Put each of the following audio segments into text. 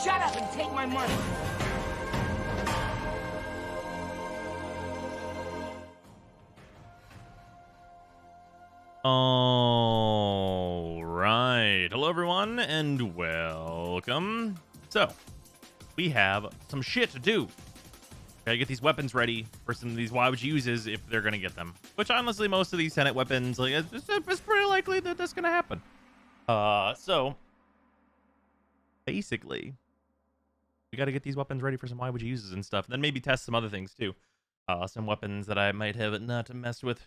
Shut up and take my money. All right. Hello, everyone, and welcome. So, we have some shit to do. Gotta get these weapons ready for some of these YWG uses if they're gonna get them. Which, honestly, most of these Tenet weapons, like, it's pretty likely that that's gonna happen. So, basically, we gotta get these weapons ready for some YWG uses and stuff. Then maybe test some other things, too. Some weapons that I might have not messed with.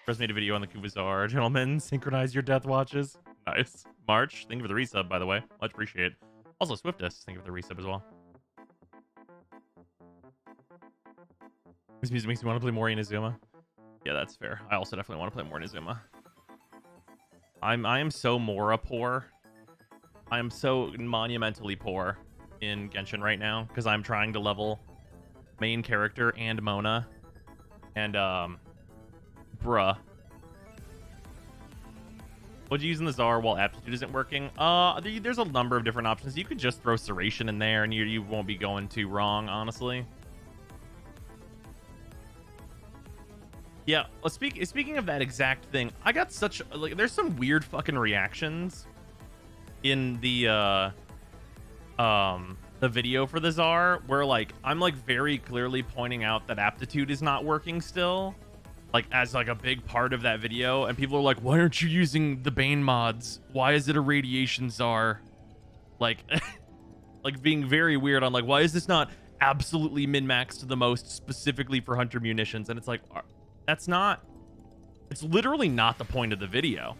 First made a video on the Kuvazar. Gentlemen, synchronize your death watches. Nice. March, thank you for the resub, by the way. Much appreciated. Also, Swiftest, thank you for the resub as well. This music makes me want to play more Inazuma. Yeah, that's fair. I also definitely want to play more Inazuma. I am so Mora poor. I am so monumentally poor in Genshin right now because I'm trying to level main character and Mona. And, bruh. What'd you use in the Czar while aptitude isn't working? There's a number of different options. You could just throw Serration in there and you won't be going too wrong, honestly. Yeah, well, speaking of that exact thing, I got such, like, there's some weird fucking reactions in the video for the Czar where, like, I'm, like, very clearly pointing out that aptitude is not working still. Like, as like a big part of that video, and people are like, why aren't you using the Bane mods? Why is it a radiation Czar? Like, like being very weird on, like, why is this not absolutely min-maxed to the most specifically for Hunter munitions? And it's like, that's not, it's literally not the point of the video.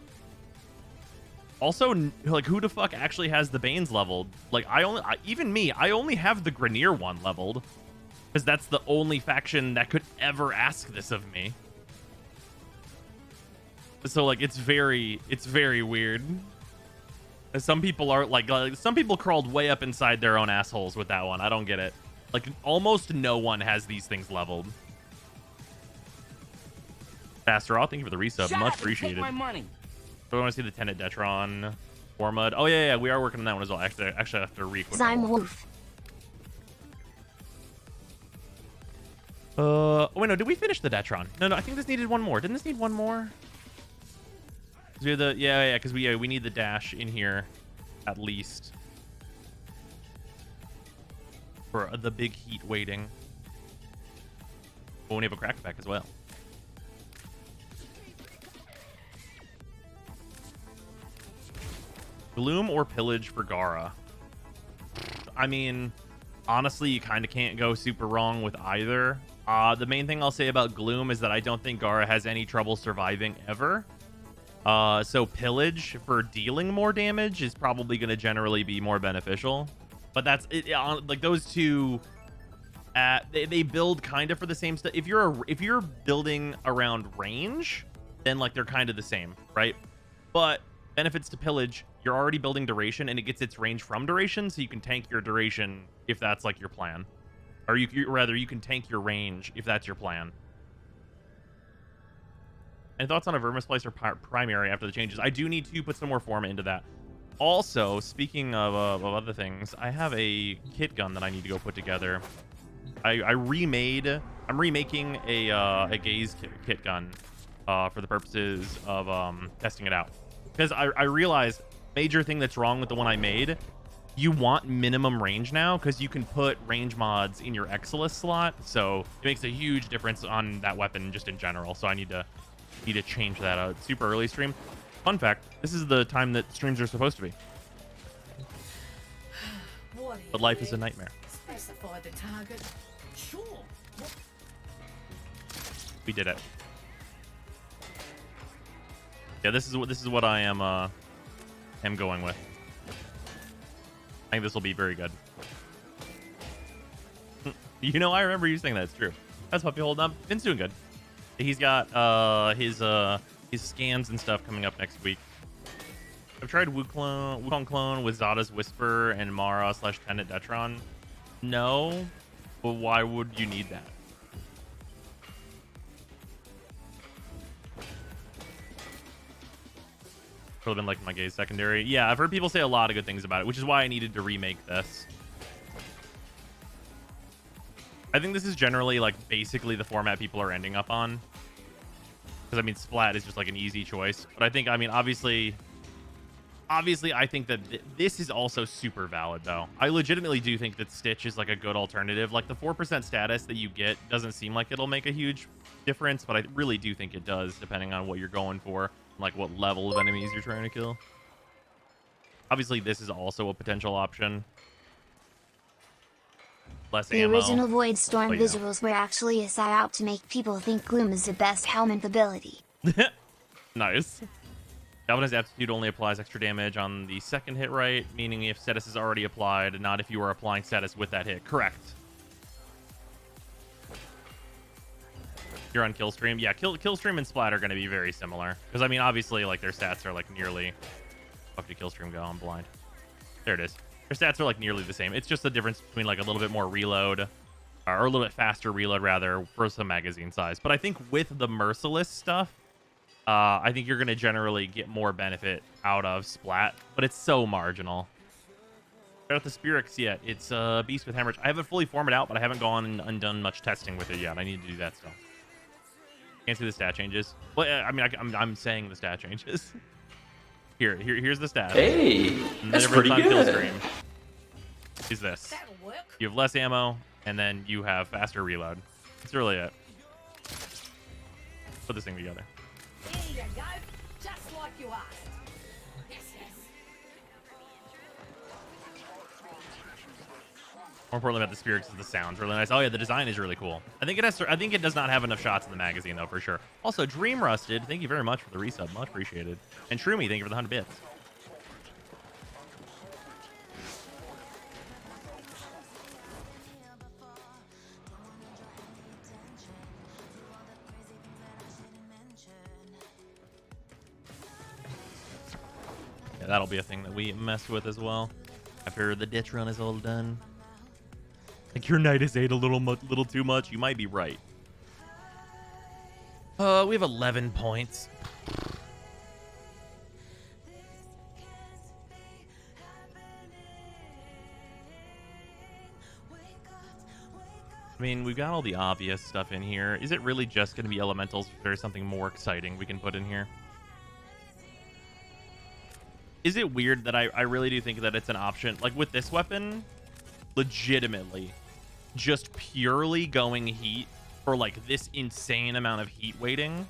Also, like, who the fuck actually has the Banes leveled? Like, even me, I only have the Grenier one leveled because that's the only faction that could ever ask this of me. So, like, it's very weird. Some people are like some people crawled way up inside their own assholes with that one. I don't get it. Like, almost no one has these things leveled. Faster off, thank you for the resub. Much appreciated. Take my money. So I want to see the Tenet Detron Forma. Oh yeah, we are working on that one as well. Actually, I have to re-equip. I'm Wolf. Oh wait, no, did we finish the Detron? No, I think this needed one more. Didn't this need one more? We the because we need the dash in here at least for the big heat waiting. Oh, we have a crackback as well. Gloom or pillage for Gara? I mean, honestly, you kind of can't go super wrong with either. The main thing I'll say about Gloom is that I don't think Gara has any trouble surviving ever. So pillage for dealing more damage is probably going to generally be more beneficial, but that's it. Like, those two, they build kind of for the same stuff. If you're building around range, then, like, they're kind of the same, right? But benefits to pillage, you're already building duration, and it gets its range from duration, so you can tank your duration if that's, like, your plan, or you can tank your range if that's your plan. And thoughts on a Vermisplicer primary after the changes? I do need to put some more Forma into that. Also, speaking of other things, I have a kit gun that I need to go put together. I'm remaking a Gaze kit gun for the purposes of testing it out. Because I realized major thing that's wrong with the one I made, you want minimum range now because you can put range mods in your Exilus slot. So it makes a huge difference on that weapon just in general. So I need to change that out. Super early stream. Fun fact, this is the time that streams are supposed to be. But life is a nightmare. Specify the target. Sure. We did it. Yeah, this is what I am going with. I think this will be very good. You know, I remember you saying that. It's true. That's Puppy holding up. Finn's doing good. He's got his scans and stuff coming up next week. I've tried Wukong clone with Zada's Whisper and Mara / Tenet Detron. No, but why would you need that? Could have been like my gay secondary. Yeah, I've heard people say a lot of good things about it, which is why I needed to remake this. I think this is generally like basically the format people are ending up on. Because I mean, Splat is just like an easy choice. But I think, I mean, obviously, I think that this is also super valid, though. I legitimately do think that Stitch is like a good alternative. Like the 4% status that you get doesn't seem like it'll make a huge difference, but I really do think it does, depending on what you're going for, like what level of enemies you're trying to kill. Obviously, this is also a potential option. Less The ammo. original Void Storm But, you know. visuals were actually a psyop to make people think Gloom is the best helmet ability. Nice. Galvanized Aptitude only applies extra damage on the second hit, right? Meaning if status is already applied, not if you are applying status with that hit. Correct. You're on Killstream. Yeah, Killstream and Splat are going to be very similar. Because, I mean, obviously, like, their stats are, like, nearly... Fuck, did Killstream go? I'm blind. There it is. Their stats are, like, nearly the same. It's just the difference between, like, a little bit more reload, or a little bit faster reload, rather, for some magazine size. But I think with the Merciless stuff, I think you're going to generally get more benefit out of Splat, but it's so marginal. Check out the Spirix yet. It's a Beast with Hemorrhage. I haven't fully formed it out, but I haven't gone and done much testing with it yet. I need to do that stuff. Can't see the stat changes. Well, I mean, I'm saying the stat changes. Here's the stat. Hey, that's pretty good. Killstream is this. That'll work. You have less ammo, and then you have faster reload. That's really it. Put this thing together. There you go. Just like you asked. Yes, yes. More importantly about the Spirix is the sound's really nice. Oh yeah, the design is really cool. I think it does not have enough shots in the magazine though, for sure. Also, Dream Rusted, thank you very much for the resub, much appreciated. And Shroomy, thank you for the 100 bits. Yeah, that'll be a thing that we mess with as well after the ditch run is all done. Like, your knight is 8 a little too much. You might be right. We have 11 points. I mean, we've got all the obvious stuff in here. Is it really just going to be elementals? If there's something more exciting we can put in here? Is it weird that I really do think that it's an option? Like, with this weapon, legitimately, just purely going heat for, like, this insane amount of heat weighting,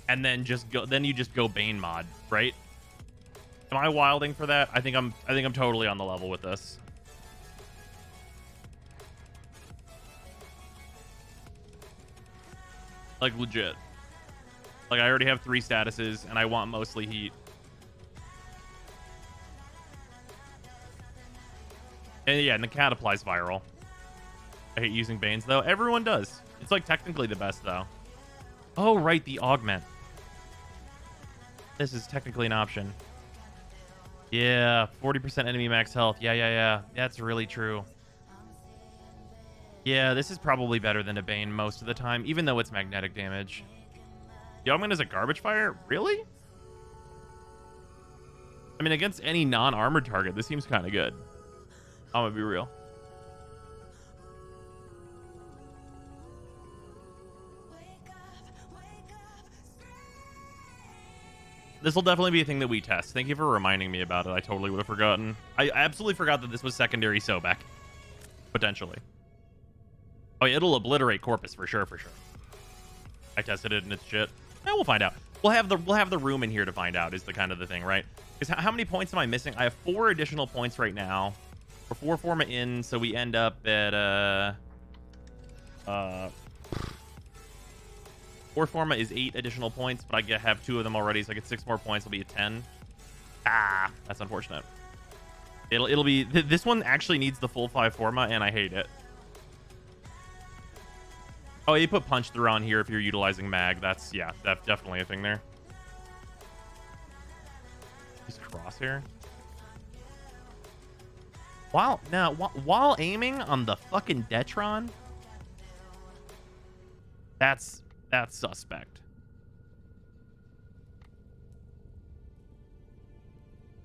and then you just go Bane mod, right? Am I wilding for that? I think I'm totally on the level with this. Like, legit. Like, I already have 3 statuses, and I want mostly heat. And yeah, and the cat applies viral. I hate using Banes, though. Everyone does. It's, like, technically the best, though. Oh, right, the augment. This is technically an option. Yeah, 40% enemy max health. Yeah. That's really true. Yeah, this is probably better than a Bane most of the time, even though it's magnetic damage. The augment is a garbage fire? Really? I mean, against any non-armored target, this seems kind of good. I'm gonna be real. This will definitely be a thing that we test. Thank you for reminding me about it. I totally would have forgotten. I absolutely forgot that this was secondary Sobek. Potentially. Oh yeah, it'll obliterate Corpus for sure. I tested it and it's shit. Yeah, we'll find out. We'll have the room in here to find out is the kind of the thing, right? Because how many points am I missing? I have 4 additional points right now. We're 4 Forma in, so we end up at 4 Forma is 8 additional points, but I have 2 of them already, so I get 6 more points. It'll be a 10. Ah, that's unfortunate. It'll be this one actually needs the full 5 Forma, and I hate it. Oh, you put punch through on here if you're utilizing mag. That's definitely a thing there. Use crosshair. While aiming on the fucking Detron, that's suspect.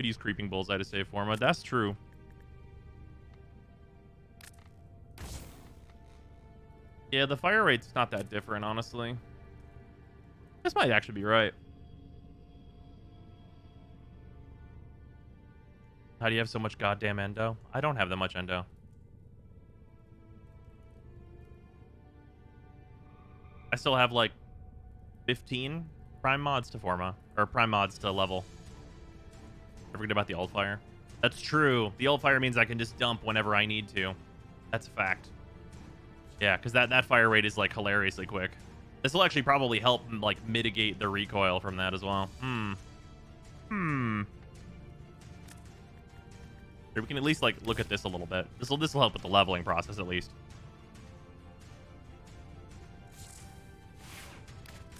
Could use Creeping Bullseye to save Forma. That's true. Yeah, the fire rate's not that different, honestly. This might actually be right. How do you have so much goddamn endo? I don't have that much endo. I still have like 15 prime mods to Forma, or prime mods to level. I forget about the old fire. That's true. The old fire means I can just dump whenever I need to. That's a fact. Yeah, because that fire rate is like hilariously quick. This will actually probably help like mitigate the recoil from that as well. Here, we can at least like look at this a little bit. This will help with the leveling process at least.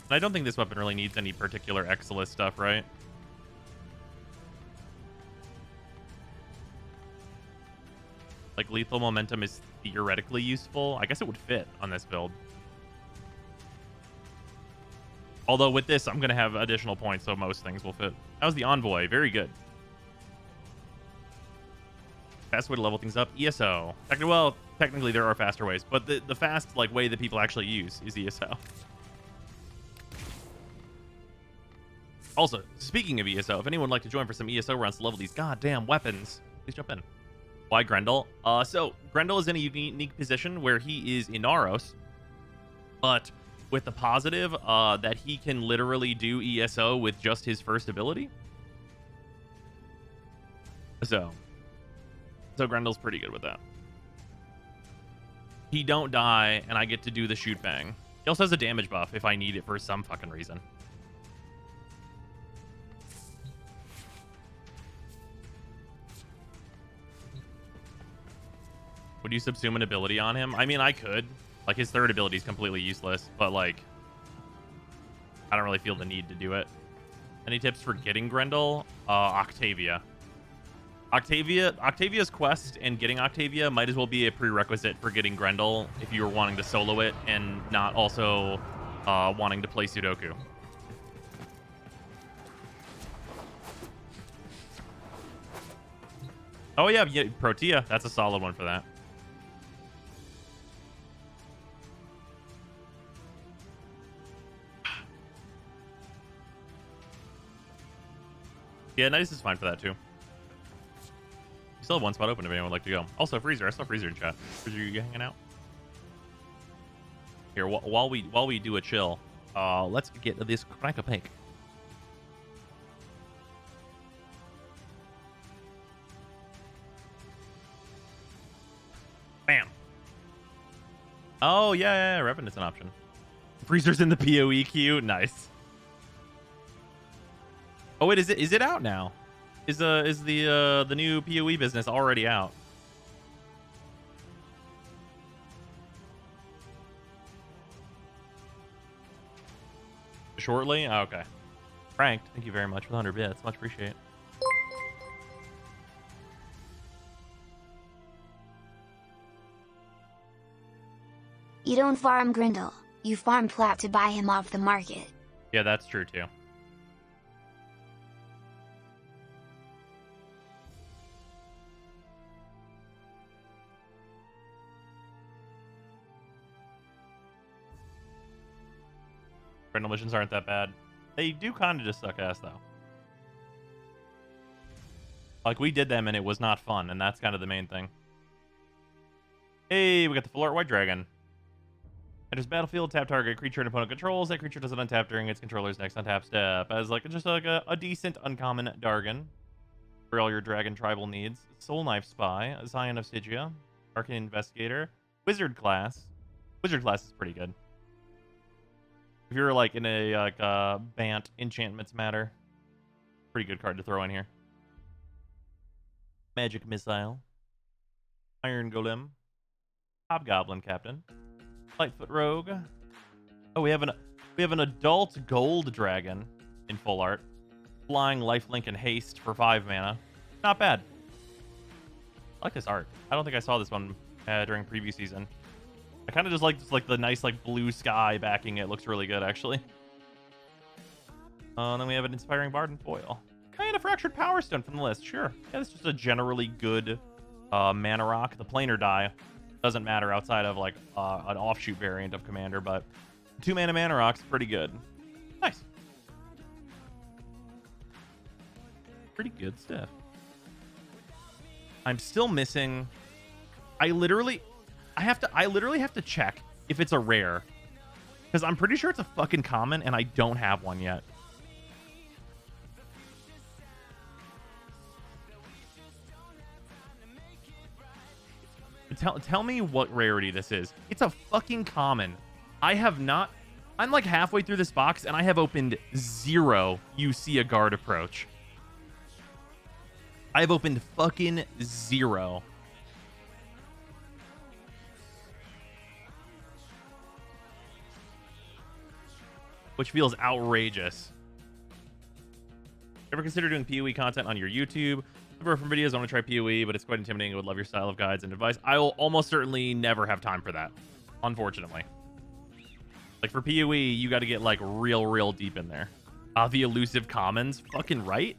And I don't think this weapon really needs any particular Exilus stuff, right? Like, lethal momentum is theoretically useful. I guess it would fit on this build. Although with this, I'm going to have additional points, so most things will fit. That was the Envoy. Very good. Fast way to level things up. ESO. Well, technically there are faster ways, but the fast like way that people actually use is ESO. Also, speaking of ESO, if anyone would like to join for some ESO runs to level these goddamn weapons, please jump in. Why Grendel? So Grendel is in a unique position where he is Inaros, but with the positive that he can literally do ESO with just his first ability. So Grendel's pretty good with that. He don't die, and I get to do the shoot bang. He also has a damage buff if I need it for some fucking reason. Would you subsume an ability on him? I mean, I could. Like, his third ability is completely useless, but, like, I don't really feel the need to do it. Any tips for getting Grendel? Octavia. Octavia's quest and getting Octavia might as well be a prerequisite for getting Grendel if you were wanting to solo it and not also wanting to play Sudoku. Oh, yeah, Protea. That's a solid one for that. Yeah, Nice is fine for that, too. We still have one spot open if anyone would like to go. Also, Freezer. I saw Freezer in chat. Freezer, you hanging out? Here, while we do a chill, let's get this crank a pink. Bam. Oh, yeah, Revenant's an option. Freezer's in the PoE queue. Nice. Oh wait, is it out now? Is the new PoE business already out? Shortly? Oh, okay. Frank, thank you very much for the 100 bits. Much appreciate. You don't farm Grendel, you farm Plat to buy him off the market. Yeah, that's true too. Grendel missions aren't that bad. They do kind of just suck ass, though. Like, we did them, and it was not fun, and that's kind of the main thing. Hey, we got the full art white dragon. Enters battlefield, tap target creature and opponent controls. That creature doesn't untap during its controller's next untap step. As like just like a decent uncommon Dargon for all your dragon tribal needs. Soul Knife Spy, Zion of Stygia, Arcane Investigator, Wizard class. Wizard class is pretty good. If you're like in a like Bant enchantments matter, pretty good card to throw in here. Magic Missile, Iron Golem, Hobgoblin Captain, Lightfoot Rogue. Oh, we have an adult gold dragon in full art, flying, lifelink, and haste for 5 mana. Not bad. I like this art. I don't think I saw this one during preview season. I kind of just like the nice like blue sky backing it. Looks really good actually. Then we have an inspiring bard in foil. Kind Fractured Power Stone from the list. Sure. Yeah, it's just a generally good mana rock. The planar die doesn't matter outside of like an offshoot variant of Commander, but 2 mana rock's pretty good. Nice. Pretty good stuff. I'm still missing. I literally have to check if it's a rare, because I'm pretty sure it's a fucking common and I don't have one yet. Tell me what rarity this is. It's a fucking common. I have not. I'm like halfway through this box and I have opened 0 You See a Guard approach. I've opened fucking 0. Which feels outrageous. Ever consider doing PoE content on your YouTube? I've heard from videos. I want to try PoE, but it's quite intimidating. I would love your style of guides and advice. I will almost certainly never have time for that, unfortunately. Like for PoE, you got to get like real deep in there. The elusive commons, fucking right.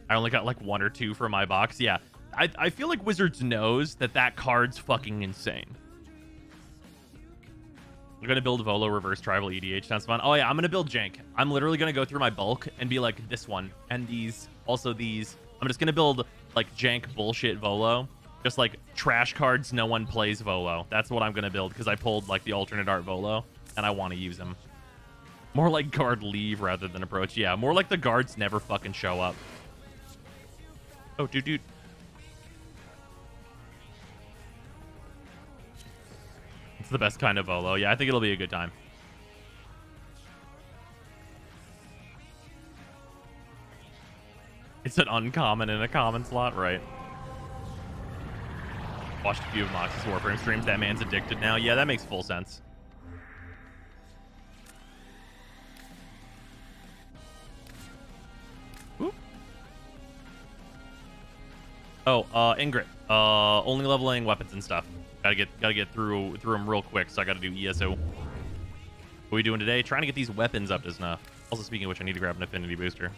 I only got like 1 or 2 for my box. Yeah, I feel like Wizards knows that card's fucking insane. I'm gonna build Volo reverse tribal EDH. Sounds fun. Oh yeah, I'm gonna build Jank. I'm literally gonna go through my bulk and be like this one and these, also these. I'm just gonna build like Jank bullshit Volo, just like trash cards no one plays Volo. That's what I'm gonna build because I pulled like the alternate art Volo and I want to use them. More like guard leave rather than approach. Yeah, more like the guards never fucking show up. Oh, dude. It's the best kind of Volo. Yeah, I think it'll be a good time. It's an uncommon in a common slot, right? Watched a few of Mox's Warframe streams. That man's addicted now. Yeah, that makes full sense. Ooh. Oh, Ingrid. Only leveling weapons and stuff. Gotta get through them real quick, so I gotta do ESO. What are we doing today? Trying to get these weapons up to snuff. Also, speaking of which, I need to grab an affinity booster.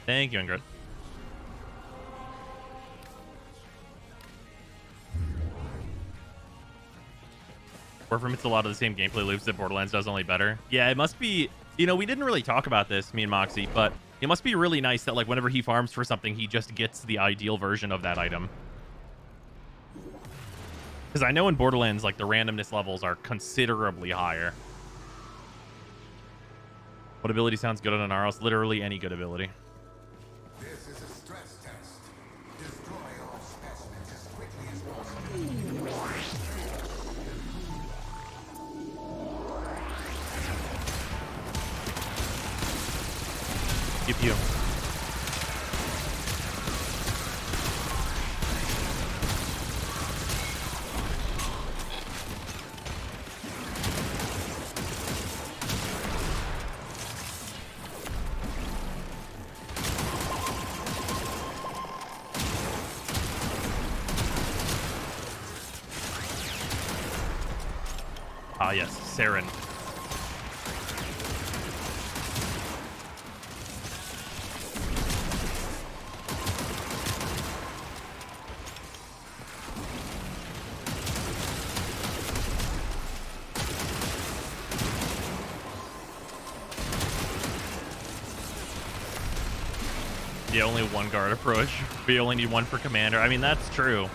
Thank you, Ingrid. Warframe, it's a lot of the same gameplay loops that Borderlands does, only better. Yeah, it must be. You know, we didn't really talk about this, me and Moxie, but it must be really nice that, like, whenever he farms for something, he just gets the ideal version of that item. Because I know in Borderlands, like, the randomness levels are considerably higher. What ability sounds good on an Aros? Literally any good ability. This is a stress test. Destroy all specimens as quickly as possible. Pew pew. Ah yes, Saren. Yeah, only 1 guard approach. We only need 1 for commander. I mean, that's true.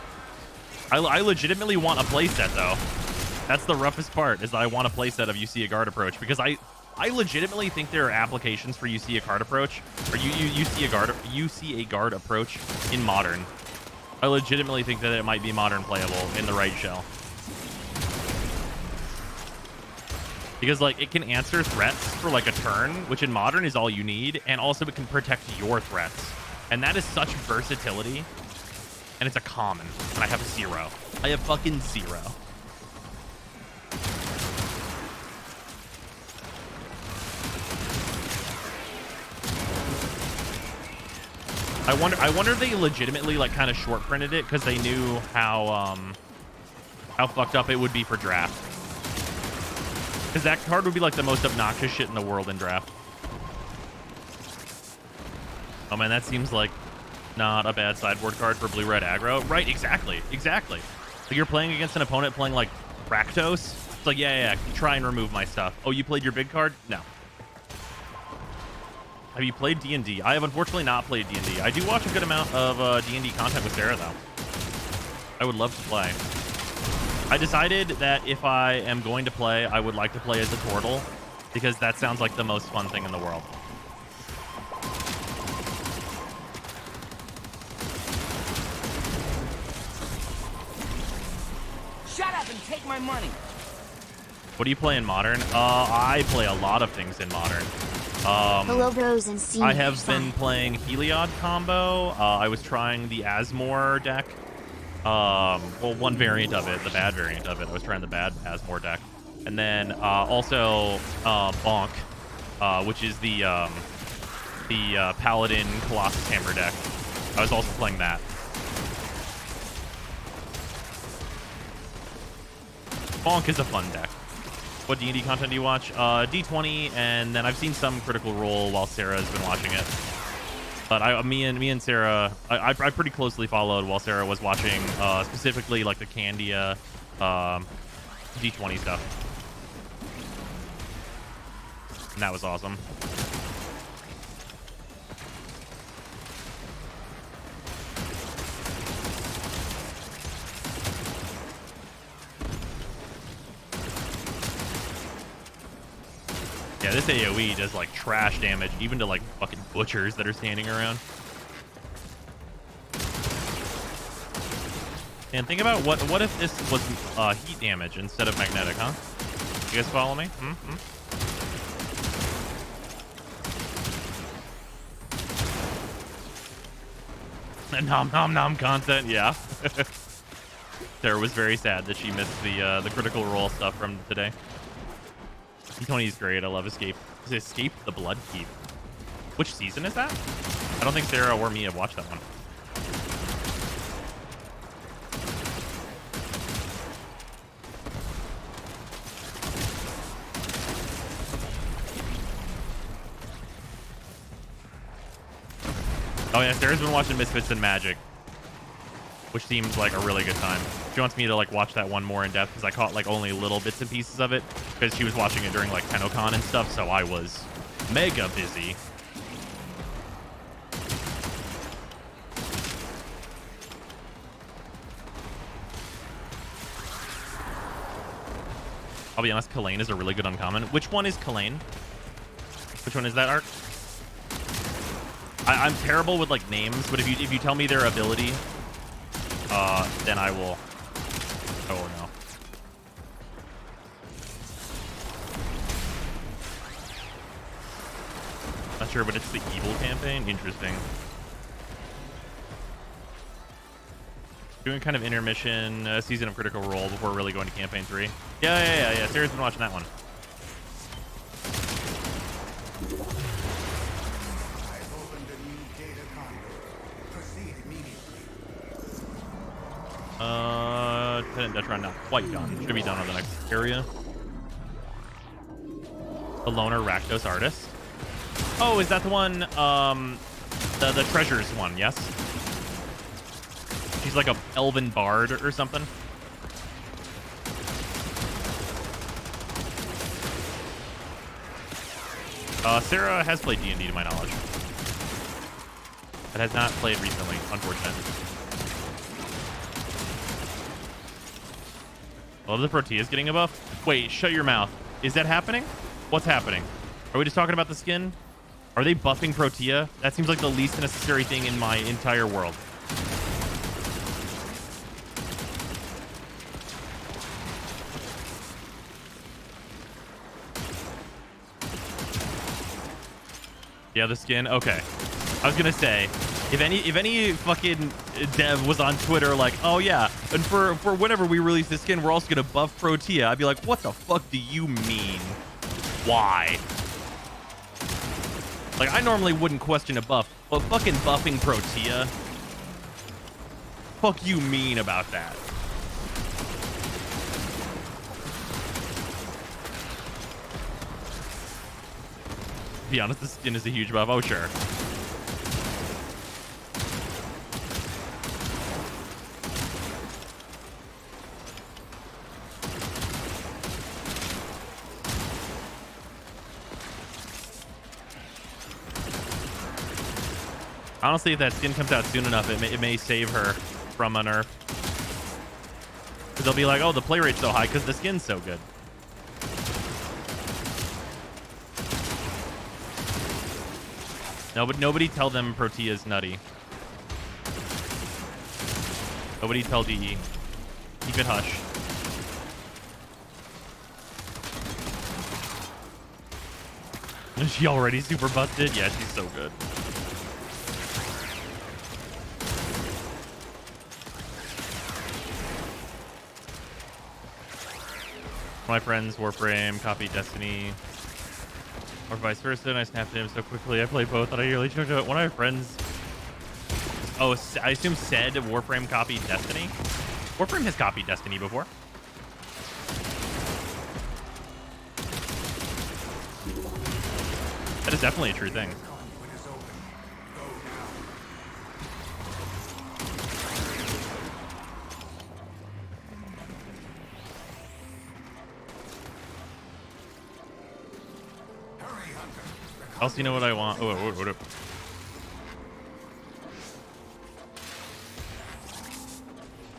I legitimately want a playset, though. That's the roughest part, is that I want a playset of You See a Guard approach, because I legitimately think there are applications for You See a Card approach, or you see a guard approach in modern. I legitimately think that it might be modern playable in the right shell. Because, like, it can answer threats for, like, a turn, which in Modern is all you need, and also it can protect your threats. And that is such versatility. And it's a common. And I have 0. I have fucking 0. I wonder if they legitimately, like, kind of short printed it because they knew how fucked up it would be for draft. Because that card would be like the most obnoxious shit in the world in draft. Oh man, that seems like not a bad sideboard card for blue-red aggro. Right, exactly. Exactly. Like you're playing against an opponent playing like Rakdos. It's like, yeah, try and remove my stuff. Oh, you played your big card? No. Have you played D&D? I have unfortunately not played D&D. I do watch a good amount of D&D content with Sarah, though. I would love to play. I decided that if I am going to play, I would like to play as a turtle, because that sounds like the most fun thing in the world. Shut up and take my money. What do you play in Modern? I play a lot of things in Modern. Hello, bros and seniors. I have been playing Heliod combo. I was trying the Asmore deck. Well, one variant of it, the bad variant of it. I was trying the bad Asmore deck. And then also Bonk, which is the Paladin Colossus Hammer deck. I was also playing that. Bonk is a fun deck. What D&D content do you watch? D20, and then I've seen some Critical Role while Sarah has been watching it. But me and Sarah, I pretty closely followed while Sarah was watching, specifically like the Candia D20 stuff. And that was awesome. Yeah, this AoE does like trash damage, even to like fucking butchers that are standing around. And think about what if this was heat damage instead of magnetic, huh? You guys follow me? And nom nom nom content, yeah. Sarah was very sad that she missed the Critical Role stuff from today. D20 is great. I love Escape. Is it Escape the Bloodkeep? Which season is that? I don't think Sarah or me have watched that one. Oh yeah, Sarah's been watching Misfits and Magic, which seems like a really good time. She wants me to like watch that one more in depth because I caught like only little bits and pieces of it because she was watching it during like TennoCon and stuff, so I was mega busy. I'll be honest, Kalain is a really good uncommon. Which one is Kalain? Which one is that arc? I'm terrible with like names, but if you tell me their ability, then I will know. Not sure, but it's the evil campaign. Interesting. Doing kind of intermission season of Critical Role before really going to campaign 3. Yeah. Sarah's been watching that one. I've opened a new data conduit. Proceed immediately. Tenant Dutch Run not quite done. Should be done on the next area. The Loner Rakdos Artist. Oh, is that the one, the Treasures one, yes? She's like a elven bard or something. Sarah has played D&D to my knowledge. But has not played recently, unfortunately. I love the Protea's getting a buff. Wait, shut your mouth. Is that happening? What's happening? Are we just talking about the skin? Are they buffing Protea? That seems like the least necessary thing in my entire world. Yeah, the skin. Okay. I was gonna say, if any fucking dev was on Twitter like, oh yeah, and for whenever we release the skin, we're also gonna buff Protea, I'd be like, what the fuck do you mean? Why? Like, I normally wouldn't question a buff, but fucking buffing Protea? Fuck you mean about that? To be honest, the skin is a huge buff. Oh, sure. Honestly, if that skin comes out soon enough, it may save her from a nerf. Because they'll be like, oh, the play rate's so high because the skin's so good. No, but nobody tell them Protea's nutty. Nobody tell DE. Keep it hush. Is she already super busted? Yeah, she's so good. My friends, Warframe, copy Destiny, or vice versa, and I snapped him so quickly. I played both, and I nearly choked out. One of my friends. Oh, I assume said Warframe copied Destiny. Warframe has copied Destiny before. That is definitely a true thing. Also, you know what I want? Oh, what? You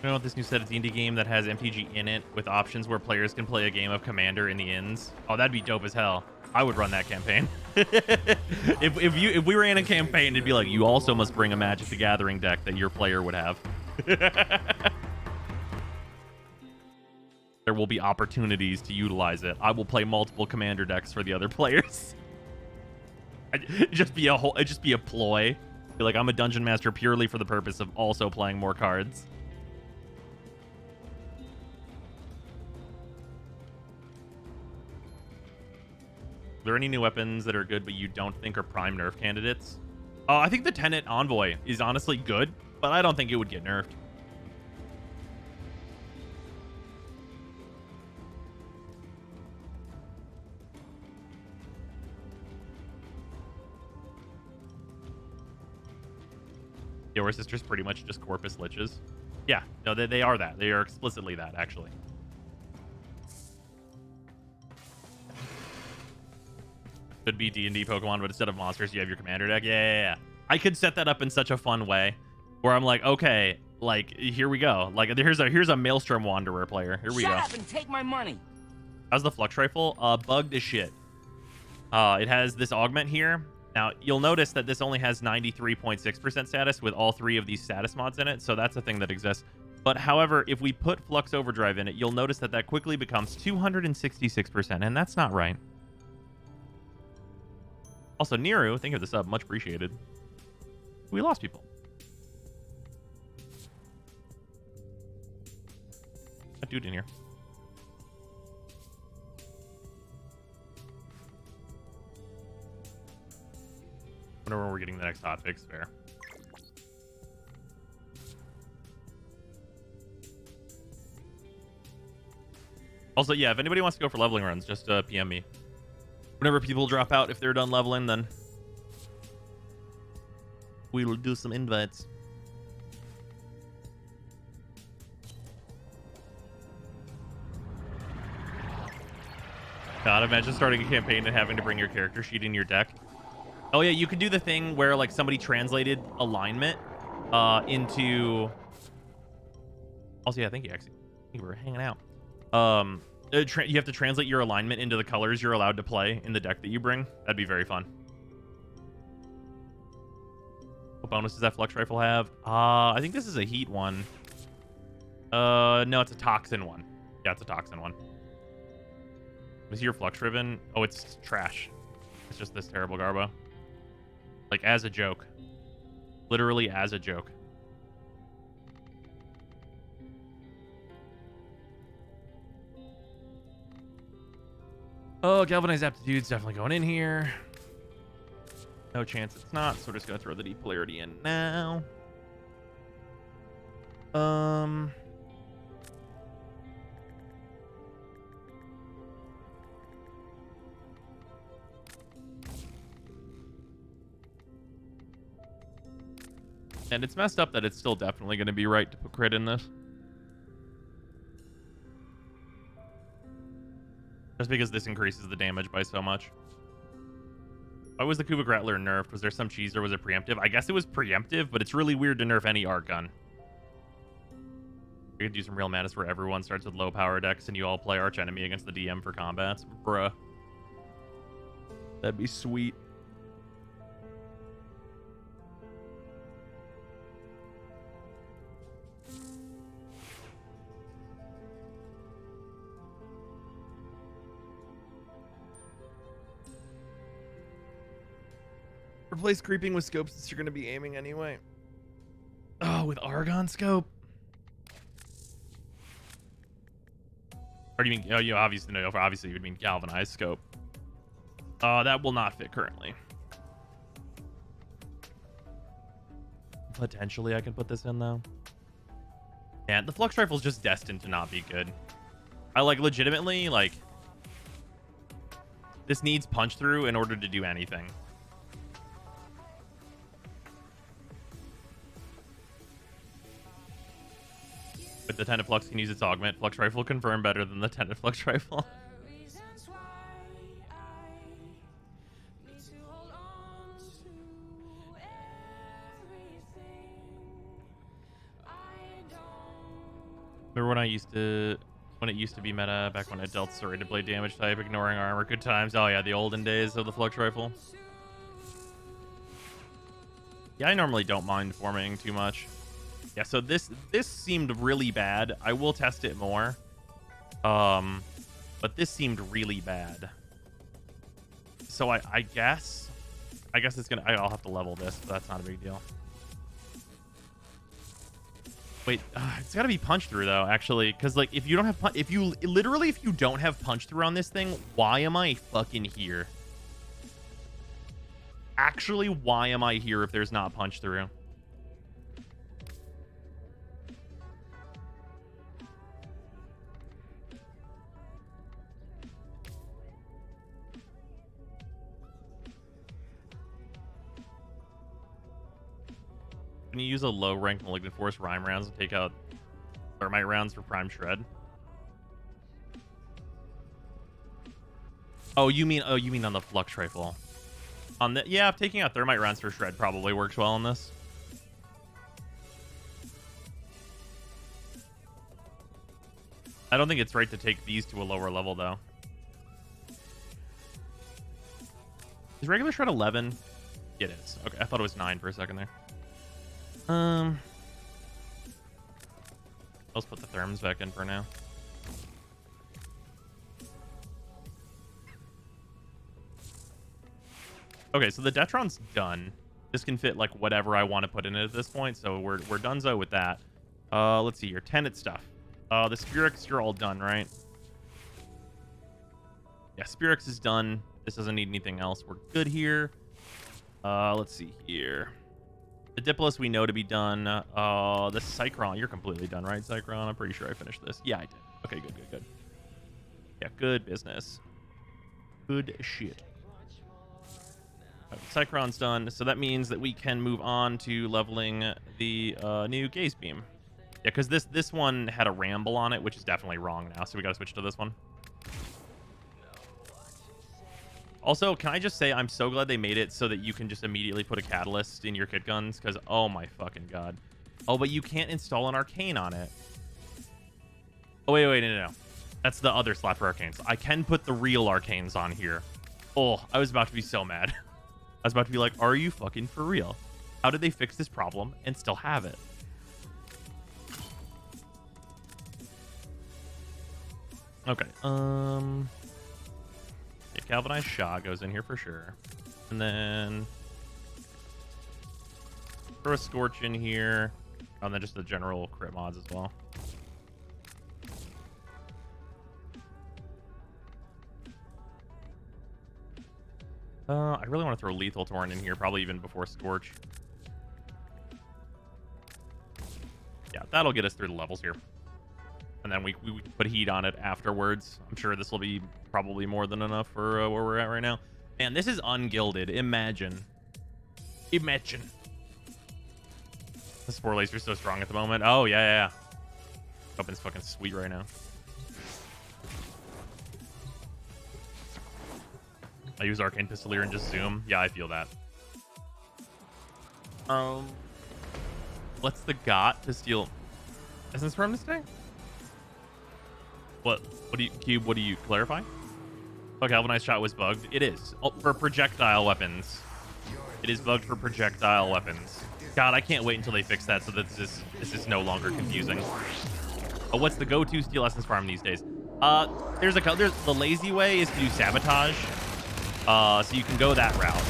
know what, this new set of D&D game that has MTG in it with options where players can play a game of Commander in the inns? Oh, that'd be dope as hell. I would run that campaign. if we ran a campaign, it'd be like, you also must bring a Magic the Gathering deck that your player would have. There will be opportunities to utilize it. I will play multiple Commander decks for the other players. It'd just be a ploy. Be like, I'm a dungeon master purely for the purpose of also playing more cards. Are there any new weapons that are good but you don't think are prime nerf candidates? I think the Tenet Envoy is honestly good, but I don't think it would get nerfed. Your sister's pretty much just Corpus Liches. Yeah, no, they are that. They are explicitly that, actually. Could be D&D Pokemon, but instead of monsters, you have your commander deck. Yeah. I could set that up in such a fun way where I'm like, okay, like, here we go. Like, here's a Maelstrom Wanderer player. Here we go. Shut up and take my money. How's the Flux Rifle? Bugged as shit. It has this augment here. Now, you'll notice that this only has 93.6% status with all 3 of these status mods in it, so that's a thing that exists. But however, if we put Flux Overdrive in it, you'll notice that quickly becomes 266%, and that's not right. Also, Niru, thank you for the sub. Much appreciated. We lost people. That dude in here. Wonder when we're getting the next hotfix. Fair. Also, yeah, if anybody wants to go for leveling runs, just PM me. Whenever people drop out, if they're done leveling, then we will do some invites. God, imagine starting a campaign and having to bring your character sheet in your deck. Oh yeah, you could do the thing where like somebody translated alignment into. Also, yeah, thank you, actually. I think we were hanging out. You have to translate your alignment into the colors you're allowed to play in the deck that you bring. That'd be very fun. What bonus does that Flux Rifle have? I think this is a heat one. No, it's a toxin one. Yeah, it's a toxin one. Was your Flux Ribbon? Oh, it's trash. It's just this terrible Garbo. Like, as a joke. Literally as a joke. Oh, Galvanized Aptitude's definitely going in here. No chance it's not, so we're just gonna throw the Deep Polarity in now. And it's messed up that it's still definitely going to be right to put crit in this. Just because this increases the damage by so much. Why was the Kubik Rattler nerfed? Was there some cheese or was it preemptive? I guess it was preemptive, but it's really weird to nerf any art gun. You could do some real madness where everyone starts with low power decks and you all play arch enemy against the DM for combats. Bruh. That'd be sweet. Replace creeping with scope since you're going to be aiming anyway. Oh, with Argon scope? Or do you mean, oh, you obviously know, obviously you would mean galvanized scope. That will not fit currently. Potentially I can put this in though. And the flux rifle is just destined to not be good. I like legitimately like this needs punch through in order to do anything. But the Tenant Flux can use its augment. Flux Rifle confirmed better than the Tenant Flux Rifle. Remember when it used to be meta, back when it dealt serrated blade damage type, ignoring armor? Good times. Oh yeah, the olden days of the Flux Rifle. Yeah, I normally don't mind forming too much. Yeah, so this seemed really bad. I will test it more. But this seemed really bad. So I guess it's gonna. I'll have to level this, but that's not a big deal. Wait, it's got to be punch through though, actually, because like if you don't have if you don't have punch through on this thing, why am I fucking here? Actually, why am I here if there's not punch through? Can you use a low rank Malignant Force Rhyme rounds and take out Thermite rounds for Prime Shred? Oh, you mean on the Flux Rifle? On the yeah, taking out Thermite rounds for Shred probably works well on this. I don't think it's right to take these to a lower level though. Is regular Shred 11? It is. Okay, I thought it was 9 for a second there. Let's put the therms back in for now. Okay, so the Detron's done. This can fit like whatever I want to put in it at this point, so we're donezo with that. Let's see your Tenet stuff. The Spirix, you're all done, right? Yeah, Spirix is done. This doesn't need anything else. We're good here. Let's see here. The Diplos we know to be done. The Cycron, you're completely done, right, Cycron? I'm pretty sure I finished this. Yeah, I did. Okay, good. Yeah, good business. Good shit. Cycron's done, so that means that we can move on to leveling the new Gaze Beam. Yeah, because this one had a ramble on it, which is definitely wrong now, so we gotta switch to this one. Also, can I just say I'm so glad they made it so that you can just immediately put a catalyst in your kit guns, because oh my fucking god. Oh, but you can't install an arcane on it. Oh, wait, no. That's the other slot for arcanes. I can put the real arcanes on here. Oh, I was about to be so mad. I was about to be like, are you fucking for real? How did they fix this problem and still have it? Okay, yeah, Galvanized Shot goes in here for sure. And then throw a Scorch in here. And then just the general crit mods as well. I really want to throw Lethal Torrent in here, probably even before Scorch. Yeah, that'll get us through the levels here. And then we put heat on it afterwards. I'm sure this will be probably more than enough for where we're at right now. Man, this is ungilded. Imagine. The Spore Laser's so strong at the moment. Oh, yeah. Weapon's fucking sweet right now. I use Arcane Pistolier and just zoom. Yeah, I feel that. What's the got to steal essence from this thing? What do you, Cube, what do you clarify? Oh, Galvanized Shot was bugged. It is. Oh, for projectile weapons. It is bugged for projectile weapons. God, I can't wait until they fix that so that this is no longer confusing. Oh, what's the go-to steal essence farm these days? There's the lazy way is to do sabotage. So you can go that route.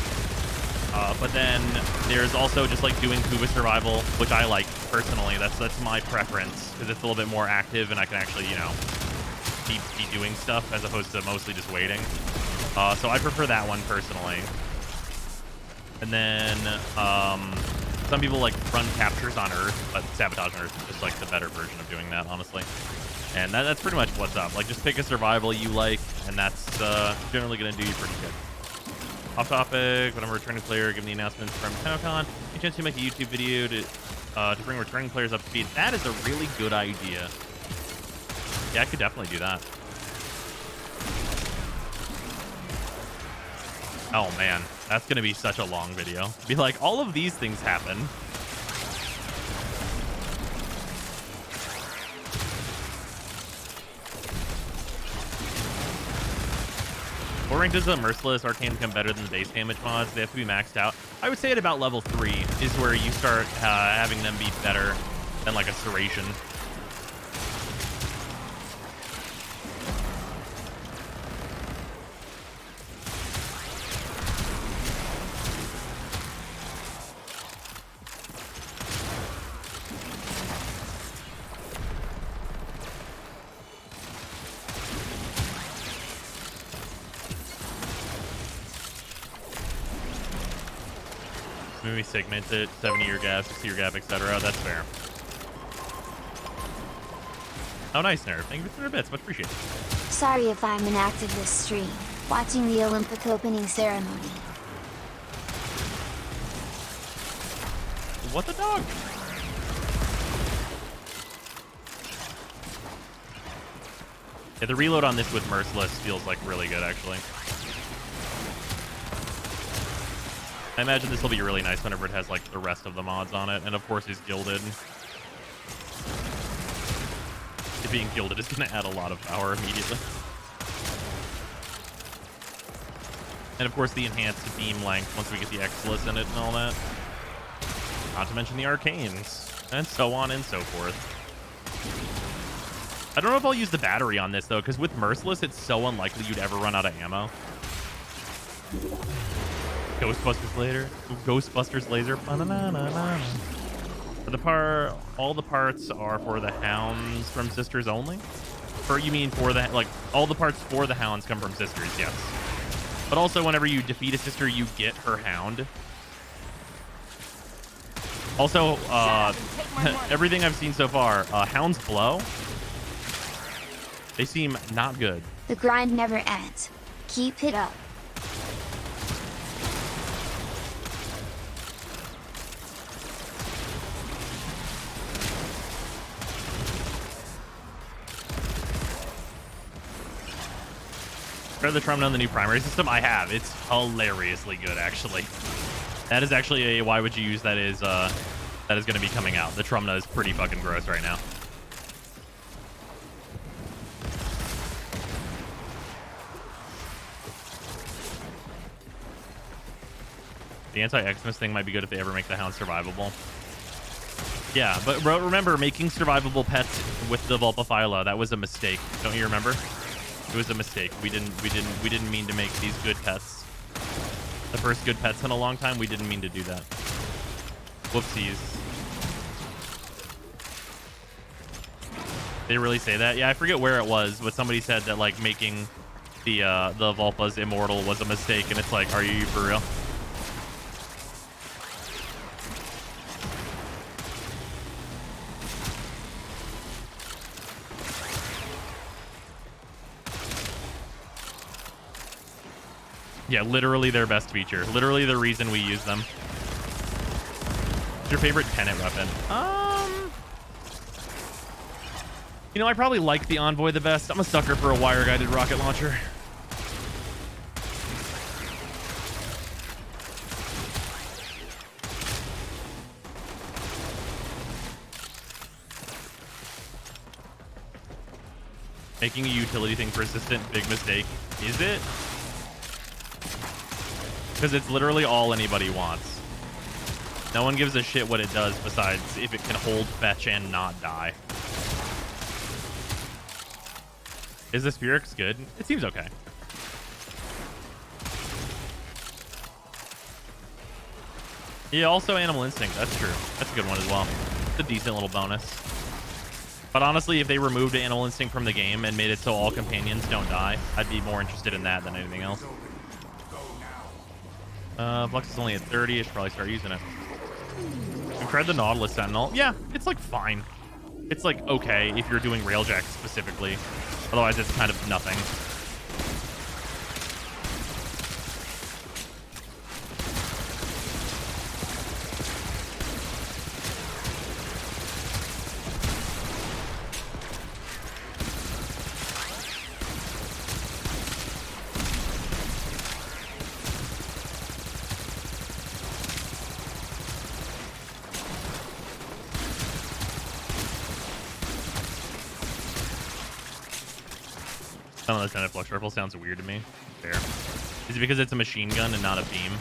But then there's also just like doing Kuba survival, which I like personally. That's my preference because it's a little bit more active and I can actually, you know, be doing stuff as opposed to mostly just waiting. So I prefer that one personally. And then some people like run captures on Earth, but sabotage on Earth is just like the better version of doing that, honestly. And that's pretty much what's up. Like, just pick a survival you like, and that's generally going to do you pretty good. Off topic, when I'm a returning player, give me the announcements from TennoCon. Any chance to make a YouTube video to bring returning players up to speed? That is a really good idea. Yeah, I could definitely do that. Oh, man. That's going to be such a long video. Be like, all of these things happen. What rank does the Merciless Arcane become better than the base damage mods? They have to be maxed out. I would say at about level 3 is where you start having them be better than like a Serration. Maybe segment it, 70-year gap, 60-year gap, etc. That's fair. Oh, nice, Nerve. Thank you for 300 bits. Much appreciated. Sorry if I'm inactive this stream, watching the Olympic opening ceremony. What the dog? Yeah, the reload on this with Merciless feels like really good, actually. I imagine this will be really nice whenever it has like the rest of the mods on it, and of course is gilded. It being gilded is going to add a lot of power immediately. And of course the enhanced beam length once we get the Exilus in it and all that. Not to mention the arcanes, and so on and so forth. I don't know if I'll use the battery on this though, because with Merciless it's so unlikely you'd ever run out of ammo. Ghostbusters laser. Ghostbusters laser. For all the parts are for the hounds from sisters only. Or you mean for the all the parts for the hounds come from sisters? Yes. But also, whenever you defeat a sister, you get her hound. Also, everything I've seen so far, hounds blow. They seem not good. The grind never ends. Keep it up. Read the Trump on the new primary system? I have. It's hilariously good, actually. That is actually a why would you use that is going to be coming out. The Trumna is pretty fucking gross right now. The anti-Xmas thing might be good if they ever make the hound survivable. Yeah, but remember, making survivable pets with the Vulpaphyla, that was a mistake. Don't you remember? It was a mistake. We didn't mean to make these good pets. The first good pets in a long time, we didn't mean to do that. Whoopsies. They really say that? Yeah, I forget where it was, but somebody said that like making the Vulpas immortal was a mistake, and it's like, are you for real? Yeah, literally their best feature. Literally the reason we use them. Your favorite Tenet weapon? You know, I probably like the Envoy the best. I'm a sucker for a wire-guided rocket launcher. Making a utility thing persistent, big mistake. Is it? Because it's literally all anybody wants. No one gives a shit what it does besides if it can hold, fetch, and not die. Is the Spherix good? It seems okay. Yeah, also Animal Instinct. That's true. That's a good one as well. It's a decent little bonus. But honestly, if they removed Animal Instinct from the game and made it so all companions don't die, I'd be more interested in that than anything else. Flux is only at 30. I should probably start using it. Cred the Nautilus Sentinel. Yeah, it's like fine. It's like okay if you're doing Railjack specifically. Otherwise, it's kind of nothing. I don't know, the Tenet Flux Rifle sounds weird to me. Fair. Is it because it's a machine gun and not a beam?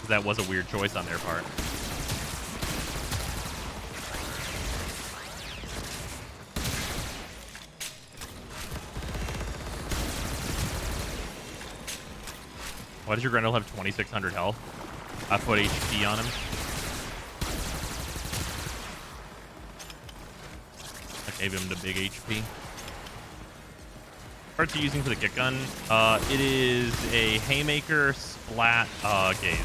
That was a weird choice on their part. Why does your Grendel have 2,600 health? I put HP on him. Gave him the big HP. Parts you're using for the kick gun. It is a Haymaker Splat Gaze.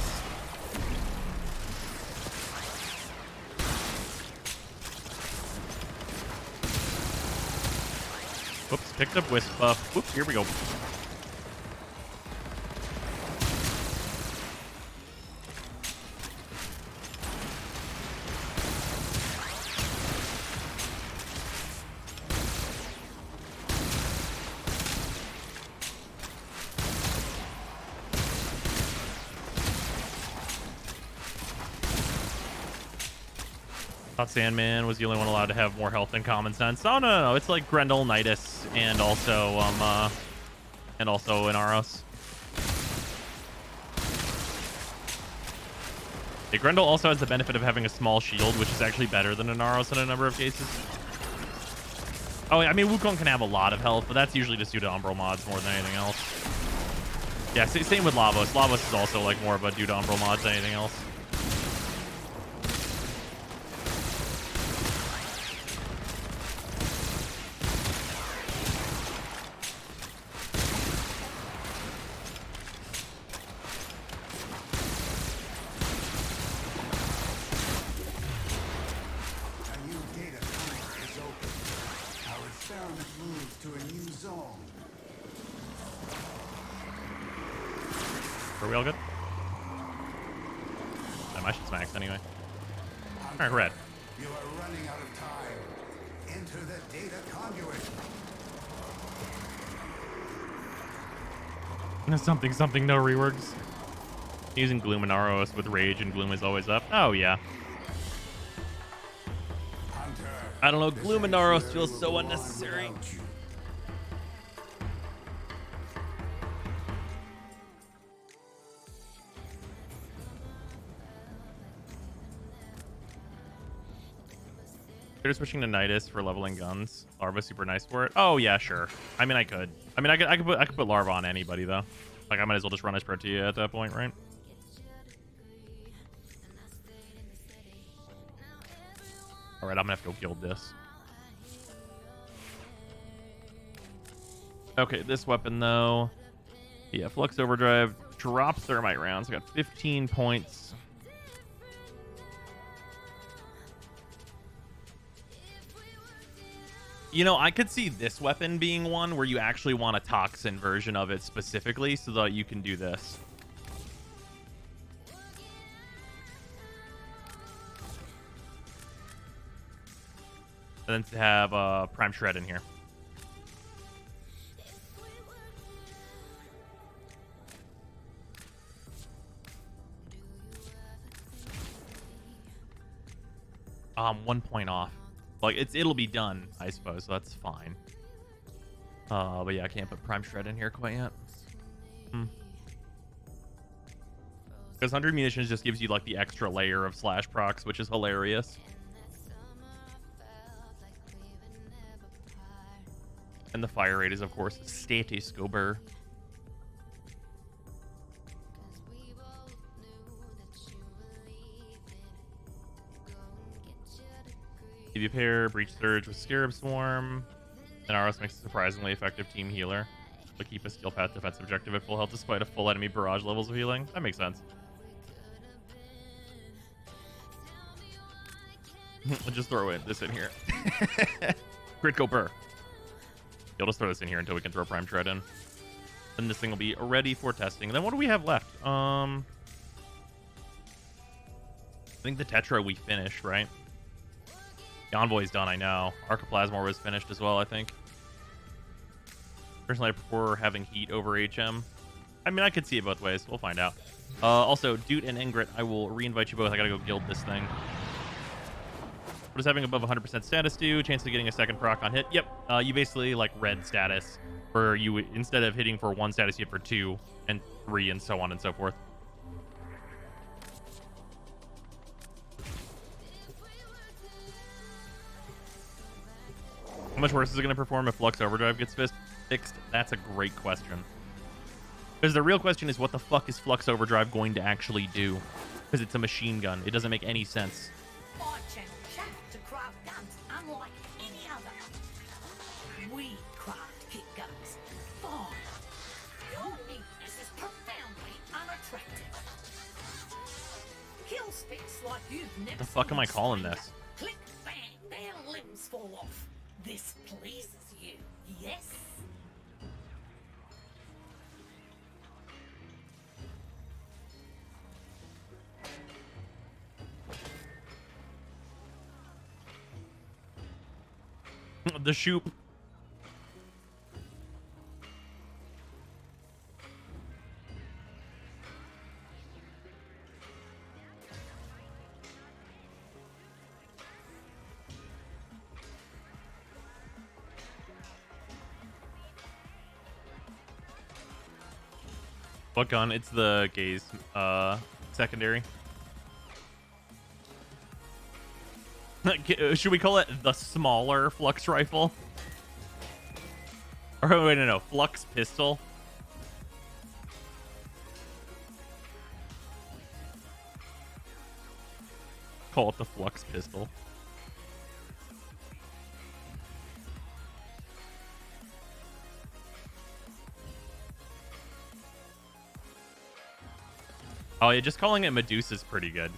Whoops, picked up Wisp buff. Whoops, here we go. Thought Sandman was the only one allowed to have more health than Common Sense. Oh no, it's like Grendel, Nidus, and also Inaros. Yeah, Grendel also has the benefit of having a small shield, which is actually better than Inaros in a number of cases. Oh, I mean, Wukong can have a lot of health, but that's usually just due to Umbral mods more than anything else. Yeah, same with Lavos. Lavos is also like more of a due to Umbral mods than anything else. Are we all good? I should max anyway. Alright, red. You are running out of time. Enter the data conduit. Something, no reworks. Using Gloom and Aros with Rage and Gloom is always up. Oh, yeah. Hunter, I don't know, Gloom and Aros feels so unnecessary. They're switching to Nidus for leveling guns. Larva super nice for it. Oh yeah, sure. I mean, I could put Larva on anybody though. Like I might as well just run as Protea at that point, right? All right, I'm gonna have to go guild this. Okay, this weapon though. Yeah, Flux Overdrive, drop Thermite rounds. I got 15 points. You know, I could see this weapon being one where you actually want a Toxin version of it specifically so that you can do this. And then to have Prime Shred in here. I'm 1 point off. Like it'll be done, I suppose. So that's fine. But yeah, I can't put Prime Shred in here quite yet. Because 100 munitions just gives you like the extra layer of slash procs, which is hilarious. And the fire rate is, of course, status gober. If you pair Breach Surge with Scarab Swarm, then Aros makes a surprisingly effective team healer. But keep a Steel Path defense objective at full health despite a full enemy barrage levels of healing. That makes sense. I'll just throw this in here. Critical burr. You'll just throw this in here until we can throw Prime Shred in. Then this thing will be ready for testing. Then what do we have left? I think the Tetra we finished, right? The Envoy's done, I know. Archiplasmor was finished as well, I think. Personally, I prefer having Heat over HM. I mean, I could see it both ways. We'll find out. Also, Doot and Ingrid, I will re-invite you both. I gotta go guild this thing. What does having above 100% status do? Chance of getting a second proc on hit? Yep. You basically like red status, where you instead of hitting for 1 status, you hit for 2 and 3 and so on and so forth. How much worse is it going to perform if Flux Overdrive gets fixed? That's a great question. Because the real question is, what the fuck is Flux Overdrive going to actually do? Because it's a machine gun. It doesn't make any sense. My channel chat to craft guns unlike any other. We craft kit guns. Oh, your neatness is profoundly unattractive. Kill sticks like you've never The fuck am I seen calling Spider. this? Click, bang, their limbs fall off. This pleases you, yes? The Shoop. What gun? It's the Gaze secondary. Should we call it the smaller Flux rifle? Or wait, no, Flux pistol. Call it the Flux pistol. Oh yeah, just calling it Medusa's pretty good.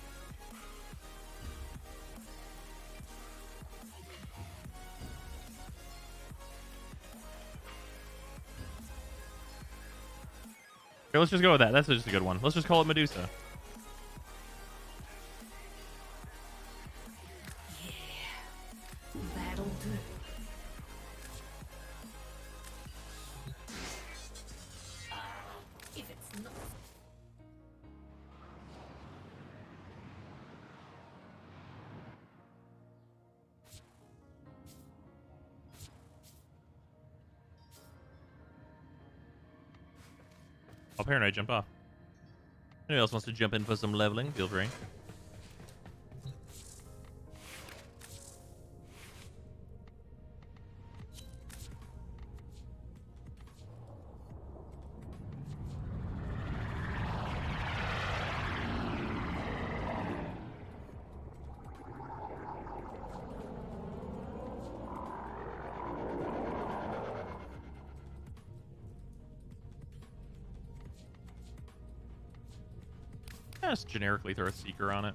Okay, let's just go with that. That's just a good one. Let's just call it Medusa. That'll do. If it's not. Oh, Paranoid, jump off. Anyone else wants to jump in for some leveling? Feel free. Just generically throw a Seeker on it.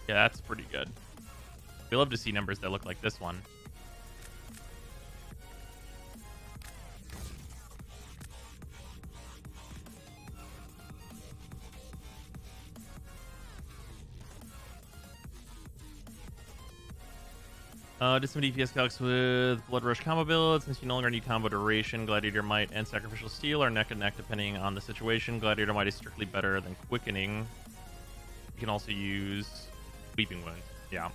Yeah, that's pretty good. We love to see numbers that look like this one. Did some DPS calcs with Blood Rush combo build. Since you no longer need combo duration, Gladiator Might and Sacrificial Steel are neck and neck depending on the situation. Gladiator Might is strictly better than Quickening. You can also use Weeping Wound. Yeah.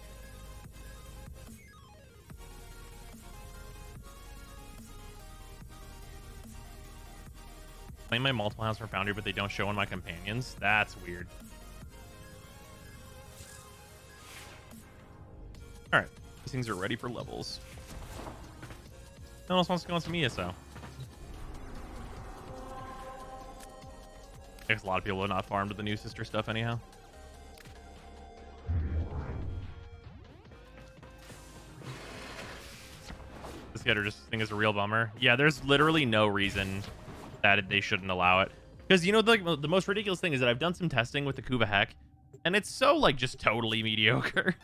Claim my multiple house for Foundry, but they don't show on my companions. That's weird. Alright. These things are ready for levels. No one else wants to go on some ESO. I guess a lot of people have not farmed the new sister stuff anyhow. This getter just thing is a real bummer. Yeah, there's literally no reason that they shouldn't allow it. Because, you know, the most ridiculous thing is that I've done some testing with the Kuva Heck, and it's so, like, just totally mediocre.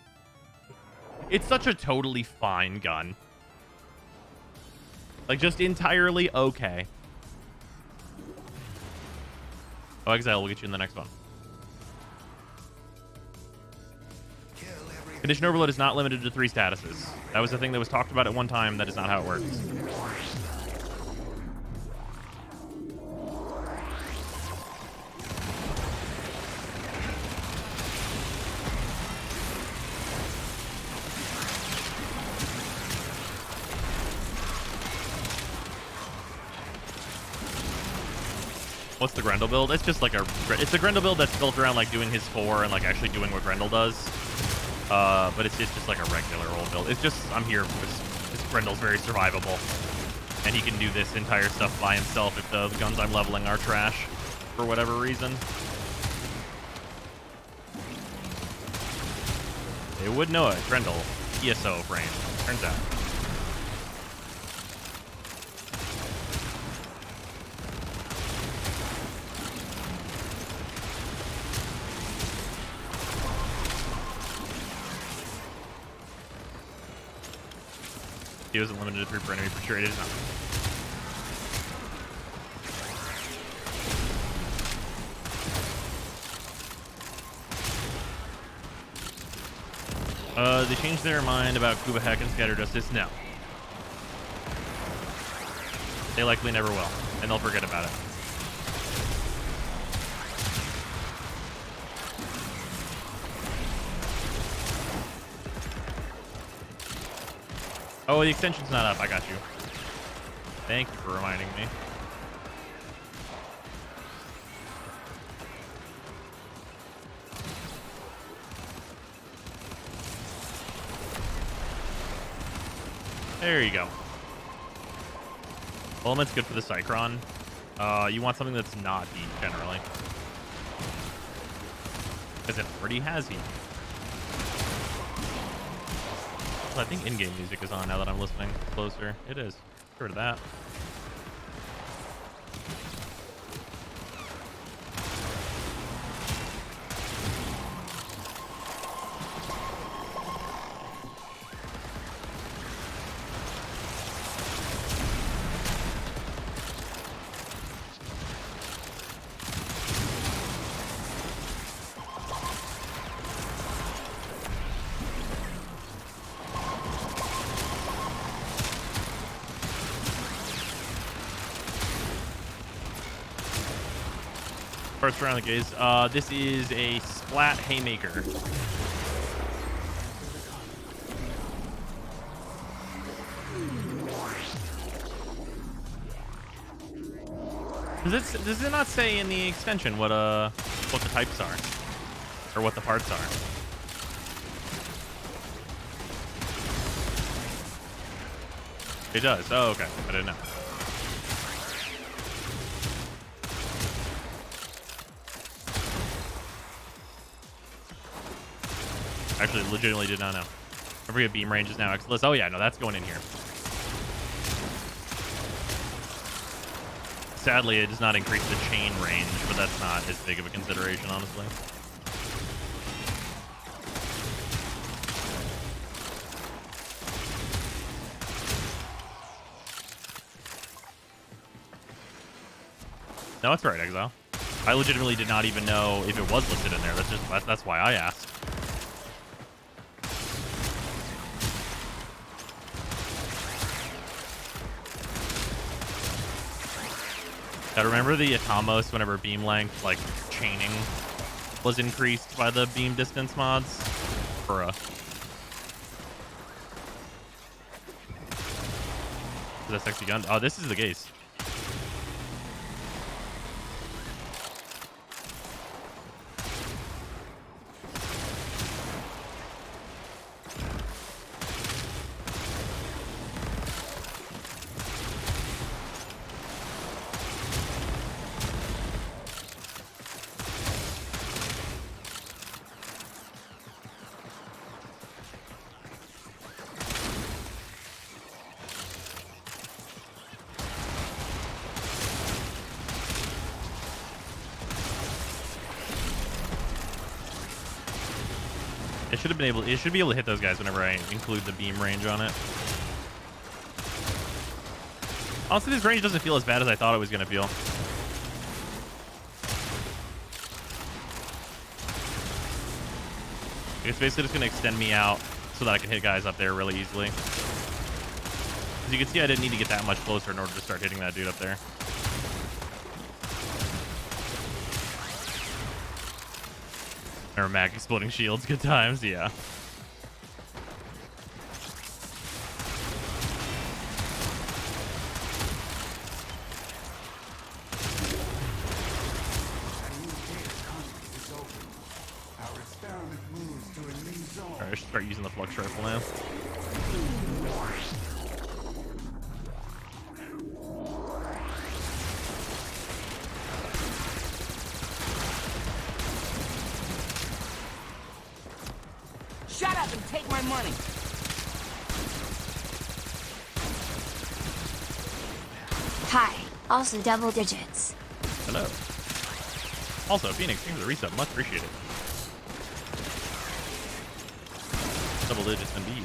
It's such a totally fine gun. Like, just entirely okay. Oh, Exile, we'll get you in the next one. Condition Overload is not limited to 3 statuses. That was the thing that was talked about at one time. That is not how it works. What's the Grendel build? It's just like it's a Grendel build that's built around like doing his 4 and like actually doing what Grendel does. But it's just like a regular old build. It's just, I'm here because Grendel's very survivable. And he can do this entire stuff by himself if the guns I'm leveling are trash for whatever reason. They would know it. Grendel. ESO frame. Turns out. He wasn't limited to 3 per enemy for sure. It is not. They changed their mind about Kuva Heck and Scatter Justice? No. They likely never will, and they'll forget about it. Oh, the extension's not up. I got you. Thank you for reminding me. There you go. Element's good for the Cycron. You want something that's not heat, generally. Because it already has heat. I think in-game music is on now that I'm listening closer. It is. Get rid of that. First round of the gaze. This is a Splat Haymaker. Does it not say in the extension what the types are? Or what the parts are? It does. Oh, okay. I didn't know. Actually, legitimately did not know. I forget beam range is now X-less. Oh yeah, no, that's going in here. Sadly, it does not increase the chain range, but that's not as big of a consideration, honestly. No, it's right, Exile. I legitimately did not even know if it was listed in there. That's why I asked. Gotta remember the Atamos whenever beam length, like chaining, was increased by the beam distance mods. For a. Is that sexy gun? Oh, this is the case. It should have been able. It should be able to hit those guys whenever I include the beam range on it. Honestly, this range doesn't feel as bad as I thought it was gonna feel. It's basically just gonna extend me out so that I can hit guys up there really easily. As you can see, I didn't need to get that much closer in order to start hitting that dude up there. Remember Mac exploding shields, good times, yeah. Alright, I should start using the flux rifle now. Shut up and take my money. Hi, also double digits. Hello. Also, Phoenix, thanks for the reset. Much appreciated. Double digits indeed.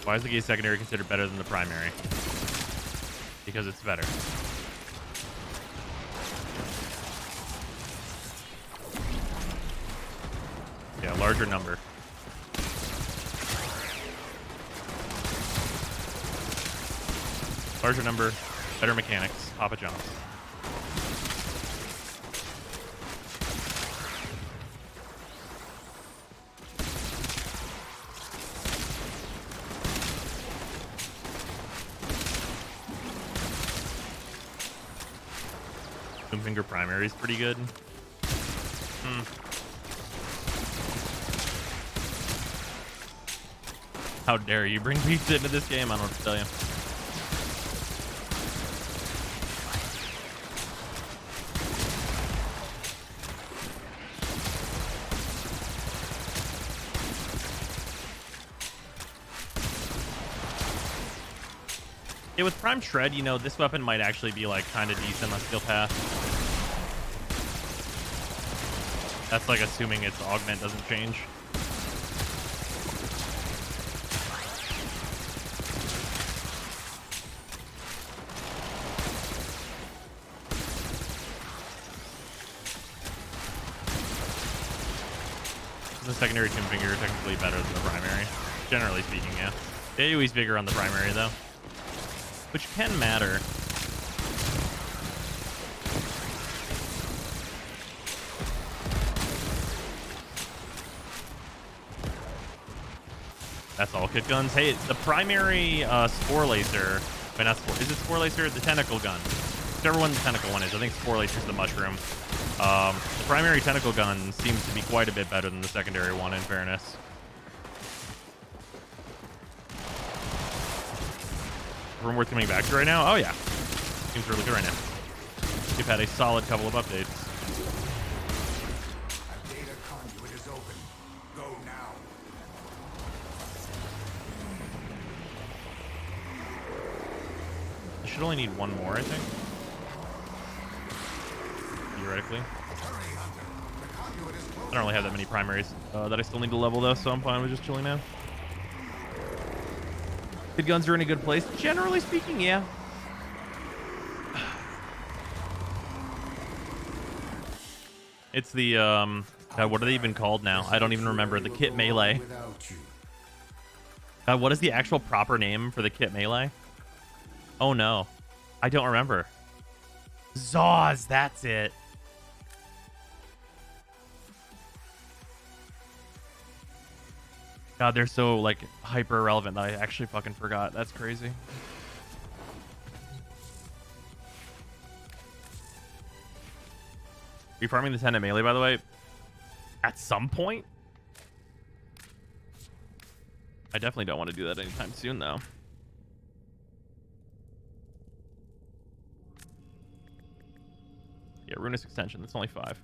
Why is the gauge secondary considered better than the primary? Because it's better. Yeah, larger number. Larger number, better mechanics, Papa John's. Finger primary is pretty good. How dare you bring pizza into this game? I don't know what to tell you. Yeah, with Prime Shred, you know, this weapon might actually be, like, kind of decent on skill path. That's, like, assuming its augment doesn't change. The secondary Tomb Finger are technically better than the primary. Generally speaking, yeah. The AoE's bigger on the primary, though. Which can matter. That's all kit guns. Hey, the primary Spore Lacer. Wait, not Spore. Is it Spore Lacer? The tentacle gun. Whichever one the tentacle one is. I think Spore Lacer's the mushroom. The primary tentacle gun seems to be quite a bit better than the secondary one, in fairness. Room worth coming back to right now? Oh, yeah. Seems really good right now. We've had a solid couple of updates. A data conduit is open. Go now. I should only need one more, I think. Theoretically. Hurry, Hunter. The conduit is I closed. don't really have that many primaries that I still need to level, though, so I'm fine with just chilling now. Good guns are in a good place. Generally speaking, yeah. It's the God, what are they even called now? I don't even remember. The kit melee. Without you. What is the actual proper name for the kit melee? Oh no, I don't remember. Zaws, that's it. God, they're so like hyper irrelevant that I actually fucking forgot. That's crazy. Refarming the 10 at melee, by the way, at some point. I definitely don't want to do that anytime soon, though. Yeah, Runus extension. That's only 5. How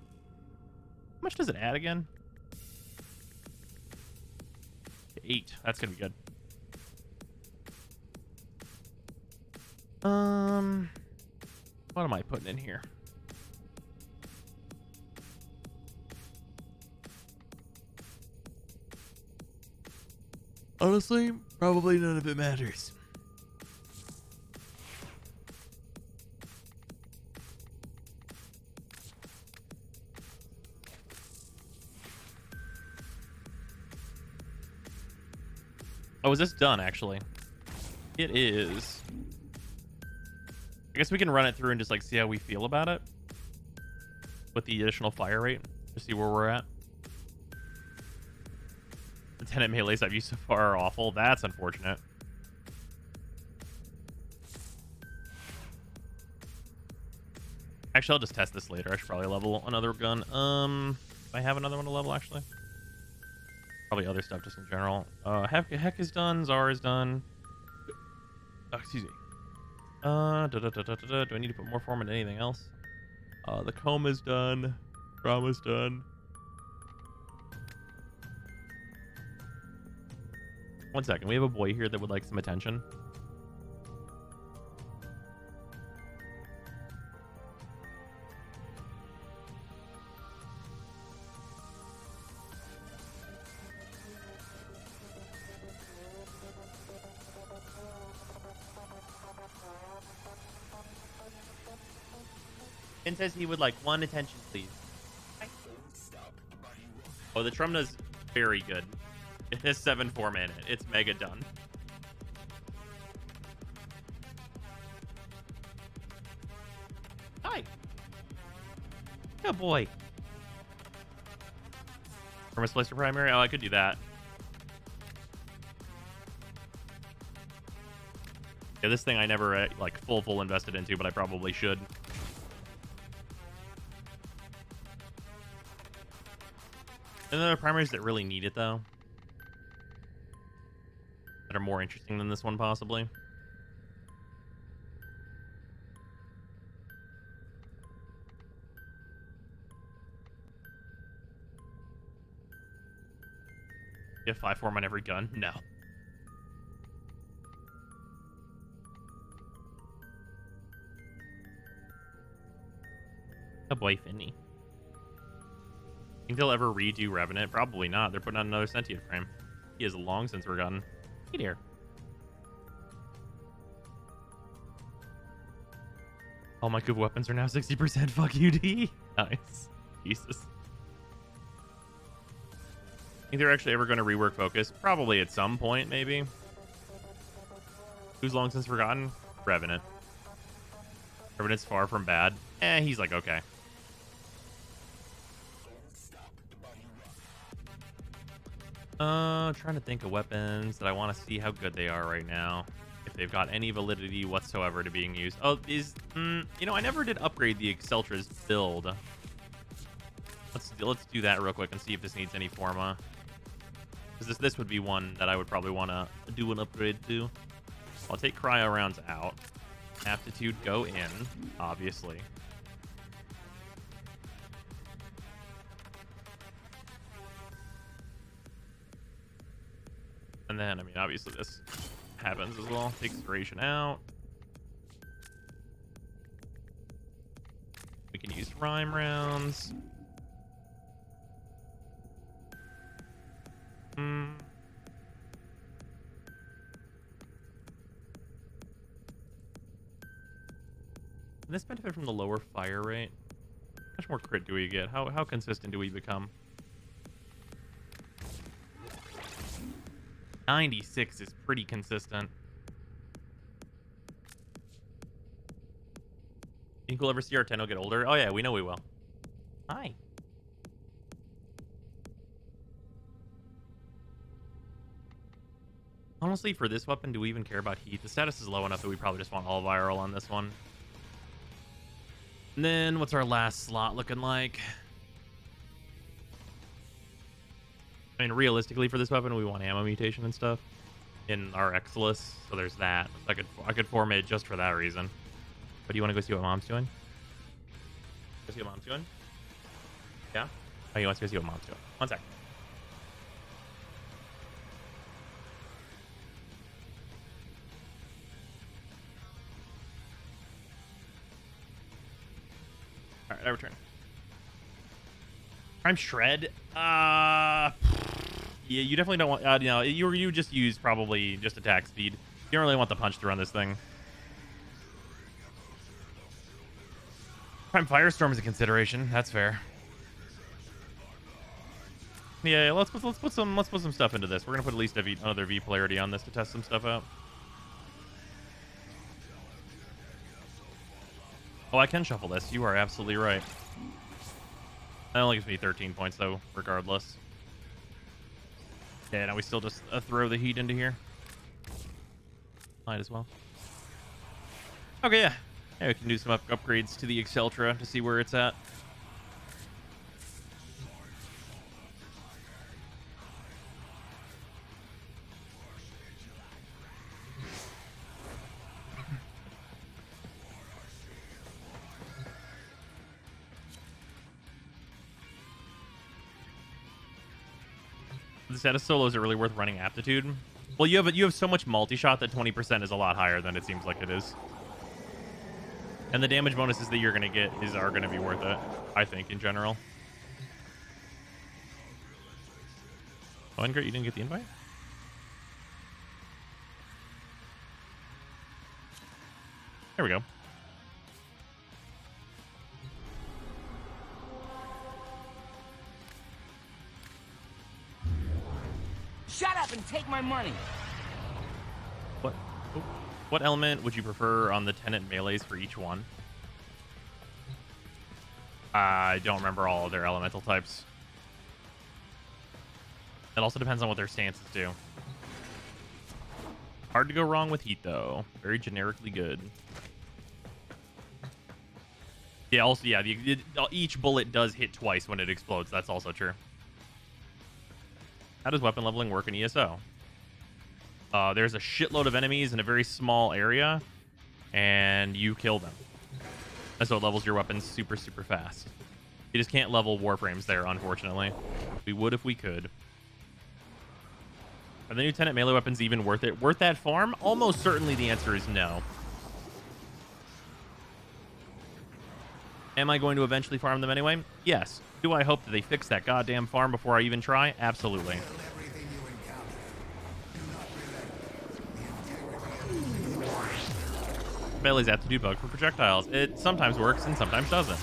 much does it add again? 8. That's gonna be good. What am I putting in here? Honestly, probably none of it matters. Oh, is this done, actually? It is. I guess we can run it through and just, like, see how we feel about it. With the additional fire rate. To see where we're at. The 10 at melees I've used so far are awful. That's unfortunate. Actually, I'll just test this later. I should probably level another gun. Do I have another one to level, actually? Probably other stuff just in general. Heck is done. Zar is done. Oh, excuse me. Do I need to put more form into anything else? The comb is done. Drama's done. One second. We have a boy here that would like some attention. Finn says he would like one attention, please. Oh, the Trumna's very good. It has 7 form in it. It's mega done. Hi. Good boy. From a splicer primary? Oh, I could do that. Yeah, this thing I never like full invested into, but I probably should. And there are primaries that really need it, though. That are more interesting than this one, possibly. You have 5 form on every gun? No. Oh boy, Finny. Think they'll ever redo Revenant? Probably not. They're putting out another sentient frame. He is long since forgotten. Hey dear. All my Kuva weapons are now 60% fuck you, D. Nice. Jesus. Think they're actually ever going to rework Focus? Probably at some point, maybe. Who's long since forgotten? Revenant. Revenant's far from bad. He's like, okay. Trying to think of weapons that I want to see how good they are right now. If they've got any validity whatsoever to being used. Oh, you know, I never did upgrade the Exceltra's build. Let's do that real quick and see if this needs any Forma. Because this would be one that I would probably want to do an upgrade to. I'll take cryo rounds out. Aptitude go in, obviously. And then, I mean, obviously this happens as well. Takes duration out. We can use rhyme rounds. Can this benefit from the lower fire rate? How much more crit do we get? How consistent do we become? 96 is pretty consistent. Think we'll ever see our Tenno get older? Oh yeah, we know we will. Hi. Honestly, for this weapon, do we even care about heat? The status is low enough that we probably just want all viral on this one. And then, what's our last slot looking like? I mean, realistically, for this weapon, we want ammo mutation and stuff in our Exilus, so there's that. I could form it just for that reason. But do you want to go see what Mom's doing? Go see what Mom's doing? Yeah? Oh, he wants to go see what Mom's doing. One sec. All right, I return. Prime Shred? Yeah, you definitely don't want... you know, you just use probably just attack speed. You don't really want the punch to run this thing. Prime Firestorm is a consideration. That's fair. Yeah, let's put some stuff into this. We're gonna put at least another V polarity on this to test some stuff out. Oh, I can shuffle this. You are absolutely right. That only gives me 13 points though, regardless. Yeah, now we still just throw the heat into here. Might as well. Okay, yeah. Yeah, we can do some upgrades to the Exceltra to see where it's at. The status solo, is it really worth running aptitude? Well, you have so much multi-shot that 20% is a lot higher than it seems like it is. And the damage bonuses that you're going to get are going to be worth it, I think, in general. Oh, and great, you didn't get the invite? There we go. Shut up and take my money. What element would you prefer on the tenant melees for each one? I don't remember all of their elemental types. It also depends on what their stances do. Hard to go wrong with heat, though. Very generically good. Yeah, also, yeah, each bullet does hit twice when it explodes. That's also true. How does weapon leveling work in ESO? There's a shitload of enemies in a very small area, and you kill them. And so it levels your weapons super, super fast. You just can't level Warframes there, unfortunately. We would if we could. Are the new tenant melee weapons even worth it? Worth that farm? Almost certainly the answer is no. Am I going to eventually farm them anyway? Yes. Do I hope that they fix that goddamn farm before I even try? Absolutely. Bailey's aptitude bug for projectiles. It sometimes works and sometimes doesn't.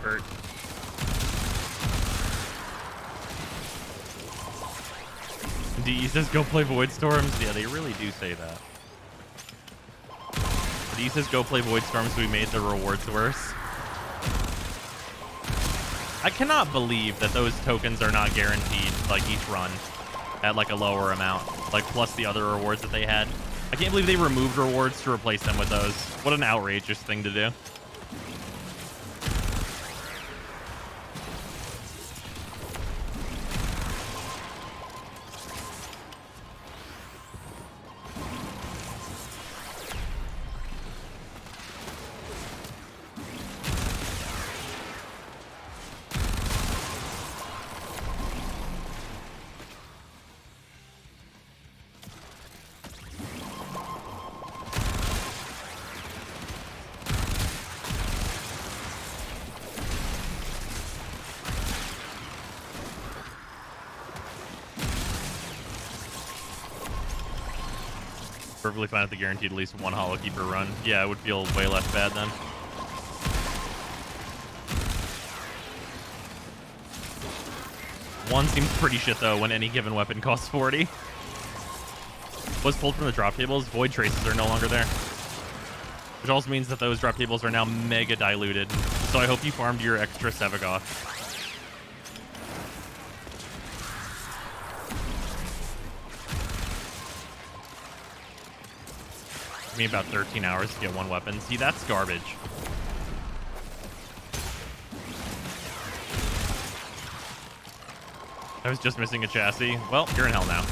Hurt. DE says go play Void Storms. Yeah, they really do say that. DE says go play Void Storms. We made the rewards worse. I cannot believe that those tokens are not guaranteed like each run at like a lower amount, like plus the other rewards that they had. I can't believe they removed rewards to replace them with those. What an outrageous thing to do. Perfectly fine if they guaranteed at least one Hollow Keeper run. Yeah, it would feel way less bad then. One seems pretty shit though when any given weapon costs 40. Was pulled from the drop tables. Void traces are no longer there. Which also means that those drop tables are now mega diluted. So I hope you farmed your extra Sevagoth. Took me about 13 hours to get one weapon. See, that's garbage. I was just missing a chassis. Well, you're in hell now.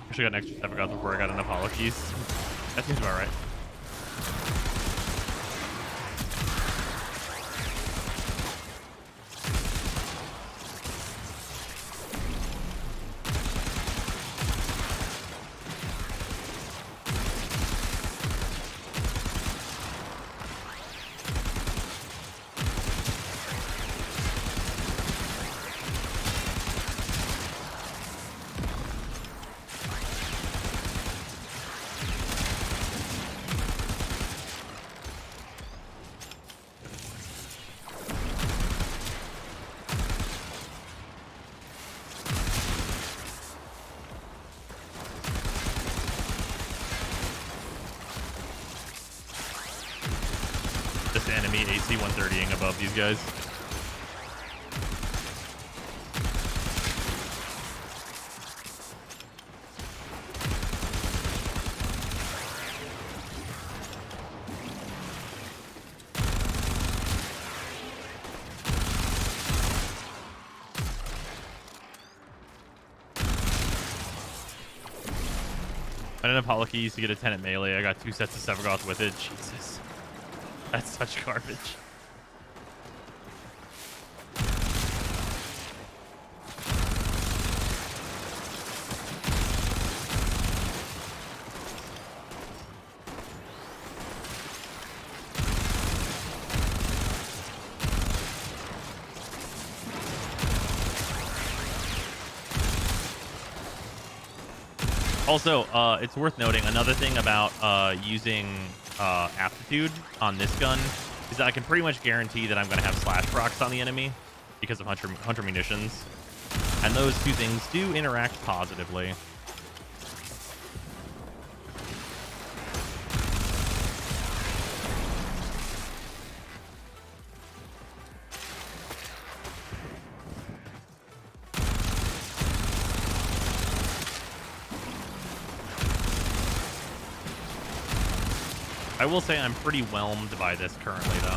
Actually got an extra Sevagoth before I got enough Hollow Keys. That seems about right. This enemy AC 130ing above these guys. I didn't have Hollow Keys to get a 10 at melee. I got 2 sets of Sevagoth with it. Jesus. That's such garbage. Also, it's worth noting another thing about using aptitude on this gun is that I can pretty much guarantee that I'm going to have slash procs on the enemy because of hunter munitions, and those two things do interact positively. I will say I'm pretty whelmed by this currently, though.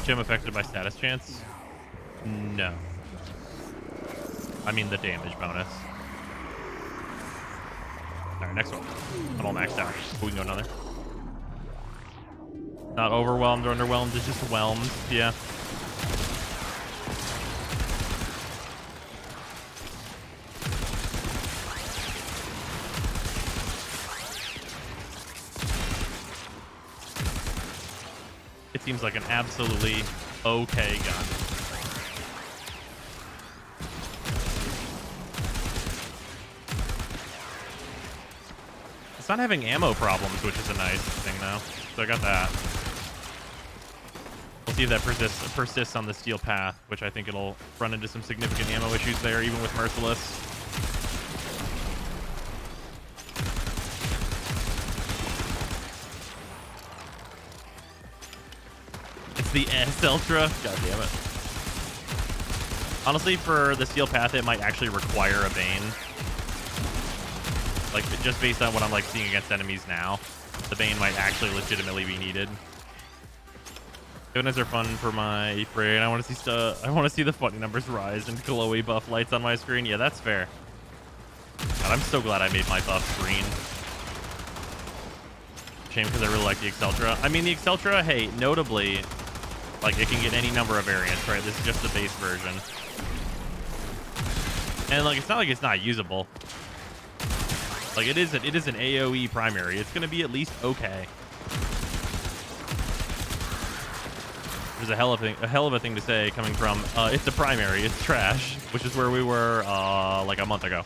HM affected by status chance? No. I mean the damage bonus. Alright, next one. I'm all maxed out. We can go another. Not overwhelmed or underwhelmed, it's just whelmed. Yeah. It seems like an absolutely okay gun. It's not having ammo problems, which is a nice thing, though. So I got that. We'll see if that persists on the steel path, which I think it'll run into some significant ammo issues there, even with Merciless. It's the S Ultra. God damn it. Honestly, for the steel path, it might actually require a Bane. Like, just based on what I'm, like, seeing against enemies now, the Bane might actually legitimately be needed. Donuts are fun for my brain. I want to see stuff. I want to see the funny numbers rise and glowy buff lights on my screen. Yeah, that's fair. God, I'm so glad I made my buffs green. Shame because I really like the Exceltra. I mean, the Exceltra, hey, notably, like, it can get any number of variants, right? This is just the base version. And, like, it's not like it's not usable. Like, it is an AoE primary. It's going to be at least okay. There's a hell of a thing to say coming from, it's a primary, it's trash, which is where we were, like a month ago.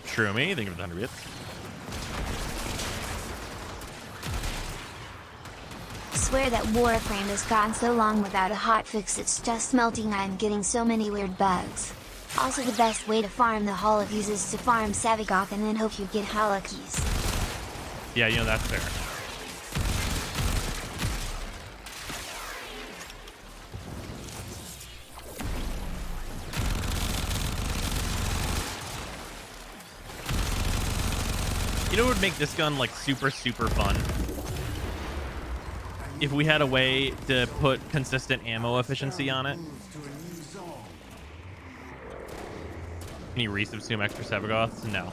Shroomy, thank you for the 100 bits. Swear that Warframe has gone so long without a hotfix, it's just melting. I'm getting so many weird bugs. Also, the best way to farm the Hall of Use is to farm Savigoth and then hope you get Halakis. Yeah, you know, that's fair. You know what would make this gun like super fun? If we had a way to put consistent ammo efficiency on it. Can you resubsume extra Savigoths? No.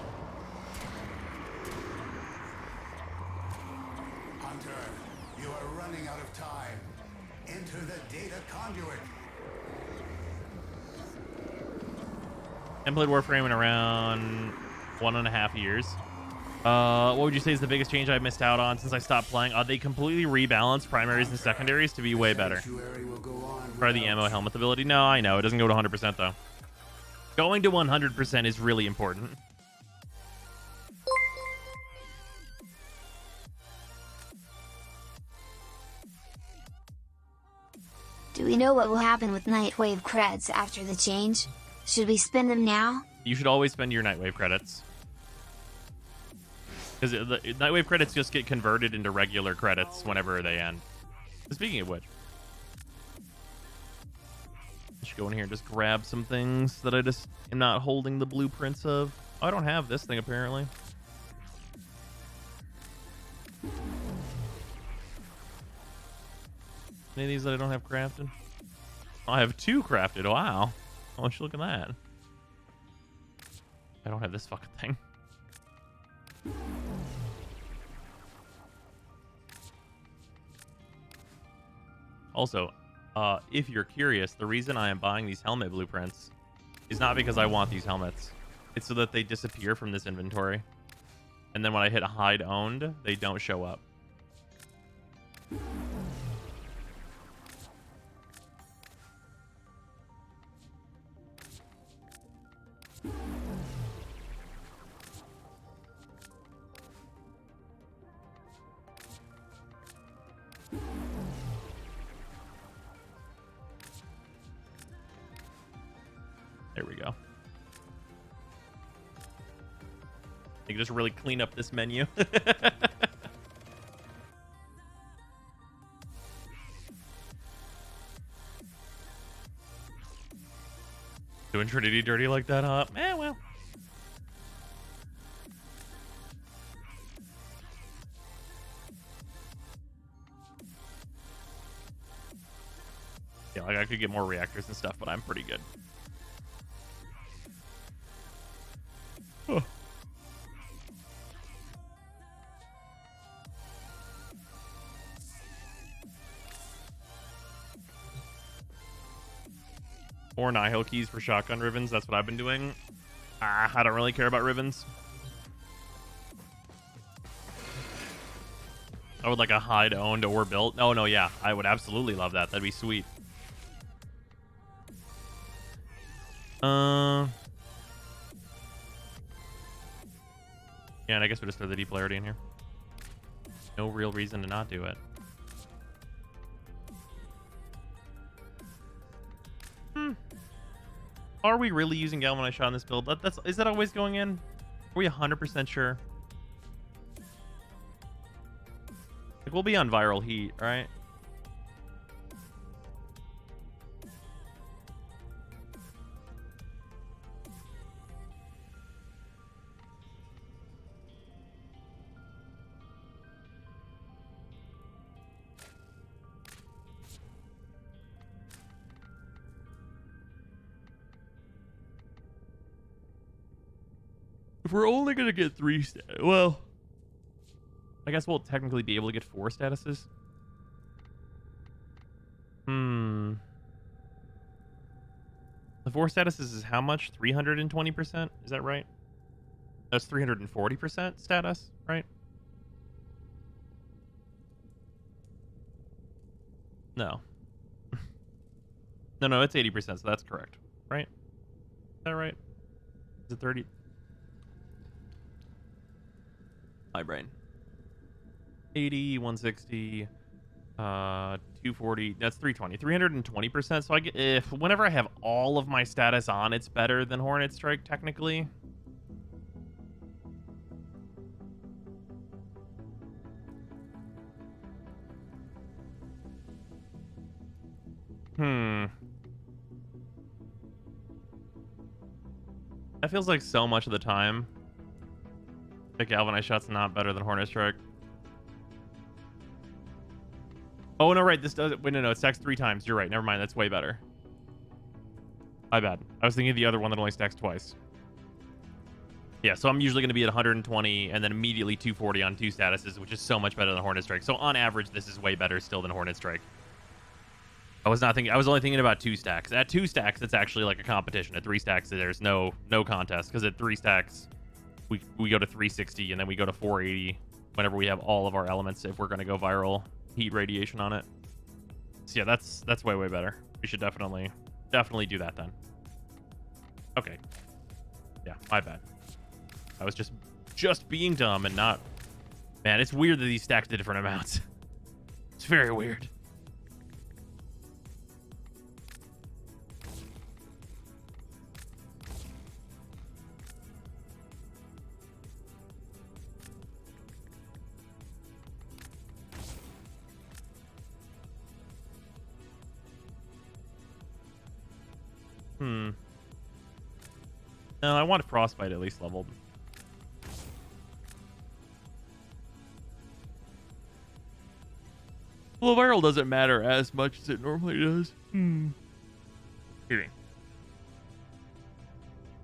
Hunter, you are running out of time. Enter the data conduit. I played Warframe in around 1.5 years. What would you say is the biggest change I've missed out on since I stopped playing? They completely rebalanced primaries and secondaries to be way better. Try the ammo helmet ability. No, I know. It doesn't go to 100% though. Going to 100% is really important. Do we know what will happen with Nightwave creds after the change? Should we spend them now? You should always spend your Nightwave credits. Because the Nightwave credits just get converted into regular credits whenever they end. Speaking of which, I should go in here and just grab some things that I just am not holding the blueprints of. Oh, I don't have this thing apparently. Any of these that I don't have crafted? Oh, I have 2 crafted. Wow. Oh, look at that. I don't have this fucking thing. Also, if you're curious, the reason I am buying these helmet blueprints is not because I want these helmets. It's so that they disappear from this inventory. And then when I hit hide owned, they don't show up. There we go. You can just really clean up this menu. Doing Trinity dirty like that, huh? Eh, well. Yeah, like I could get more reactors and stuff, but I'm pretty good. Huh. Or Nihil keys for shotgun ribbons. That's what I've been doing. I don't really care about ribbons. I would like a hide owned or built. Oh, no, yeah. I would absolutely love that. That'd be sweet. Yeah, and I guess we'll just throw the deep polarity in here. No real reason to not do it. Are we really using galvanized shot in this build? Is that always going in? Are we 100% sure? Like, we'll be on viral heat, right? If we're only gonna get 3 well, I guess we'll technically be able to get 4 statuses. The 4 statuses is how much? 320%? Is that right? That's 340% status, right? No. No, it's 80%, so that's correct. Right? Is that right? Is it 30? My brain. 80, 160, 240. That's 320. 320%. So I get, if whenever I have all of my status on, it's better than Hornet Strike technically. That feels like so much of the time. The Galvanized Shot's not better than Hornet Strike. Oh, no, right. This does it. Wait, no, it stacks 3 times. You're right. Never mind. That's way better. My bad. I was thinking of the other one that only stacks twice. Yeah, so I'm usually going to be at 120 and then immediately 240 on 2 statuses, which is so much better than Hornet Strike. So on average, this is way better still than Hornet Strike. I was only thinking about 2 stacks. At 2 stacks, it's actually like a competition. At 3 stacks, there's no contest, because at 3 stacks, we go to 360 and then we go to 480 whenever we have all of our elements if we're going to go viral heat radiation on it. So yeah, that's way better. We should definitely do that then. Okay. Yeah, my bad. I was just being dumb and not... Man, it's weird that these stack to different amounts. It's very weird. No, I want Frostbite at least leveled. Well, viral doesn't matter as much as it normally does.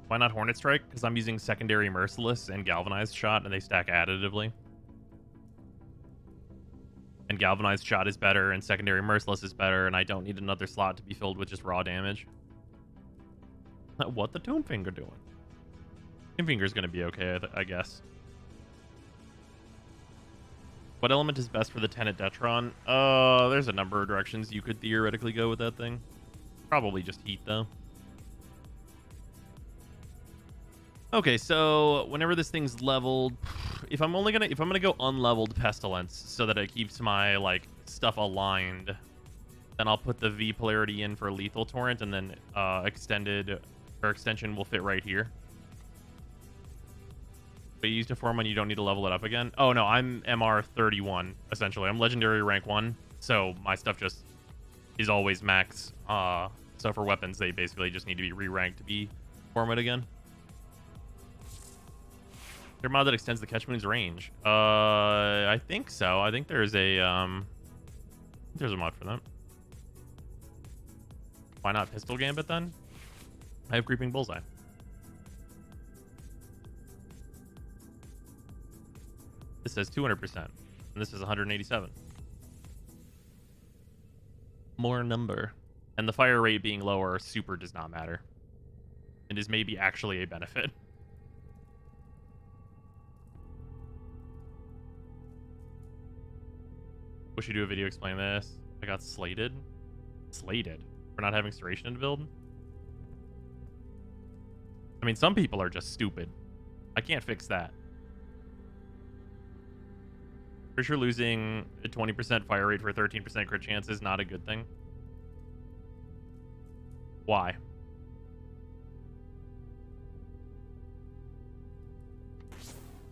Why not Hornet Strike? Because I'm using Secondary Merciless and Galvanized Shot, and they stack additively. And Galvanized Shot is better, and Secondary Merciless is better, and I don't need another slot to be filled with just raw damage. What the Tomb Finger doing? Tomb Finger's gonna be okay, I guess. What element is best for the Tenet Detron? There's a number of directions you could theoretically go with that thing. Probably just heat, though. Okay, so whenever this thing's leveled, if I'm gonna go unleveled Pestilence so that it keeps my like stuff aligned, then I'll put the V polarity in for Lethal Torrent, and then extension will fit right here. But you used a Forma and you don't need to level it up again. Oh no, I'm MR 31 essentially. I'm legendary rank 1, so my stuff just is always max. So for weapons, they basically just need to be re-ranked to be Forma again. There mod that extends the Catch Moon's range. I think so. I think there's a mod for that. Why not Pistol Gambit then? I have Creeping Bullseye. This says 200%, and this is 187. More number. And the fire rate being lower super does not matter. It is maybe actually a benefit. We should do a video explaining this. I got slated. Slated? For not having Serration in build? I mean, some people are just stupid. I can't fix that. For sure, losing a 20% fire rate for a 13% crit chance is not a good thing. Why?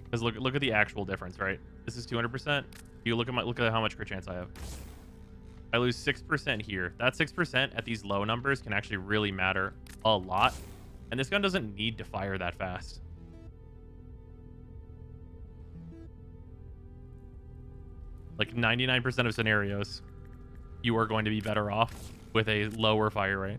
Because look at the actual difference, right? This is 200%. You look at how much crit chance I have. I lose 6% here. That 6% at these low numbers can actually really matter a lot. And this gun doesn't need to fire that fast. Like 99% of scenarios, you are going to be better off with a lower fire rate.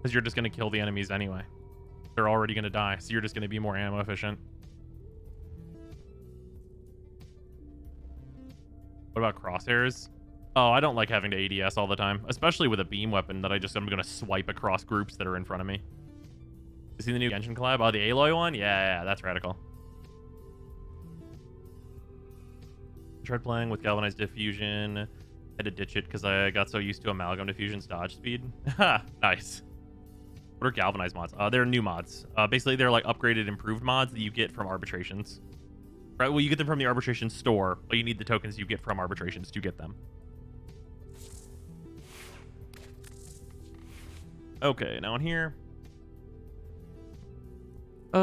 Because you're just going to kill the enemies anyway. They're already going to die, so you're just going to be more ammo efficient. What about crosshairs? Oh, I don't like having to ADS all the time, especially with a beam weapon that I'm going to swipe across groups that are in front of me. You see the new Genshin collab? Oh, the Aloy one? Yeah, that's radical. I tried playing with Galvanized Diffusion. I had to ditch it because I got so used to Amalgam Diffusion's dodge speed. Ha! Nice. What are Galvanized mods? They're new mods. Basically, they're like upgraded, improved mods that you get from arbitrations. Right? Well, you get them from the arbitration store, but you need the tokens you get from arbitrations to get them. Okay, now in here. We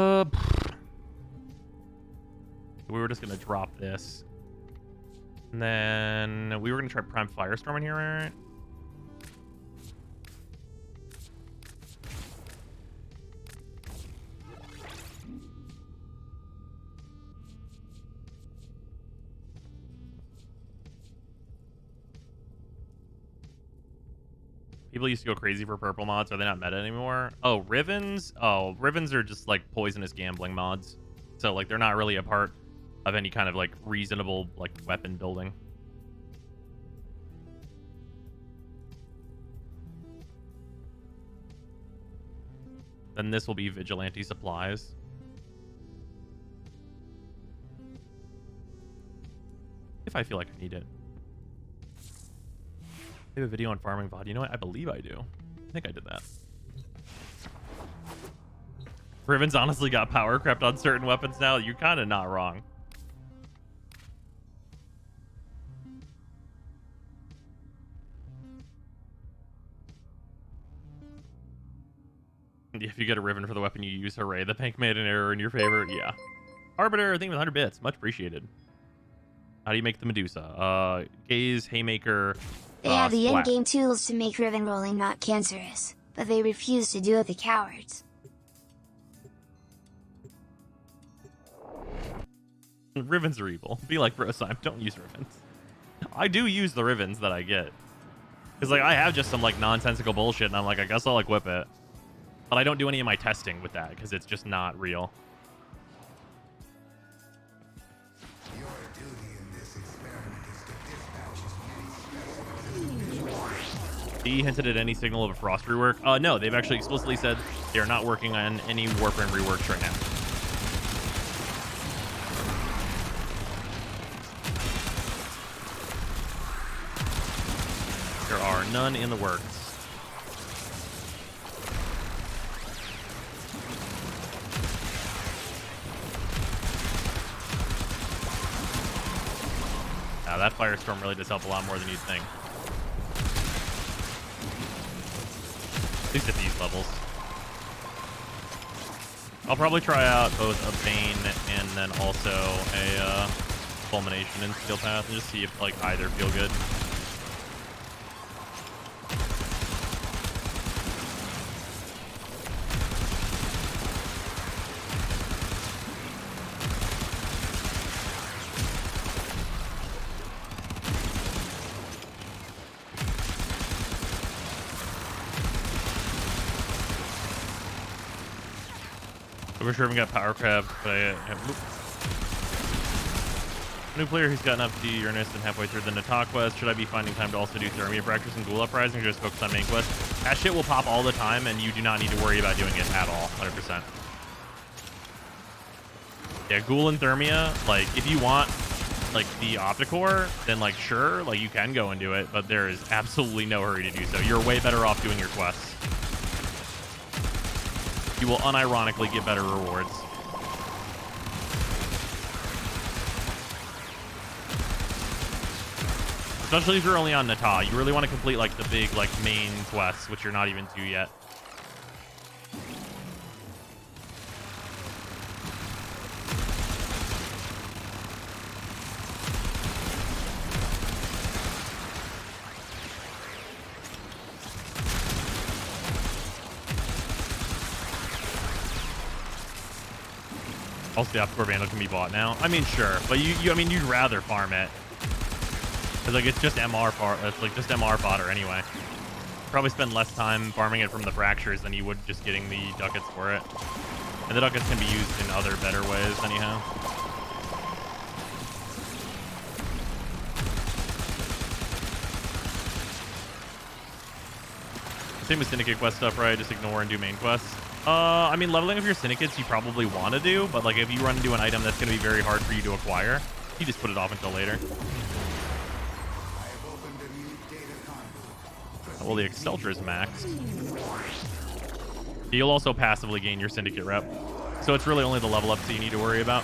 were just gonna drop this. And then we were gonna try Prime Firestorm in here, right? People used to go crazy for purple mods. Are they not meta anymore? Oh, Rivens? Oh, Rivens are just like poisonous gambling mods. So like they're not really a part of any kind of like reasonable like weapon building. Then this will be vigilante supplies. If I feel like I need it. I have a video on farming VOD. You know what? I believe I do. I think I did that. Riven's honestly got power crept on certain weapons now. You're kind of not wrong. If you get a Riven for the weapon you use, hooray. The bank made an error in your favor. Yeah. Arbiter, I think with 100 bits. Much appreciated. How do you make the Medusa? Gaze, Haymaker... They have the Splat. in-game tools to make Riven rolling not cancerous, but they refuse to do it, the cowards. Rivens are evil. Be like Brosime, don't use Rivens. I do use the Rivens that I get. Because like I have just some like nonsensical bullshit and I'm like, I guess I'll equip it. But I don't do any of my testing with that because it's just not real. Your duty in this experiment is to dispatch as many specimens. He hinted at any signal of a Frost rework. No, they've actually explicitly said they are not working on any Warframe reworks right now. There are none in the works. Now that Firestorm really does help a lot more than you'd think. At least at these levels. I'll probably try out both a Bane and then also a Fulmination in Steel Path and just see if like either feel good. For sure haven't got Power Crab, but I have new player who's gotten up to Uranus and halfway through the Nata quest. Should I be finding time to also do Thermia practice and Ghoul Uprising, or just focus on main quest? That shit will pop all the time, and you do not need to worry about doing it at all, 100%. Yeah, Ghoul and Thermia, like, if you want, like, the Opticore, then, like, sure, like, you can go and do it, but there is absolutely no hurry to do so. You're way better off doing your quests. You will unironically get better rewards. Especially if you're only on Nata. You really want to complete like the big like main quests, which you're not even to yet. Also, the Opticore Vandal can be bought now. I mean, sure, but I mean, you'd rather farm it. Cause like it's just MR part. It's like just MR fodder anyway. probably spend less time farming it from the fractures than you would just getting the ducats for it. And the ducats can be used in other better ways anyhow. Same with syndicate quest stuff, right? Just ignore and do main quests. I mean, leveling up your syndicates you probably want to do, but like if you run into an item that's going to be very hard for you to acquire, you just put it off until later. Well, the Exceltra is maxed. You'll also passively gain your syndicate rep, so it's really only the level ups that you need to worry about.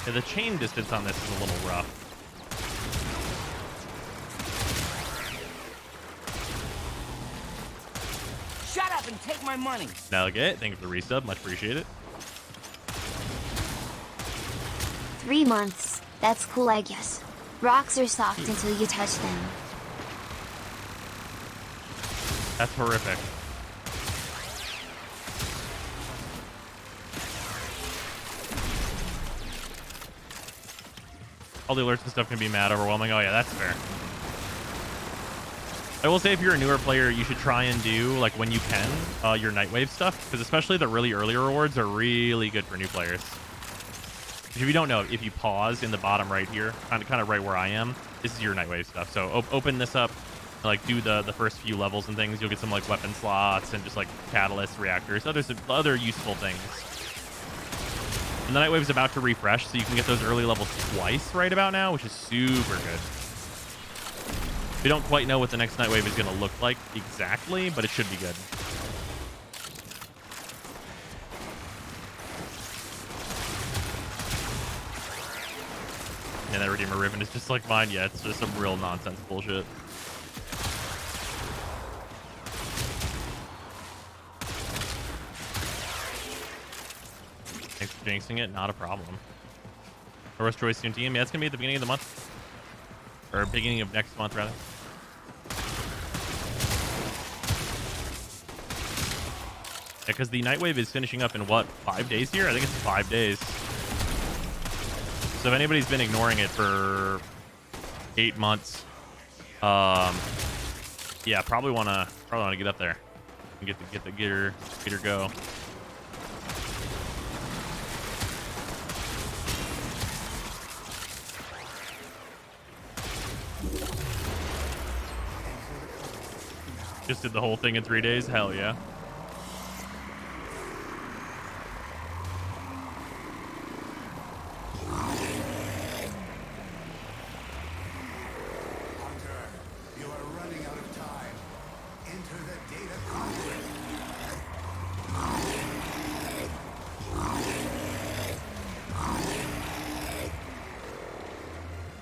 Yeah, the chain distance on this is a little rough. Shut up and take my money. Navigate, thank you for the resub, much appreciated. 3 months. That's cool, I guess. Rocks are soft until you touch them. That's horrific. All the alerts and stuff can be mad overwhelming. Oh yeah, that's fair. I will say if you're a newer player, you should try and do, like when you can, your Nightwave stuff, because especially the really early rewards are really good for new players. If you don't know, if you pause in the bottom right here, kind of right where I am, this is your Nightwave stuff. So open this up, and, like do the first few levels and things. You'll get some like weapon slots and just like catalysts, reactors, other useful things. And the Nightwave is about to refresh, so you can get those early levels twice right about now, which is super good. We don't quite know what the next Nightwave is going to look like exactly, but it should be good. And that Redeemer Ribbon is just like mine. Yeah, it's just some real nonsense bullshit. Thanks for jinxing it. Not a problem. Horus Choice Soon Team. Yeah, it's going to be at the beginning of the month. Or beginning of next month, rather. Yeah, because the Nightwave is finishing up in, what, 5 days here? I think it's 5 days. So if anybody's been ignoring it for 8 months, yeah, probably wanna get up there and get her go. Just did the whole thing in 3 days? Hell yeah. You are running out of time. Enter the data conduit.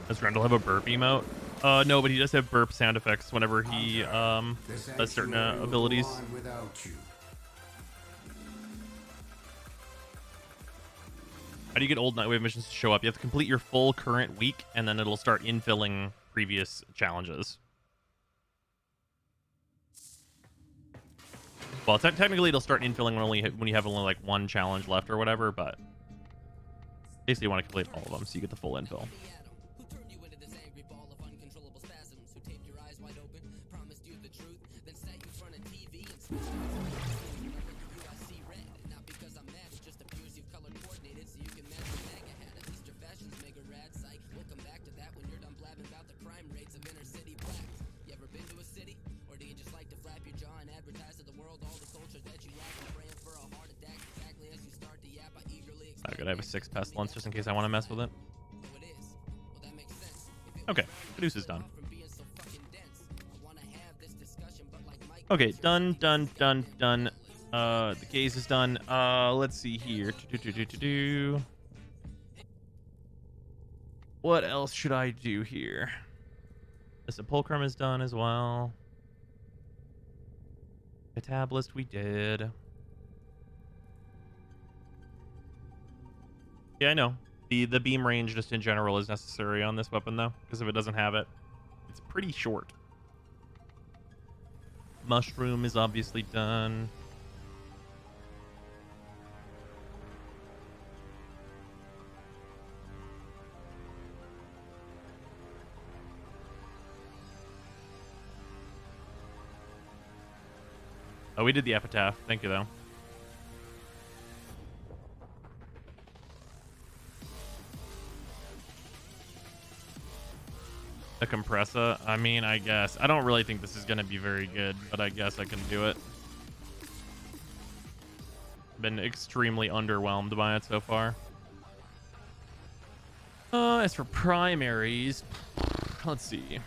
Does Rendell have a burp emote? No, but he does have burp sound effects whenever he does certain abilities. How do you get old Nightwave missions to show up? You have to complete your full current week, and then it'll start infilling previous challenges. Well, technically it'll start infilling when you have only like one challenge left or whatever, but basically you want to complete all of them so you get the full infill. Not good. I have a 6 pestilence just in case I want to mess with it. Okay, Caduce is done. Okay, done. The gaze is done. Let's see here. What else should I do here? The Sepulchrum is done as well. Catabalist we did. Yeah, I know. The beam range just in general is necessary on this weapon though, because if it doesn't have it, it's pretty short. Mushroom is obviously done. Oh, we did the epitaph. Thank you, though. A compressor? I mean, I guess. I don't really think this is going to be very good, but I guess I can do it. Been extremely underwhelmed by it so far. As for primaries, let's see.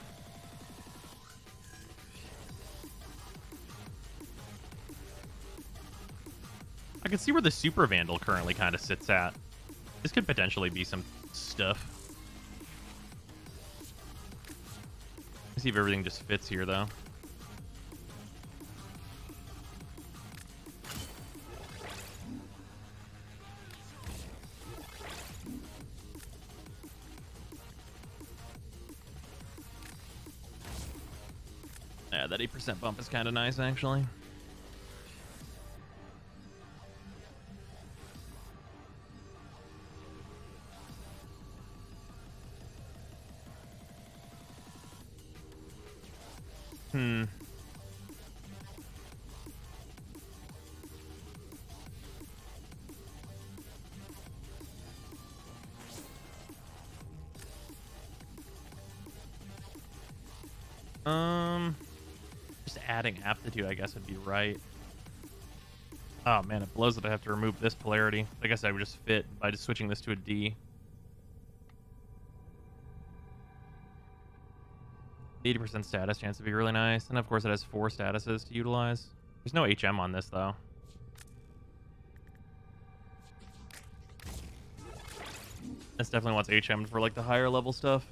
I can see where the Super Vandal currently kind of sits at. This could potentially be some stuff. Let's see if everything just fits here, though. Yeah, that 8% bump is kind of nice, actually. Just adding aptitude, I guess, would be right. Oh man, it blows that I have to remove this polarity. I guess I would just fit by just switching this to a D. 80% status chance would be really nice. And of course it has 4 statuses to utilize. There's no HM on this though. This definitely wants HM for like the higher level stuff.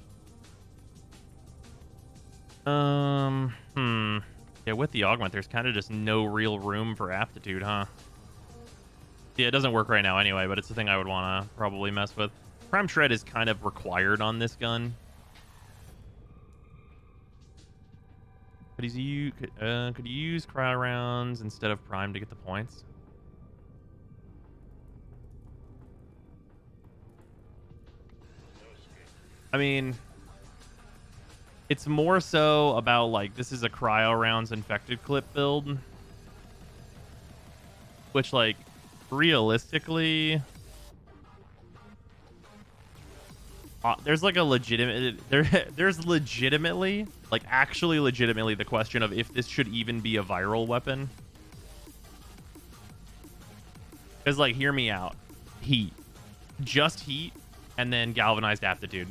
Yeah, with the augment, there's kind of just no real room for aptitude, huh? Yeah, it doesn't work right now anyway, but it's the thing I would want to probably mess with. Prime Shred is kind of required on this gun. Could you use cryo rounds instead of prime to get the points? I mean, it's more so about like this is a cryo rounds infected clip build, which like realistically, there's like a legitimate there's legitimately like actually legitimately the question of if this should even be a viral weapon. Because like hear me out, heat, just heat, and then galvanized aptitude.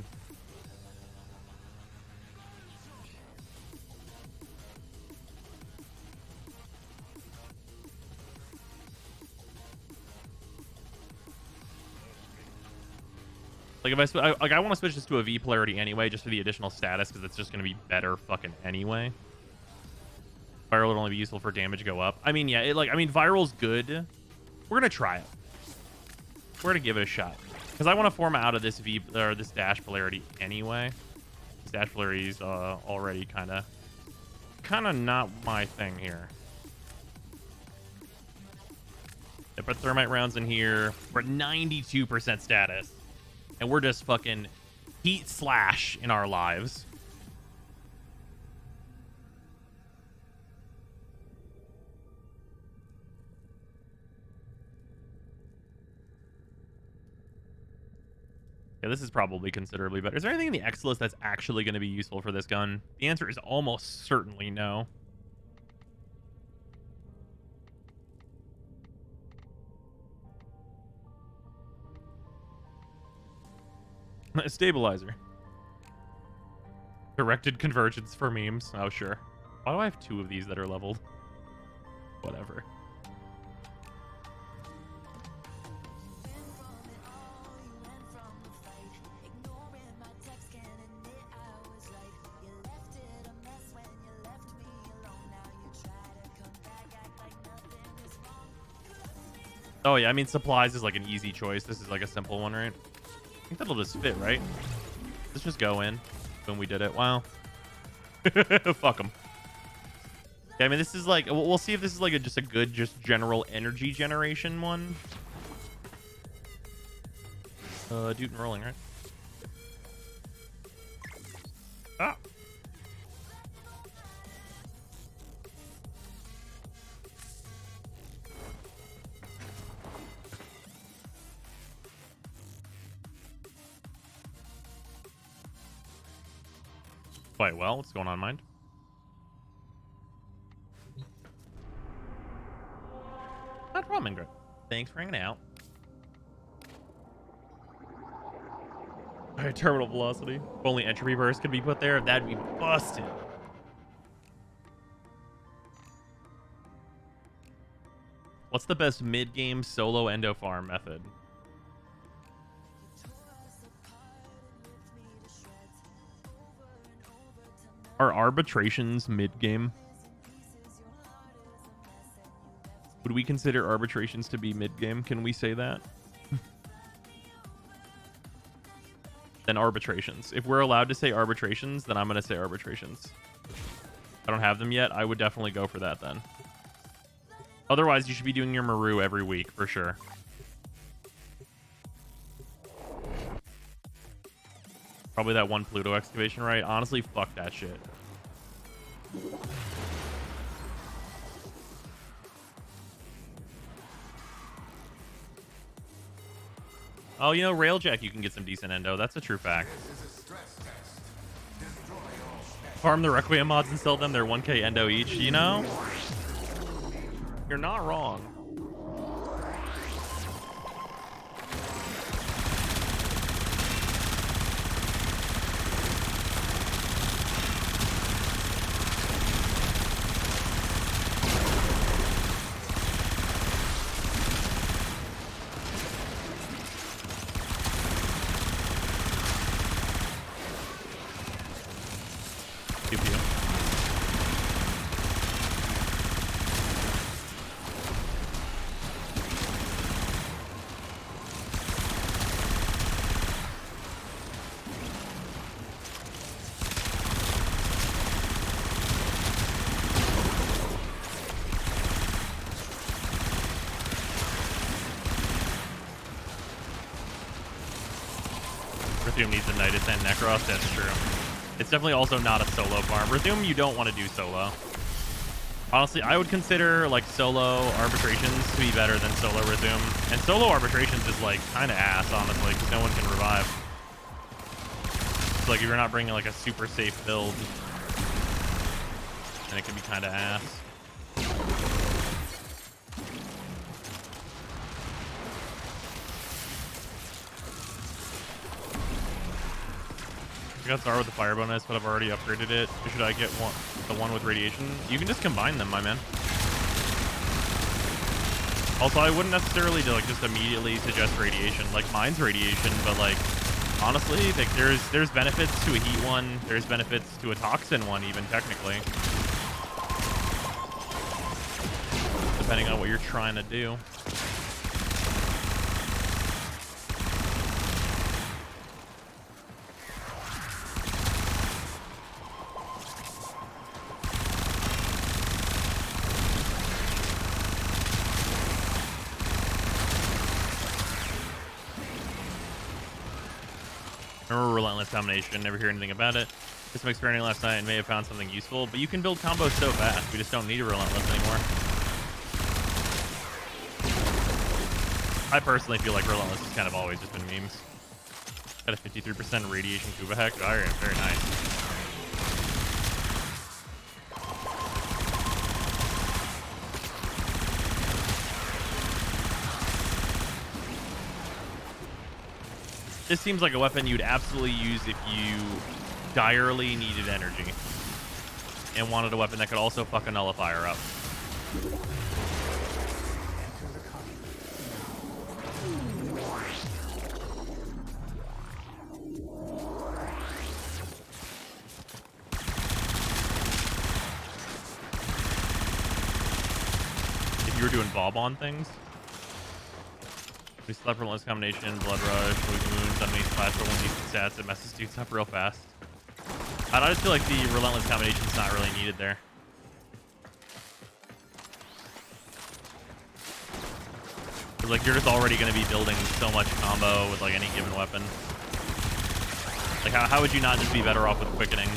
Like if I want to switch this to a V polarity anyway, just for the additional status, because it's just going to be better fucking anyway. Viral would only be useful for damage go up. I mean, yeah, viral's good. We're gonna try it. We're gonna give it a shot because I want to form out of this V or this dash polarity anyway. This dash polarity is already kind of not my thing here. I put thermite rounds in here. We're at 92% status. And we're just fucking heat slash in our lives. Yeah, this is probably considerably better. Is there anything in the X list that's actually going to be useful for this gun? The answer is almost certainly no. Stabilizer. Directed convergence for memes. Oh, sure. Why do I have 2 of these that are leveled? Whatever. Oh yeah, I mean supplies is like an easy choice. This is like a simple one, right? I think that'll just fit, right? Let's just go in. Boom, we did it. Wow. Fuck them. Yeah, I mean this is like we'll see if this is like just a good general energy generation one. Dude and rolling, right? Ah. Quite well. What's going on, mind? Not a problem, Ingrid. Thanks for hanging out. Alright, terminal velocity. If only entropy burst could be put there, that'd be busted. What's the best mid-game solo endo farm method? Are arbitrations mid-game? Would we consider arbitrations to be mid-game? Can we say that? Then arbitrations. If we're allowed to say arbitrations, then I'm going to say arbitrations. I don't have them yet. I would definitely go for that then. Otherwise, you should be doing your Maru every week for sure. Probably that one Pluto excavation, right? Honestly, fuck that shit. Oh, you know, Railjack, you can get some decent endo. That's a true fact. Farm the Requiem mods and sell them. They're 1k endo each, you know? You're not wrong. Rhythm needs a Nidus and Necros, that's true. It's definitely also not a solo farm. Rhythm you don't want to do solo. Honestly, I would consider like solo arbitrations to be better than solo Rhythm. And solo arbitrations is like kind of ass, honestly, because no one can revive. It's like if you're not bringing like a super safe build, then it can be kind of ass. I got Tsar with the fire bonus, but I've already upgraded it. Or should I get the one with radiation? You can just combine them, my man. Also, I wouldn't necessarily like just immediately suggest radiation. Like mine's radiation, but like honestly, like there's benefits to a heat one. There's benefits to a toxin one, even technically, depending on what you're trying to do. Remember Relentless Domination, never hear anything about it. Did some experimenting last night and may have found something useful, but you can build combos so fast, we just don't need a Relentless anymore. I personally feel like Relentless has kind of always just been memes. Got a 53% radiation Kuba hack. Very nice. This seems like a weapon you'd absolutely use if you direly needed energy and wanted a weapon that could also fuck a nullifier up. If you were doing bob on things. We slept relentless combination, blood rush, poison wounds, enemy splash, but when decent stats, it messes dudes up real fast. I just feel like the relentless combination is not really needed there. Cause like you're just already going to be building so much combo with like any given weapon. Like how would you not just be better off with quickening?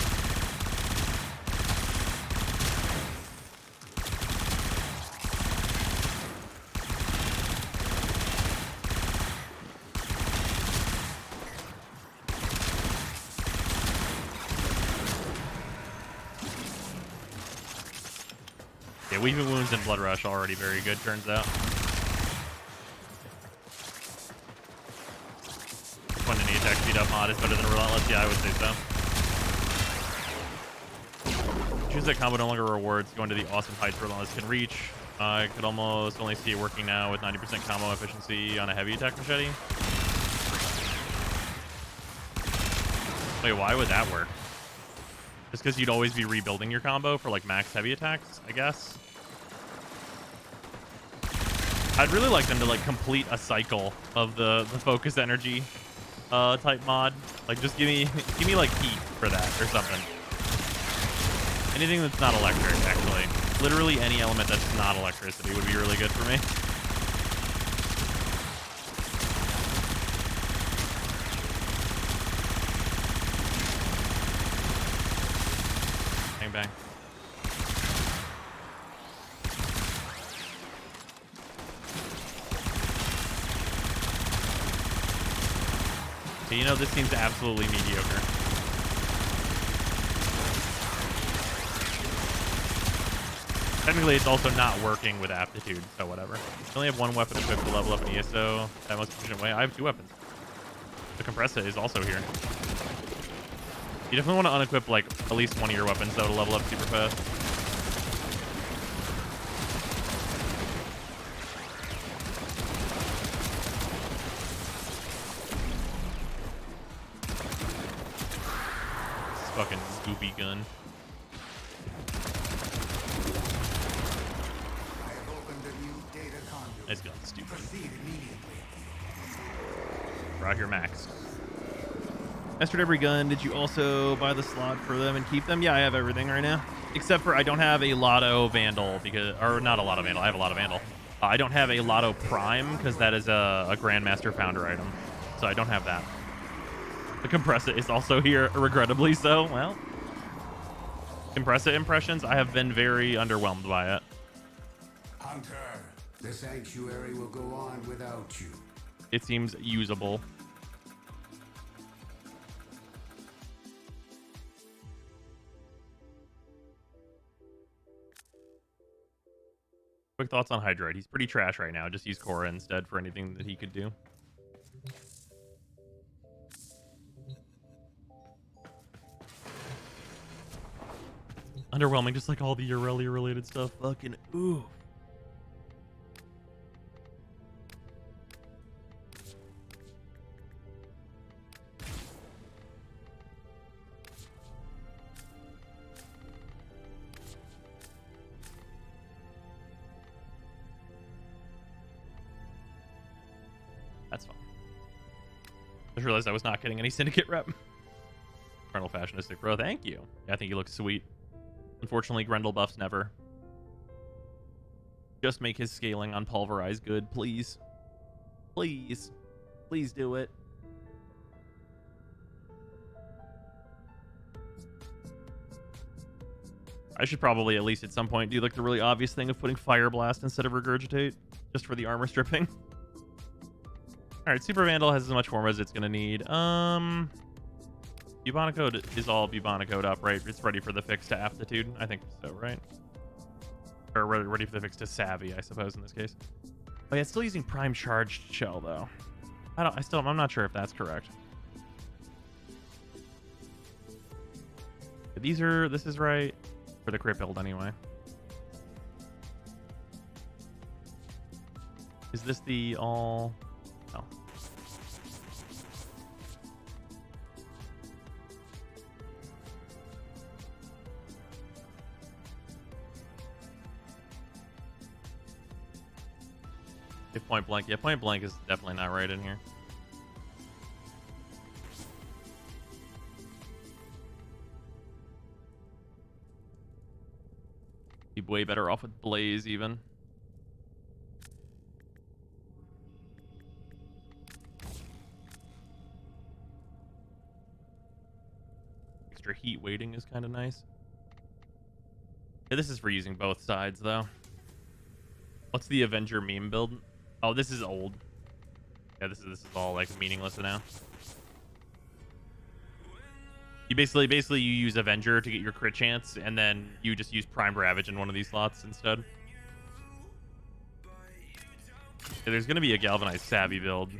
Yeah, weaving wounds and blood rush already very good, turns out. When any attack speed up mod is better than relentless, yeah, I would say so. Choose that combo no longer rewards. Going to the awesome heights relentless can reach. I could almost only see it working now with 90% combo efficiency on a heavy attack machete. Wait, why would that work? Just because you'd always be rebuilding your combo for like max heavy attacks, I guess. I'd really like them to like complete a cycle of the focus energy type mod. Like just give me like heat for that or something. Anything that's not electric, actually. Literally any element that's not electricity would be really good for me. Bang bang. Okay, you know, this seems absolutely mediocre. Technically, it's also not working with aptitude, so whatever. I only have one weapon equipped to level up an ESO that most efficient way. I have 2 weapons. The compressor is also here. You definitely want to unequip like at least one of your weapons though to level up super fast. This fucking goopy gun. I have opened a new data conduit. This gun's stupid. Proceed immediately. We're out here maxed. Mastered every gun. Did you also buy the slot for them and keep them? Yeah, I have everything right now. Except for I don't have a Lotto Vandal because, or not a Lotto Vandal. I have a Lotto Vandal. I don't have a Lotto Prime because that is a Grandmaster Founder item. So I don't have that. The Compressor is also here, regrettably so. Well, Compressor impressions, I have been very underwhelmed by it. Hunter, the sanctuary will go on without you. It seems usable. Quick thoughts on Hydroid. He's pretty trash right now. Just use Korra instead for anything that he could do. Underwhelming, just like all the Aurelia related stuff. Fucking ooh. That's fine. I just realized I was not getting any Syndicate rep. Colonel Fashionistic, bro. Thank you. Yeah, I think you look sweet. Unfortunately, Grendel buffs never. Just make his scaling on Pulverize good, please. Please. Please do it. I should probably at least at some point do like the really obvious thing of putting Fire Blast instead of Regurgitate, just for the armor stripping. Alright, Super Vandal has as much Forma as it's gonna need. Bubonic Code is all Bubonic Code up, right? It's ready for the fix to Aptitude. I think so, right? Or ready for the fix to Savvy, I suppose, in this case. Oh yeah, it's still using Prime Charged Shell, though. I'm not sure if that's correct. This is right. For the crit build, anyway. Is this the all... Oh. If point blank, yeah, point blank is definitely not right in here. Be way better off with Blaze even. Extra heat weighting is kind of nice. Yeah, this is for using both sides though. What's the Avenger meme build? Oh, this is old. Yeah, this is all like meaningless now. You basically you use Avenger to get your crit chance, and then you just use Prime Ravage in one of these slots instead. Yeah, there's gonna be a Galvanized Savvy build.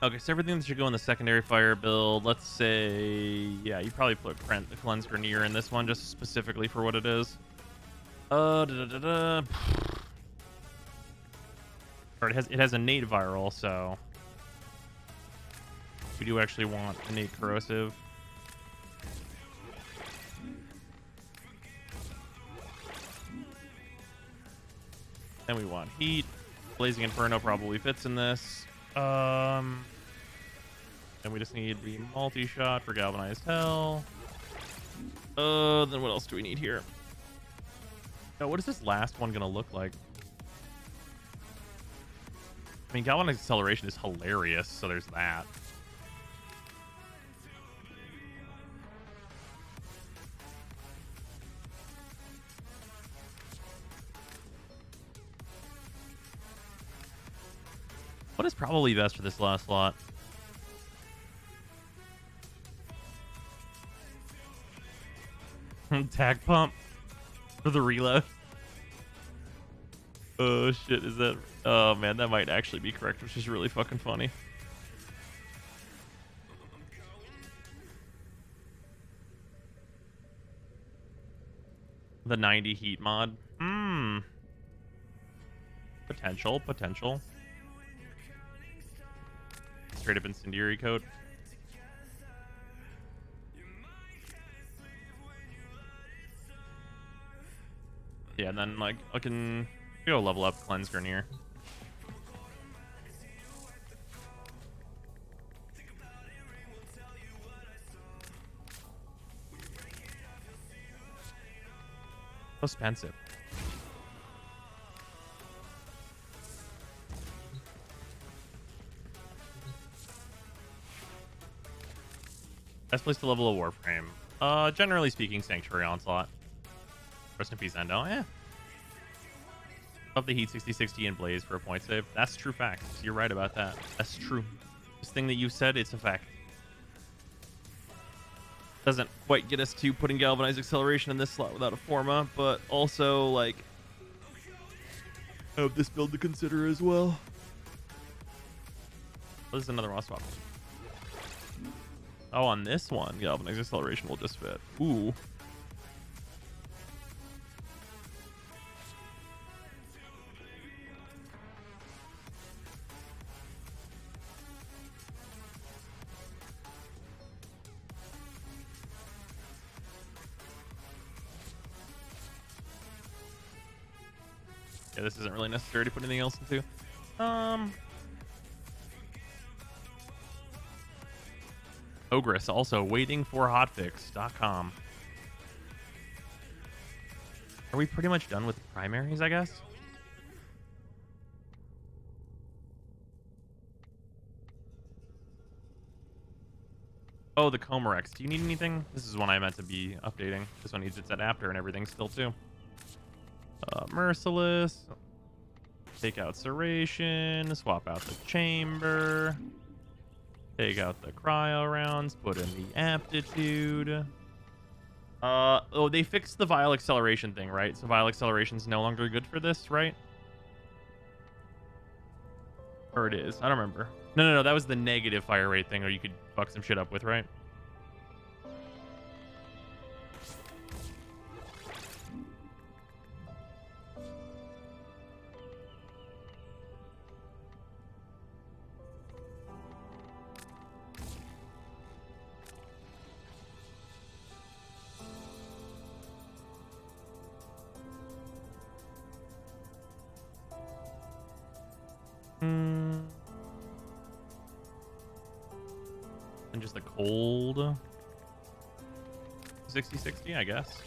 Okay, so everything that should go in the secondary fire build, let's say, yeah, you probably put the Cleanse Grenier in this one just specifically for what it is. Or it has innate viral, so we do actually want innate corrosive. Then we want heat. Blazing Inferno probably fits in this. Then we just need the multi-shot for Galvanized Hell. Then what else do we need here? Now, what is this last one gonna look like? I mean, Galvanized Acceleration is hilarious, so there's that. What is probably best for this last slot? Tag pump for the reload. Oh shit, is that... Oh man, that might actually be correct, which is really fucking funny. The 90 heat mod. Potential. Straight up incendiary coat. Yeah, and then like I can go level up Cleanse Grenier. So expensive. Best place to level a Warframe. Generally speaking, Sanctuary Onslaught. Rest in peace, Endo. Eh. Love the Heat 60-60 and Blaze for a point save. That's true fact. You're right about that. That's true. This thing that you said, it's a fact. Doesn't quite get us to putting Galvanized Acceleration in this slot without a Forma, but also, like, I have this build to consider as well. This is another Moss swap. Oh, on this one, Galvanized Acceleration will just fit. Ooh. Yeah, this isn't really necessary to put anything else into. Ogress also waiting for hotfix.com. Are we pretty much done with the primaries, I guess? Oh, the Comorex. Do you need anything? This is one I meant to be updating. This one needs its adapter and everything still too. Merciless. Take out Serration. Swap out the Chamber. Take out the cryo rounds. Put in the aptitude. Oh, they fixed the Vile Acceleration thing, right? So Vile Acceleration's no longer good for this, right? Or it is. I don't remember. No. That was the negative fire rate thing, or you could fuck some shit up with, right? Hmm. And just a cold 60-60, I guess.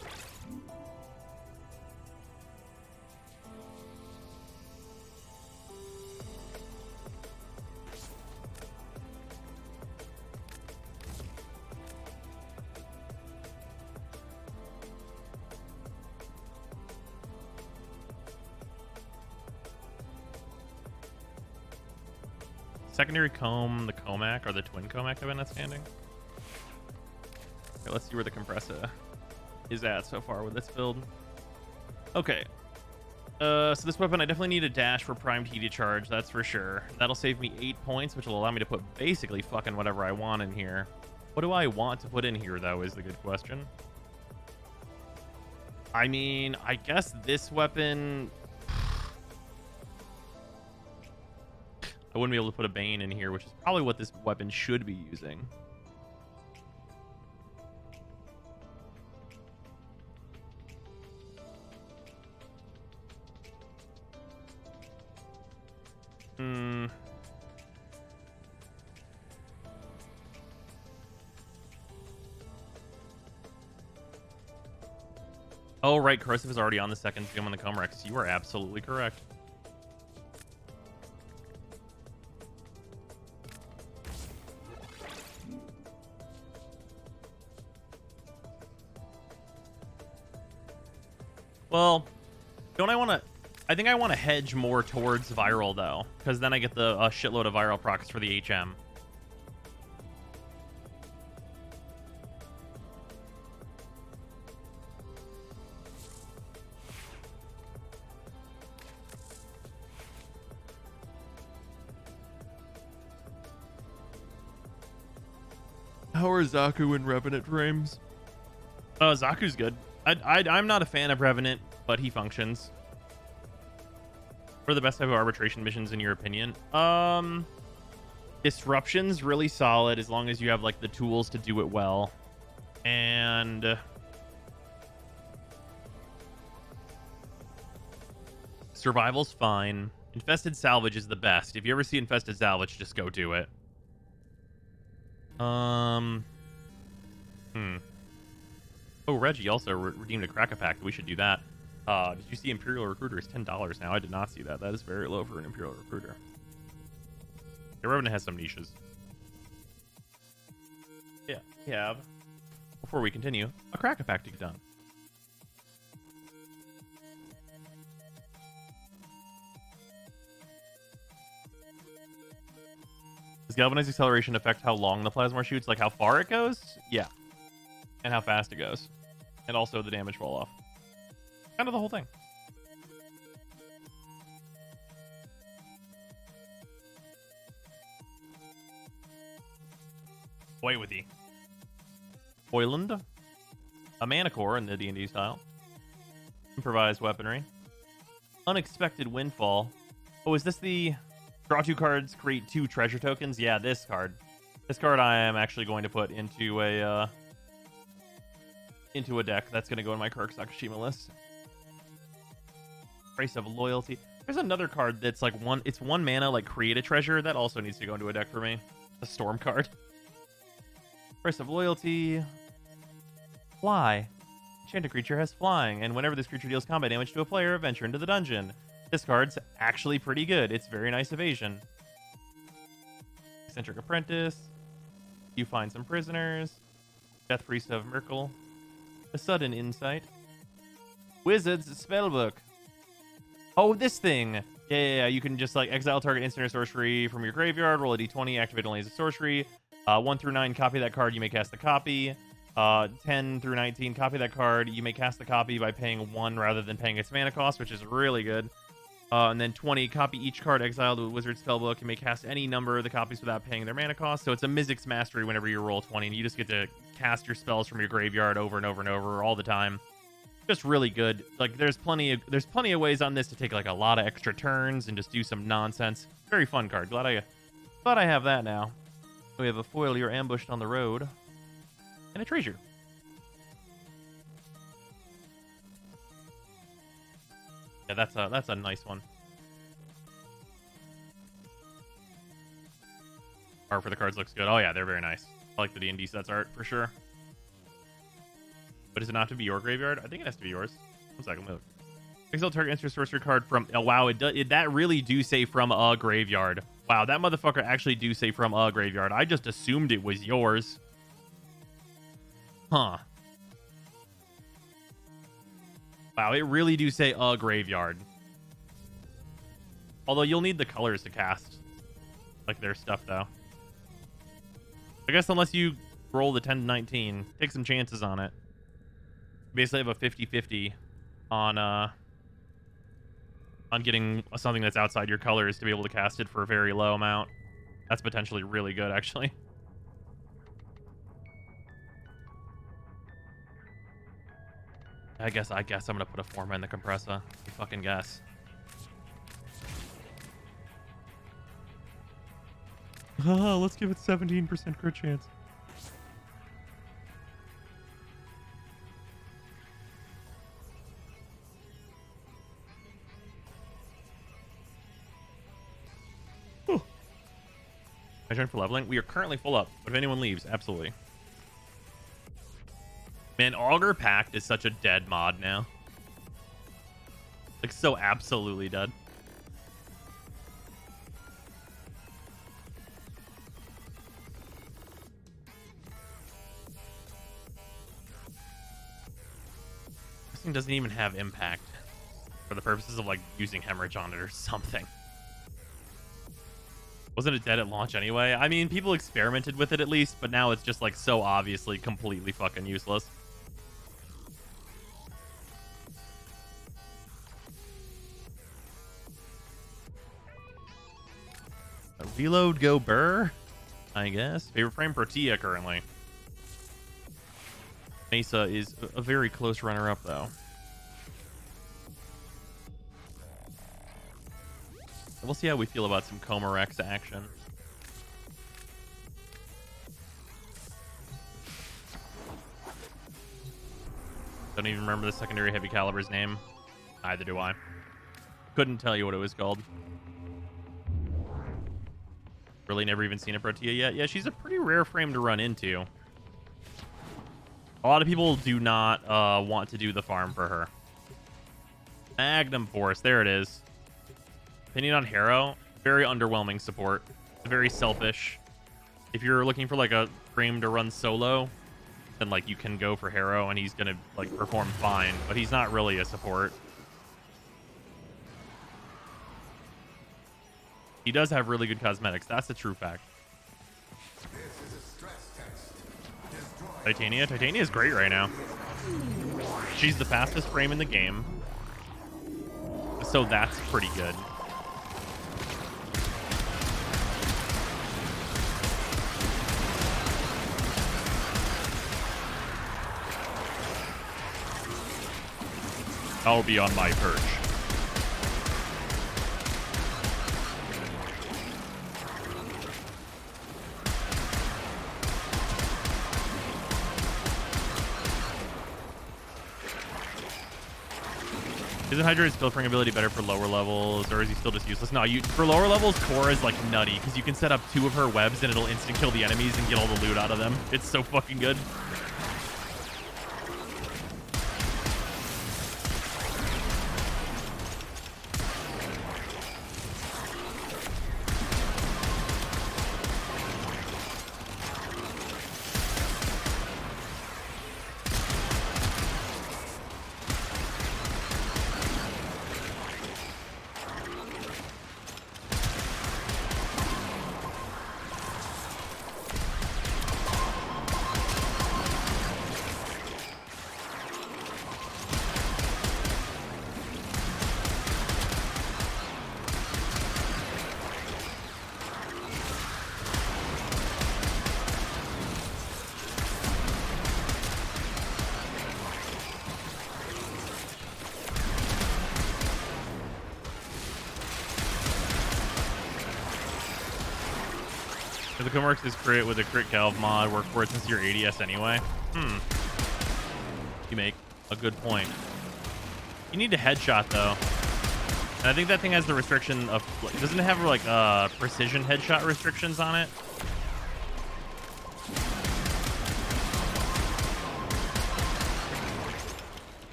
Secondary comb, the Comac, or the twin Comac have been outstanding. Okay, let's see where the compressor is at so far with this build. Okay. So this weapon, I definitely need a dash for primed heated charge, that's for sure. That'll save me 8 points, which will allow me to put basically fucking whatever I want in here. What do I want to put in here, though, is the good question. I mean, I guess this weapon... I wouldn't be able to put a Bane in here, which is probably what this weapon should be using. Hmm. Oh, right. Corrosive is already on the second gem on the Comrex. You are absolutely correct. Well, don't I want to... I think I want to hedge more towards viral, though, because then I get the shitload of viral procs for the HM. How are Zaku and Revenant frames? Zaku's good. I'm not a fan of Revenant, but he functions. What are the best type of arbitration missions in your opinion? Disruption's really solid as long as you have like the tools to do it well. And survival's fine. Infested salvage is the best. If you ever see infested salvage, just go do it. Oh, Reggie also redeemed a cracker pack. We should do that. Did you see Imperial Recruiter is $10 now? I did not see that. That is very low for an Imperial Recruiter. The Revenant has some niches. Yeah, we have. Before we continue, a cracker pack to get done. Does galvanized acceleration affect how long the plasma shoots? Like how far it goes? Yeah. And how fast it goes. And also the damage fall off. Kind of the whole thing. Away with thee. Hoyland. A mana core in the D&D style. Improvised weaponry. Unexpected windfall. Oh, is this the... Draw 2 cards, create 2 treasure tokens? Yeah, this card. This card I am actually going to put into a deck. That's going to go in my Kirk Sakashima list. Price of Loyalty. There's another card that's like it's 1 mana, like create a treasure. That also needs to go into a deck for me. A Storm card. Price of Loyalty. Fly. Enchanted creature has flying, and whenever this creature deals combat damage to a player, venture into the dungeon. This card's actually pretty good. It's very nice evasion. Eccentric Apprentice. You find some prisoners. Death Priest of Merkel. A Sudden Insight. Wizard's Spellbook. Oh, this thing. Yeah. You can just like exile target instant or sorcery from your graveyard, roll a d20, activate only as a sorcery. 1 through 9, copy that card, you may cast the copy. 10 through 19, copy that card, you may cast the copy by paying 1 rather than paying its mana cost, which is really good. And then 20, copy each card exiled to a wizard spellbook. You may cast any number of the copies without paying their mana cost. So it's a Mizzix Mastery whenever you roll 20, and you just get to cast your spells from your graveyard over and over and over all the time. Just really good. Like there's plenty of ways on this to take like a lot of extra turns and just do some nonsense. Very fun card. Glad I have that now. We have a foil. You're ambushed on the road, and a treasure. Yeah, that's a nice one. Art for the cards looks good. Oh yeah, they're very nice. I like the D&D sets art for sure. But does it not have to be your graveyard? I think it has to be yours. 1 second, move. Exile target instant sorcery card from... Oh, wow, that really do say from a graveyard. Wow, that motherfucker actually do say from a graveyard. I just assumed it was yours. Huh. Wow, it really do say a graveyard. Although you'll need the colors to cast like their stuff, though. I guess unless you roll the 10 to 19, take some chances on it. Basically have a 50-50 on getting something that's outside your colors to be able to cast it for a very low amount. That's potentially really good, actually. I guess I'm gonna put a Forma in the compressor. You fucking guess. Let's give it 17% crit chance. I joined for leveling. We are currently full up, but if anyone leaves, absolutely. Man, Augur Pact is such a dead mod now. Like, so absolutely dead. This thing doesn't even have impact for the purposes of, like, using hemorrhage on it or something. Wasn't it dead at launch anyway? I mean, people experimented with it at least, but now it's just, like, so obviously completely fucking useless. A reload go burr, I guess. Favorite frame Protea currently. Mesa is a very close runner-up, though. We'll see how we feel about some Coma Rex action. Don't even remember the secondary heavy caliber's name. Neither do I. Couldn't tell you what it was called. Really never even seen a Protea yet. Yeah, she's a pretty rare frame to run into. A lot of people do not want to do the farm for her. Magnum Force, there it is. Opinion on Harrow, very underwhelming support. Very selfish. If you're looking for like a frame to run solo, then like you can go for Harrow and he's gonna like perform fine, but he's not really a support. He does have really good cosmetics. That's a true fact. Titania is great right now. She's the fastest frame in the game, so that's pretty good. I'll be on my perch. Isn't Hydra's filtering ability better for lower levels, or is he still just useless? No, for lower levels, Core is like nutty, because you can set up 2 of her webs and it'll instant kill the enemies and get all the loot out of them. It's so fucking good. The Comarks is crit with a crit Calv mod work for it since you're ADS anyway. You make a good point. You need a headshot though. And I think that thing has the restriction of, doesn't it have like precision headshot restrictions on it?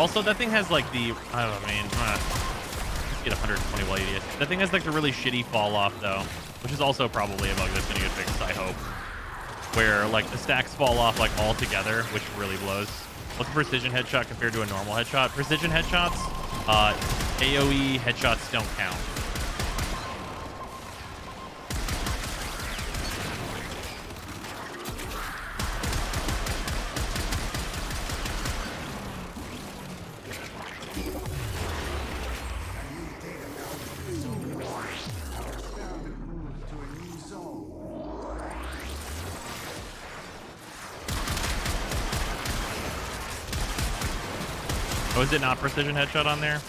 Also, that thing has like the I don't know, man. Let's get 120 while you That thing has like the really shitty fall off though, which is also probably a bug that's gonna get fixed, I hope. Where like the stacks fall off like all together, which really blows. What's a precision headshot compared to a normal headshot? Precision headshots, AoE headshots don't count. Oh, is it not precision headshot on there? It's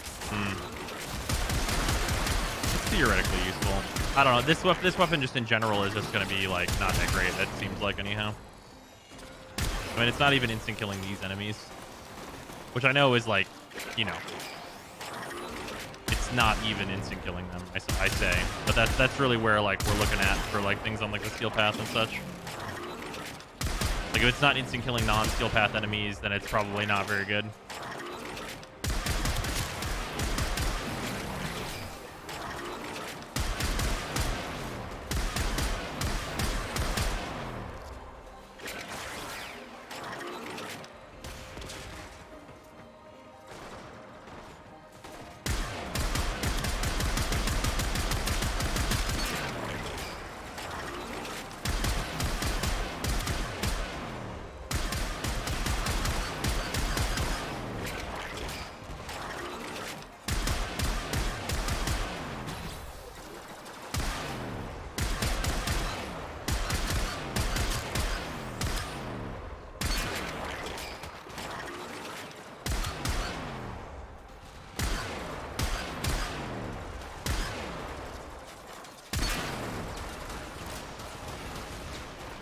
theoretically useful. I don't know. This weapon just in general is just going to be like not that great. That seems like anyhow. I mean, it's not even instant killing these enemies, which I know is like, you know, it's not even instant killing them. I say, but that's really where like we're looking at for like things on like the steel path and such. Like if it's not instant killing non-steel path enemies, then it's probably not very good.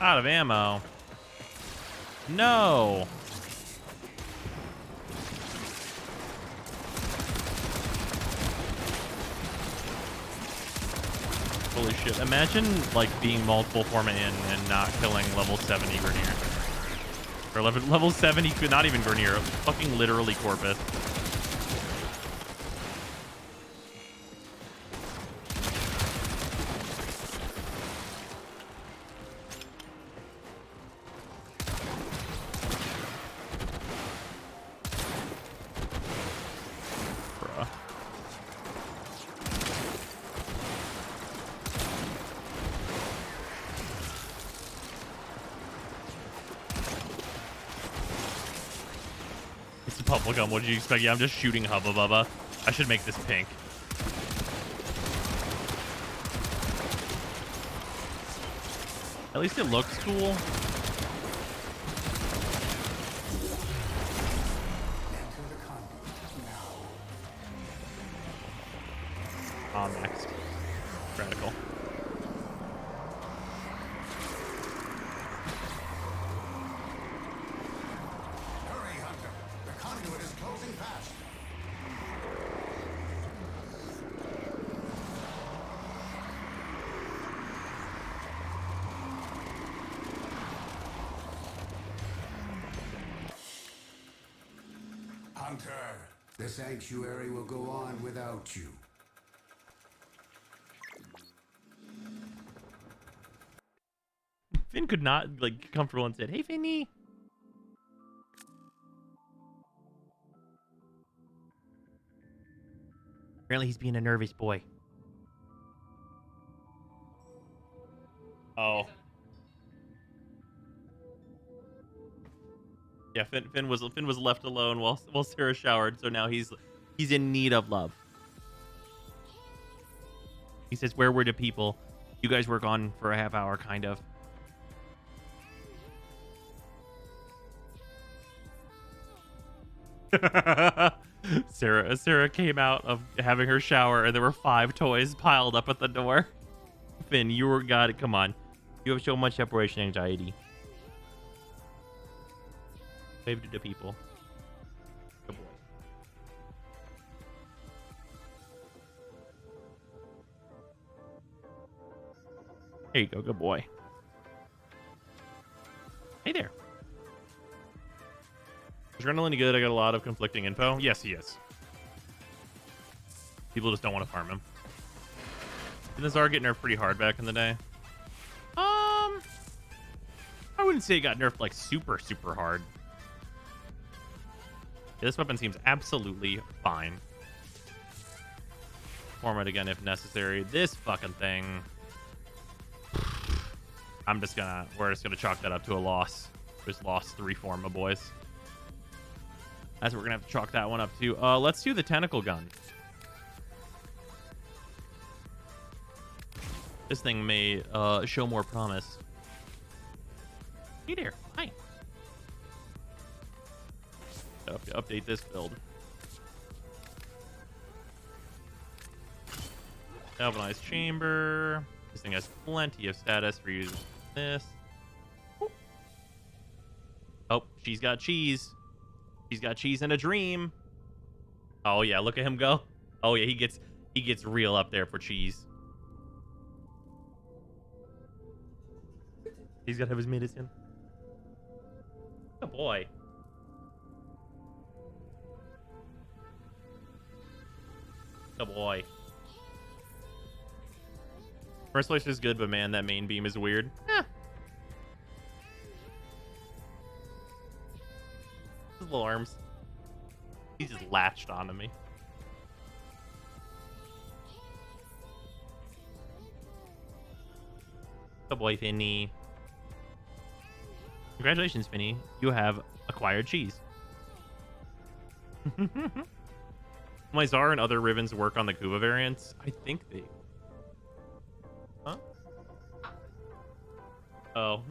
Out of ammo. No. Holy shit. Imagine like being multiple Forma in and not killing level 70 Grenier. Or level 70, not even Grenier. Fucking literally Corpus. Bubblegum, what did you expect? Yeah, I'm just shooting Hubba Bubba. I should make this pink. At least it looks cool. Next. Radical. Hunter, the sanctuary will go on without you. Finn could not like get comfortable and said, "Hey, Finny." Apparently, he's being a nervous boy. Oh. Yeah, Finn was left alone while Sarah showered, so now he's in need of love. He says, "Where were the people? You guys were gone for a half hour, kind of." Sarah came out of having her shower, and there were 5 toys piled up at the door. Finn, got it. Come on, you have so much separation anxiety. Wave to the people. Good boy. There you go. Good boy. Hey there. Adrenaline good. I got a lot of conflicting info. Yes, he is. People just don't want to farm him. Didn't Zara get nerfed pretty hard back in the day? I wouldn't say it got nerfed like super, super hard. Yeah, this weapon seems absolutely fine. Form it again if necessary. This fucking thing. We're just gonna chalk that up to a loss. Just lost 3 Forma, boys. That's what we're gonna have to chalk that one up to. Let's do the tentacle gun. This thing may show more promise. Hey there. Hi. Have to update this build. Galvanized chamber. This thing has plenty of status for using this. Oh, she's got cheese. She's got cheese and a dream. Oh yeah, look at him go. Oh yeah, he gets real up there for cheese. He's got to have his medicine. Oh boy. Oh boy. First place is good, but man, that main beam is weird. His little arms. He just latched onto me. Oh boy, Finny. Congratulations, Finny. You have acquired cheese. My Zara and other Rivens work on the Kuva variants. I think they... Huh? Oh.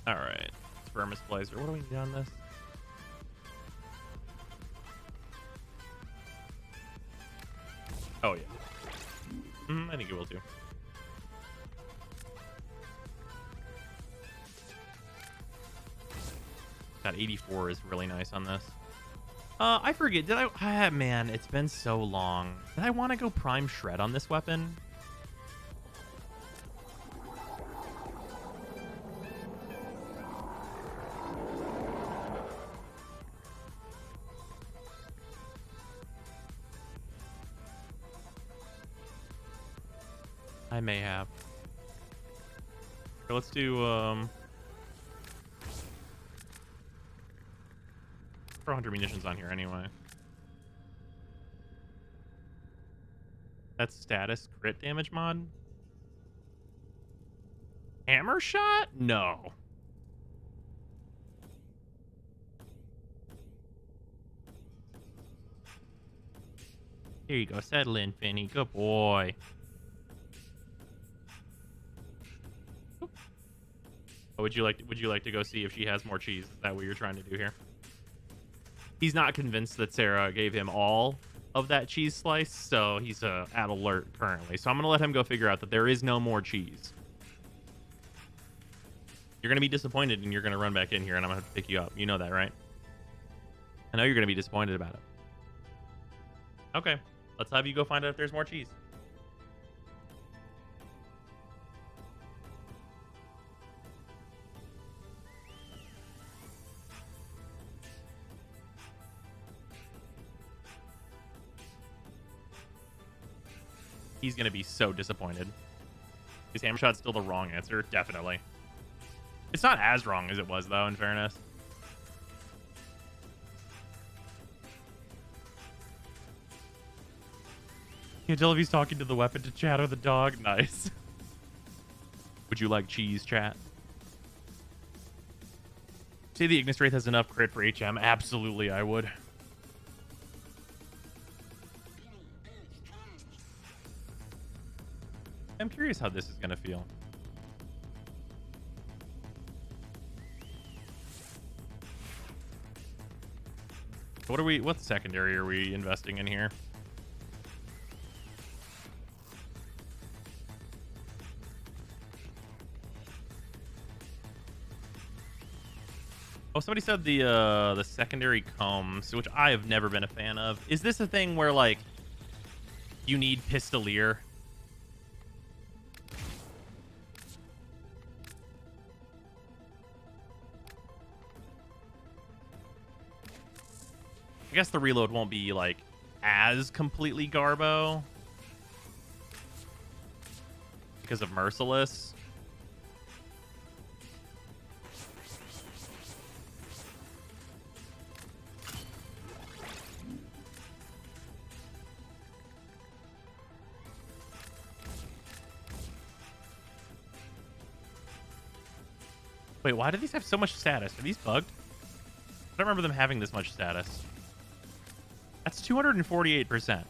Alright. Spermus Blazer. What do we need on this? Oh, yeah. I think it will too. Got 84 is really nice on this. I forget. Did I... man, it's been so long. Did I want to go Prime Shred on this weapon? I may have. So let's do 400 munitions on here anyway. That's status crit damage mod. Hammer shot? No. Here you go. Settle in, Finny. Good boy. Would you like to go see if she has more cheese? Is that what you're trying to do here? He's not convinced that Sarah gave him all of that cheese slice, so he's at alert currently. So I'm gonna let him go figure out that there is no more cheese. You're gonna be disappointed, and you're gonna run back in here, and I'm gonna have to pick you up. You know that, right? I know you're gonna be disappointed about it. Okay, let's have you go find out if there's more cheese. He's going to be so disappointed. Is hammer shot still the wrong answer? Definitely. It's not as wrong as it was, though, in fairness. Can't tell if he's talking to the weapon, to chat, or the dog. Nice. Would you like cheese, chat? Say the Ignis Wraith has enough crit for HM. Absolutely, I would. I'm curious how this is going to feel. What secondary are we investing in here? Oh, somebody said the secondary combs, which I have never been a fan of. Is this a thing where, like, you need Pistolier? guess the reload won't be like as completely garbo because of Merciless. Wait, why do these have so much status? Are these bugged? I don't remember them having this much status. That's 248%.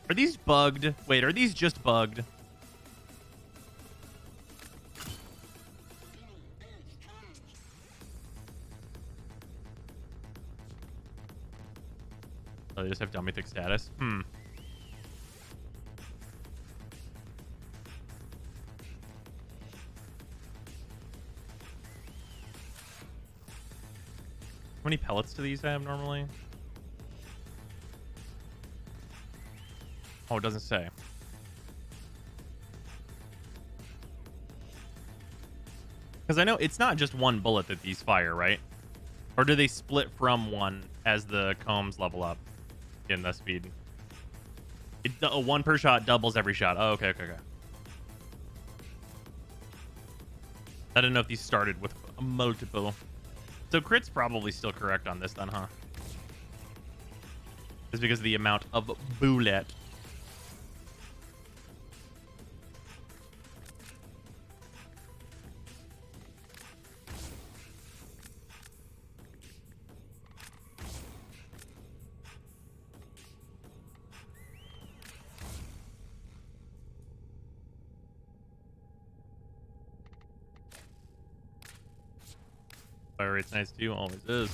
Are these bugged? Wait, are these just bugged? Oh, they just have dumb mythic status? Hmm. How many pellets do these have normally? Oh, it doesn't say. Because I know it's not just one bullet that these fire, right? Or do they split from one as the combs level up in the speed? A one per shot doubles every shot. Oh, okay. I didn't know if these started with multiple. So crit's probably still correct on this then, huh? Just because of the amount of bullet. Fire rate's nice too, always is.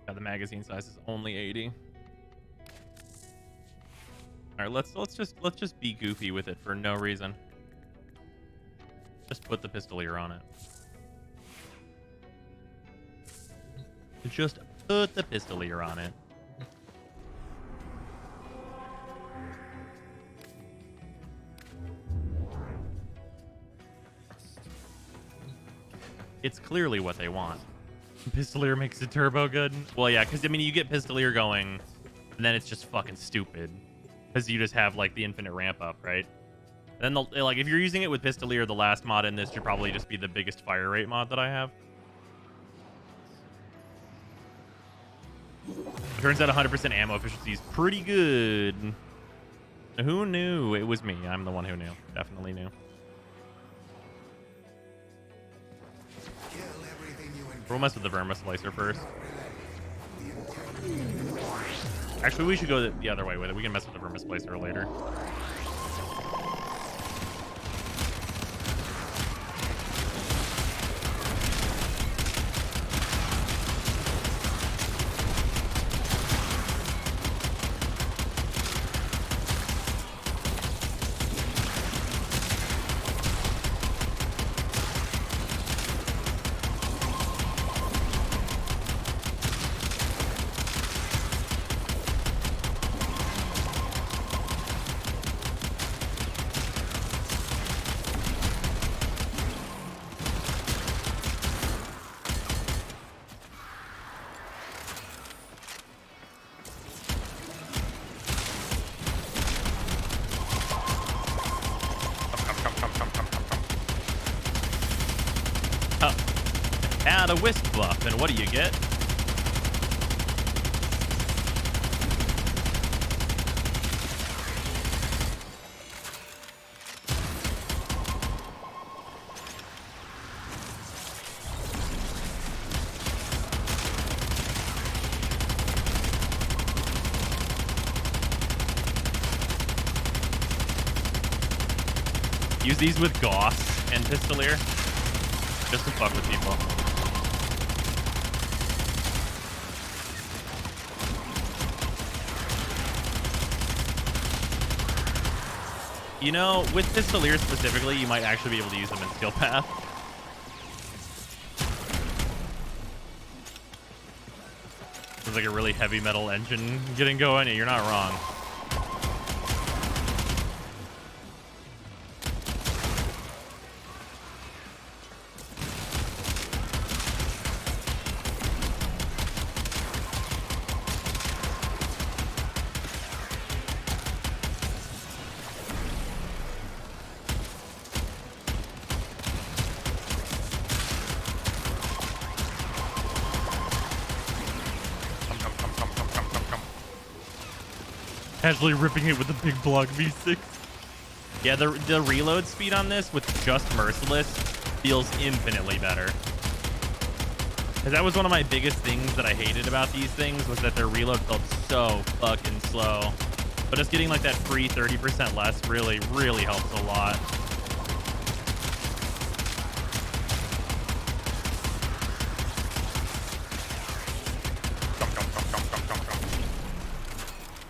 Yeah, the magazine size is only 80. All right, let's just be goofy with it for no reason. Just put the pistolier on it. Just put the pistolier on it. It's clearly what they want. Pistolier makes it turbo good. Well, yeah, because I mean, you get Pistolier going, and then it's just fucking stupid, because you just have like the infinite ramp up, right? And then like if you're using it with Pistolier, the last mod in this should probably just be the biggest fire rate mod that I have. Turns out 100% ammo efficiency is pretty good. Who knew? It was me. I'm the one who knew. Definitely knew. We'll mess with the Verma Slicer first. Actually, we should go the other way with it. We can mess with the Verma Slicer later. Add a wisp buff, and what do you get? Use these with Goss and Pistolier just to fuck with people. You know, with Pistolier specifically, you might actually be able to use them in Skill Path. There's like a really heavy metal engine getting going, and you're not wrong. Casually ripping it with the big block V6. Yeah, the reload speed on this with just Merciless feels infinitely better. Because that was one of my biggest things that I hated about these things, was that their reload felt so fucking slow. But just getting like that free 30% less really, really helps a lot.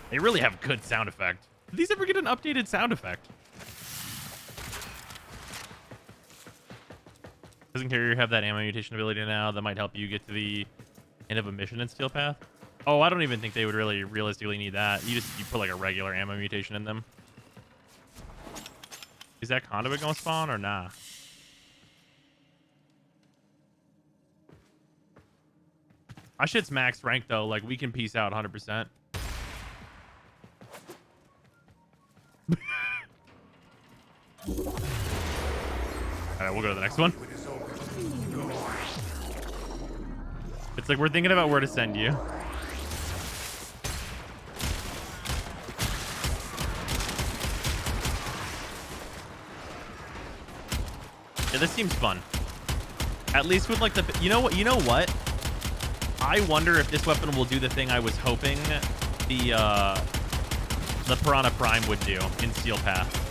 They really have good sound effect. Did these ever get an updated sound effect? Doesn't Carrier have that ammo mutation ability now that might help you get to the end of a mission in Steel Path? Oh, I don't even think they would really realistically need that. You put like a regular ammo mutation in them. Is that conduit gonna spawn or nah? My shit's max rank though. Like we can peace out 100%. Alright, we'll go to the next one. It's like we're thinking about where to send you. Yeah, this seems fun. At least with like the... You know what? I wonder if this weapon will do the thing I was hoping the Piranha Prime would do in Steel Path.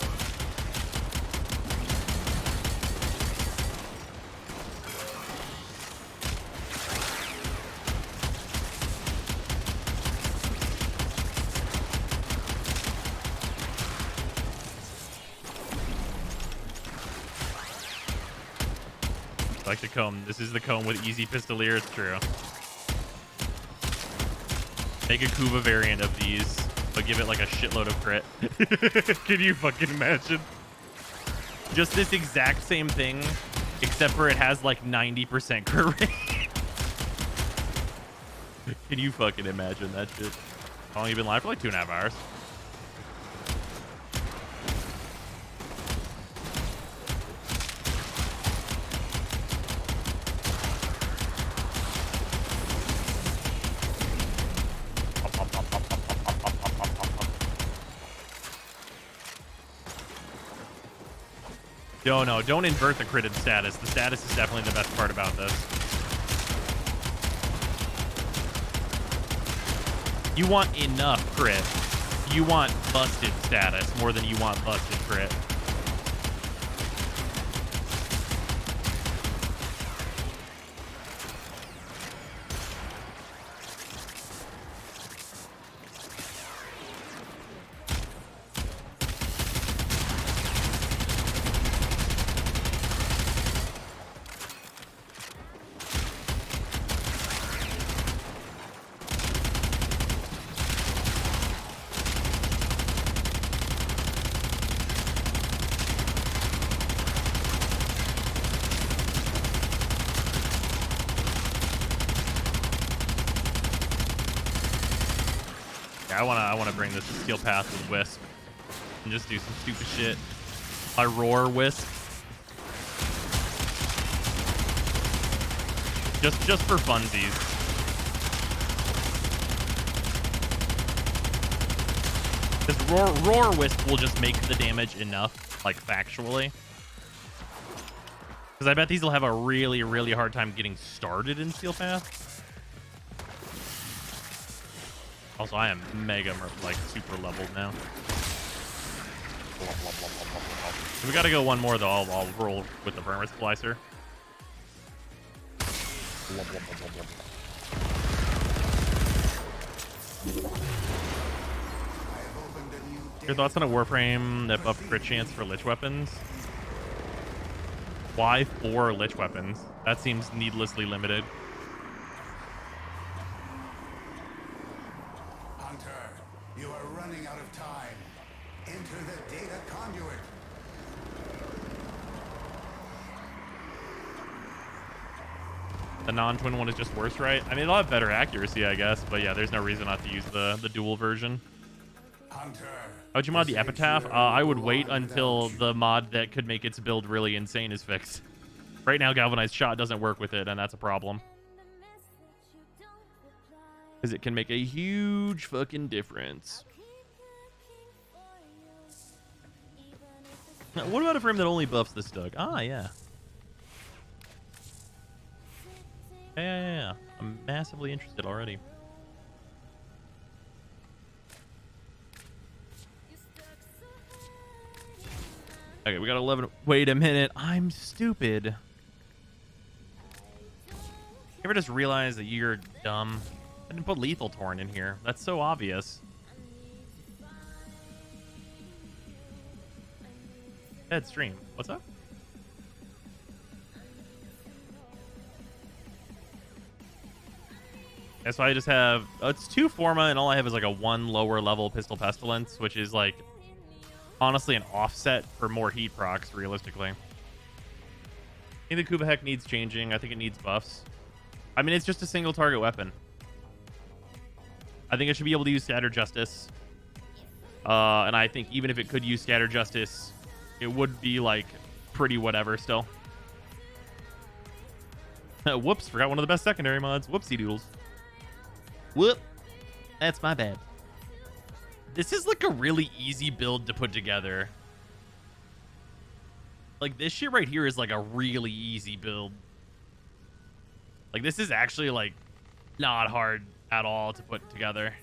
Like the comb. This is the comb with easy pistolier. It's true. Make a Kuva variant of these, but give it like a shitload of crit. Can you fucking imagine? Just this exact same thing, except for it has like 90% crit rate. Can you fucking imagine that shit? How long you been live? For like 2.5 hours. No, don't invert the critted status. The status is definitely the best part about this. You want enough crit. You want busted status more than you want busted crit. I want to bring this to Steel Path with Wisp and just do some stupid shit. I roar Wisp. Just for funsies. Because roar Wisp will just make the damage enough, like factually. Because I bet these will have a really, really hard time getting started in Steel Path. Also, I am mega, like, super leveled now. We gotta go one more, though. I'll roll with the Burner Splicer. Your thoughts on a Warframe that buffed crit chance for Lich weapons? Why 4 Lich weapons? That seems needlessly limited. You are running out of time. Enter the data conduit. The non-twin one is just worse, right? I mean, it'll have better accuracy, I guess. But yeah, there's no reason not to use the dual version. Hunter. How would you mod the Epitaph? I would wait until the mod that could make its build really insane is fixed. Right now, Galvanized Shot doesn't work with it, and that's a problem. Because it can make a huge fucking difference. What about a frame that only buffs this Doug? Ah, yeah. Yeah. I'm massively interested already. Okay, we got 11. Wait a minute. I'm stupid. You ever just realize that you're dumb? I didn't put Lethal Torn in here. That's so obvious. Dead stream. What's up? That's why I just have... it's 2 Forma, and all I have is like a 1 lower level Pistol Pestilence, which is like... honestly an offset for more heat procs, realistically. I think the Kubahek needs changing. I think it needs buffs. I mean, it's just a single target weapon. I think it should be able to use Scatter Justice. And I think even if it could use Scatter Justice, it would be like pretty whatever still. Whoops, forgot one of the best secondary mods. Whoopsie doodles. Whoop. That's my bad. This is like a really easy build to put together. Like this shit right here is like a really easy build. Like this is actually like not hard at all to put together.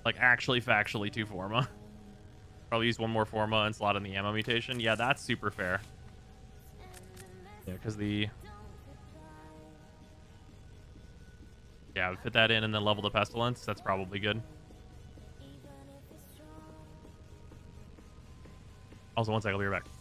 Like actually factually 2 Forma. Probably use 1 more Forma and slot in the ammo mutation. Yeah, that's super fair. Yeah, because the... yeah, fit that in and then level the Pestilence. That's probably good. Also, one second, I'll be right back.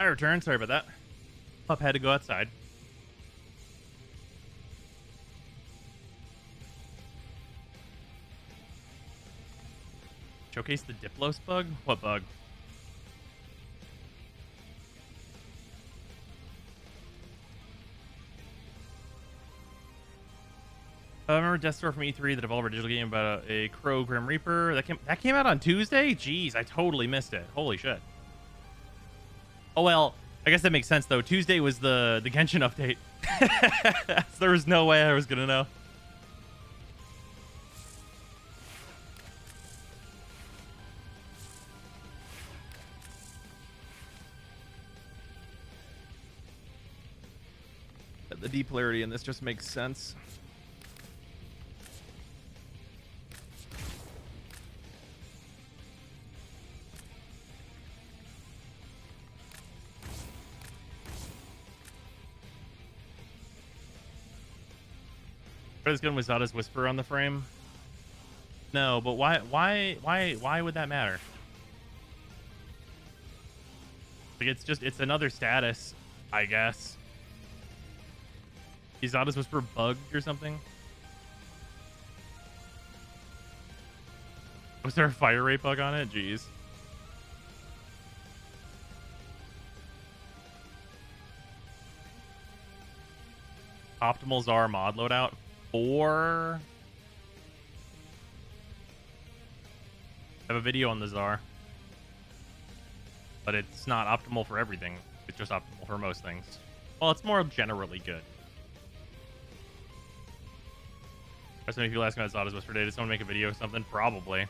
I returned. Sorry about that. Pup had to go outside. Showcase the Diplos bug? What bug? I remember Death Store from E3, the developer digital game about a Crow Grim Reaper. That came out on Tuesday? Jeez, I totally missed it. Holy shit. Oh, well, I guess that makes sense, though. Tuesday was the Genshin update. So there was no way I was going to know. The depolarity in this just makes sense. Is gun was Zada's whisper on the frame? No, but why would that matter? Like it's another status, I guess. Is Zada's whisper bugged or something? Was there a fire rate bug on it? Jeez. Optimal Czar mod loadout. I have a video on the Czar, but it's not optimal for everything. It's just optimal for most things. Well, it's more generally good. There's many people asking about Zada's Whisper Day. Did someone make a video or something? Probably.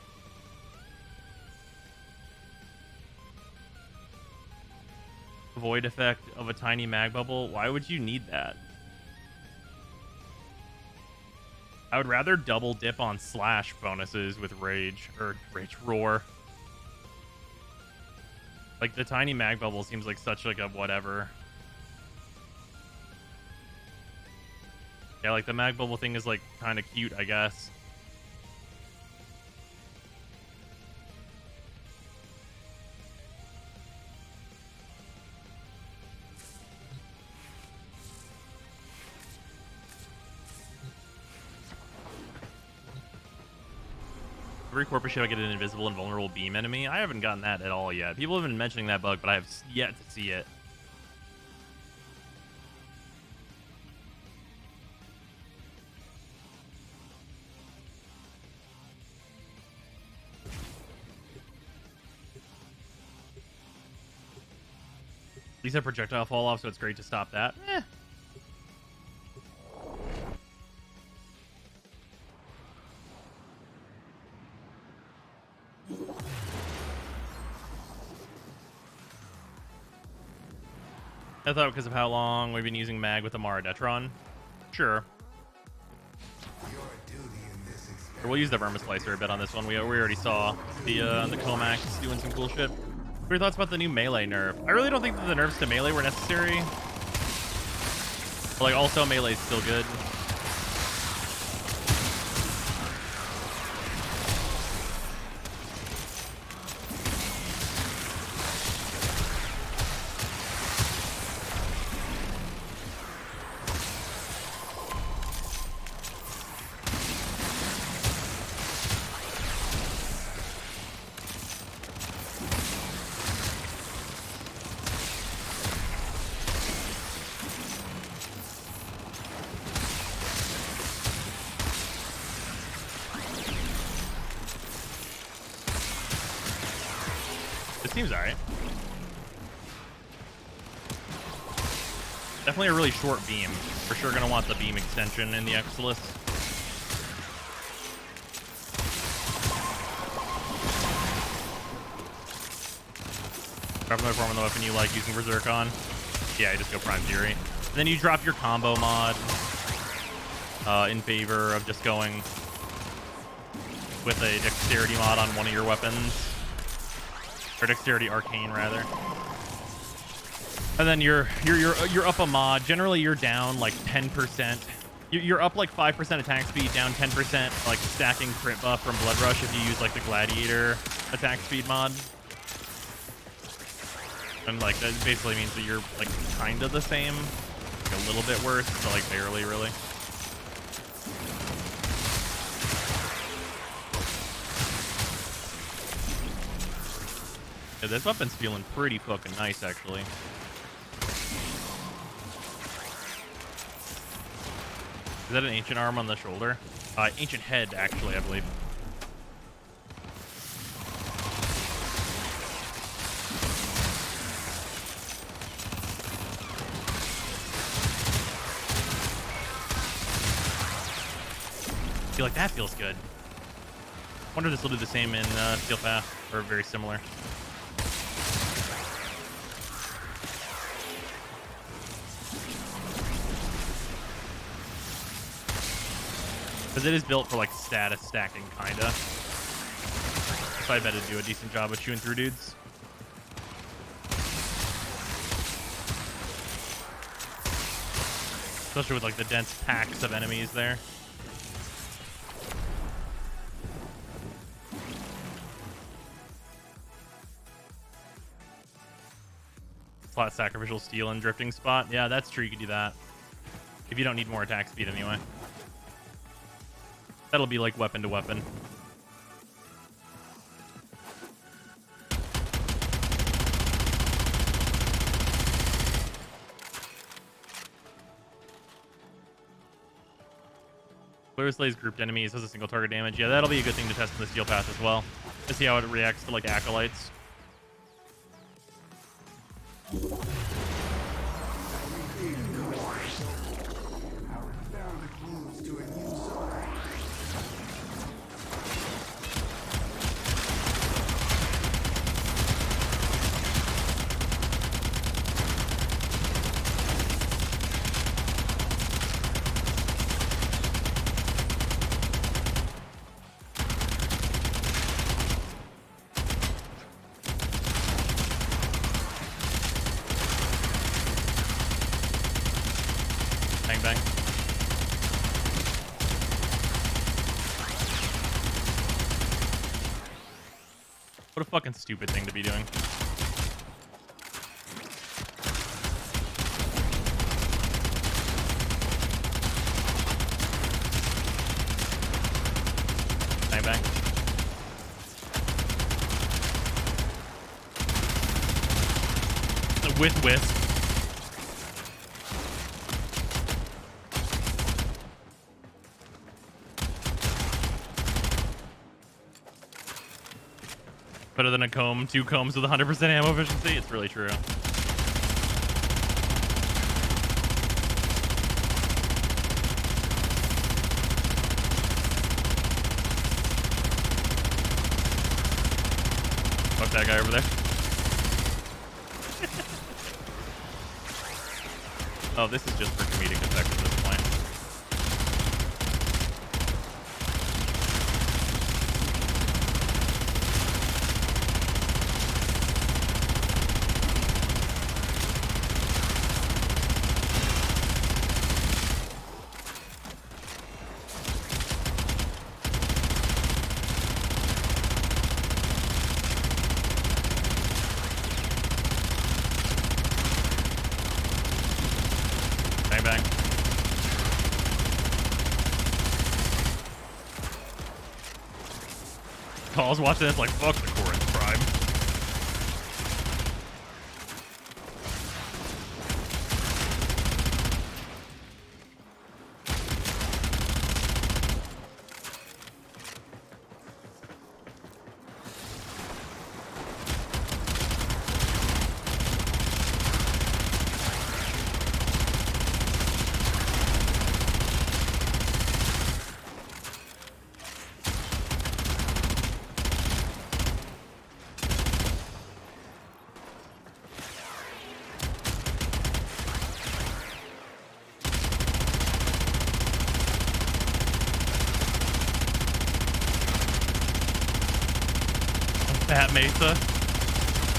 Void effect of a tiny mag bubble. Why would you need that? I would rather double dip on slash bonuses with rage or rage roar. Like the tiny mag bubble seems like such like a whatever. Yeah, like the mag bubble thing is like kind of cute, I guess. Every corpus should I get an invisible and vulnerable beam enemy? I haven't gotten that at all yet. People have been mentioning that bug, but I have yet to see it. At least have projectile fall off, so it's great to stop that. Eh. I thought because of how long we've been using mag with the Maradetron. Sure. Or we'll use the Vermis Slicer a bit on this one. We already saw the Comax doing some cool shit. What are your thoughts about the new melee nerf? I really don't think that the nerfs to melee were necessary. But, like, also melee is still good. Seems alright. Definitely a really short beam. For sure gonna want the beam extension in the Exilus. Grab another form on the weapon you like using Berserk on. Yeah, you just go Prime Fury. And then you drop your combo mod in favor of just going with a dexterity mod on one of your weapons. Or dexterity arcane rather. And then you're up a mod. Generally you're down like 10%. You're up like 5% attack speed, down 10% like stacking crit buff from Blood Rush if you use like the Gladiator attack speed mod. And like that basically means that you're like kind of the same, like a little bit worse, but like barely really. Yeah, this weapon's feeling pretty fucking nice actually. Is that an ancient arm on the shoulder? Ancient head actually, I believe. I feel like that feels good. Wonder if this will do the same in Steel Path, or very similar. Because it is built for like status stacking, kinda. So I bet it'd do a decent job of chewing through dudes. Especially with like the dense packs of enemies there. Slot sacrificial steel and drifting spot. Yeah, that's true. You could do that. If you don't need more attack speed anyway. That'll be like weapon to weapon. Clear slays grouped enemies, has a single target damage. Yeah, that'll be a good thing to test in the Steel Path as well. To see how it reacts to like acolytes. Bang bang. What a fucking stupid thing to be doing. Bang bang. With Wisp. Better than a comb. 2 combs with 100% ammo efficiency. It's really true. Fuck that guy over there. Oh, this is just for comedic effect at this point. Bang bang. I was watching this like, fuck the Corinth Prime. Fat Mesa.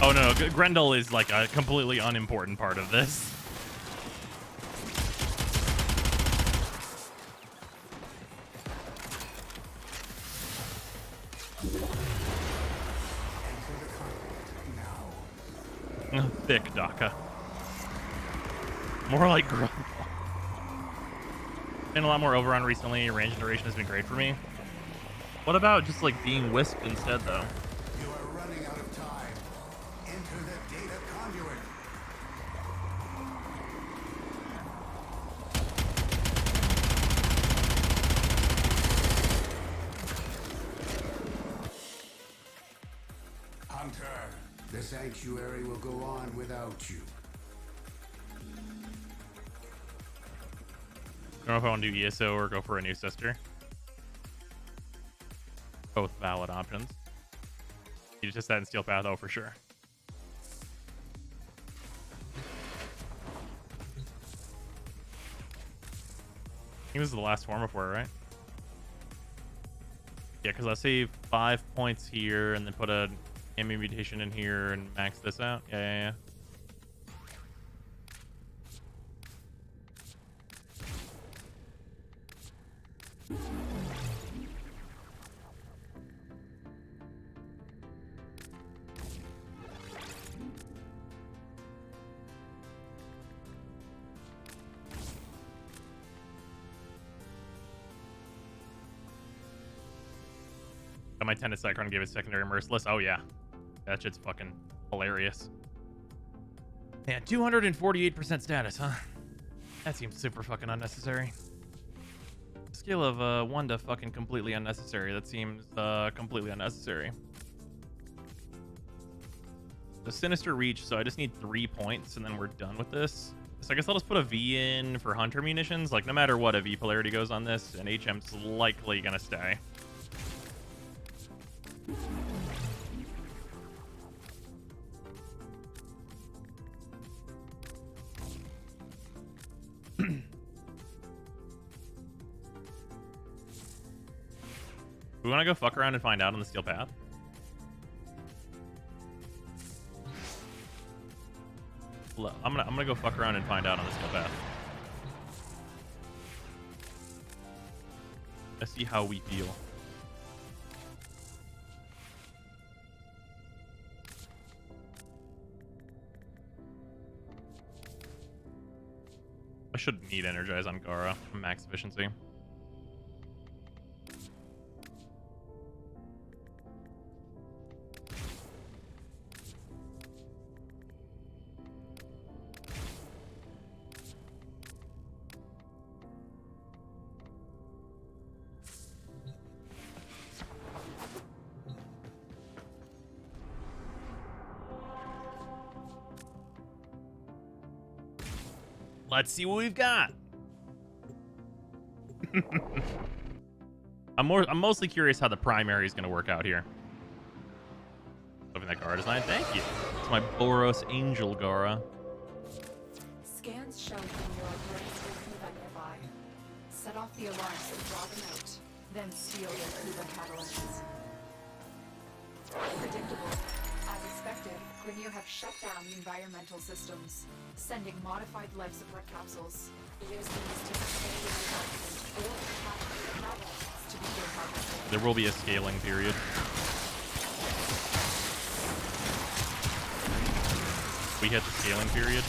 Oh no, Grendel is like a completely unimportant part of this. Long, thick Daka. More like Grumble. Been a lot more overrun recently. Range and duration has been great for me. What about just like being Wisp instead, though? You are running out of time. Enter the data conduit. Hunter, the sanctuary will go on without you. I don't know if I want to do ESO or go for a new sister. Both valid options. You just that in Steel Path, oh, for sure. I think this is the last Forma for it, right? Yeah, because I'll save 5 points here and then put a Ambi mutation in here and max this out. Yeah. Got my Tennis Cyclone gave a secondary Merciless. Oh, yeah. That shit's fucking hilarious. Yeah, 248% status, huh? That seems super fucking unnecessary. Scale of 1 to fucking completely unnecessary. That seems completely unnecessary. The Sinister Reach, so I just need 3 points and then we're done with this. So I guess I'll just put a V in for Hunter munitions. Like, no matter what, a V polarity goes on this, and HM's likely gonna stay. We want to go fuck around and find out on the Steel Path? I'm gonna go fuck around and find out on the Steel Path. Let's see how we feel. I shouldn't need Energize on Gara. Max efficiency. Let's see what we've got. I'm mostly curious how the primary is going to work out here. Loving that Gara design. Thank you. It's my Boros Angel Gara. Scans show from your opponent's Kuba nearby. Set off the alarms and draw them out. Then steal their Kuba catalysts. Predictable. As expected, Grenier have shut down the environmental systems, sending modified life support capsules. Use these to sustain the environment or capture the catalysts to begin harvesting. There will be a scaling period. We hit the scaling period.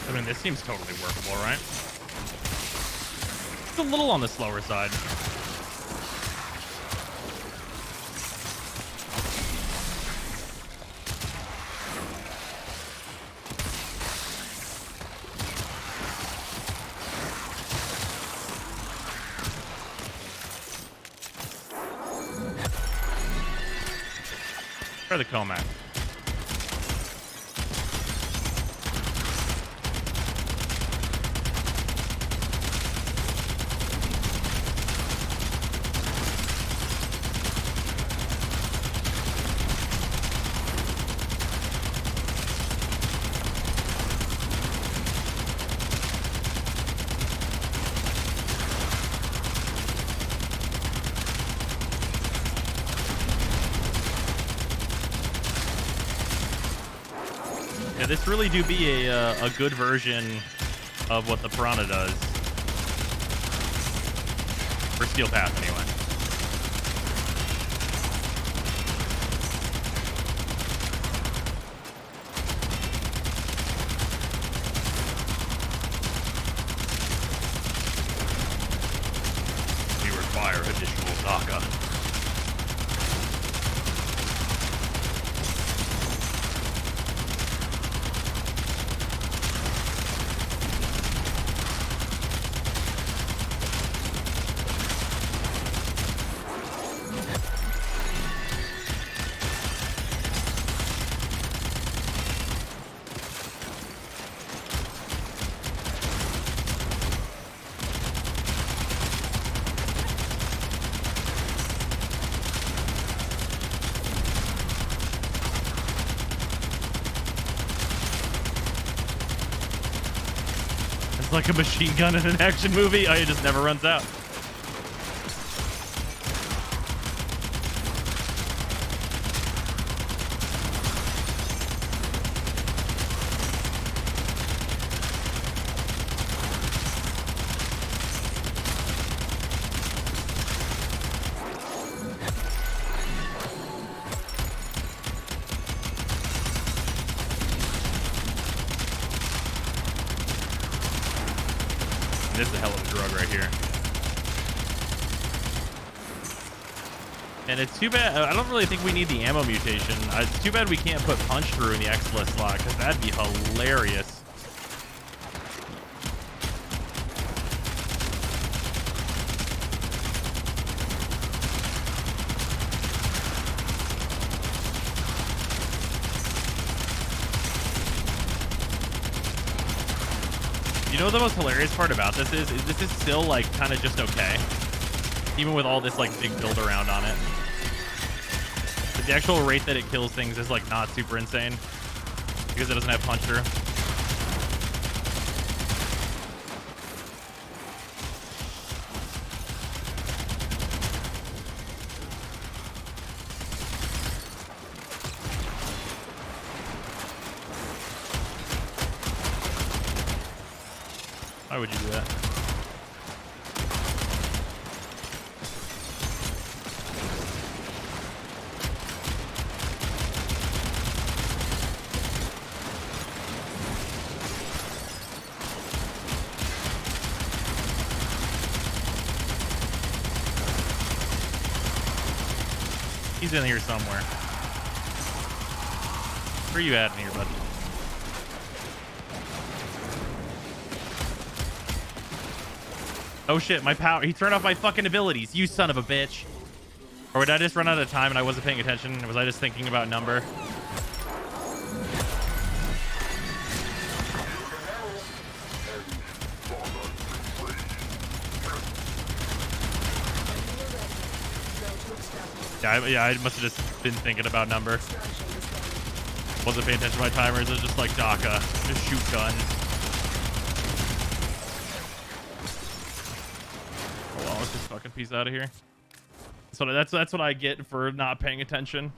I mean, this seems totally workable, right? It's a little on the slower side. Try the Comac. Yeah, this really do be a good version of what the Piranha does. For Steel Path, anyway. We require additional Daka. It's like a machine gun in an action movie. Oh, it just never runs out. This is a hell of a drug right here. And it's too bad. I don't really think we need the ammo mutation. It's too bad we can't put punch through in the X-List slot, because that'd be hilarious. You know what the most hilarious part about this is this is still like kind of just okay, even with all this like big build around on it. But the actual rate that it kills things is like not super insane because it doesn't have punch through. Why would you do that? He's in here somewhere. Where are you at in here, buddy? Oh shit, my power. He turned off my fucking abilities. You son of a bitch. Or did I just run out of time and I wasn't paying attention? Was I just thinking about number? Yeah, I must have just been thinking about number. Wasn't paying attention to my timers. It was just like Daka. Just shoot gun. Let's just fucking piece out of here. So that's what I get for not paying attention.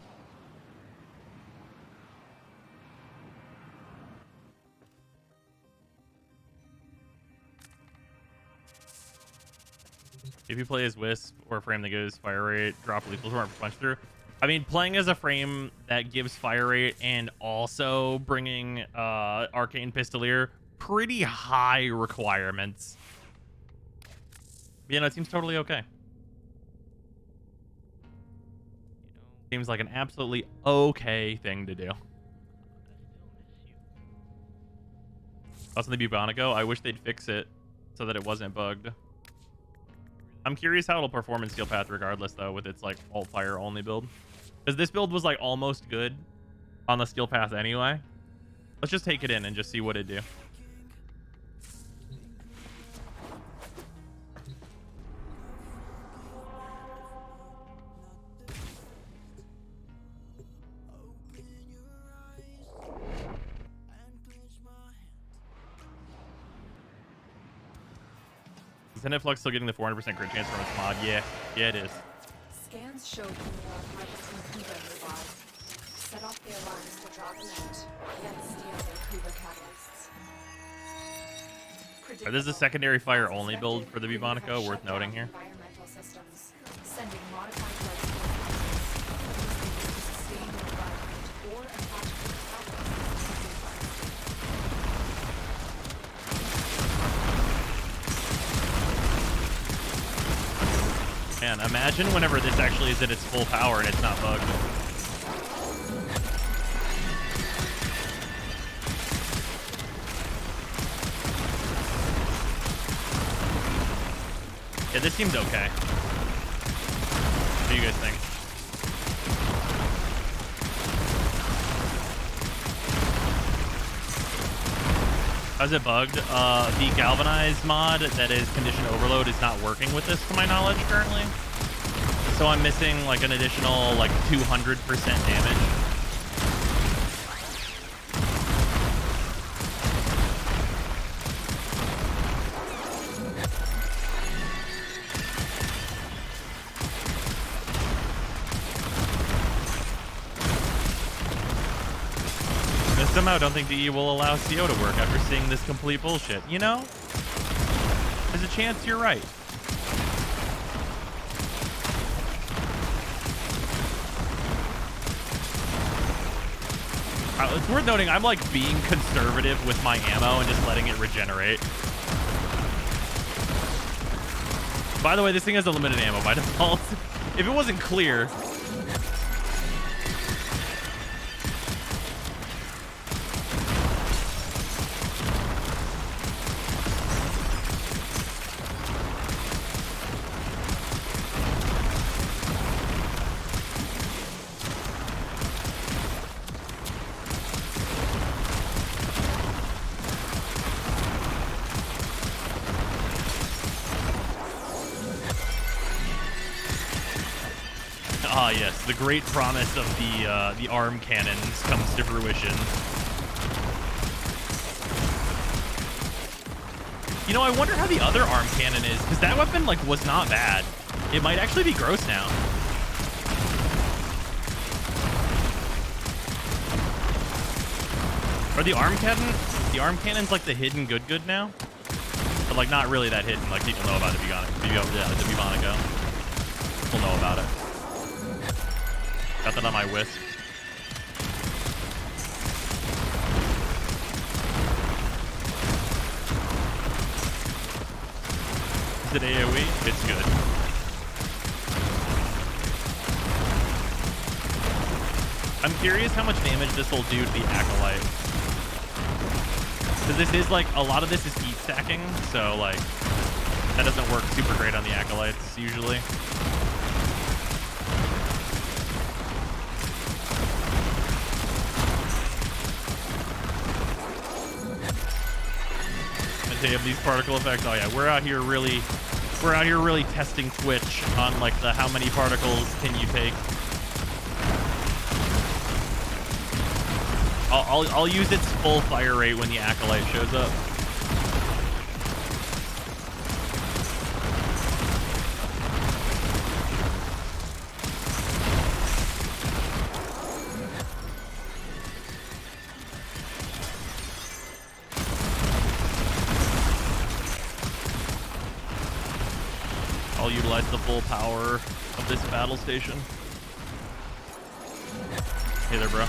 If you play as Wisp or a frame that gives fire rate, drop lethal torrent for punch through. I mean, playing as a frame that gives fire rate and also bringing Arcane Pistolier, pretty high requirements. You know, it seems totally okay. Seems like an absolutely okay thing to do. Also, the Bubonico, I wish they'd fix it so that it wasn't bugged. I'm curious how it'll perform in Steel Path regardless, though, with its like all fire only build. Because this build was like almost good on the Steel Path anyway. Let's just take it in and just see what it do. Is Influx still getting the 400% crit chance from its mod? Yeah, it is. Scans show the harvesting Kiva nearby. Set off the alarms to draw them out, then steal their Cleaver catalysts. This is a secondary fire only build for the Bubonico, worth noting here. Environmental systems, sending modified life support capsules used to sustain the environment or attach to the catalysts to the environment. Man, imagine whenever this actually is at its full power and it's not bugged. Yeah, this seems okay. What do you guys think? How's it bugged? The galvanized mod that is condition overload is not working with this to my knowledge currently. So I'm missing like an additional like 200% damage. I somehow don't think DE will allow CO to work after seeing this complete bullshit. You know? There's a chance you're right. It's worth noting, I'm like being conservative with my ammo and just letting it regenerate. By the way, this thing has a limited ammo by default. If it wasn't clear. Ah, yes, the great promise of the arm cannons comes to fruition. You know, I wonder how the other arm cannon is, because that weapon like was not bad. It might actually be gross now. Are the arm cannons like the hidden good now? But like not really that hidden, like people know about the Bubonico. People know about it. Got that on my whisk. Is it AoE? It's good. I'm curious how much damage this will do to the Acolyte. Because this is like, a lot of this is heat stacking, so like, that doesn't work super great on the Acolytes usually. Of these particle effects. Oh yeah, we're out here really testing Twitch on like the how many particles can you take. I'll use its full fire rate when the Acolyte shows up. I'll utilize the full power of this battle station. Hey there, bro.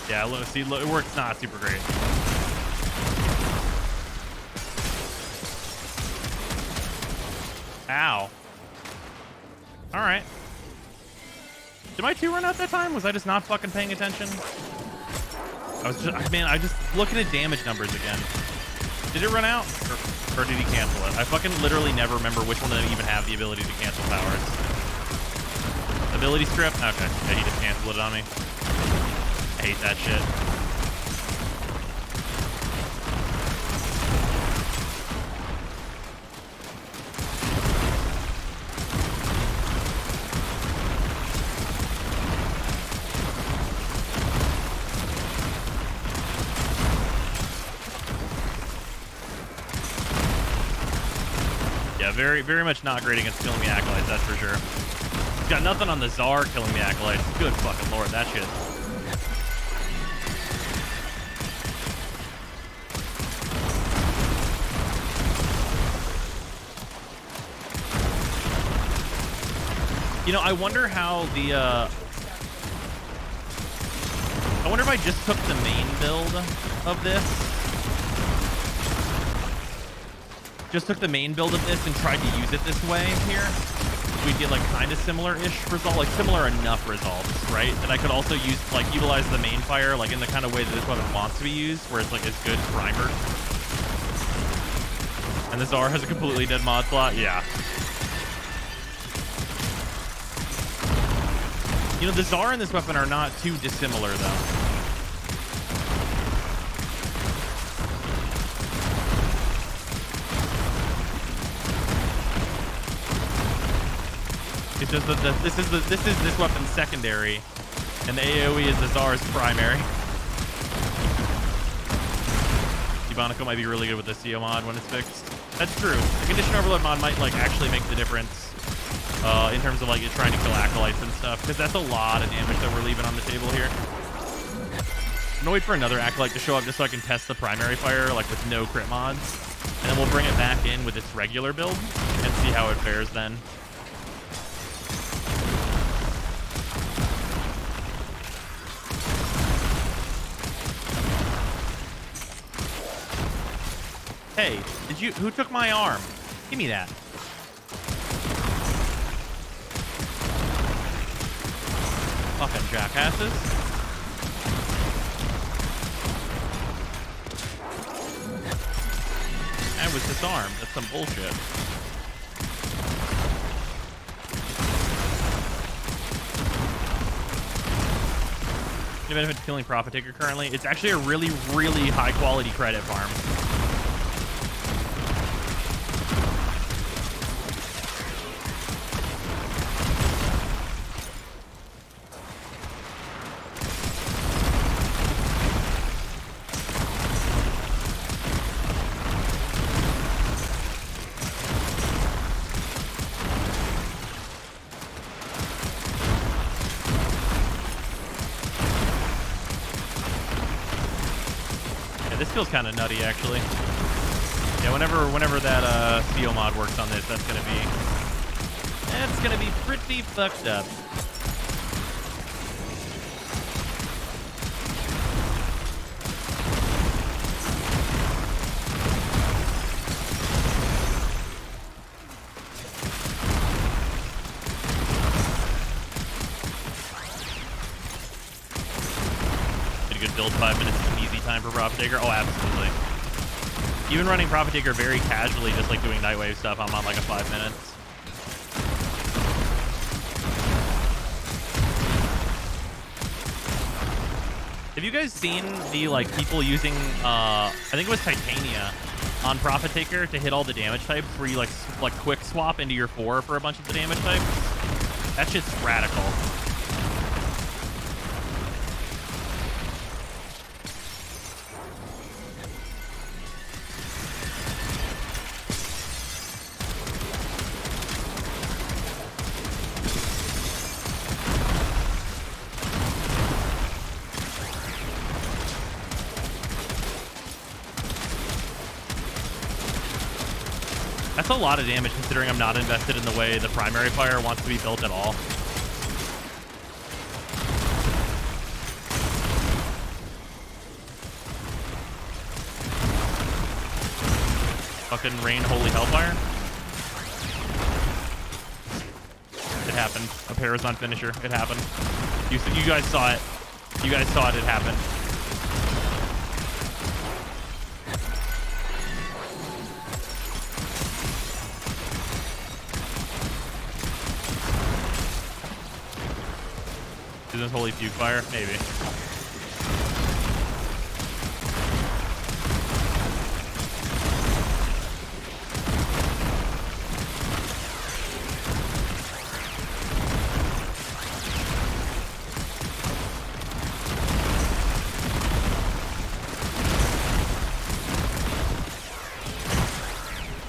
Yeah, look, see, look, it works not super great. Ow. All right. Did my 2 run out that time? Was I just not fucking paying attention? I just looking at damage numbers again. Did it run out? Or did he cancel it? I fucking literally never remember which one of them even have the ability to cancel powers. Ability strip? Okay. Yeah, he just canceled it on me. I hate that shit. Yeah, very much not great against killing the Acolytes, that's for sure. Got nothing on the Tsar killing the Acolytes. Good fucking lord, that shit. You know, I wonder how the, I wonder if I just took the main build of this. Just took the main build of this and tried to use it this way here. We'd get like kind of similar-ish result, like similar enough results, right? That I could also use, like, utilize the main fire, like in the kind of way that this weapon wants to be used, where it's like as good primer. And the Tsar has a completely dead mod slot, yeah. You know, the Tsar and this weapon are not too dissimilar, though. It's just that this is this weapon's secondary, and the AoE is the Tsar's primary. Ebonico might be really good with the CO mod when it's fixed. That's true. The condition overload mod might like actually make the difference in terms of like you're trying to kill acolytes and stuff, because that's a lot of damage that we're leaving on the table here. I'm gonna wait for another acolyte to show up just so I can test the primary fire like with no crit mods, and then we'll bring it back in with its regular build and see how it fares then. Hey, who took my arm? Give me that. Fucking jackasses. I was disarmed. That's some bullshit. Any benefit to killing Profit Taker currently? It's actually a really, really high quality credit farm. Feels kind of nutty, actually. Yeah, whenever that CO mod works on this, that's gonna be pretty fucked up. Pretty good build, 5 minutes. Time for Profit Taker? Oh, absolutely. Even running Profit Taker very casually, just like doing Nightwave stuff, I'm on like a 5 minutes. Have you guys seen the like people using I think it was Titania on Profit Taker to hit all the damage types, where you like quick swap into your 4 for a bunch of the damage types? That shit's radical. That's a lot of damage considering I'm not invested in the way the primary fire wants to be built at all. Fucking rain holy hellfire. It happened. A Parazon finisher. It happened. You guys saw it. You guys saw it. It happened. Is this holy fugue fire? Maybe.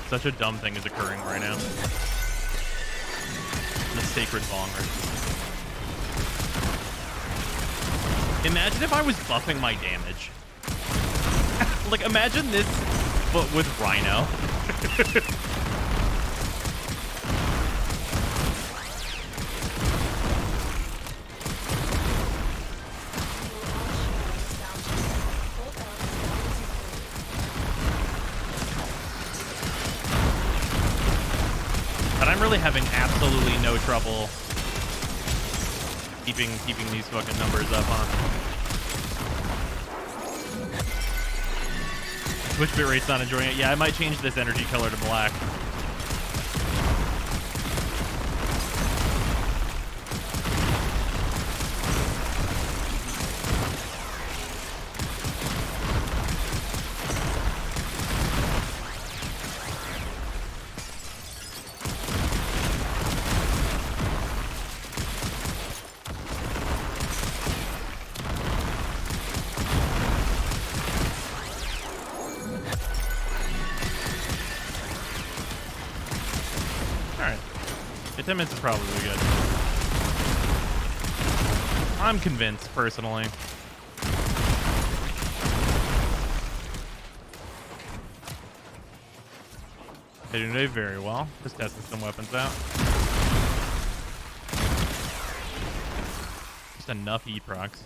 Such a dumb thing is occurring right now. The Sacred Banger. Imagine if I was buffing my damage. Like, imagine this, but with Rhino. But I'm really having absolutely no trouble keeping these fucking numbers up, huh? Twitch bitrate's not enjoying it. Yeah, I might change this energy color to black. Alright. 10 minutes is probably good. I'm convinced, personally. They do today very well. Just testing some weapons out. Just enough heat procs.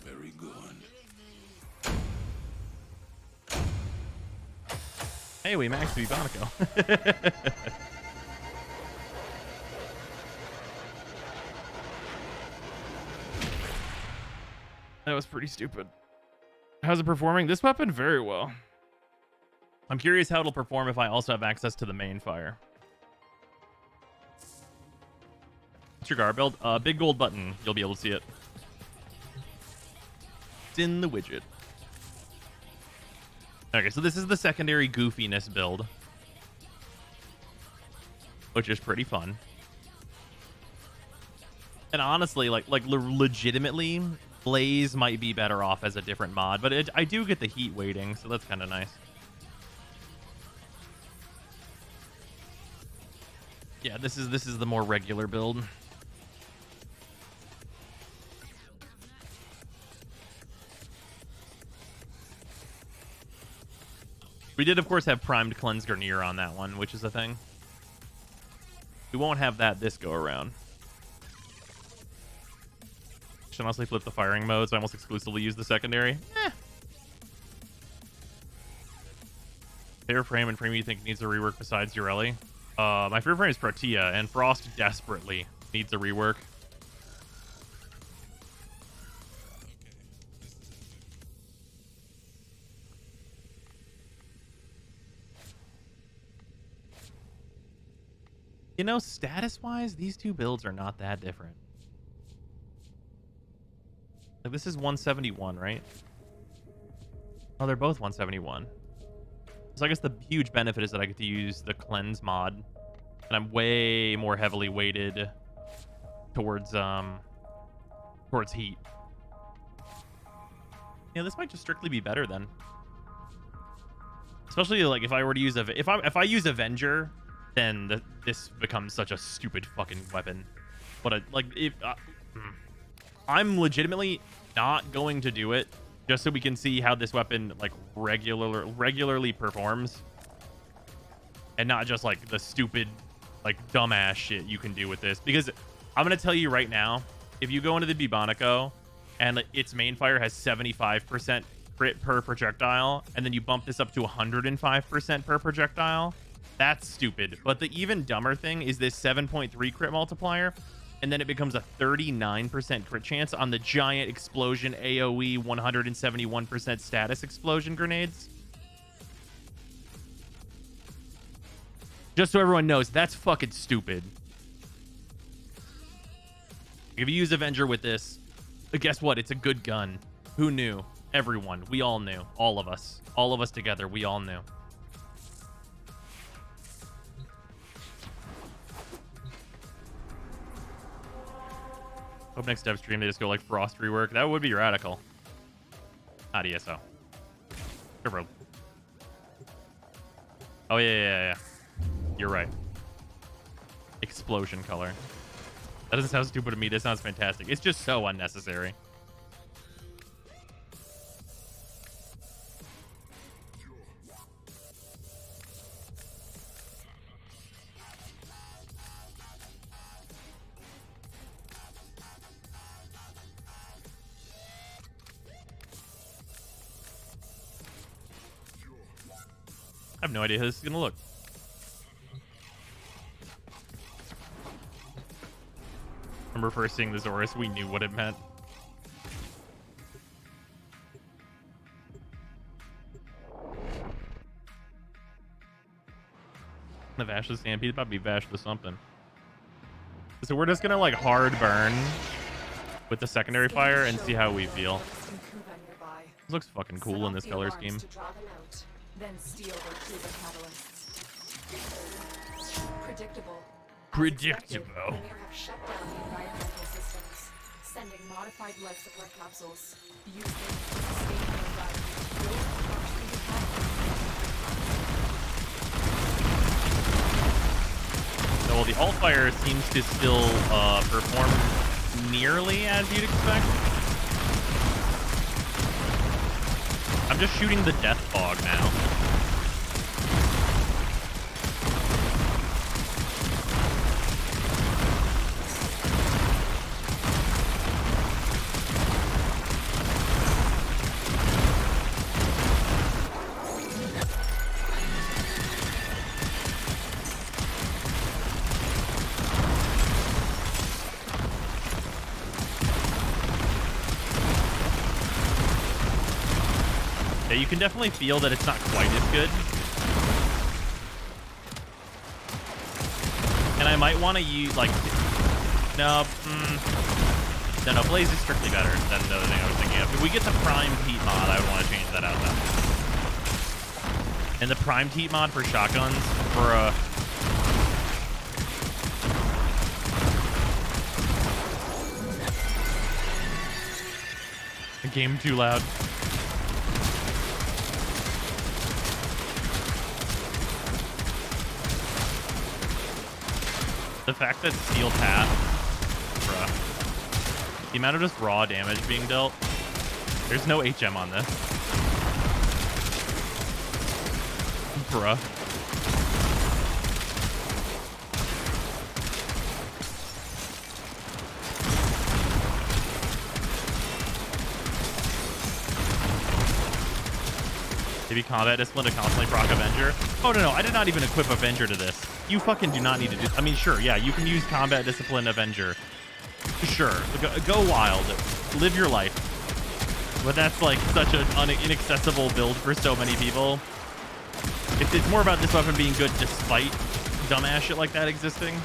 Very good. Hey, we maxed the Ibonico. That was pretty stupid. How's it performing? This weapon, very well. I'm curious how it'll perform if I also have access to the main fire. What's your guard build? Big gold button. You'll be able to see it. It's in the widget. Okay, so this is the secondary goofiness build, which is pretty fun. And honestly, legitimately, Blaze might be better off as a different mod, but I do get the heat weighting, so that's kind of nice. Yeah, this is the more regular build. We did, of course, have primed cleanse Garnier on that one, which is a thing. We won't have that this go around. Should honestly flip the firing modes. I almost exclusively use the secondary. Favorite frame and frame you think needs a rework besides Urelli? My favorite frame is Protea, and Frost desperately needs a rework. You know, status-wise, these two builds are not that different. Like, this is 171, right? Oh, they're both 171. So I guess the huge benefit is that I get to use the cleanse mod, and I'm way more heavily weighted towards heat. Yeah, this might just strictly be better then. Especially like if I were to use if I use Avenger, then this becomes such a stupid fucking weapon. But I'm legitimately not going to do it just so we can see how this weapon like regularly performs, and not just like the stupid like dumbass shit you can do with this. Because I'm gonna tell you right now, if you go into the Bibonico and its main fire has 75% crit per projectile, and then you bump this up to 105% per projectile, that's stupid. But the even dumber thing is this 7.3 crit multiplier, and then it becomes a 39% crit chance on the giant explosion AoE 171% status explosion grenades. Just so everyone knows, that's fucking stupid. If you use Avenger with this, guess what? It's a good gun. Who knew? Everyone. We all knew. All of us. All of us together. We all knew. Hope next dev stream they just go like Frost rework. That would be radical. Not ESO. Sure, bro. Oh, yeah. You're right. Explosion color. That doesn't sound stupid to me. This sounds fantastic. It's just so unnecessary. I have no idea how this is going to look. Remember first seeing the Zorus, we knew what it meant. The Vash the Stampede, about to be Vash the something. So we're just gonna like hard burn with the secondary fire and see how we feel. This looks fucking cool in this color scheme. Then steal their Kuba catalysts. Predictable. Predictable. Linear have shut down the environmental systems, sending modified life support capsules. Use them to sustain the environment. Build So, well, the alt fire seems to still perform nearly as you'd expect. I'm just shooting the death fog now. You can definitely feel that it's not quite as good. And I might want to use, like... No, Blaze is strictly better than the other thing I was thinking of. If we get the Primed Heat mod, I would want to change that out, though. And the Primed Heat mod for shotguns, for a game too loud. The fact that Steel Path, bruh. The amount of just raw damage being dealt. There's no HM on this. Bruh. Maybe combat discipline to constantly proc Avenger. Oh, no, I did not even equip Avenger to this. You fucking do not need to do... I mean, sure, yeah, you can use combat discipline Avenger. Sure, go wild. Live your life. But that's, like, such an inaccessible build for so many people. It's more about this weapon being good despite dumbass shit like that existing.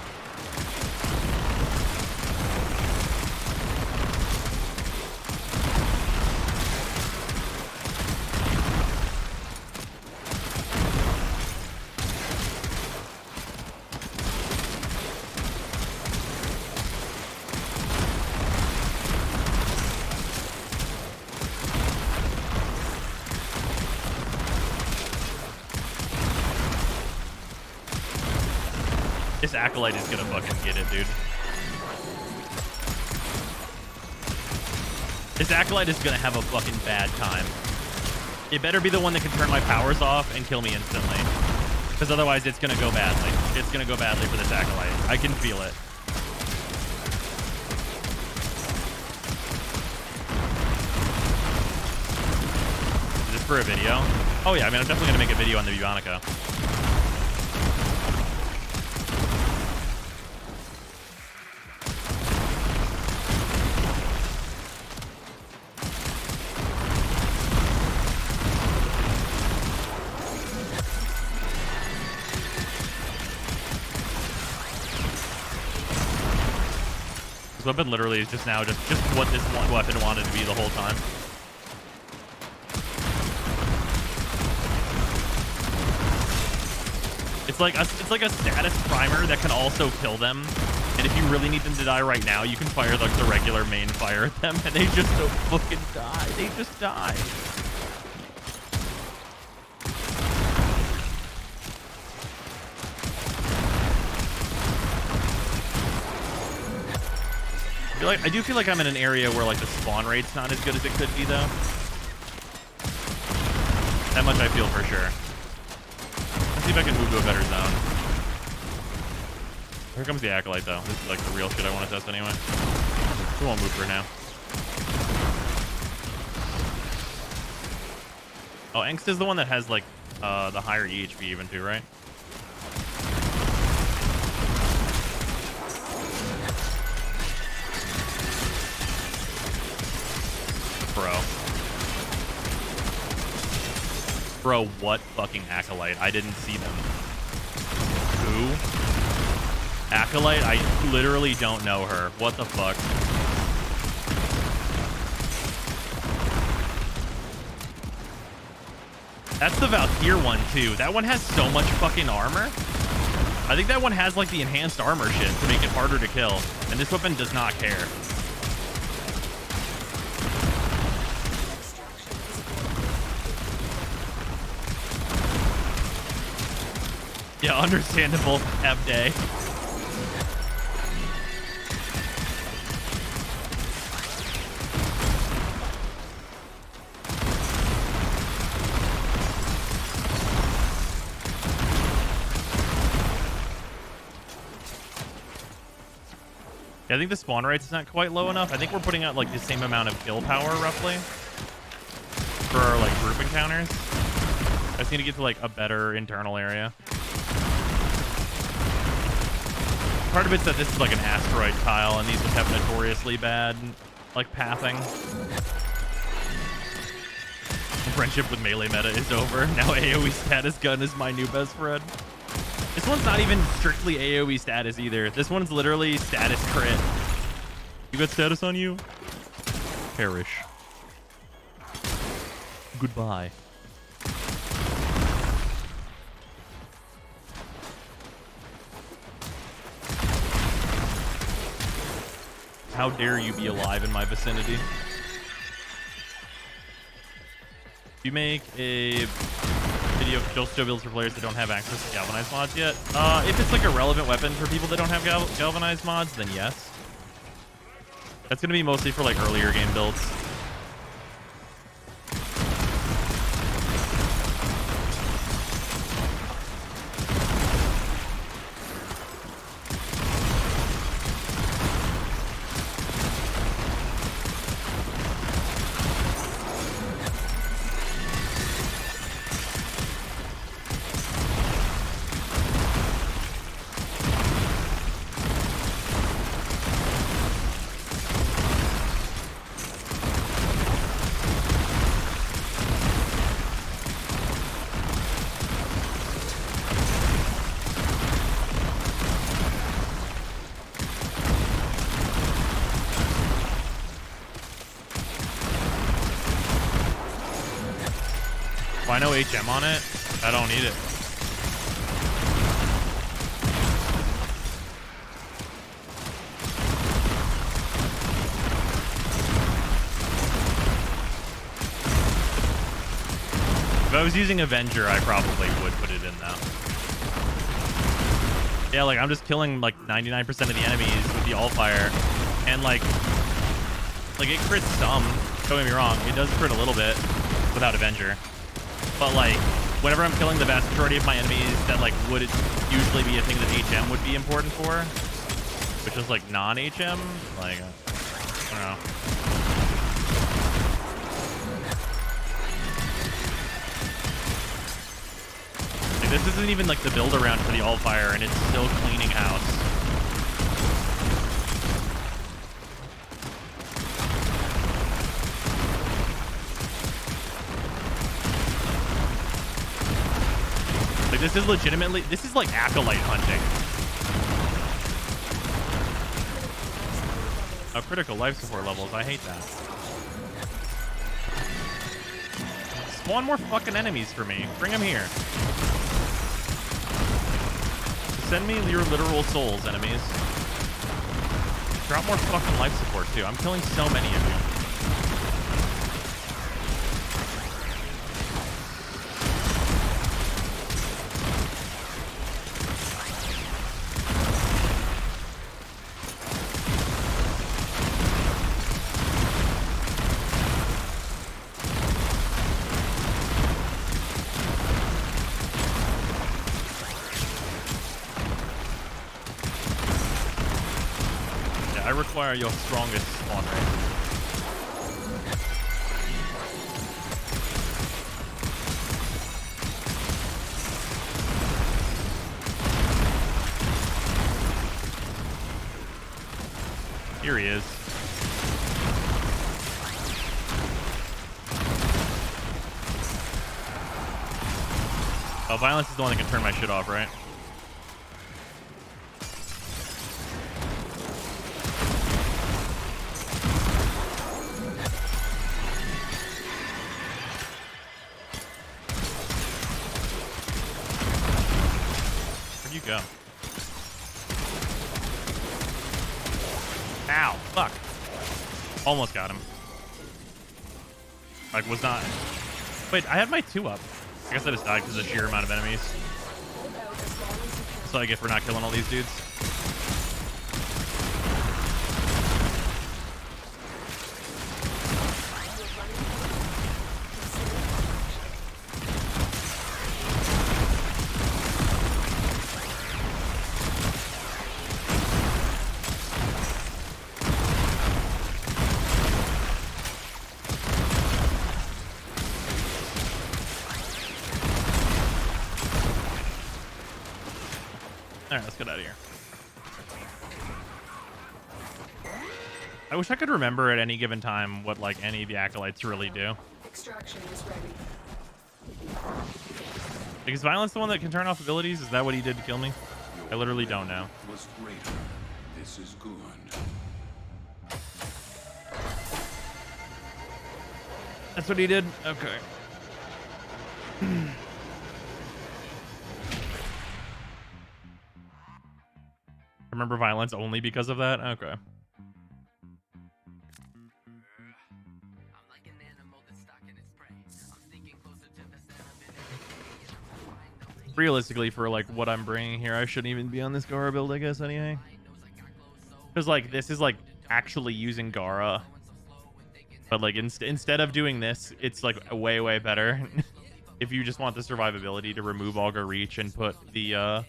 This Acolyte is gonna fucking get it, dude. This Acolyte is gonna have a fucking bad time. It better be the one that can turn my powers off and kill me instantly. Because otherwise it's gonna go badly. It's gonna go badly for this Acolyte. I can feel it. Is this for a video? Oh yeah, I mean, I'm definitely gonna make a video on the Bionica. This weapon literally is just now just what this one weapon wanted to be the whole time. It's like a status primer that can also kill them. And if you really need them to die right now, you can fire like the regular main fire at them, and they just don't fucking die. They just die. I do feel like I'm in an area where like the spawn rate's not as good as it could be though. That much I feel for sure. Let's see if I can move to a better zone. Here comes the Acolyte though. This is like the real shit I want to test anyway. We won't move for now. Oh, Angst is the one that has like the higher EHP even too, right? Bro, what fucking Acolyte? I didn't see them. Who? Acolyte? I literally don't know her. What the fuck? That's the Valkyr one, too. That one has so much fucking armor. I think that one has, like, the enhanced armor shit to make it harder to kill. And this weapon does not care. Yeah, understandable. F day. Yeah, I think the spawn rate's not quite low enough. I think we're putting out like the same amount of kill power roughly for our like group encounters. I just need to get to like a better internal area. Part of it's that this is like an asteroid tile, and these just have notoriously bad, like, pathing. Friendship with melee meta is over. Now AoE status gun is my new best friend. This one's not even strictly AoE status either. This one's literally status crit. You got status on you? Perish. Goodbye. How dare you be alive in my vicinity? You make a video of kill still builds for players that don't have access to galvanized mods yet. If it's like a relevant weapon for people that don't have galvanized mods, then yes. That's gonna be mostly for like earlier game builds. I know HM on it. I don't need it. If I was using Avenger, I probably would put it in now. Yeah, like I'm just killing like 99% of the enemies with the all-fire, and like it crits some. Don't get me wrong, it does crit a little bit without Avenger. But like, whenever I'm killing the vast majority of my enemies that like would usually be a thing that HM would be important for, which is like non-HM, like, I don't know. Like, this isn't even like the build around for the all-fire, and it's still cleaning house. This is legitimately, this is like Acolyte hunting. Oh, critical life support levels. I hate that. Spawn more fucking enemies for me. Bring them here. send me your literal souls, enemies. Drop more fucking life support, too. I'm killing so many of you. I require your strongest spawn rate. Here he is. Oh, violence is the one that can turn my shit off, right? Where'd you go? Ow, fuck. Almost got him. Like, was not... Wait, I had my 2 up. I guess I just died because of the sheer amount of enemies. So I get for not killing all these dudes. Alright, let's get out of here. I wish I could remember at any given time what, like, any of the acolytes really do. Extraction is ready. Like, is Violence the one that can turn off abilities? Is that what he did to kill me? I literally don't know. Was greater. This is good. That's what he did? Okay. Remember Violence only because of that? Okay. Realistically, for like what I'm bringing here, I shouldn't even be on this Gara build, I guess, anyway. Because like this is like actually using Gara, but like instead of doing this, it's like way better. If you just want the survivability to remove Augur Reach and put the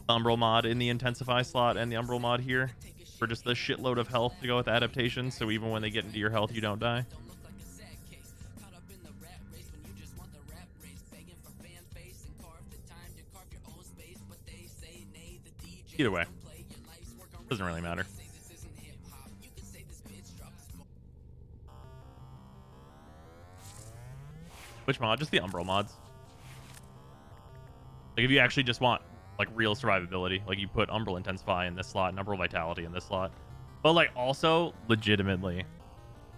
Umbral mod in the Intensify slot and the Umbral mod here for just the shitload of health to go with adaptations, so even when they get into your health, you don't die. Either way, doesn't really matter. Which mod? Just the Umbral mods. Like if you actually just want like real survivability, like you put Umbral Intensify in this slot and Umbral Vitality in this slot. But like also legitimately,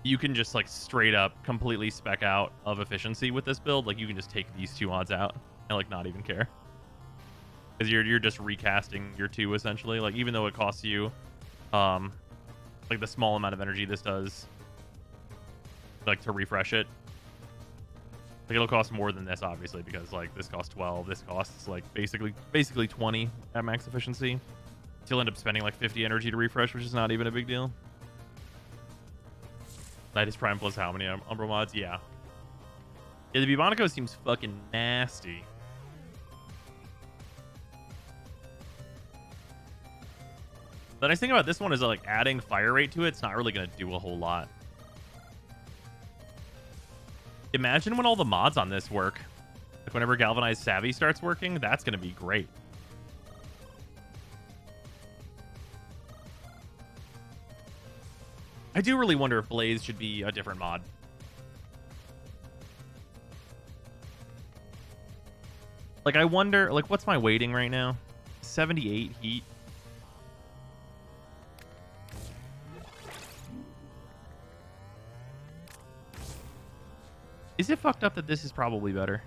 you can just like straight up completely spec out of efficiency with this build. Like you can just take these 2 mods out and like not even care. Because you're just recasting your 2 essentially. Like even though it costs you like the small amount of energy this does like to refresh it. Like it'll cost more than this obviously because like this costs 12, this costs like basically 20 at max efficiency. You'll end up spending like 50 energy to refresh, which is not even a big deal. Nidus Prime plus how many Umbral mods? Yeah. Yeah, the Bubonico seems fucking nasty. The nice thing about this one is that, like, adding fire rate to it's not really going to do a whole lot. Imagine when all the mods on this work. Like, whenever Galvanized Savvy starts working, that's going to be great. I do really wonder if Blaze should be a different mod. Like, I wonder, like, what's my weighting right now? 78 heat. Is it fucked up that this is probably better?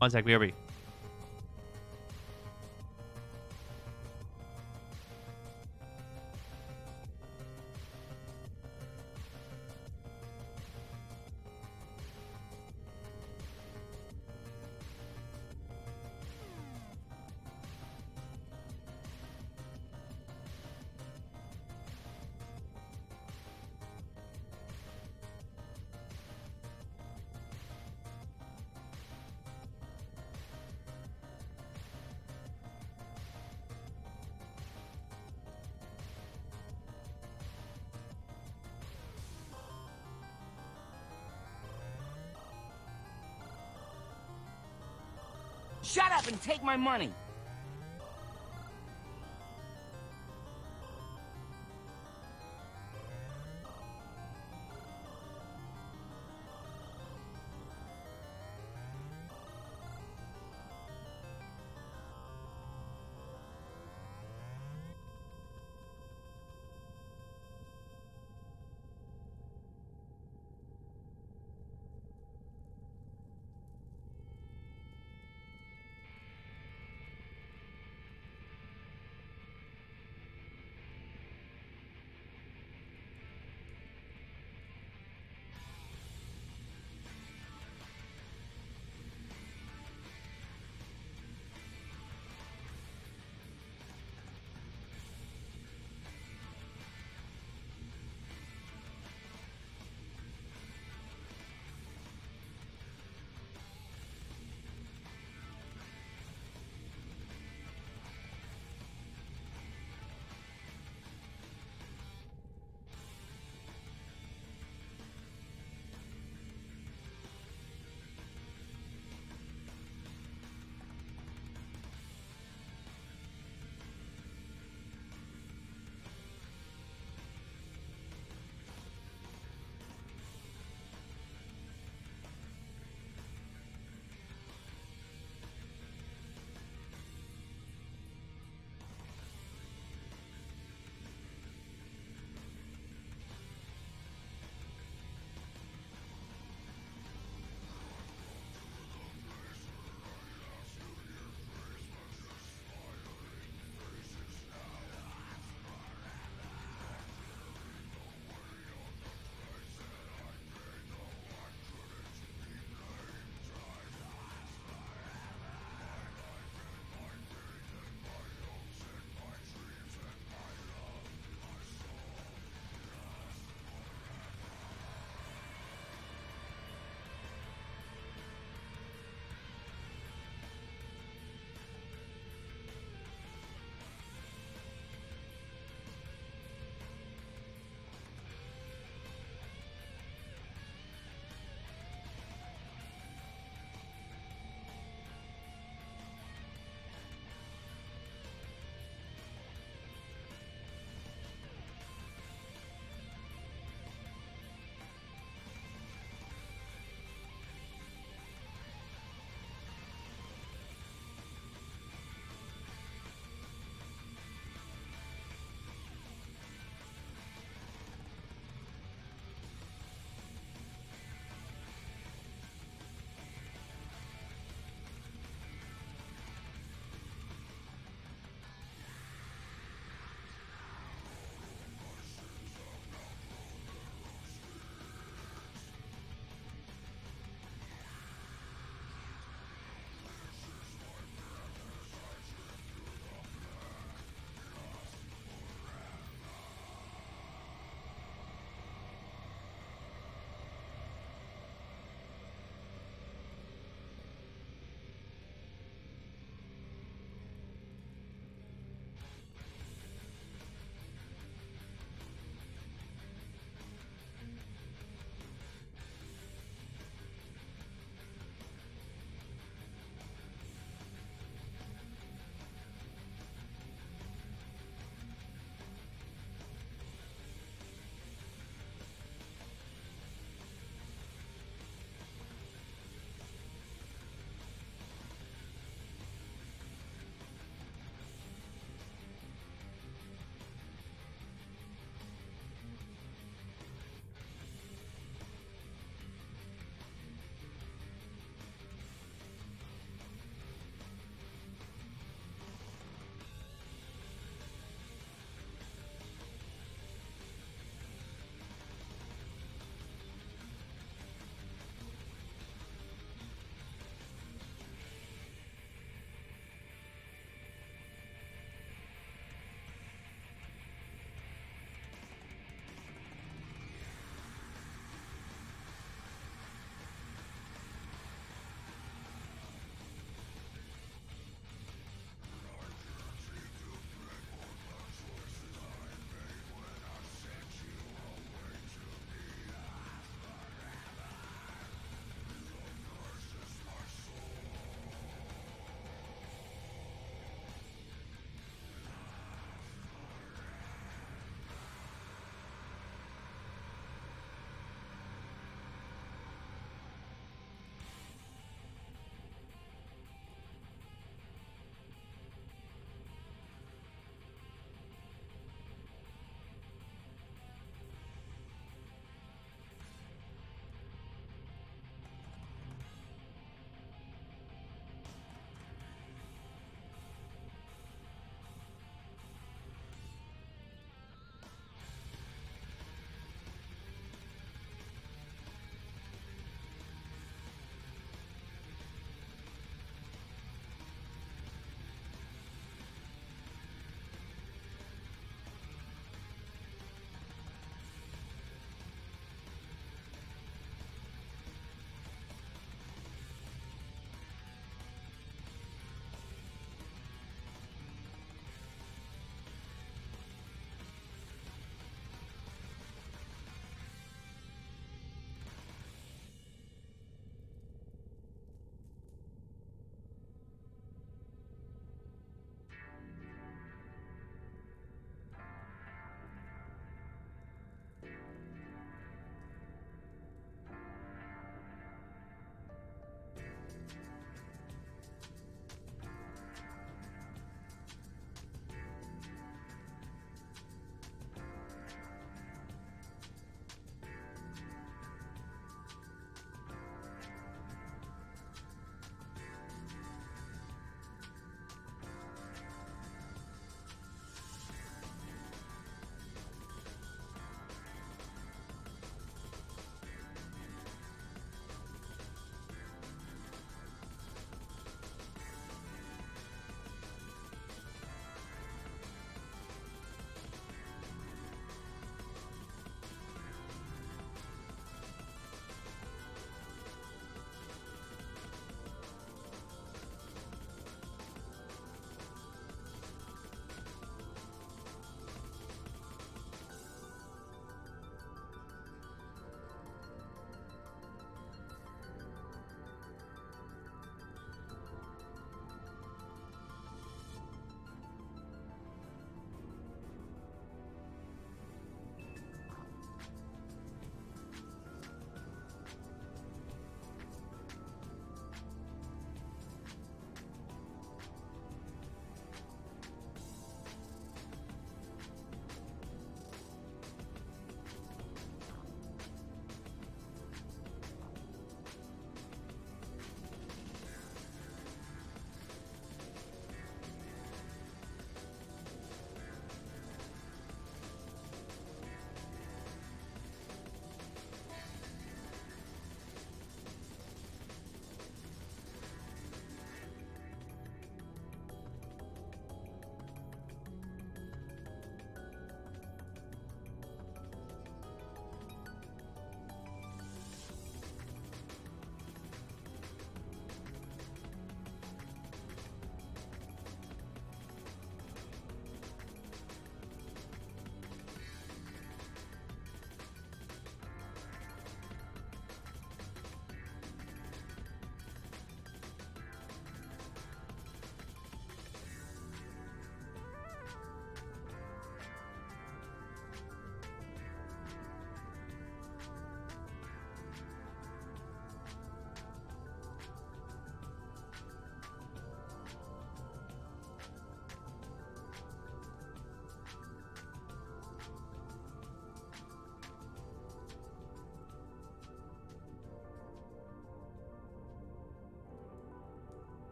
One sec, BRB. Shut up and take my money.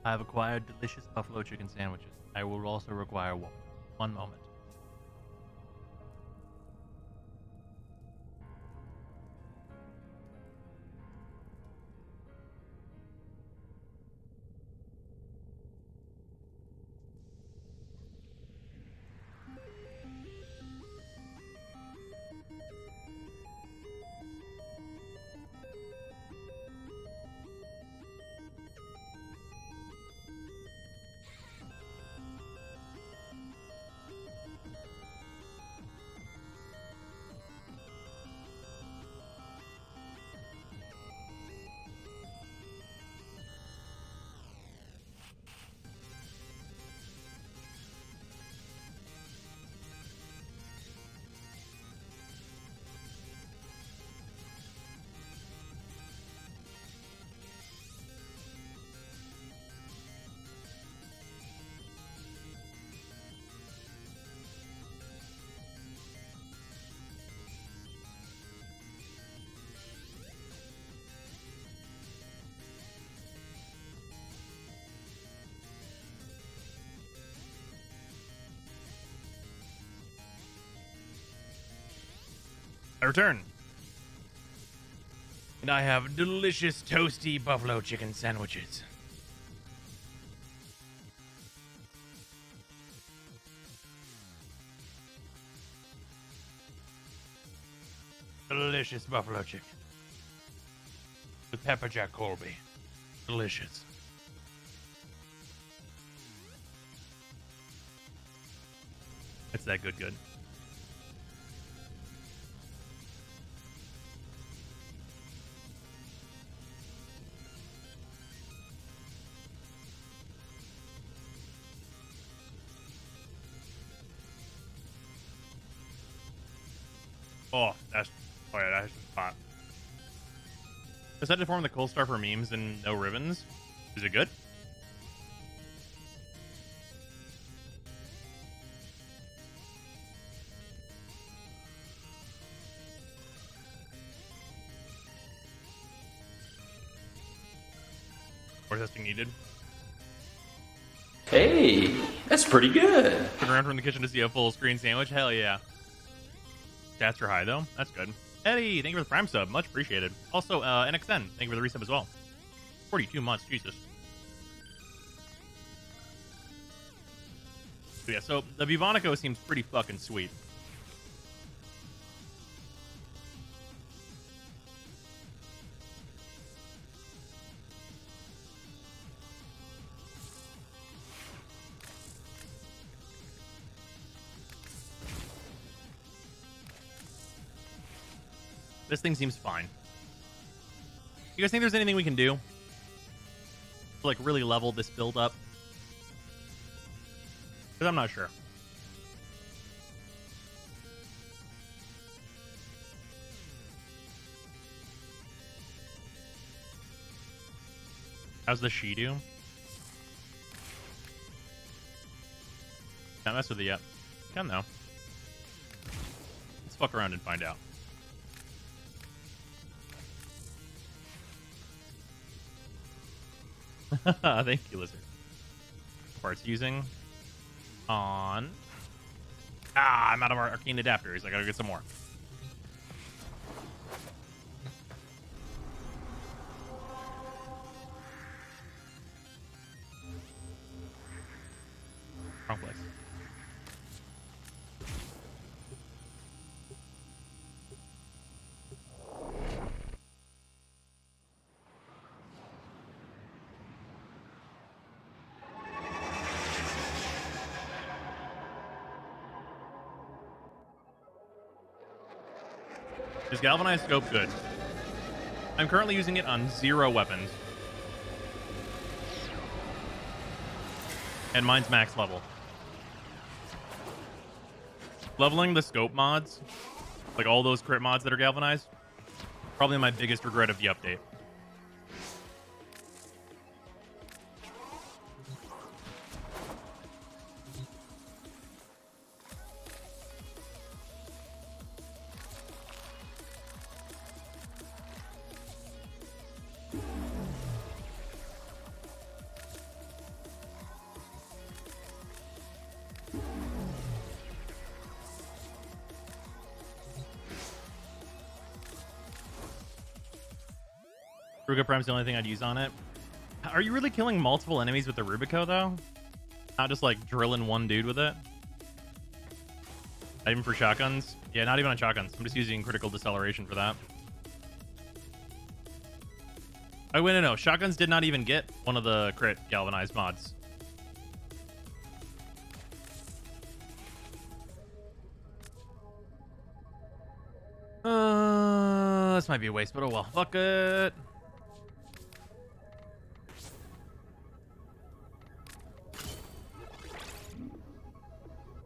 I've acquired delicious buffalo chicken sandwiches. I will also require one. One moment. I return. And I have delicious toasty buffalo chicken sandwiches. Delicious buffalo chicken. With pepper jack Colby. Delicious. It's that good. Oh, that's hot. Decided to form the Cold Star for memes and no ribbons. Is it good? More testing needed. Hey, that's pretty good. Turn around from the kitchen to see a full screen sandwich. Hell yeah. Stats are high though. That's good. Eddie, thank you for the Prime sub. Much appreciated. Also, NXN, thank you for the resub as well. 42 months. Jesus. So yeah, so the Vivonico seems pretty fucking sweet. This thing seems fine. You guys think there's anything we can do to like really level this build up? Because I'm not sure. How's the she do? Can't mess with it yet. Can though. Let's fuck around and find out. Thank you, Lizard. Parts using on. I'm out of our arcane adapters. I gotta get some more. Wrong place. Is galvanized scope good? I'm currently using it on 0 weapons. And mine's max level. Leveling the scope mods, like all those crit mods that are galvanized, probably my biggest regret of the update. Ruga Prime's the only thing I'd use on it. Are you really killing multiple enemies with the Rubico, though? Not just, like, drilling one dude with it? Not even for shotguns? Yeah, not even on shotguns. I'm just using critical deceleration for that. Oh, wait, no. Shotguns did not even get one of the crit galvanized mods. This might be a waste, but oh well. Fuck it.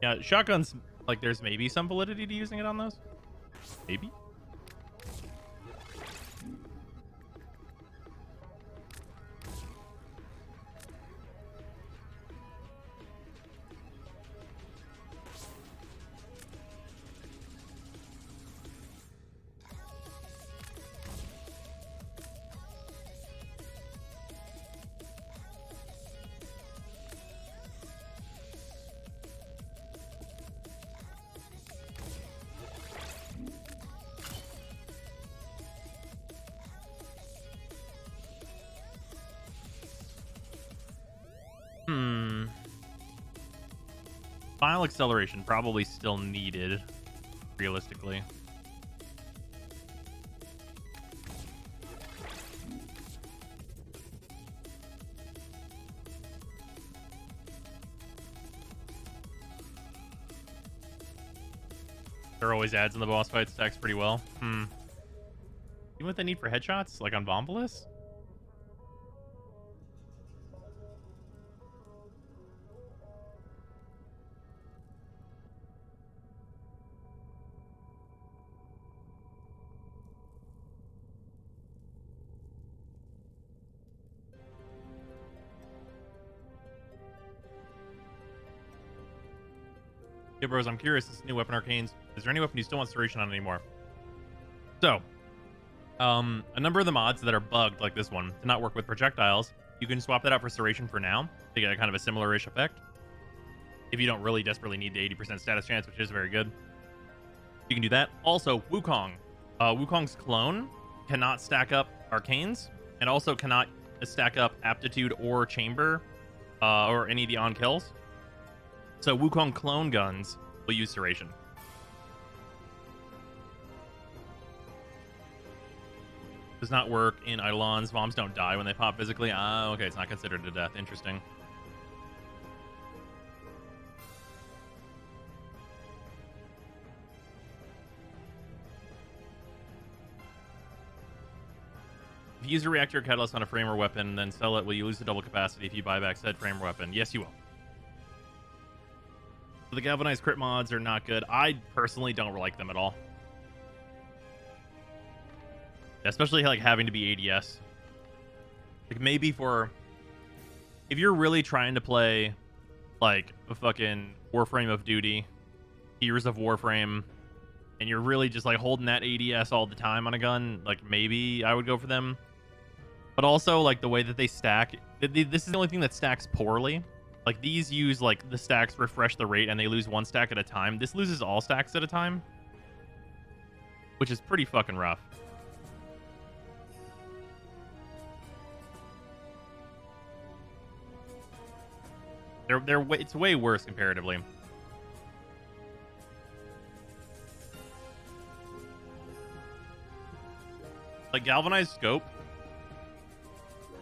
Yeah, shotguns, like, there's maybe some validity to using it on those. Maybe. Final acceleration probably still needed, realistically. There always adds in the boss fight stacks pretty well. Even what they need for headshots, like on Bombalus? Yeah, bros, I'm curious. This new weapon arcanes. Is there any weapon you still want Serration on anymore? So, a number of the mods that are bugged, like this one, do not work with projectiles. You can swap that out for Serration for now to get a kind of a similar-ish effect. If you don't really desperately need the 80% status chance, which is very good. You can do that. Also, Wukong. Wukong's clone cannot stack up arcanes and also cannot stack up aptitude or chamber or any of the on-kills. So Wukong clone guns will use Serration. Does not work in Eidolons. Bombs don't die when they pop physically. Ah, okay, it's not considered a death. Interesting. If you use a reactor catalyst on a framer weapon, then sell it, will you lose the double capacity if you buy back said framer weapon? Yes, you will. The galvanized crit mods are not good. I personally don't like them at all. Especially like having to be ADS. Like maybe for if you're really trying to play like a fucking Warframe of Duty, Years of Warframe, and you're really just like holding that ADS all the time on a gun, like maybe I would go for them. But also like the way that they stack, this is the only thing that stacks poorly. Like these use like the stacks refresh the rate and they lose one stack at a time. This loses all stacks at a time, which is pretty fucking rough. It's way worse comparatively. Like galvanized scope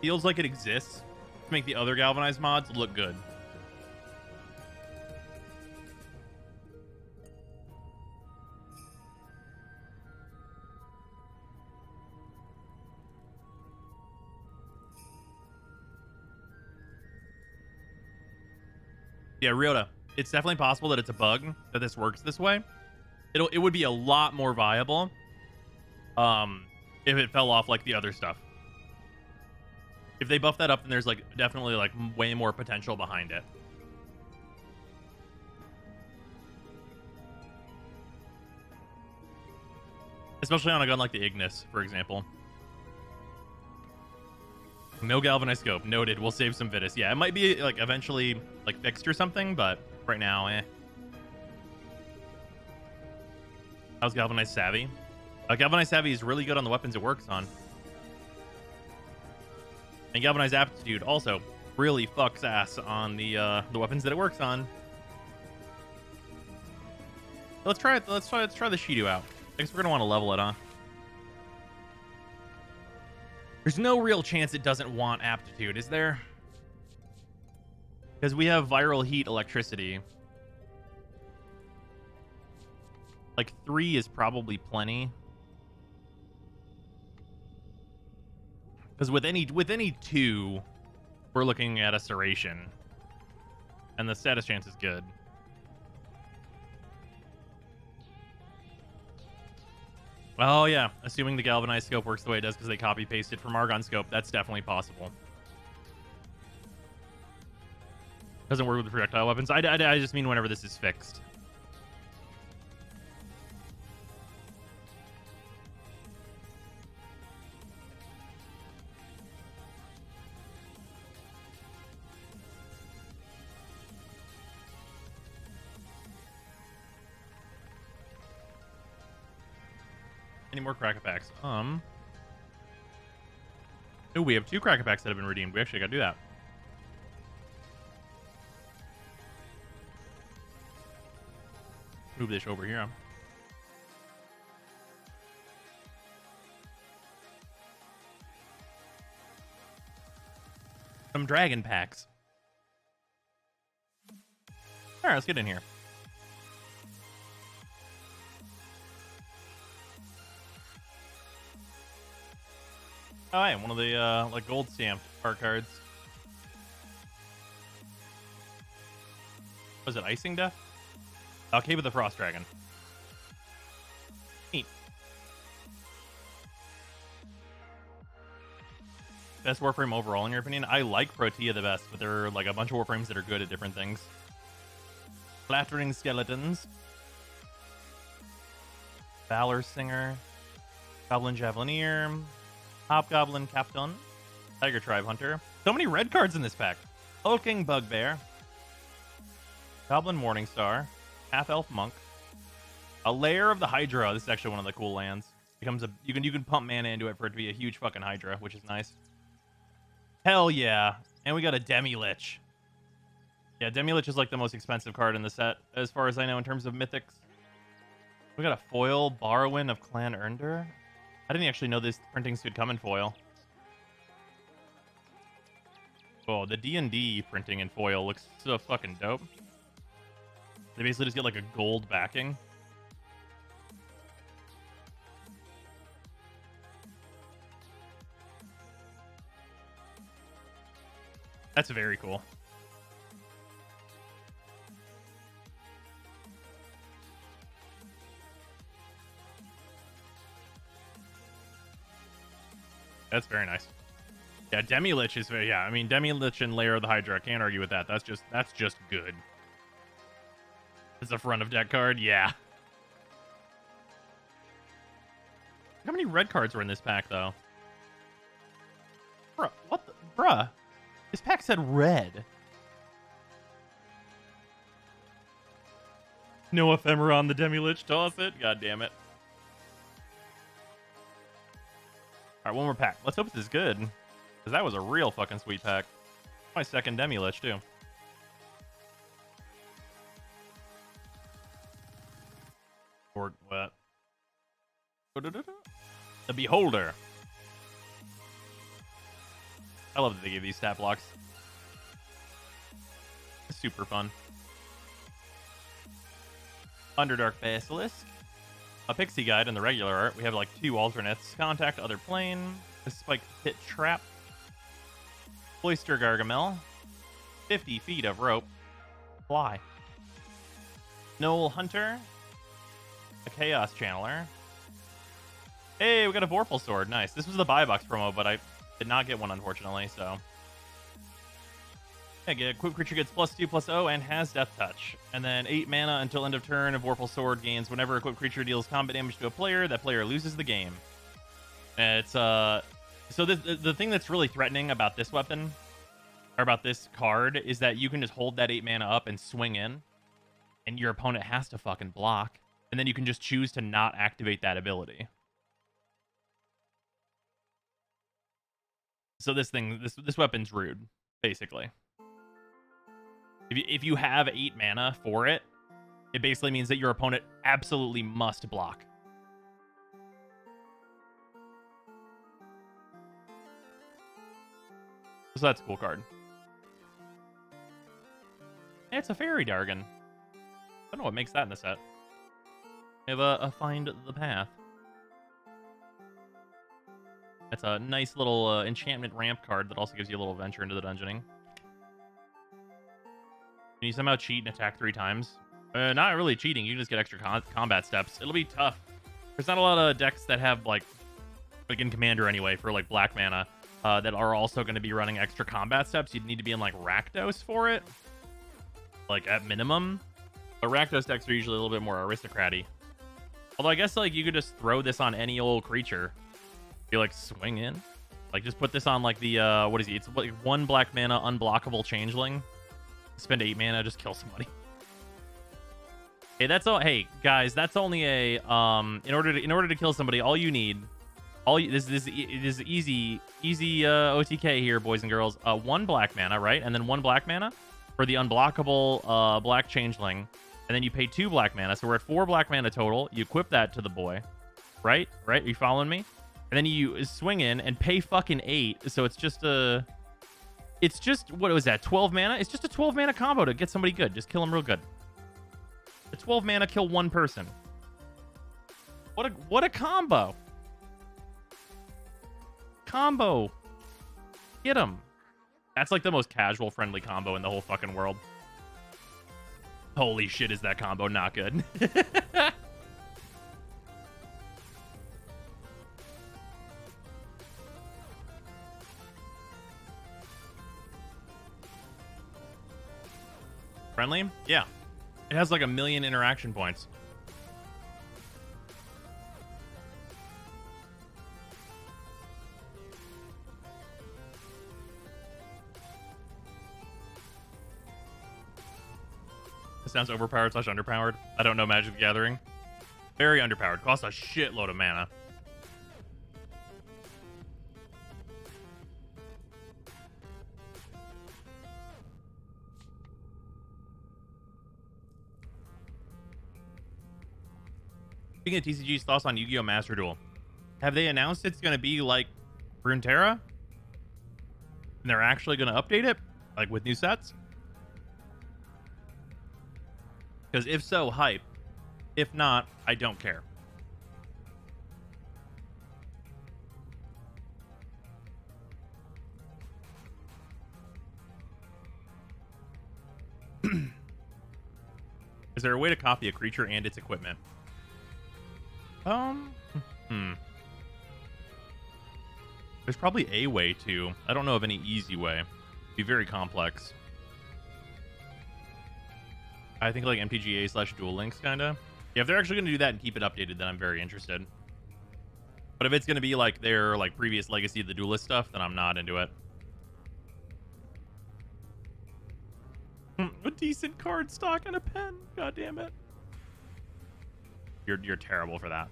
feels like it exists to make the other galvanized mods look good. Yeah, Ryota, it's definitely possible that it's a bug that this works this way. It would be a lot more viable if it fell off like the other stuff. If they buff that up, then there's like definitely like way more potential behind it. Especially on a gun like the Ignis, for example. No galvanized scope. Noted. We'll save some Vitus. Yeah, it might be like eventually like fixed or something, but right now, eh. How's galvanized savvy? Galvanized savvy is really good on the weapons it works on. And Galvanized Aptitude also really fucks ass on the weapons that it works on. Let's try it. Let's try the Shido out. I guess we're gonna want to level it, huh? There's no real chance it doesn't want aptitude, is there? Because we have viral heat electricity. Like 3 is probably plenty. Because with any 2, we're looking at a Serration. And the status chance is good. Oh, yeah. Assuming the galvanized scope works the way it does because they copy-pasted from Argon scope, that's definitely possible. Doesn't work with projectile weapons. I just mean whenever this is fixed. Any more cracker packs? Oh, we have 2 cracker packs that have been redeemed. We actually gotta do that. Move this over here. Some dragon packs. All right, let's get in here. Oh, hey, one of the like gold stamped art cards. Was it Icing Death? Okay, with the Frost Dragon. Neat. Best Warframe overall, in your opinion? I like Protea the best, but there are like a bunch of Warframes that are good at different things. Flattering Skeletons. Valor Singer. Goblin Javelineer. Hobgoblin Captain. Tiger Tribe Hunter. So many red cards in this pack. Hulking Bugbear. Goblin Morningstar. Half-Elf Monk. A Lair of the Hydra. This is actually one of the cool lands. Becomes a you can pump mana into it for it to be a huge fucking Hydra, which is nice. Hell yeah. And we got a Demi-Lich. Yeah, Demi-Lich is like the most expensive card in the set, as far as I know, in terms of mythics. We got a foil Barwin of Clan Ernder. I didn't actually know this printings could come in foil. Oh, the D&D printing in foil looks so fucking dope. They basically just get like a gold backing. That's very cool. That's very nice. Yeah, Demi-Lich is very, yeah, I mean, Demi-Lich and Lair of the Hydra, I can't argue with that. That's just good. It's a front of deck card, yeah. How many red cards were in this pack, though? Bruh, what the, bruh? This pack said red. No ephemera on the Demi-Lich, toss it. God damn it. All right, one more pack. Let's hope this is good. Because that was a real fucking sweet pack. My second Demi-Lich, too. Or what? The Beholder. I love that they give these stat blocks. Super fun. Underdark Basilisk. A Pixie Guide in the regular art. We have like 2 alternates. Contact Other Plane. A Spiked Pit Trap. Cloister Gargamel. 50 feet of rope. Fly. Knoll Hunter. A Chaos Channeler. Hey, we got a Vorpal Sword. Nice. This was the buy box promo, but I did not get one, unfortunately, so. Yeah, get equipped creature gets +2/+0 and has Death Touch. And then 8 mana until end of turn. A Vorpal Sword gains whenever equipped creature deals combat damage to a player, that player loses the game. It's, so the thing that's really threatening about this weapon, or about this card, is that you can just hold that 8 mana up and swing in, and your opponent has to fucking block. And then you can just choose to not activate that ability. So this weapon's rude, basically. If you have 8 mana for it, it basically means that your opponent absolutely must block. So that's a cool card. It's a Fairy Dargon. I don't know what makes that in the set. We have a Find the Path. That's a nice little enchantment ramp card that also gives you a little venture into the dungeoning. Can you somehow cheat and attack 3 times? Not really cheating. You can just get extra combat steps. It'll be tough. There's not a lot of decks that have, like in Commander anyway, for, like, black mana, that are also going to be running extra combat steps. You'd need to be in, like, Rakdos for it. Like, at minimum. But Rakdos decks are usually a little bit more aristocrat-y. Although I guess, like, you could just throw this on any old creature. You, like, swing in. Like, just put this on, like, the, what is he? It's, like, 1 black mana, unblockable changeling. Spend 8 mana, just kill somebody. Hey, that's all. Hey, guys, that's only a, in order to kill somebody, all you need, this is easy OTK here, boys and girls. 1 black mana, right? And then 1 black mana for the unblockable, black changeling. And then you pay 2 black mana, so we're at 4 black mana total. You equip that to the boy, right? Right? Are you following me? And then you swing in and pay fucking 8. So it's just what was that? 12 mana? It's just a 12 mana combo to get somebody good. Just kill them real good. A 12 mana kill 1 person. What a combo. Combo. Get him. That's like the most casual friendly combo in the whole fucking world. Holy shit, is that combo not good? Friendly? Yeah. It has like 1 million interaction points. This sounds overpowered / underpowered. I don't know Magic the Gathering. Very underpowered. Costs a shitload of mana. Speaking of TCG's thoughts on Yu-Gi-Oh! Master Duel, have they announced it's going to be like Runeterra? And they're actually going to update it? Like with new sets? Because if so, hype. If not, I don't care. Is there a way to copy a creature and its equipment? There's probably a way to. I don't know of any easy way. It'd be very complex. I think like MTGA / Duel Links, kind of. Yeah, if they're actually going to do that and keep it updated, then I'm very interested. But if it's going to be like their like previous Legacy of the Duelist stuff, then I'm not into it. A decent card stock and a pen. God damn it. You're terrible for that.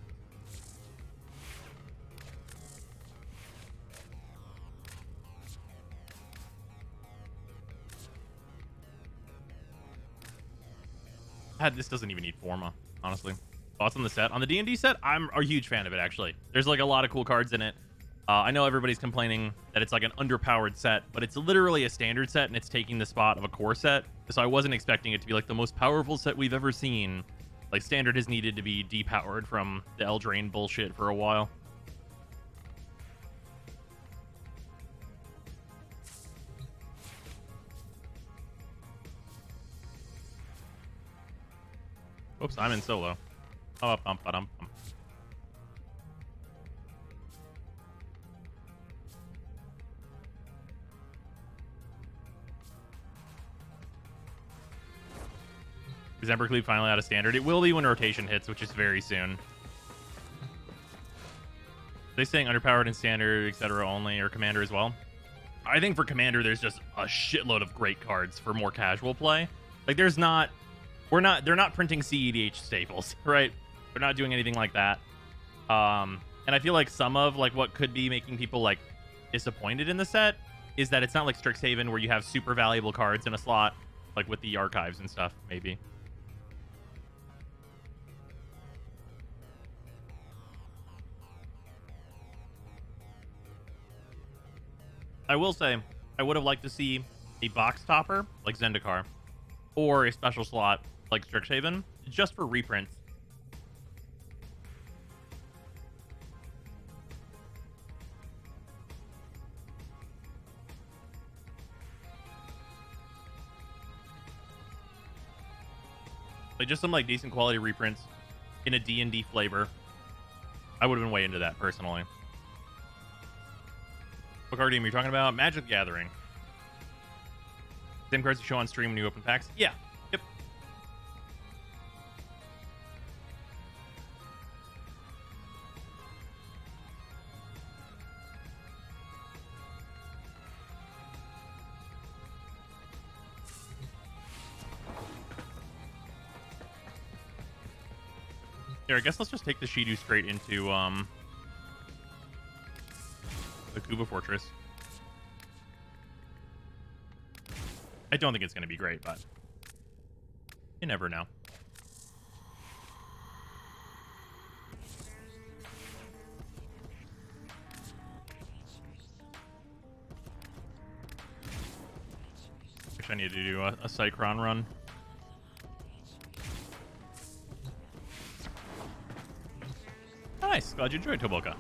This doesn't even need Forma, honestly. Thoughts on the set? On the D&D set, I'm a huge fan of it, actually. There's like a lot of cool cards in it. I know everybody's complaining that it's like an underpowered set, but it's literally a standard set and it's taking the spot of a core set. So I wasn't expecting it to be like the most powerful set we've ever seen. Like standard has needed to be depowered from the Eldraine bullshit for a while. Oops, I'm in solo. Is Embercleave finally out of standard? It will be when rotation hits, which is very soon. Are they saying underpowered and standard, etc. only, or commander as well? I think for commander, there's just a shitload of great cards for more casual play. Like there's not, they're not printing CEDH staples, right? They're not doing anything like that. And I feel like some of like what could be making people like disappointed in the set is that it's not like Strixhaven where you have super valuable cards in a slot, like with the archives and stuff, maybe. I will say, I would have liked to see a box topper like Zendikar, or a special slot like Strixhaven, just for reprints. Like just some like decent quality reprints in a D&D flavor. I would have been way into that personally. What card game are you talking about? Magic the Gathering. Same cards you show on stream when you open packs? Yeah. Yep. Here, I guess let's just take the Shidu straight into the Kuba Fortress. I don't think it's going to be great, but you never know. Wish I needed to do a Cycron run. Nice. Glad you enjoyed, Toboka.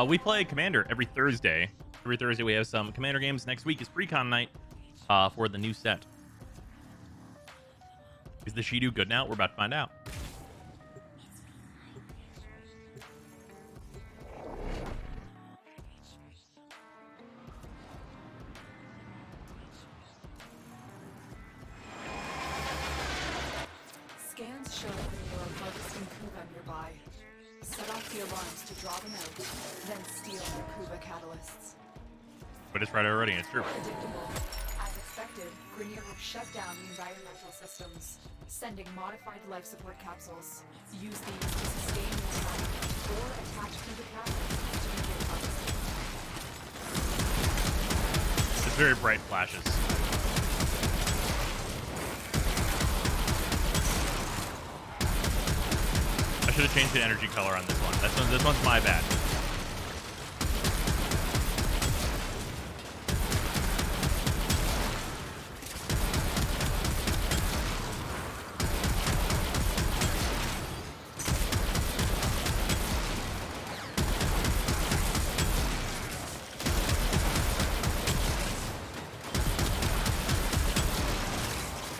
We play Commander every Thursday. Every Thursday we have some Commander games. Next week is Precon night for the new set. Is the Shidu good now? We're about to find out. Scans show that you are harvesting Kuba nearby. Set off the alarms to draw them out, then steal their Kuba catalysts. But it's right already, it's true. Predictable. As expected, Grenier have shut down the environmental systems, sending modified life support capsules. Use these to sustain your life, or attach Kuba catalysts to begin harvesting. It's very bright flashes. I should have changed the energy color on this one. This one's my bad.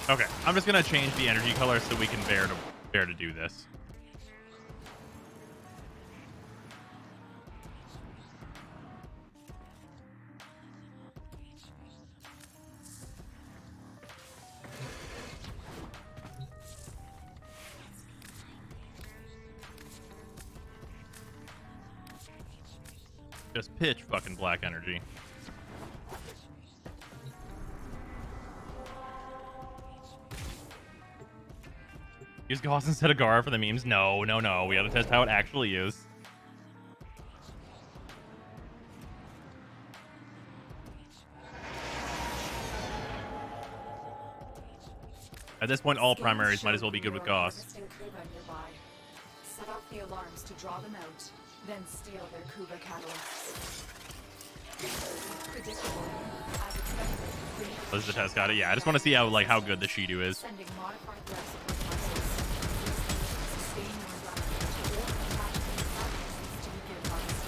Okay, I'm just gonna change the energy color so we can bear to do this. Just pitch fucking black energy. Use Gauss instead of Gara for the memes? No. We gotta test how it actually is. At this point, all primaries might as well be good with Gauss. Set off the alarms to draw them out, then steal their Kuba catalysts. Predictable. As expected, Grenier Let's just test got it. Yeah, I just want to see how good the Shidu is. sending modified life support capsules. Sustain your environment, or attach Kuba catalysts to begin harvesting.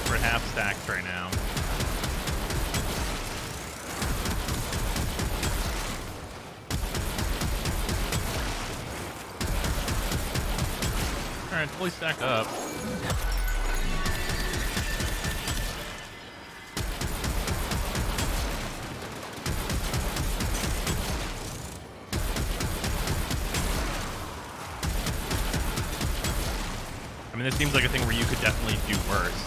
We're at half stacked right now. Alright, fully stacked up. I mean, this seems like a thing where you could definitely do worse.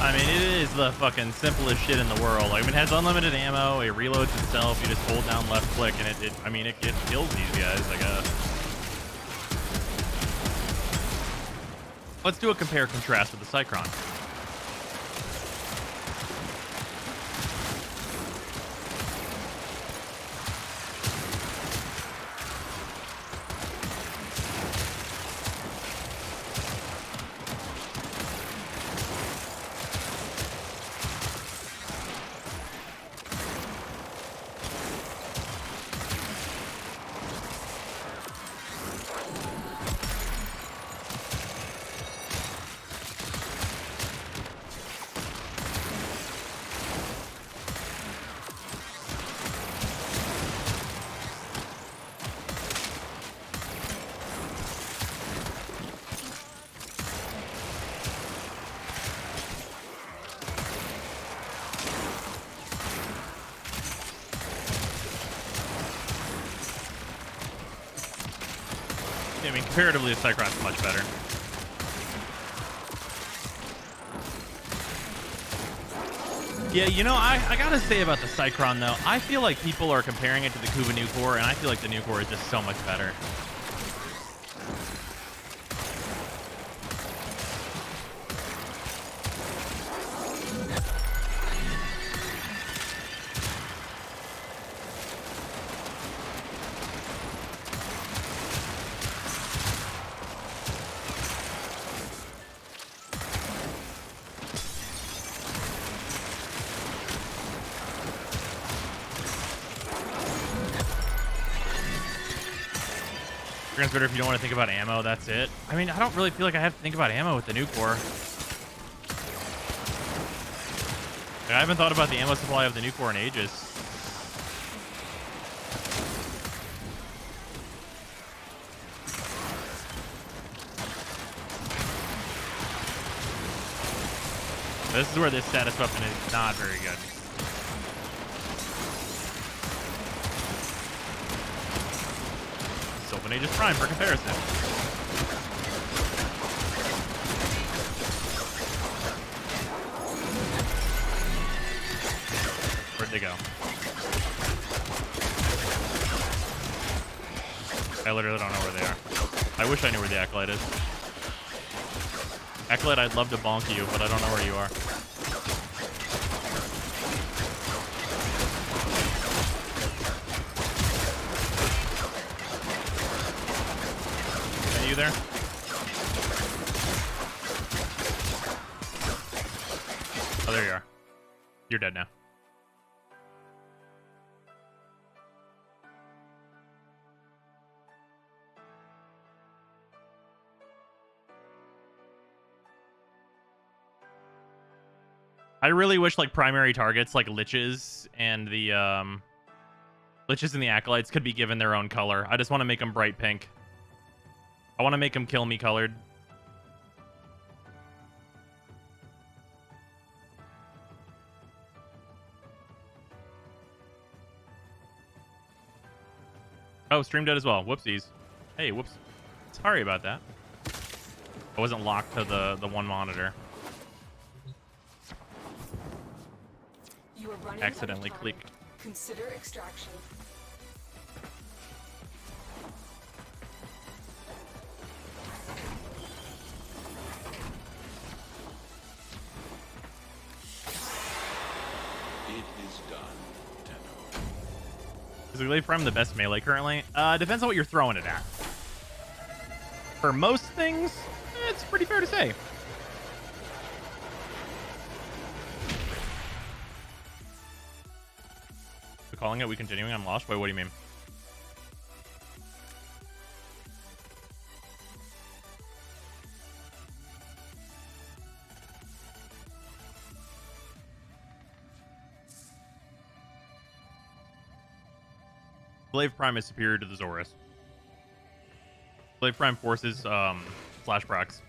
I mean, it is the fucking simplest shit in the world. Like, I mean, it has unlimited ammo. It reloads itself. You just hold down left click, and it kills these guys, I guess. Let's do a compare contrast with the Cycron. I mean, comparatively, the Cycron's much better. Yeah, you know, I gotta say about the Cycron, though, I feel like people are comparing it to the Kuva New Core, and I feel like the New Core is just so much better. Transmitter, if you don't want to think about ammo, that's it. I mean, I don't really feel like I have to think about ammo with the new core. I haven't thought about the ammo supply of the new core in ages. This is where this status weapon is not very good. Sylvan Aegis Prime for comparison. Where'd they go? I literally don't know where they are. I wish I knew where the Acolyte is. Acolyte, I'd love to bonk you, but I don't know where you are. Are you there? Oh, there you are. You're dead now. I really wish like primary targets like Liches and the Liches and the Acolytes could be given their own color. I just want to make them bright pink. I want to make them kill me colored. Oh, stream dead as well. Whoopsies. Hey, whoops. Sorry about that. I wasn't locked to the one monitor. You are running Accidentally out of time. clicked. Consider extraction. It is done, Tenno. Is the Glaive Prime the best melee currently? Depends on what you're throwing it at. For most things, it's pretty fair to say. So calling it, we continuing? I'm lost. Wait, what do you mean? Glaive Prime is superior to the Zorus. Glaive Prime forces slash procs.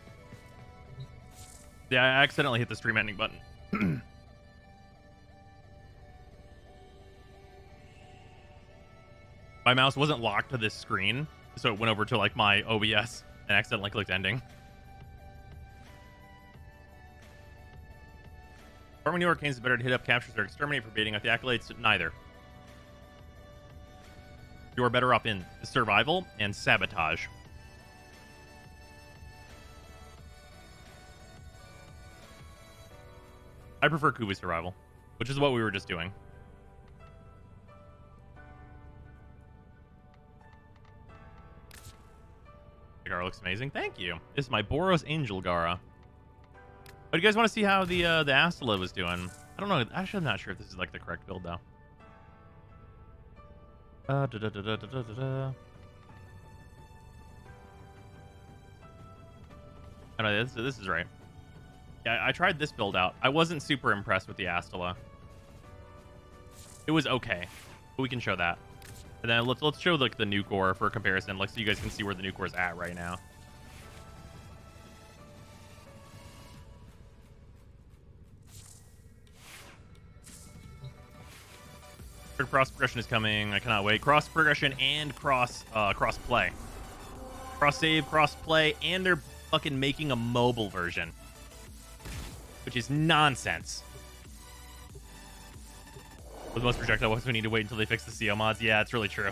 Yeah, I accidentally hit the stream ending button. My mouse wasn't locked to this screen, so it went over to like my OBS and accidentally clicked ending. Forma New Arcanes is better to hit up captures or exterminate for baiting out the accolades? Neither. You are better off in survival and sabotage. I prefer Kubi survival, which is what we were just doing. The Gara looks amazing. Thank you. This is my Boros Angel Gara. But you guys want to see how the Astala was doing? I don't know. Actually, I'm not sure if this is like the correct build though. Oh, no, this is right. Yeah, I tried this build out. I wasn't super impressed with the Astala. It was okay, but we can show that. And then let's show like the new core for comparison, like so you guys can see where the new core is at right now. Cross progression is coming. I cannot wait. Cross progression and cross play, cross save, cross play, and they're fucking making a mobile version, which is nonsense. With most projectile weapons, we need to wait until they fix the CO mods. Yeah, it's really true.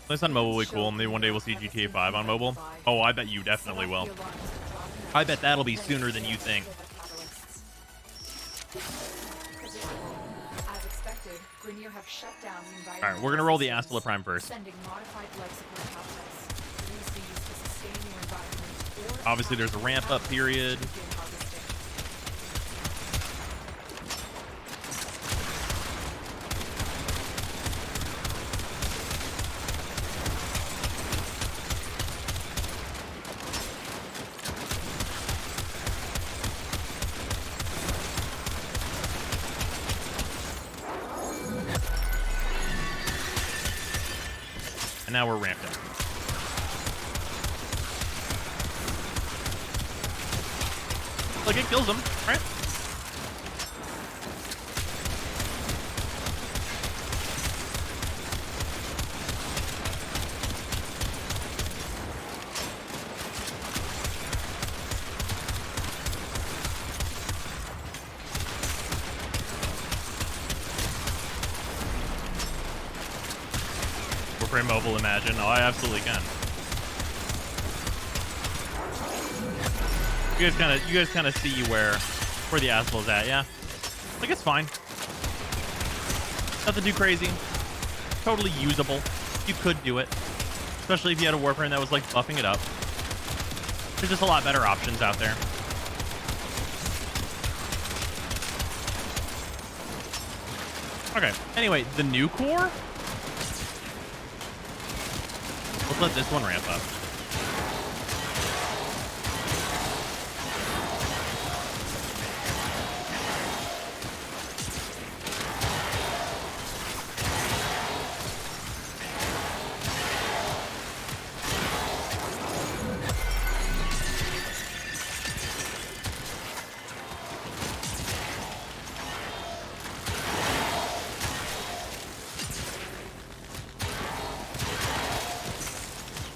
This on mobile will be cool. Maybe one day we'll see GTA 5 on mobile. Oh, I bet you definitely will. I bet that'll be sooner than you think. As expected, Grenier have shut down the All right, we're gonna roll the Astala Prime first. Sending modified life support capsules. Use these to sustain your environment or Obviously, there's a ramp up period. begin harvesting. And now we're ramped up. Like it kills them, right? Warframe mobile, imagine. Oh, I absolutely can. You guys kind of see where the Astala's at, yeah? Like it's fine. Nothing too crazy. Totally usable. You could do it, especially if you had a Warframe that was like buffing it up. There's just a lot better options out there. Okay. Anyway, the new core. Let's let this one ramp up.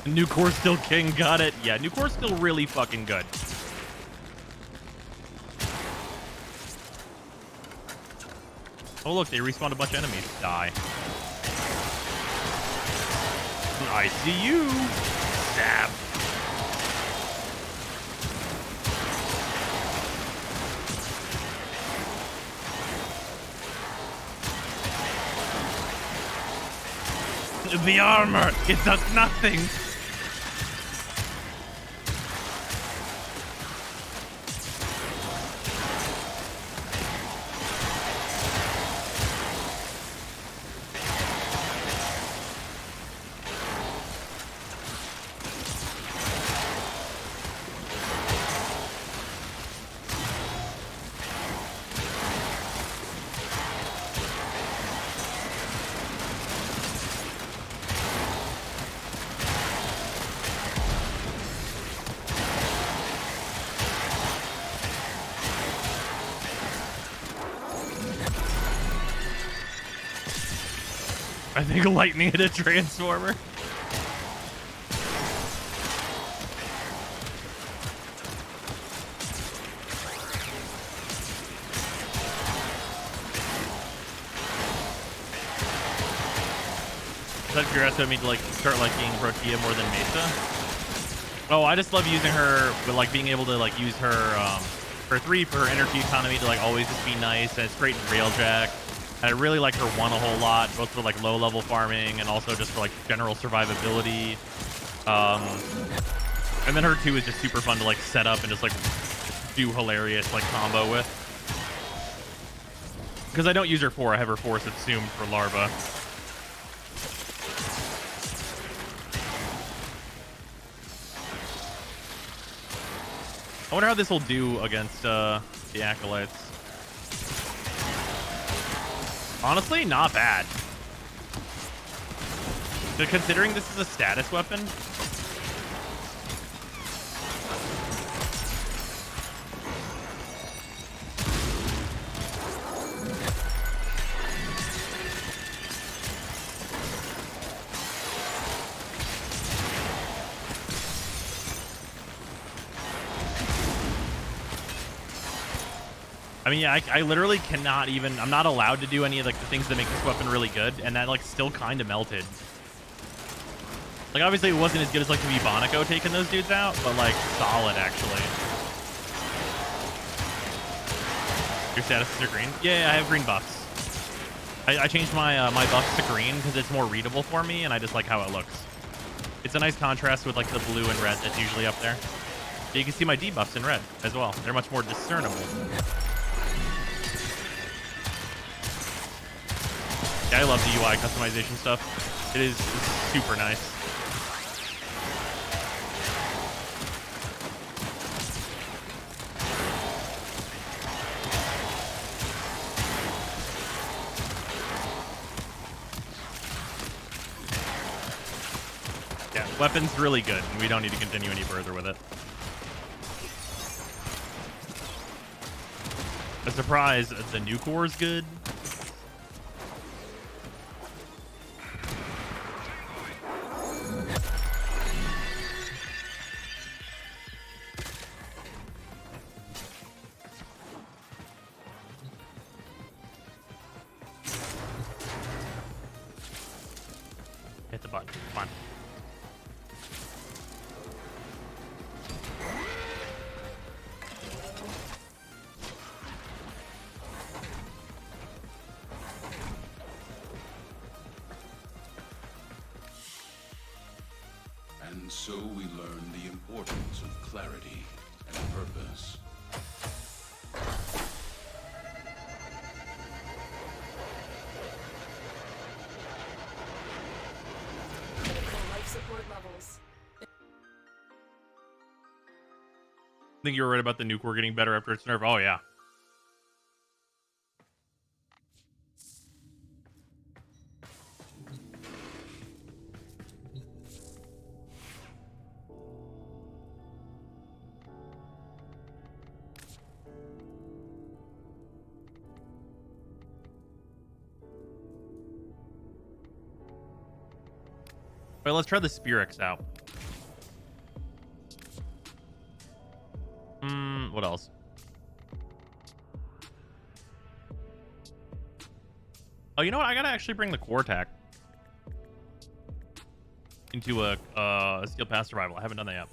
New core still king, got it. Yeah, new core's still really fucking good. Oh look, they respawned a bunch of enemies. Die. I see you. Stab. The armor, it does nothing. I think lightning hit a transformer. Is that curiosity me to like start liking Protea more than Mesa? Oh, I just love using her, but like being able to like use her her 3 for her energy economy to like always just be nice, and it's great in Railjack. And I really like her 1 a whole lot, both for like low level farming and also just for like general survivability. And then her 2 is just super fun to like set up and just like do hilarious like combo with. Because I don't use her 4, I have her 4 subsumed for Larva. I wonder how this will do against the Acolytes. Honestly, not bad. But considering this is a status weapon, I mean, yeah, I literally cannot even... I'm not allowed to do any of like the things that make this weapon really good, and that like still kind of melted. Like, obviously it wasn't as good as like the Ebonico taking those dudes out, but like solid actually. Your statuses are green? Yeah, I have green buffs. I changed my my buffs to green because it's more readable for me, and I just like how it looks. It's a nice contrast with like the blue and red that's usually up there. You can see my debuffs in red as well. They're much more discernible. Yeah, I love the UI customization stuff. It is super nice. Yeah, weapon's really good, and we don't need to continue any further with it. A surprise, the new core is good. Hit the button. Come on. And so we learn the importance of clarity and purpose. Critical life support levels. I think you were right about the nuke core getting better after its nerf. Oh, yeah. All right, let's try the Spirix out. What else? Oh, you know what? I gotta actually bring the core attack into a Steel Pass Survival. I haven't done that yet.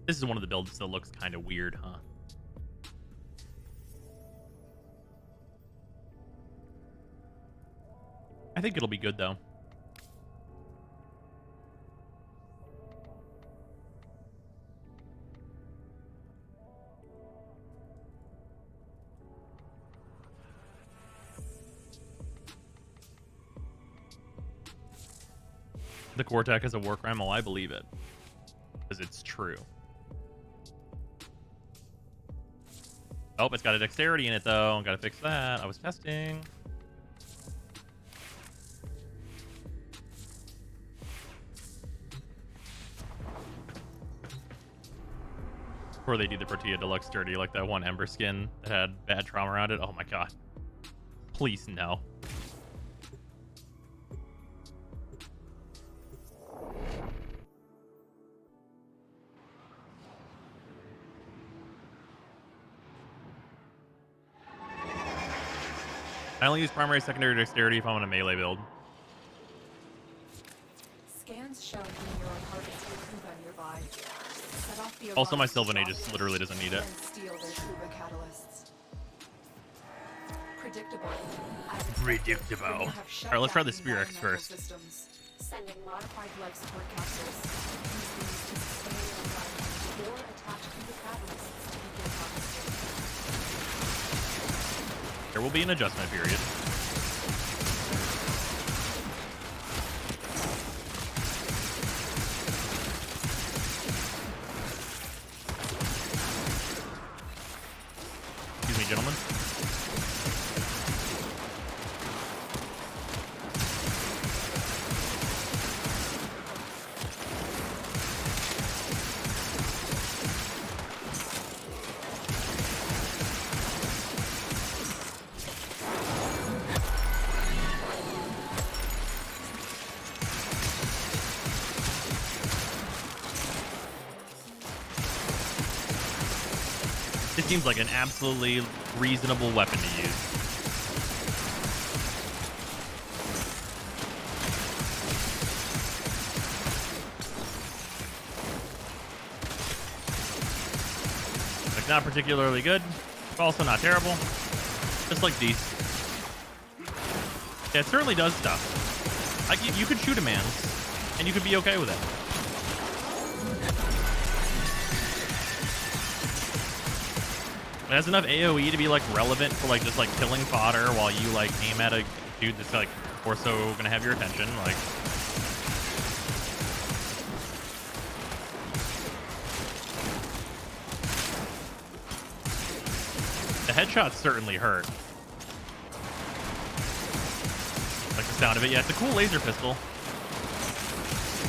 This is one of the builds that looks kind of weird, huh? I think it'll be good, though. The core attack is a Warframe. Oh, I believe it. Because it's true. Oh, it's got a dexterity in it, though. Gotta fix that. I was testing. Or they do the Protea Deluxe dirty, like that one Ember skin that had bad trauma around it. Oh my god. Please, no. I only use primary, secondary dexterity if I'm on a melee build. Scans show when you're harvesting Kuba nearby. Set off the Also, my alarms Sylvan drop Aegis in literally doesn't need it. and steal their Kuba catalysts. Predictable. Predictable. All right, let's try the Spear X first. Systems, sending modified life support capsules. Use these to sustain your environment or attach Kuba catalysts to begin harvesting. There will be an adjustment period. Excuse me, gentlemen. This seems like an absolutely reasonable weapon to use. Like, not particularly good, but also not terrible. Just like these. Yeah, it certainly does stuff. Like, you could shoot a man, and you could be okay with it. It has enough AoE to be like relevant for like just like killing fodder while you like aim at a dude that's like also gonna have your attention. Like, the headshots certainly hurt. Like the sound of it. Yeah, it's a cool laser pistol.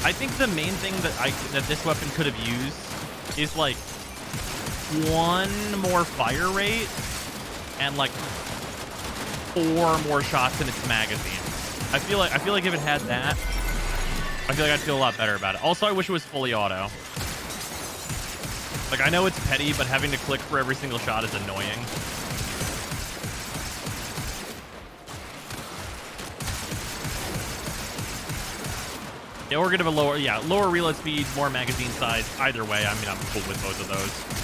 I think the main thing that this weapon could have used is like one more fire rate and like 4 more shots in its magazine. I feel like if it had that, I feel like I'd feel a lot better about it. Also, I wish it was fully auto. Like, I know it's petty, but having to click for every single shot is annoying. Yeah, or get a lower reload speed, more magazine size. Either way, I mean, I'm cool with both of those.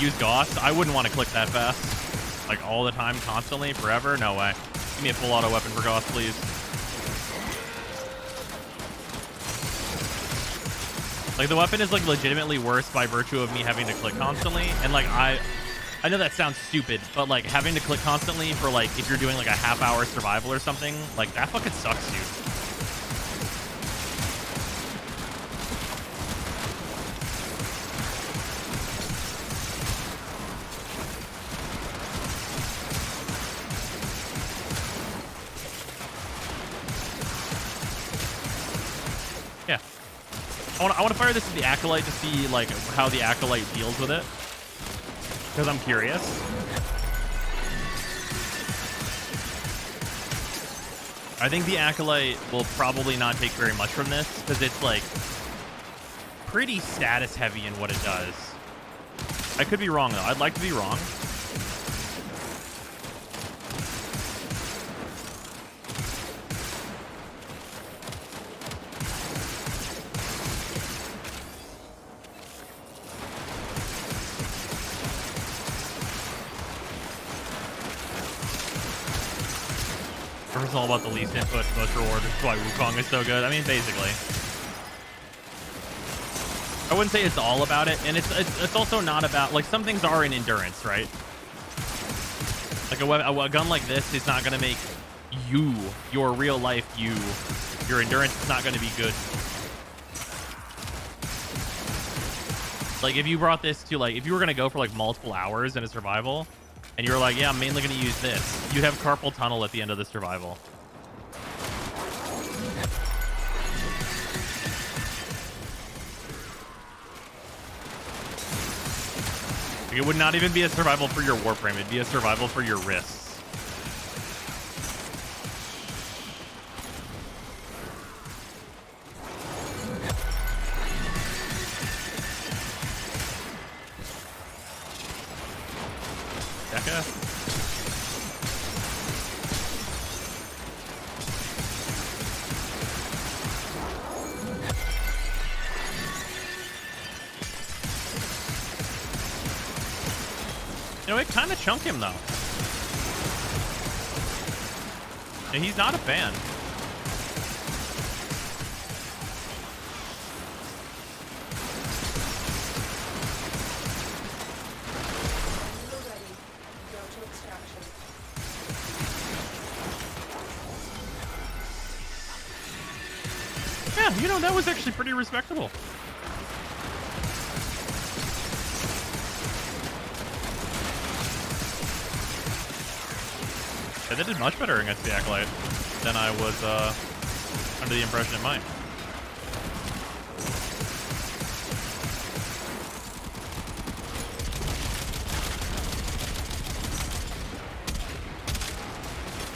Use Gauss. I wouldn't want to click that fast. Like, all the time, constantly, forever? No way. Give me a full auto weapon for Gauss, please. Like, the weapon is, like, legitimately worse by virtue of me having to click constantly. And, like, I know that sounds stupid, but, like, having to click constantly for, like, if you're doing, like, a half-hour survival or something, like, that fucking sucks, dude. Yeah. I want to fire this at the Acolyte to see, like, how the Acolyte deals with it. Because I'm curious. I think the Acolyte will probably not take very much from this, because it's, like, pretty status heavy in what it does. I could be wrong, though. I'd like to be wrong. It's all about the least input, most reward. That's why Wukong is so good. I mean, basically. I wouldn't say it's all about it, and it's also not about, like, some things are in endurance, right? Like a gun like this is not going to make you, your real life you, your endurance is not going to be good. Like, if you brought this to, like, if you were going to go for, like, multiple hours in a survival, and you were like, yeah, I'm mainly going to use this, you'd have carpal tunnel at the end of the survival. Like, it would not even be a survival for your Warframe. It'd be a survival for your wrists. Deca? You know, it kind of chunk him, though. And he's not a fan. You're ready. Go to extraction. Yeah, you know, that was actually pretty respectable. Yeah, they did much better against the Acolyte than I was under the impression it might.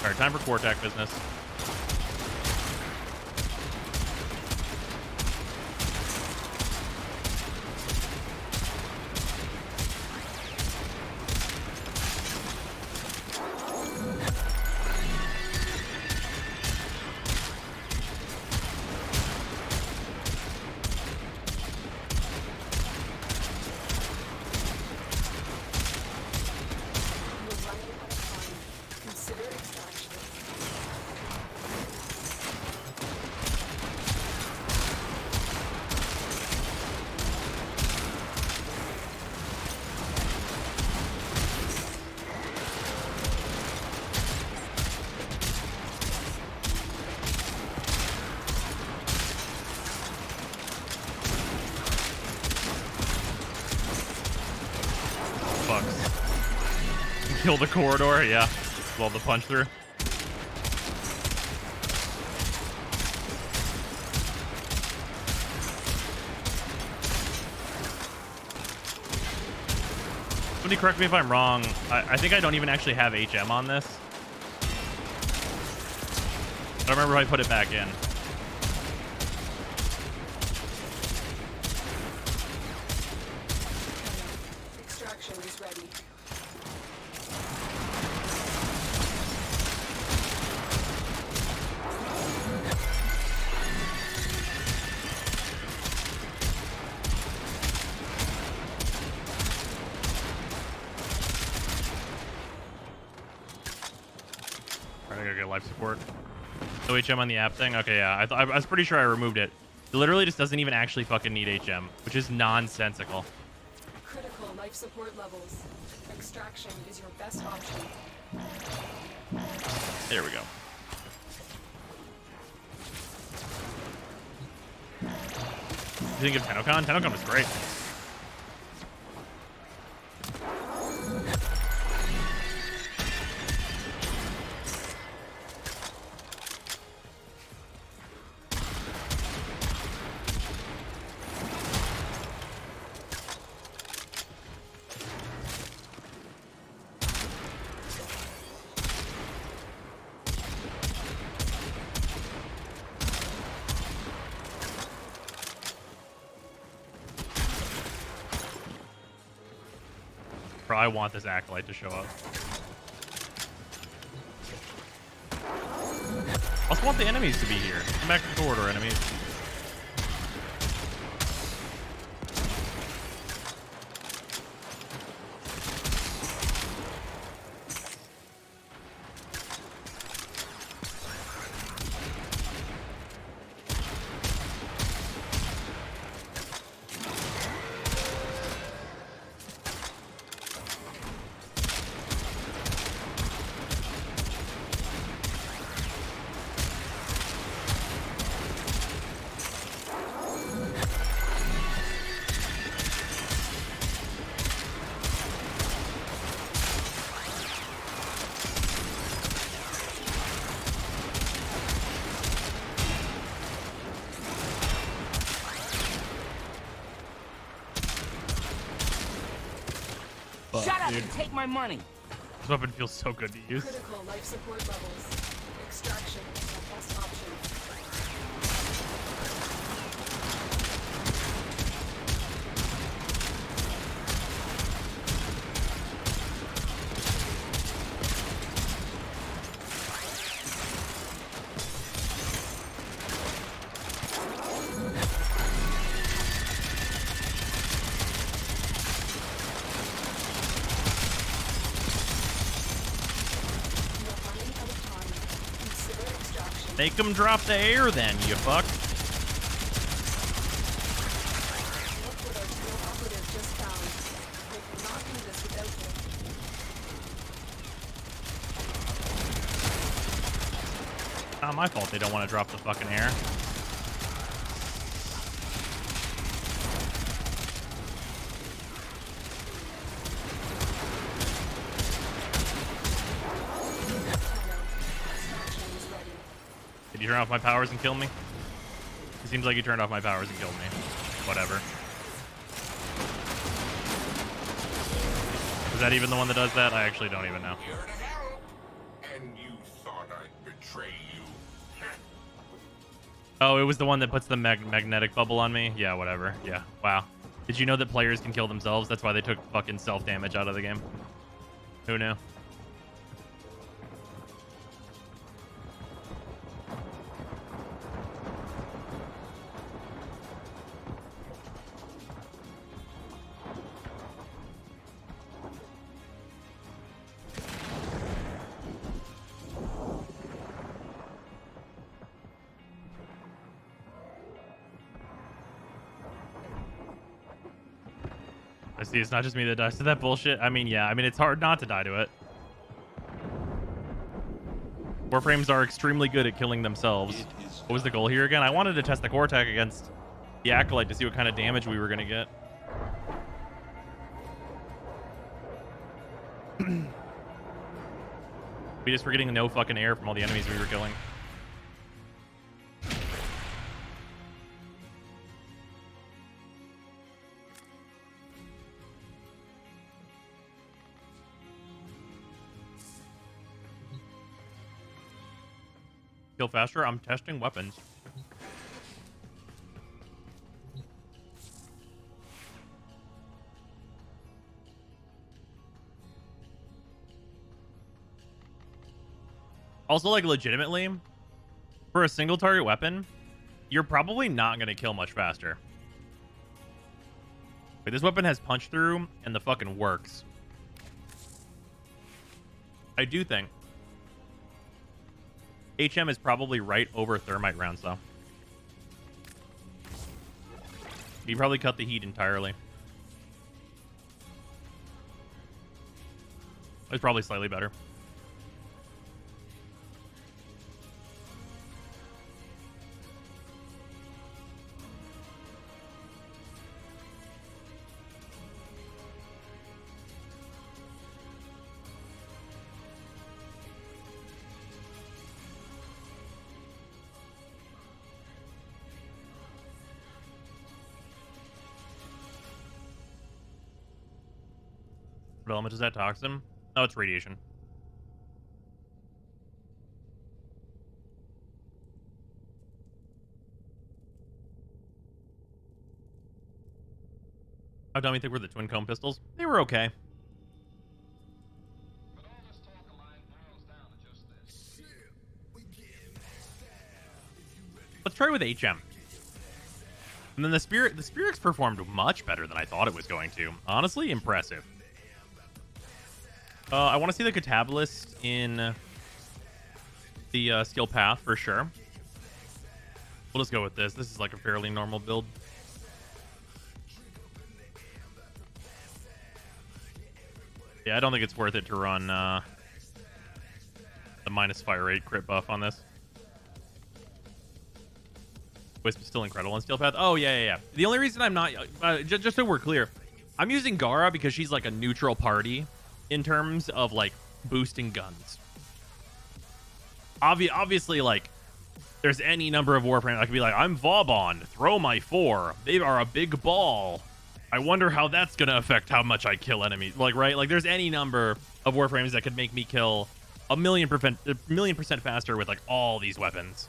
Alright, time for Quartac business. You're running out of time. Consider extraction. Fucks. Kill the corridor, yeah. Well, the punch through. Somebody correct me if I'm wrong. I think I don't even actually have HM on this. I don't remember if I put it back in. Extraction is ready. Alright, I gotta get life support. No HM on the app thing? Okay, yeah. I was pretty sure I removed it. It literally just doesn't even actually fucking need HM, which is nonsensical. Critical life support levels. Extraction is your best option. There we go. You think of Tennokan? Tennokan was great. Bro, I want this Acolyte to show up. I also want the enemies to be here. Come back to the corridor, enemies. fuck, Shut up dude. and take my money. This weapon feels so good to use. Critical life support levels. Extraction is the best option. You're running out of time. Consider extraction. Make them drop the air then, you fuck. Look what our field operative just found. They cannot do this without him. Not my fault they don't want to drop the fucking air. Extraction is ready. Did you turn off my powers and kill me? It seems like you turned off my powers and killed me. Whatever. Is that even the one that does that? I actually don't even know. Here to help. And you thought I'd betray you. Oh, it was the one that puts the magnetic bubble on me? Yeah, whatever. Yeah. Wow. Did you know that players can kill themselves? That's why they took fucking self-damage out of the game. Who knew? I see, it's not just me that dies to that bullshit. I mean, yeah, I mean, it's hard not to die to it. Warframes are extremely good at killing themselves. What was the goal here again? I wanted to test the core attack against the Acolyte to see what kind of damage we were going to get. We just were getting no fucking air from all the enemies we were killing. Kill faster? I'm testing weapons. Also, like, legitimately, for a single target weapon, you're probably not going to kill much faster. Wait, this weapon has punch through and the fucking works. I do think HM is probably right over thermite rounds, though. You probably cut the heat entirely. It's probably slightly better. What element is that? Toxin? Oh, it's radiation. How dumb you think were the twin cone pistols? They were okay. Let's try with HM. And then the Spirix performed much better than I thought it was going to. Honestly, impressive. I want to see the Catabolist in the skill path for sure. We'll just go with this. This is like a fairly normal build. Yeah, I don't think it's worth it to run the minus fire rate crit buff on this. Wisp is still incredible on Steel Path. Oh, yeah. The only reason I'm not... just so we're clear, I'm using Gara because she's like a neutral party in terms of like boosting guns. Obviously, like, there's any number of Warframe that could be like, I'm Vauban, throw my 4. They are a big ball. I wonder how that's gonna affect how much I kill enemies. Like, right? Like, there's any number of Warframes that could make me kill a million percent faster with like all these weapons.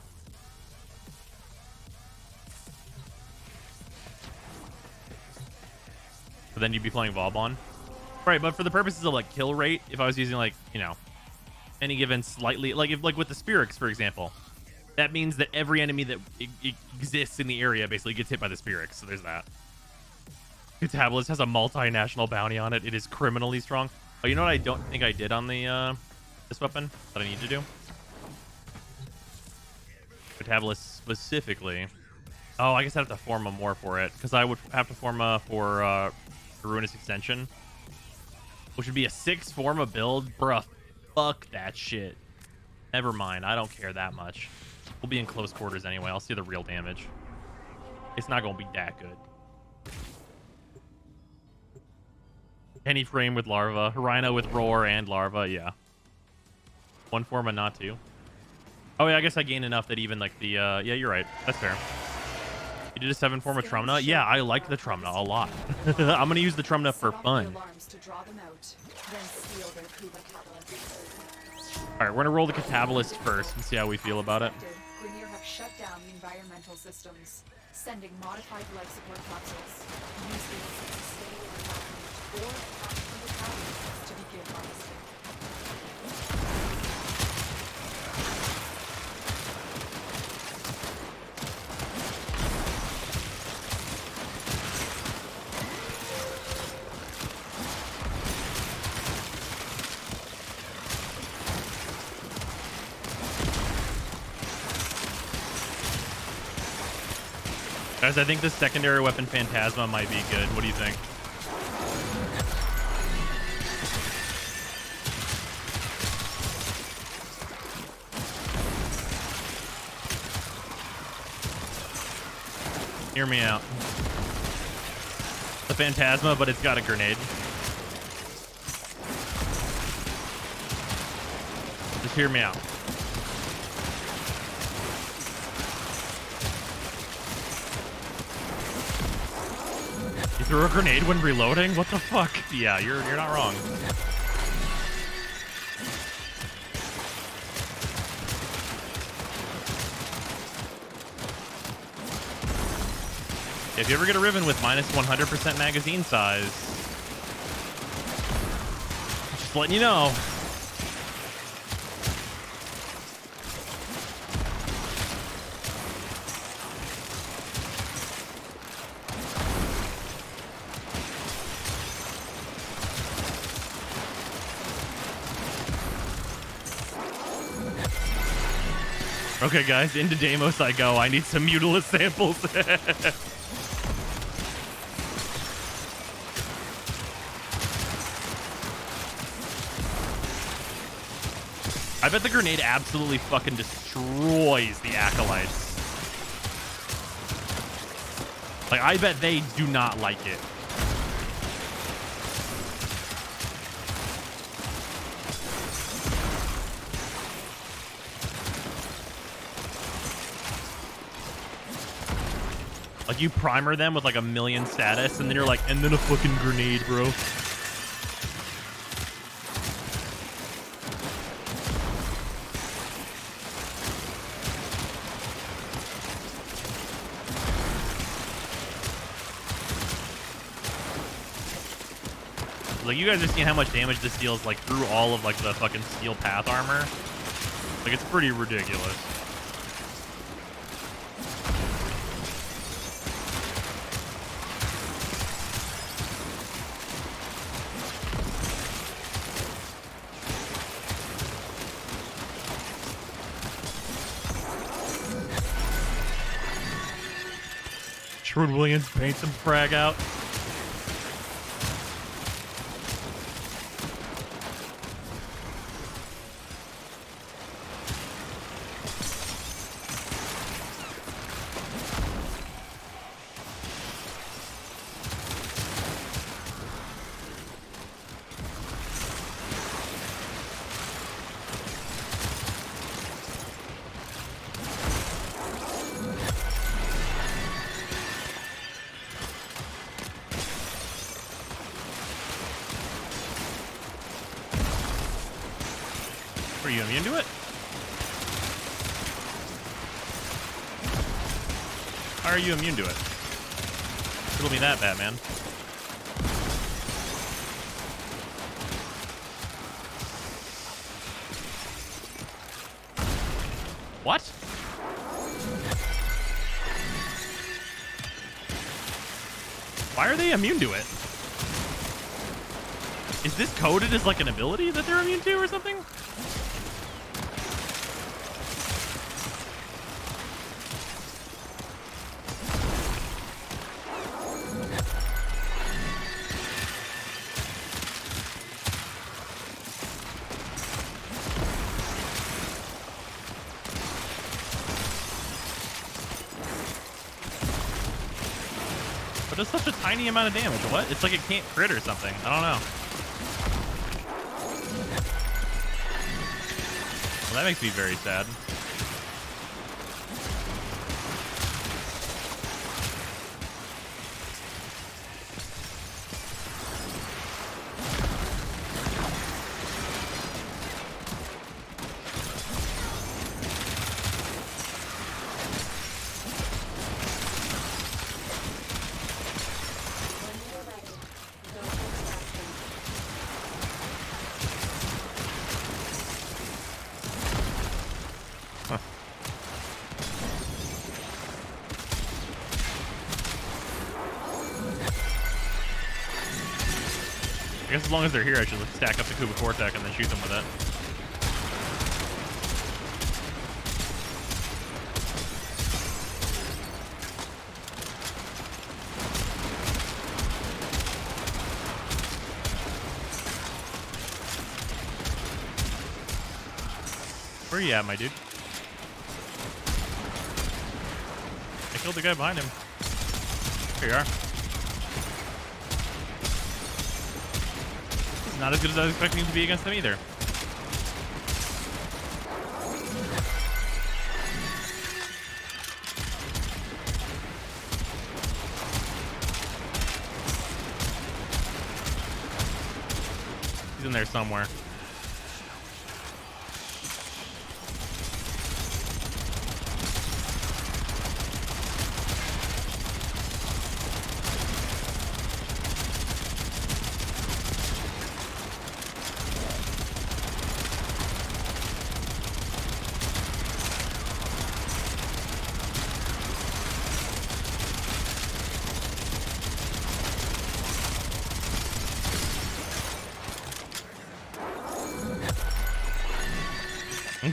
But then you'd be playing Vauban. Right, but for the purposes of like kill rate, if I was using like, you know, any given slightly, like if like with the Spirix, for example, that means that every enemy that exists in the area basically gets hit by the Spirix. So there's that. Catabolist has a multinational bounty on it. It is criminally strong. Oh, you know what I don't think I did on the this weapon that I need to do? Catabolist specifically. Oh, I guess I have to Forma more for it, because I would have to Forma for the Ruinous Extension, which would be a 6 Forma build. Bruh, fuck that shit. Never mind. I don't care that much. We'll be in close quarters anyway. I'll see the real damage. It's not going to be that good. Any frame with Larva. Rhino with Roar and Larva. Yeah. 1 Forma, not 2. Oh, yeah. I guess I gained enough that even like the... yeah, you're right. That's fair. You did a 7 Forma Trumna? Yeah, I like the Trumna a lot. I'm going to use the Trumna for fun. Alright, we're going to roll the Catabolist first and see how we feel about it. Grenier have shut down the environmental systems, sending modified life support capsules. Use these to stay in environment or attack from the Catalysts to begin harvesting. Guys, I think the secondary weapon Phantasma might be good. What do you think? Hear me out. The Phantasma, but it's got a grenade. Just hear me out. You threw a grenade when reloading? What the fuck? Yeah, you're not wrong. If you ever get a Riven with minus 100% magazine size, just letting you know. Okay, guys, into Deimos I go. I need some Mutila samples. I bet the grenade absolutely fucking destroys the Acolytes. Like, I bet they do not like it. Like, you primer them with like 1,000,000 status, and then you're like, and then a fucking grenade, bro. Like, you guys are seeing how much damage this deals, like, through all of, like, the fucking steel path armor. Like, it's pretty ridiculous. Sherwood Williams paint some frag out. Are you immune to it? How are you immune to it? It'll be that bad, man. What? Why are they immune to it? Is this coded as like an ability that they're immune to or something? But it's such a tiny amount of damage. What? It's like it can't crit or something. I don't know. Well, that makes me very sad. I guess as long as they're here, I should stack up the Kuba Cortec and then shoot them with it. Where are you at, my dude? I killed the guy behind him. Here you are. Not as good as I was expecting him to be against them either. He's in there somewhere.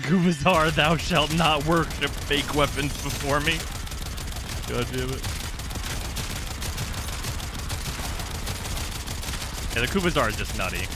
Gubazar, thou shalt not worship fake weapons before me. God damn it. Yeah, the Kubazar is just nutty.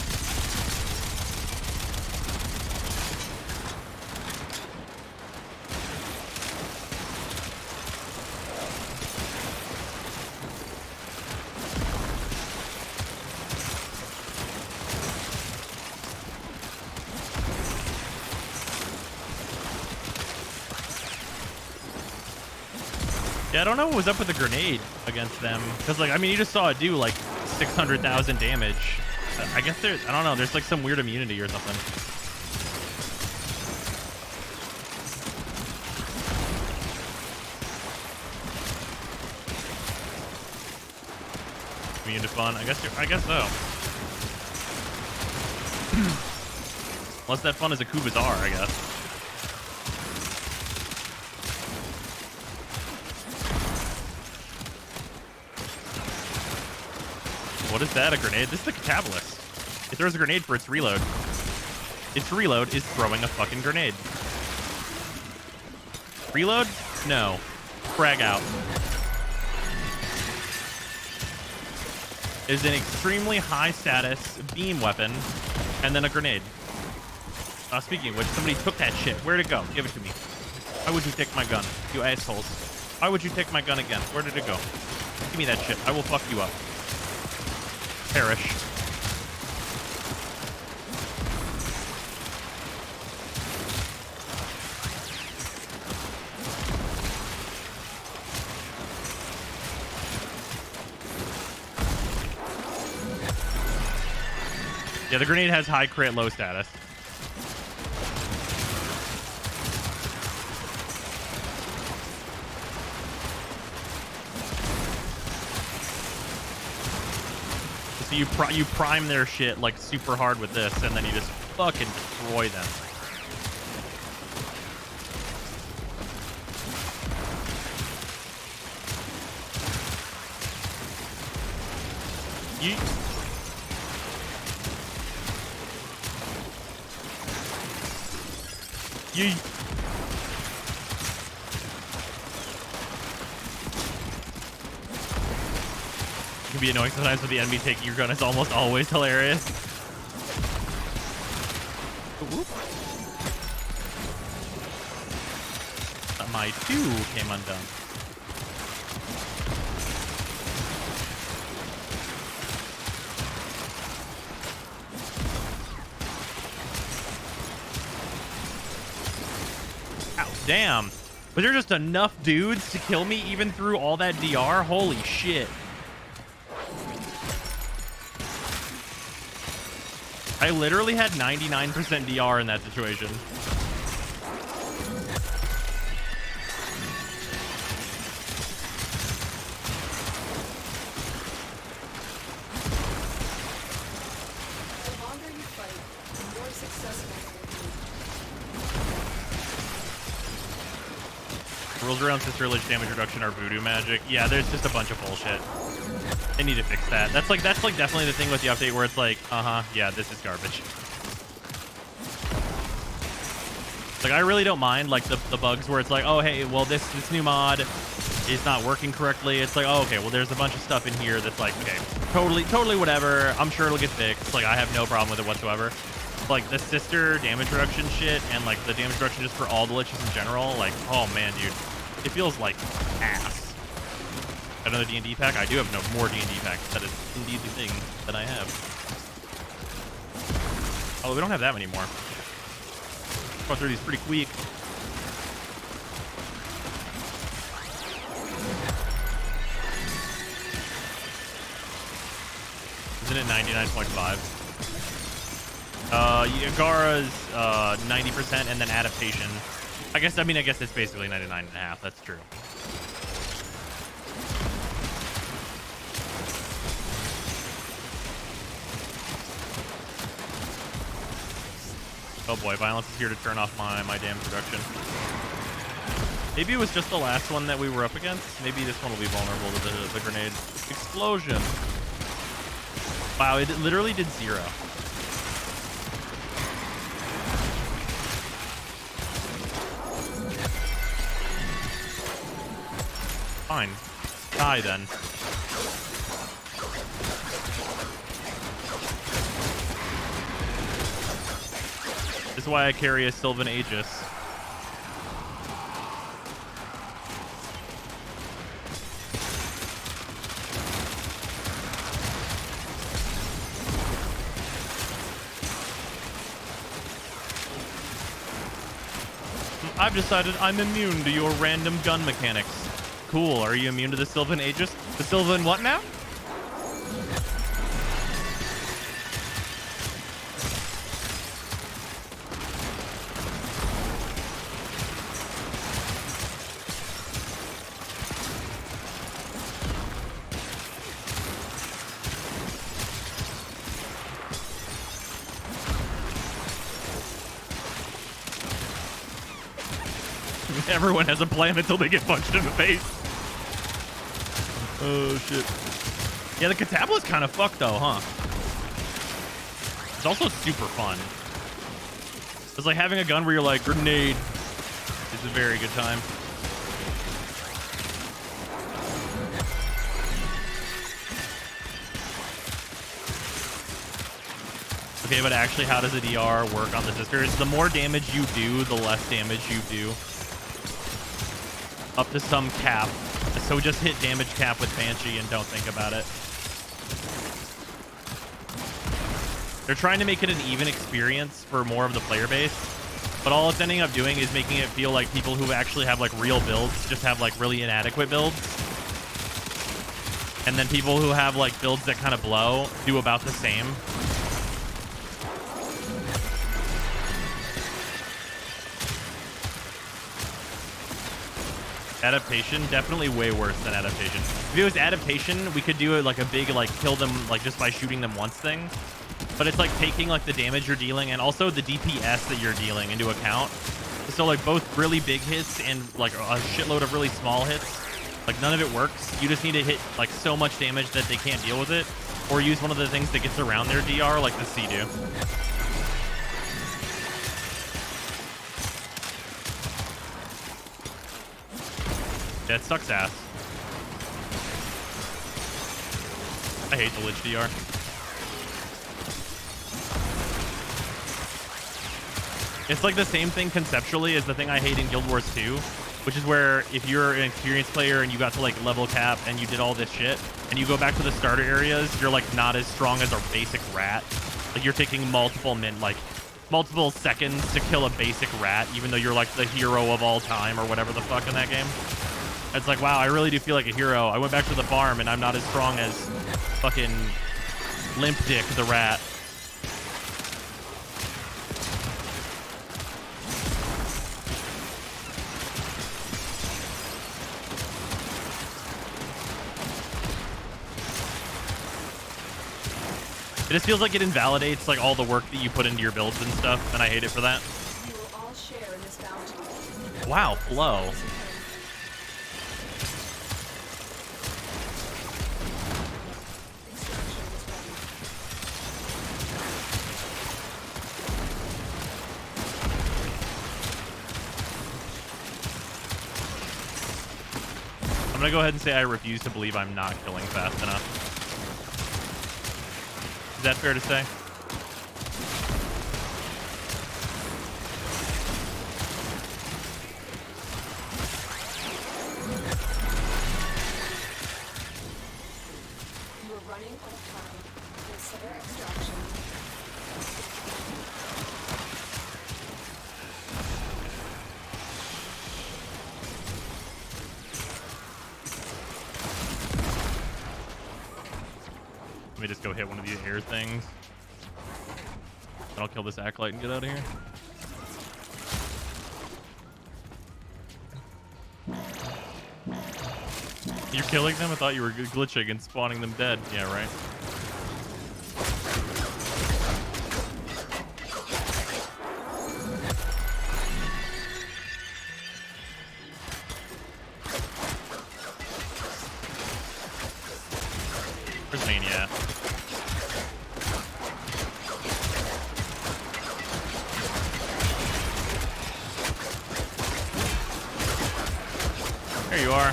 Yeah, I don't know what was up with the grenade against them. Because, like, I mean, you just saw it do, like, 600,000 damage. I guess there's, I don't know, there's, like, some weird immunity or something. Immune to fun? I guess so. Unless that fun is a Kubazar, I guess. What is that? A grenade? This is the Catabolist. It throws a grenade for its reload. Its reload is throwing a fucking grenade. Reload? No. Frag out. Is an extremely high status beam weapon and then a grenade. Speaking of which, somebody took that shit. Where'd it go? Give it to me. Why would you take my gun? You assholes. Why would you take my gun again? Where did it go? Give me that shit. I will fuck you up. Perish. Yeah, the grenade has high crit, low status. You prime their shit like super hard with this, and then you just fucking destroy them. Yeet. Yeet. It can be annoying sometimes with the enemy taking your gun. It's almost always hilarious. Whoop. My 2 came undone. Ow, damn. Was there just enough dudes to kill me even through all that DR? Holy shit. I literally had 99% DR in that situation. The longer you fight, the more successful you will be. Rules around Sister Lich damage reduction are voodoo magic. Yeah, there's just a bunch of bullshit. They need to fix that. That's like definitely the thing with the update where it's like, yeah, this is garbage. Like, I really don't mind like the bugs where it's like, oh hey, well this new mod is not working correctly. It's like, oh okay, well there's a bunch of stuff in here that's like, okay, totally whatever. I'm sure it'll get fixed. Like, I have no problem with it whatsoever. Like the sister damage reduction shit and like the damage reduction just for all the liches in general, like, oh man, dude, it feels like ass. Another D&D pack? I do have no more D&D packs. That is indeed the thing that I have. Oh, we don't have that many more. Go through these pretty quick. Isn't it 99.5? Yagara's 90% and then adaptation. I guess it's basically 99.5. That's true. Oh boy, violence is here to turn off my damn production. Maybe it was just the last one that we were up against. Maybe this one will be vulnerable to the grenade. Explosion. Wow, it literally did 0. Fine. Die then. This is why I carry a Sylvan Aegis. I've decided I'm immune to your random gun mechanics. Cool, are you immune to the Sylvan Aegis? The Sylvan what now? Everyone has a plan until they get punched in the face. Oh, shit. Yeah, the Catabla's kind of fucked, though, huh? It's also super fun. It's like having a gun where you're like, grenade. It's a very good time. Okay, but actually, how does a DR work on the sisters? The more damage you do, the less damage you do. Up to some cap. So just hit damage cap with Banshee and don't think about it. They're trying to make it an even experience for more of the player base. But all it's ending up doing is making it feel like people who actually have like real builds just have like really inadequate builds. And then people who have like builds that kind of blow do about the same. Adaptation, definitely way worse than adaptation. If it was adaptation, we could do it like a big, like, kill them, like, just by shooting them once thing. But it's like taking, like, the damage you're dealing and also the DPS that you're dealing into account. So, like, both really big hits and, like, a shitload of really small hits. Like, none of it works. You just need to hit, like, so much damage that they can't deal with it. Or use one of the things that gets around their DR, like the C-do. Yeah, it sucks ass. I hate the Lich DR. It's like the same thing conceptually as the thing I hate in Guild Wars 2, which is where if you're an experienced player and you got to like level cap and you did all this shit and you go back to the starter areas, you're like not as strong as a basic rat. Like you're taking multiple seconds to kill a basic rat, even though you're like the hero of all time or whatever the fuck in that game. It's like, wow, I really do feel like a hero. I went back to the farm and I'm not as strong as fucking Limp Dick the rat. It just feels like it invalidates like all the work that you put into your builds and stuff, and I hate it for that. You will all share in this bounty. Wow, flow. I'm gonna go ahead and say I refuse to believe I'm not killing fast enough. Is that fair to say? You are running out of time. Consider extraction. Let me just go hit one of these air things. Then I'll kill this acolyte and get out of here. You're killing them? I thought you were glitching and spawning them dead. Yeah, right. Where's Mania at? There you are.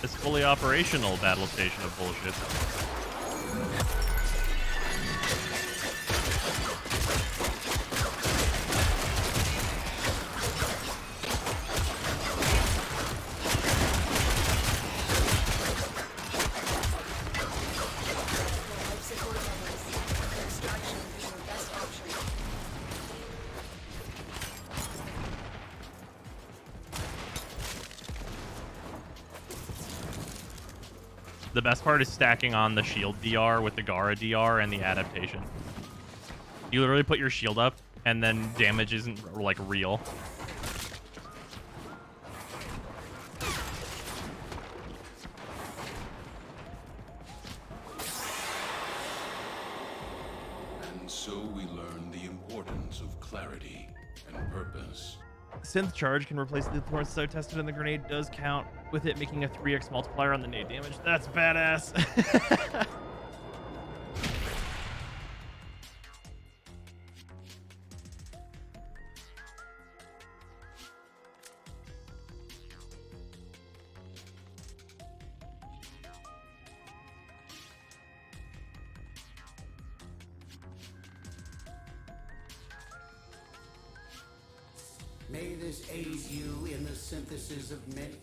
This fully operational battle station of bullshit. Life support levels. Extraction is your best option. The best part is stacking on the shield DR with the Gara DR and the adaptation. You literally put your shield up and then damage isn't like real. And so we learn the importance of clarity and purpose. Synth charge can replace the torch, so tested in the grenade does count, with it making a 3x multiplier on the nade damage. That's badass. May this aid you in the synthesis of many.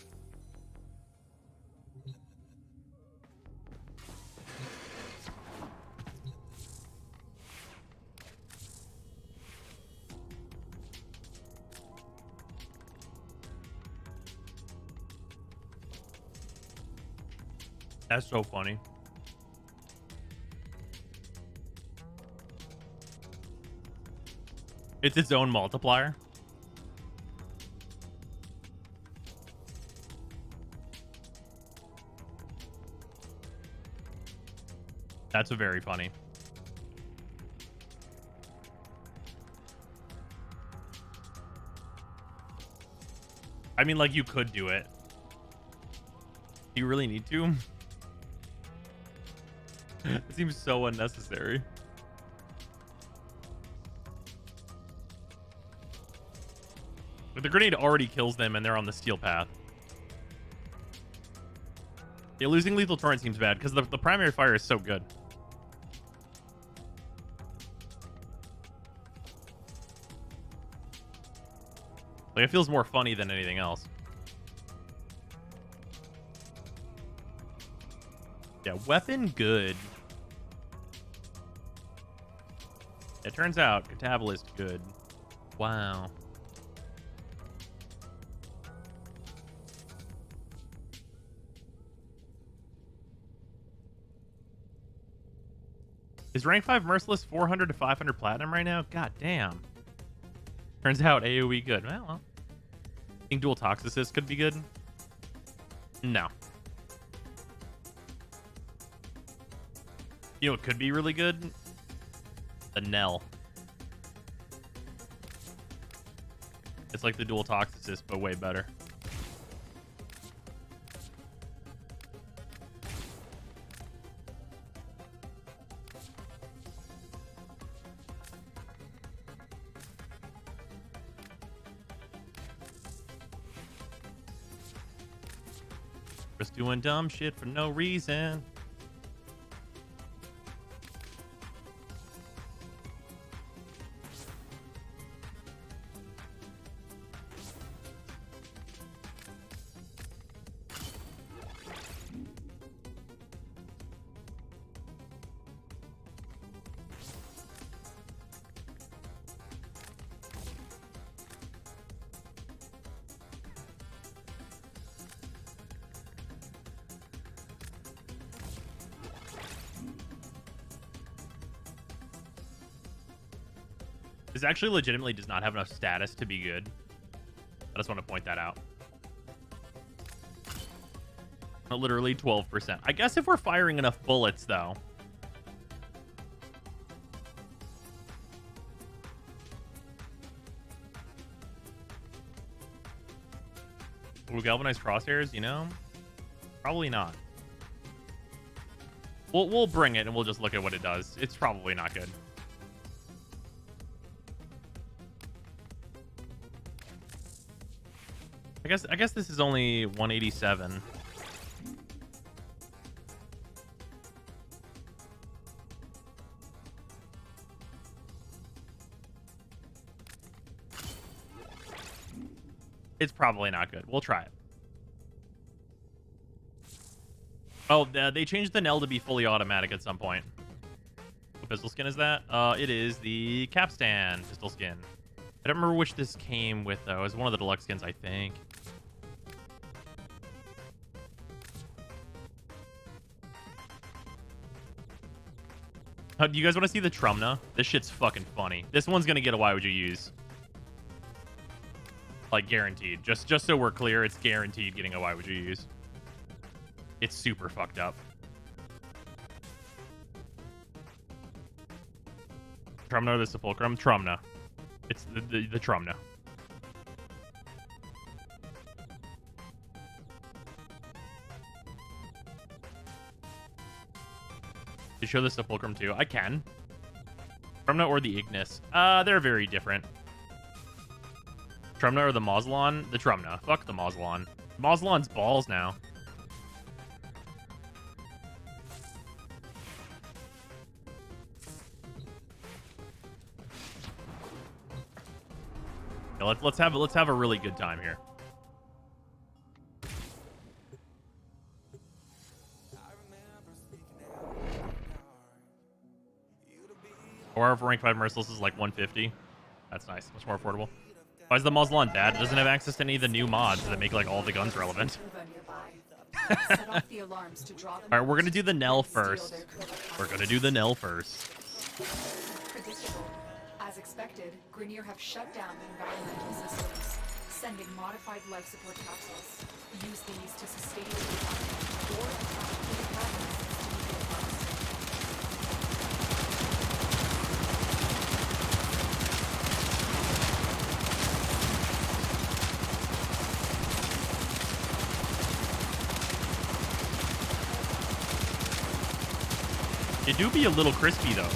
That's so funny. It's its own multiplier. That's very funny. I mean, like, you could do it. Do you really need to? It seems so unnecessary. But the grenade already kills them and they're on the steel path. Yeah, losing lethal torrent seems bad because the primary fire is so good. Like, it feels more funny than anything else. Yeah, weapon good. It turns out Catabolist good. Wow. Is rank 5 Merciless 400 to 500 platinum right now? God damn. Turns out AoE good. Well. Think dual Toxicist could be good? No. You know what could be really good? The Knell. It's like the dual Toxicist, but way better. Just doing dumb shit for no reason. This actually legitimately does not have enough status to be good. I just want to point that out. Literally 12%. I guess if we're firing enough bullets, though. Will galvanize crosshairs, you know? Probably not. We'll bring it and we'll just look at what it does. It's probably not good. I guess this is only 187. It's probably not good. We'll try it. Oh, they changed the Knell to be fully automatic at some point. What pistol skin is that? It is the Capstan pistol skin. I don't remember which this came with, though. It was one of the deluxe skins, I think. Do you guys want to see the Trumna? This shit's fucking funny. This one's gonna get a why would you use? Like, guaranteed. Just so we're clear, it's guaranteed getting a why would you use. It's super fucked up. Trumna or the Sepulchrum? Trumna. It's the Trumna. To show the Sepulchrum too? I can. Trumna or the Ignis? They're very different. Trumna or the Mausolon? The Trumna. Fuck the Mausolon. Mausolon's balls now. Yeah, let's have a really good time here. Or if rank 5 Merciless is like 150. That's nice. Much more affordable. Why is the Mausolon bad? It doesn't have access to any of the new mods that make like all the guns relevant. Alright, we're gonna do the Knell first. Predictable. As expected, Grenier have shut down the environmental systems, sending modified life support capsules. Use these to sustain the environment or attack the environment to nuclear blast. It do be a little crispy though.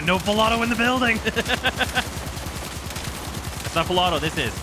No Filato in the building. That's not Filato. This is.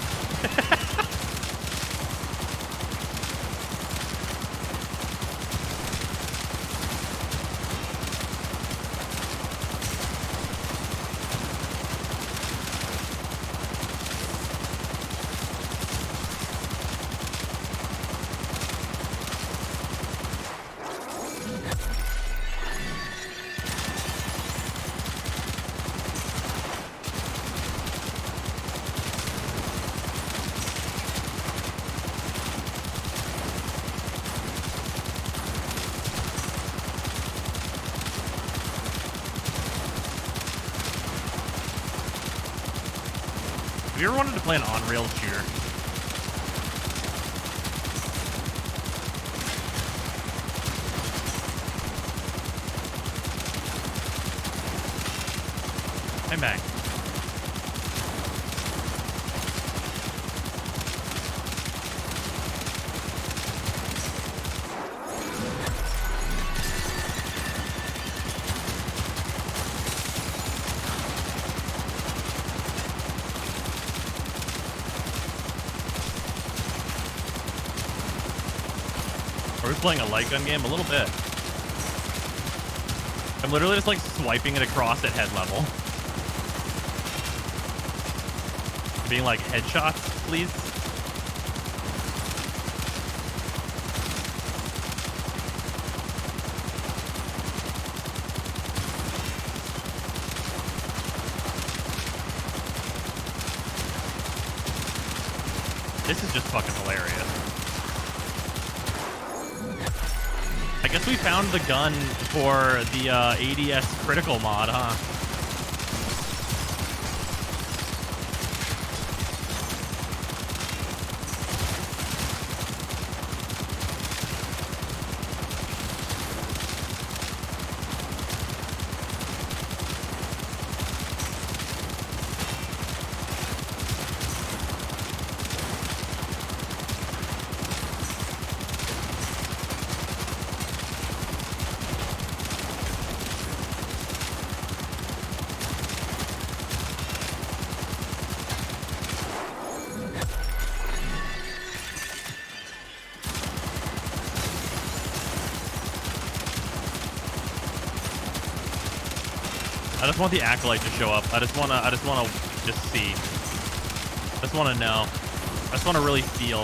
Have you ever wanted to play an on-rail shooter? Hey, Mac. Are we playing a light gun game? A little bit. I'm literally just like swiping it across at head level. Being like, headshots, please. This is just fucking hilarious. I guess we found the gun for the ADS critical mod, huh? I just want the acolyte to show up. I just wanna just see. I just wanna know. I just wanna really feel.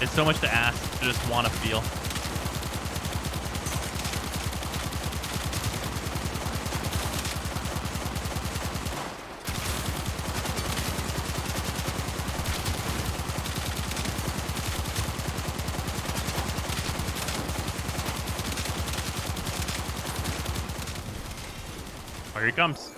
It's so much to ask to just wanna feel. Oh, here he comes.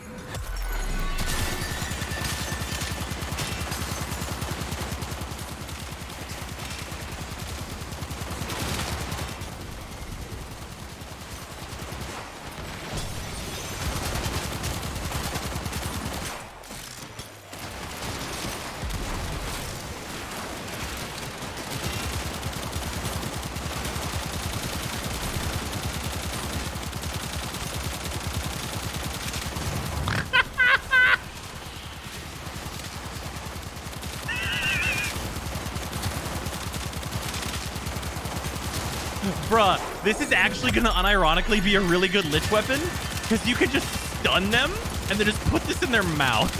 Bruh, this is actually gonna unironically be a really good Lich weapon, because you can just stun them and then just put this in their mouth.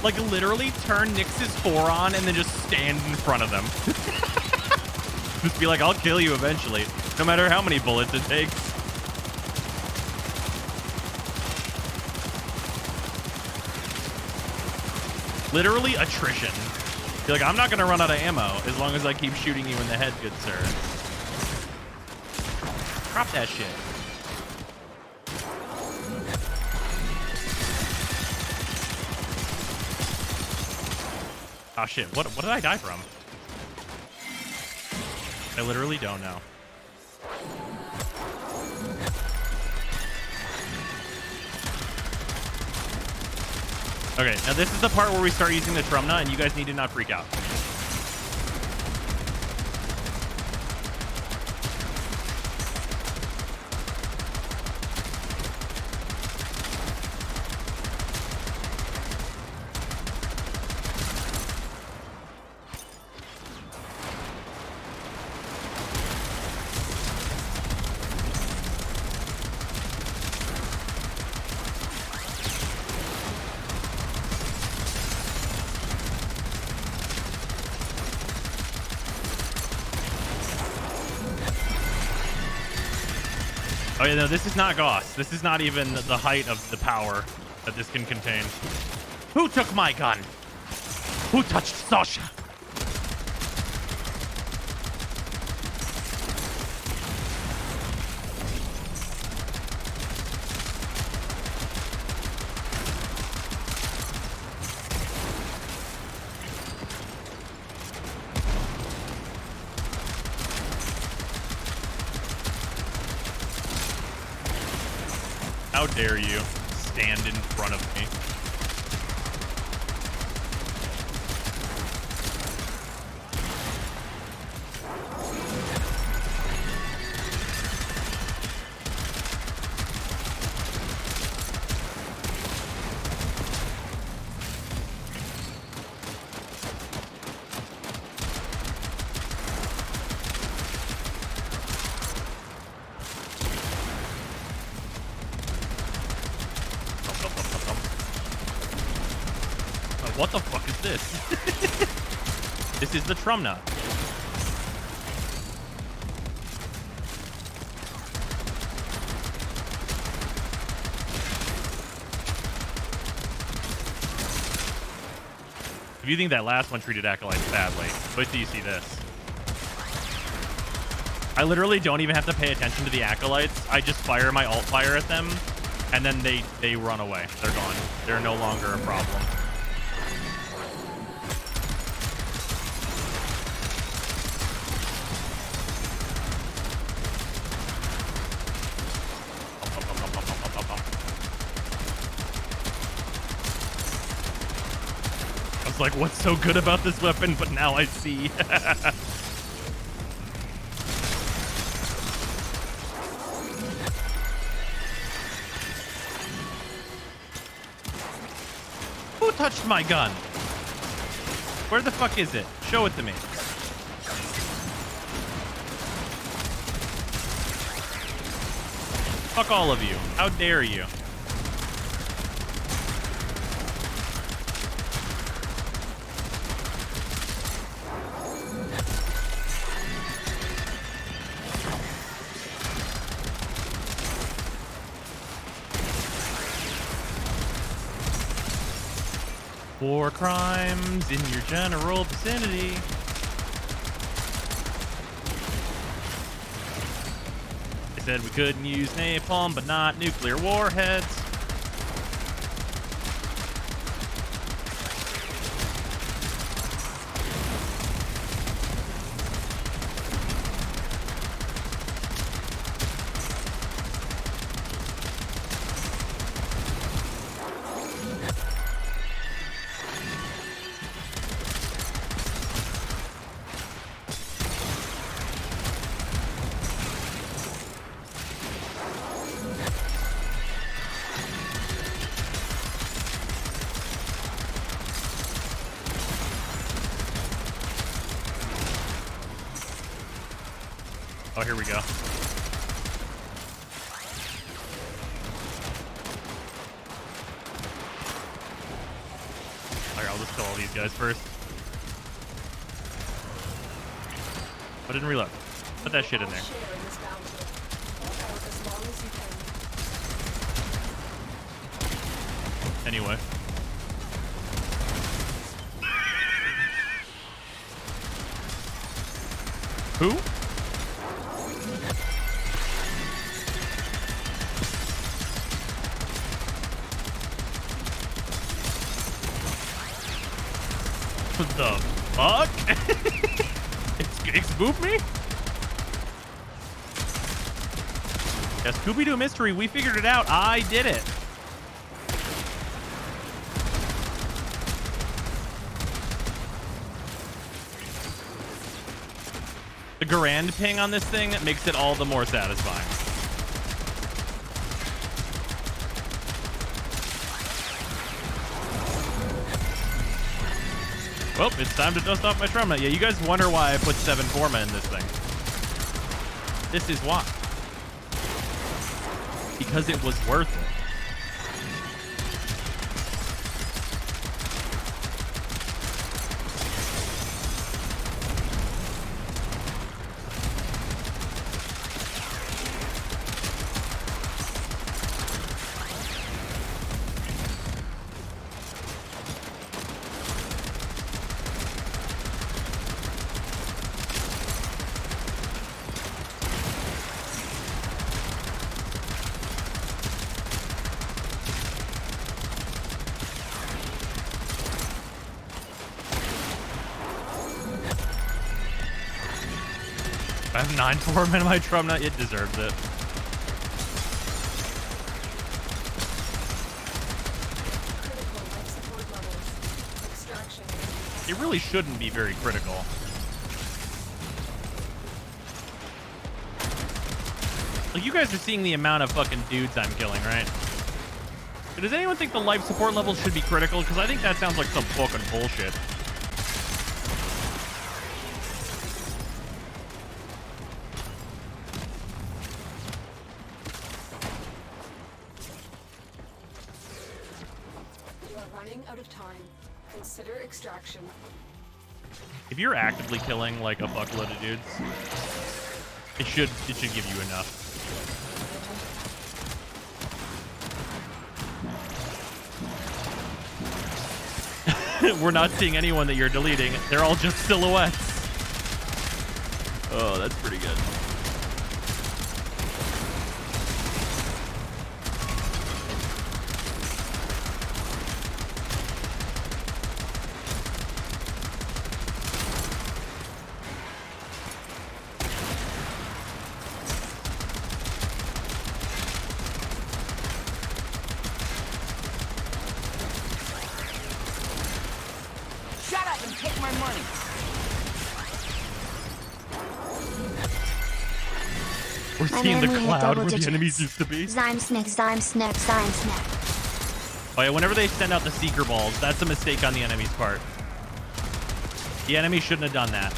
Like literally turn Nyx's 4 on and then just stand in front of them. Just be like, I'll kill you eventually, no matter how many bullets it takes. Literally attrition. You're like, I'm not gonna run out of ammo as long as I keep shooting you in the head, good sir. Drop that shit. Oh shit, what did I die from? I literally don't know. Okay, now this is the part where we start using the Trumna, and you guys need to not freak out. Oh yeah, no, this is not Gauss. This is not even the height of the power that this can contain. Who took my gun? Who touched Sasha? How dare you stand in front of me? What the fuck is this? This is the Trumna. If you think that last one treated Acolytes badly, wait till you see this. I literally don't even have to pay attention to the Acolytes. I just fire my alt fire at them, and then they run away. They're gone. They're no longer a problem. I was like, what's so good about this weapon? But now I see. Who touched my gun? Where the fuck is it? Show it to me. Fuck all of you. How dare you? War crimes in your general vicinity. They said we couldn't use napalm, but not nuclear warheads. Oh, here we go. Alright, I'll just kill all these guys first. I didn't reload. Put that shit in there. Anyway. Who? What the fuck? It's spooked me? Yeah, Scooby-Doo mystery, we figured it out. I did it. The Garand ping on this thing makes it all the more satisfying. Well, it's time to dust off my trauma. Yeah, you guys wonder why I put 7 Forma in this thing. This is why. Because it was worth it. I have 9 Forma in my Trumna. It deserves it. Critical life support levels. Extraction. It really shouldn't be very critical. Like, you guys are seeing the amount of fucking dudes I'm killing, right? Does anyone think the life support levels should be critical? Because I think that sounds like some fucking bullshit. You are running out of time. Consider extraction. If you're actively killing like a fuckload of dudes, it should give you enough. We're not seeing anyone that you're deleting. They're all just silhouettes. Oh, that's pretty good. Shut up and take my money. We're My seeing the man, we hit cloud double where the digits. enemies used to be. Zyme snick, zyme snack, zyme snack. Oh yeah, whenever they send out the seeker balls, that's a mistake on the enemy's part. The enemy shouldn't have done that.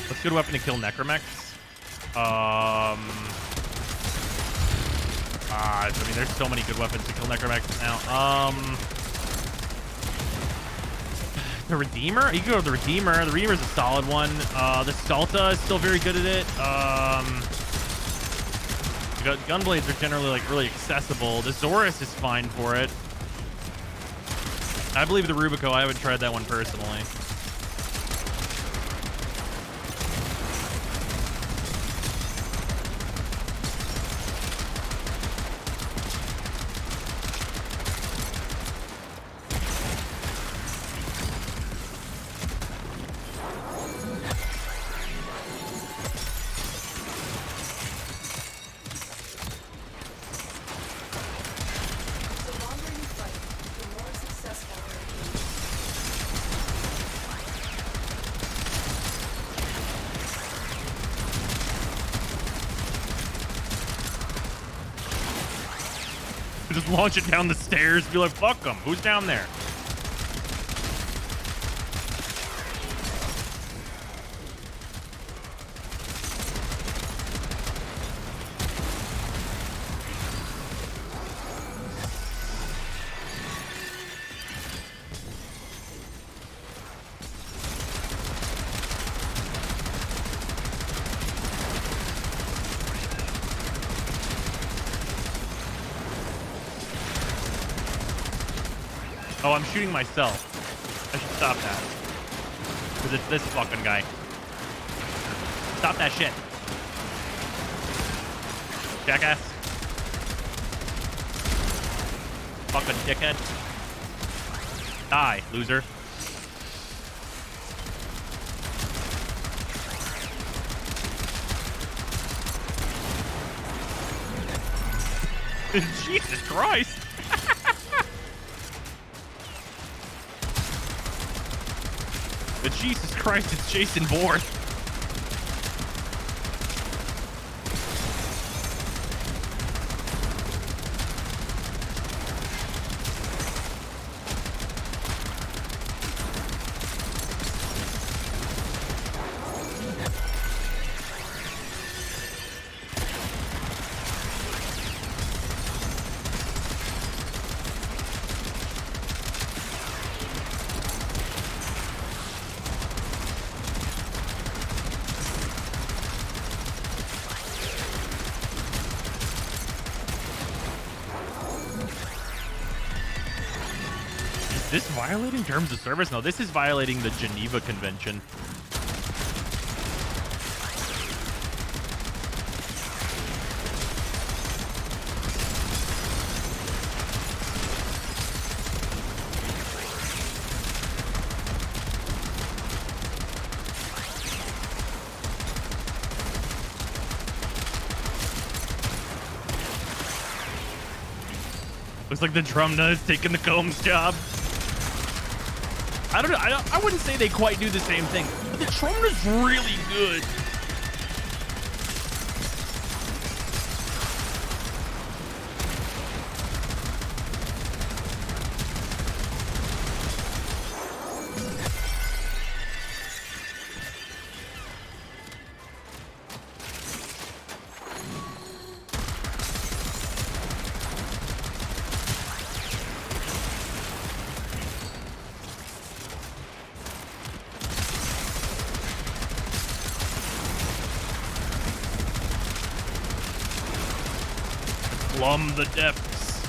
What's a good weapon to kill necromechs? I mean, there's so many good weapons to kill necromechs now. The Redeemer? You can go to the Redeemer. The Redeemer's a solid one. The Salta is still very good at it. Gunblades are generally like really accessible. The Zorus is fine for it. I believe the Rubico. I haven't tried that one personally. The longer you fight, the more successful Just launch it down the stairs. Be like, fuck them. Who's down there? Oh, I'm shooting myself. I should stop that. Because it's this fucking guy. Stop that shit. Jackass. Fucking dickhead. Die, loser. Jesus Christ. But Jesus Christ, it's Jason Bourne. Is this violating terms of service? No, this is violating the Geneva Convention. Looks like the Drumna is taking the Combs job. I don't know. I wouldn't say they quite do the same thing, but the Drumna's really good. Plumb the depths.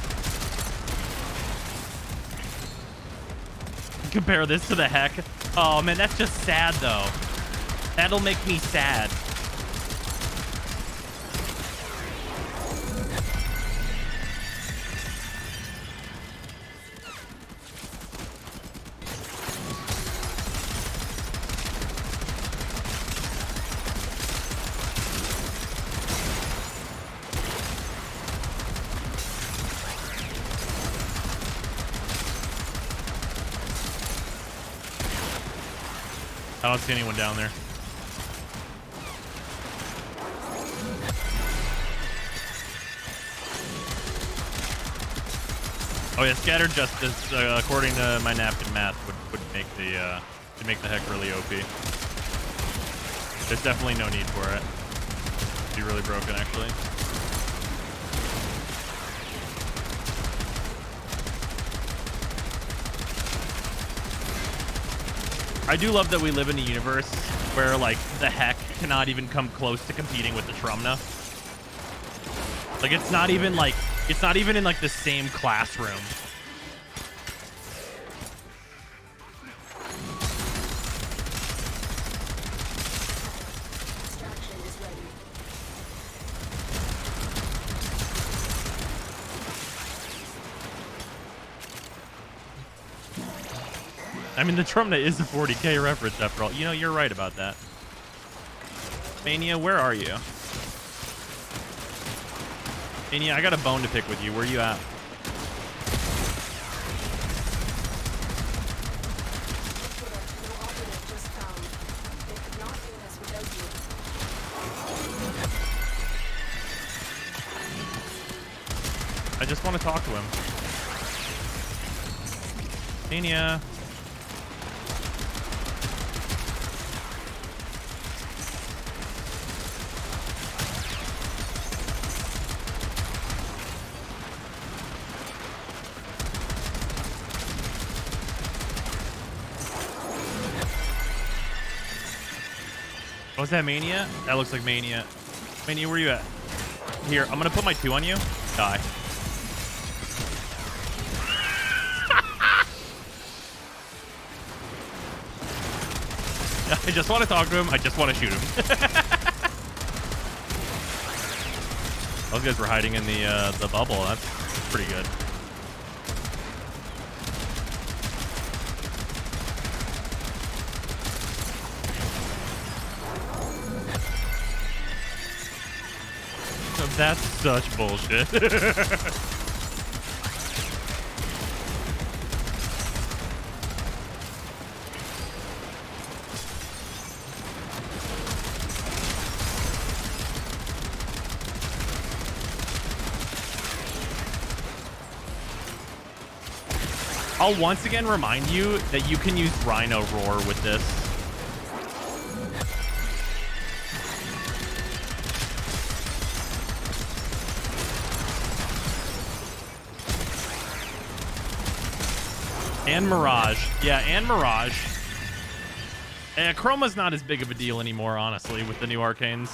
Compare this to the heck. Oh man, that's just sad though. That'll make me sad. I don't see anyone down there. Oh yeah, scattered justice, according to my napkin math, would make the heck really OP. There's definitely no need for it. It'd be really broken, actually. I do love that we live in a universe where, like, the heck cannot even come close to competing with the Trumna. Like, it's not even in, like, the same classroom. Extraction is ready. I mean, the Trumna is a 40k reference after all. You know, you're right about that. Mania, where are you? Mania, I got a bone to pick with you. Where are you at? No operative just found. They could not do this without you. I just want to talk to him. Mania. Was that Mania? That looks like Mania. Mania, where you at? Here, I'm gonna put my 2 on you. Die. I just want to talk to him. I just want to shoot him. Those guys were hiding in the bubble. That's pretty good. That's such bullshit. I'll once again remind you that you can use Rhino Roar with this. And Mirage. Yeah, and Mirage. Chroma's not as big of a deal anymore, honestly, with the new arcanes.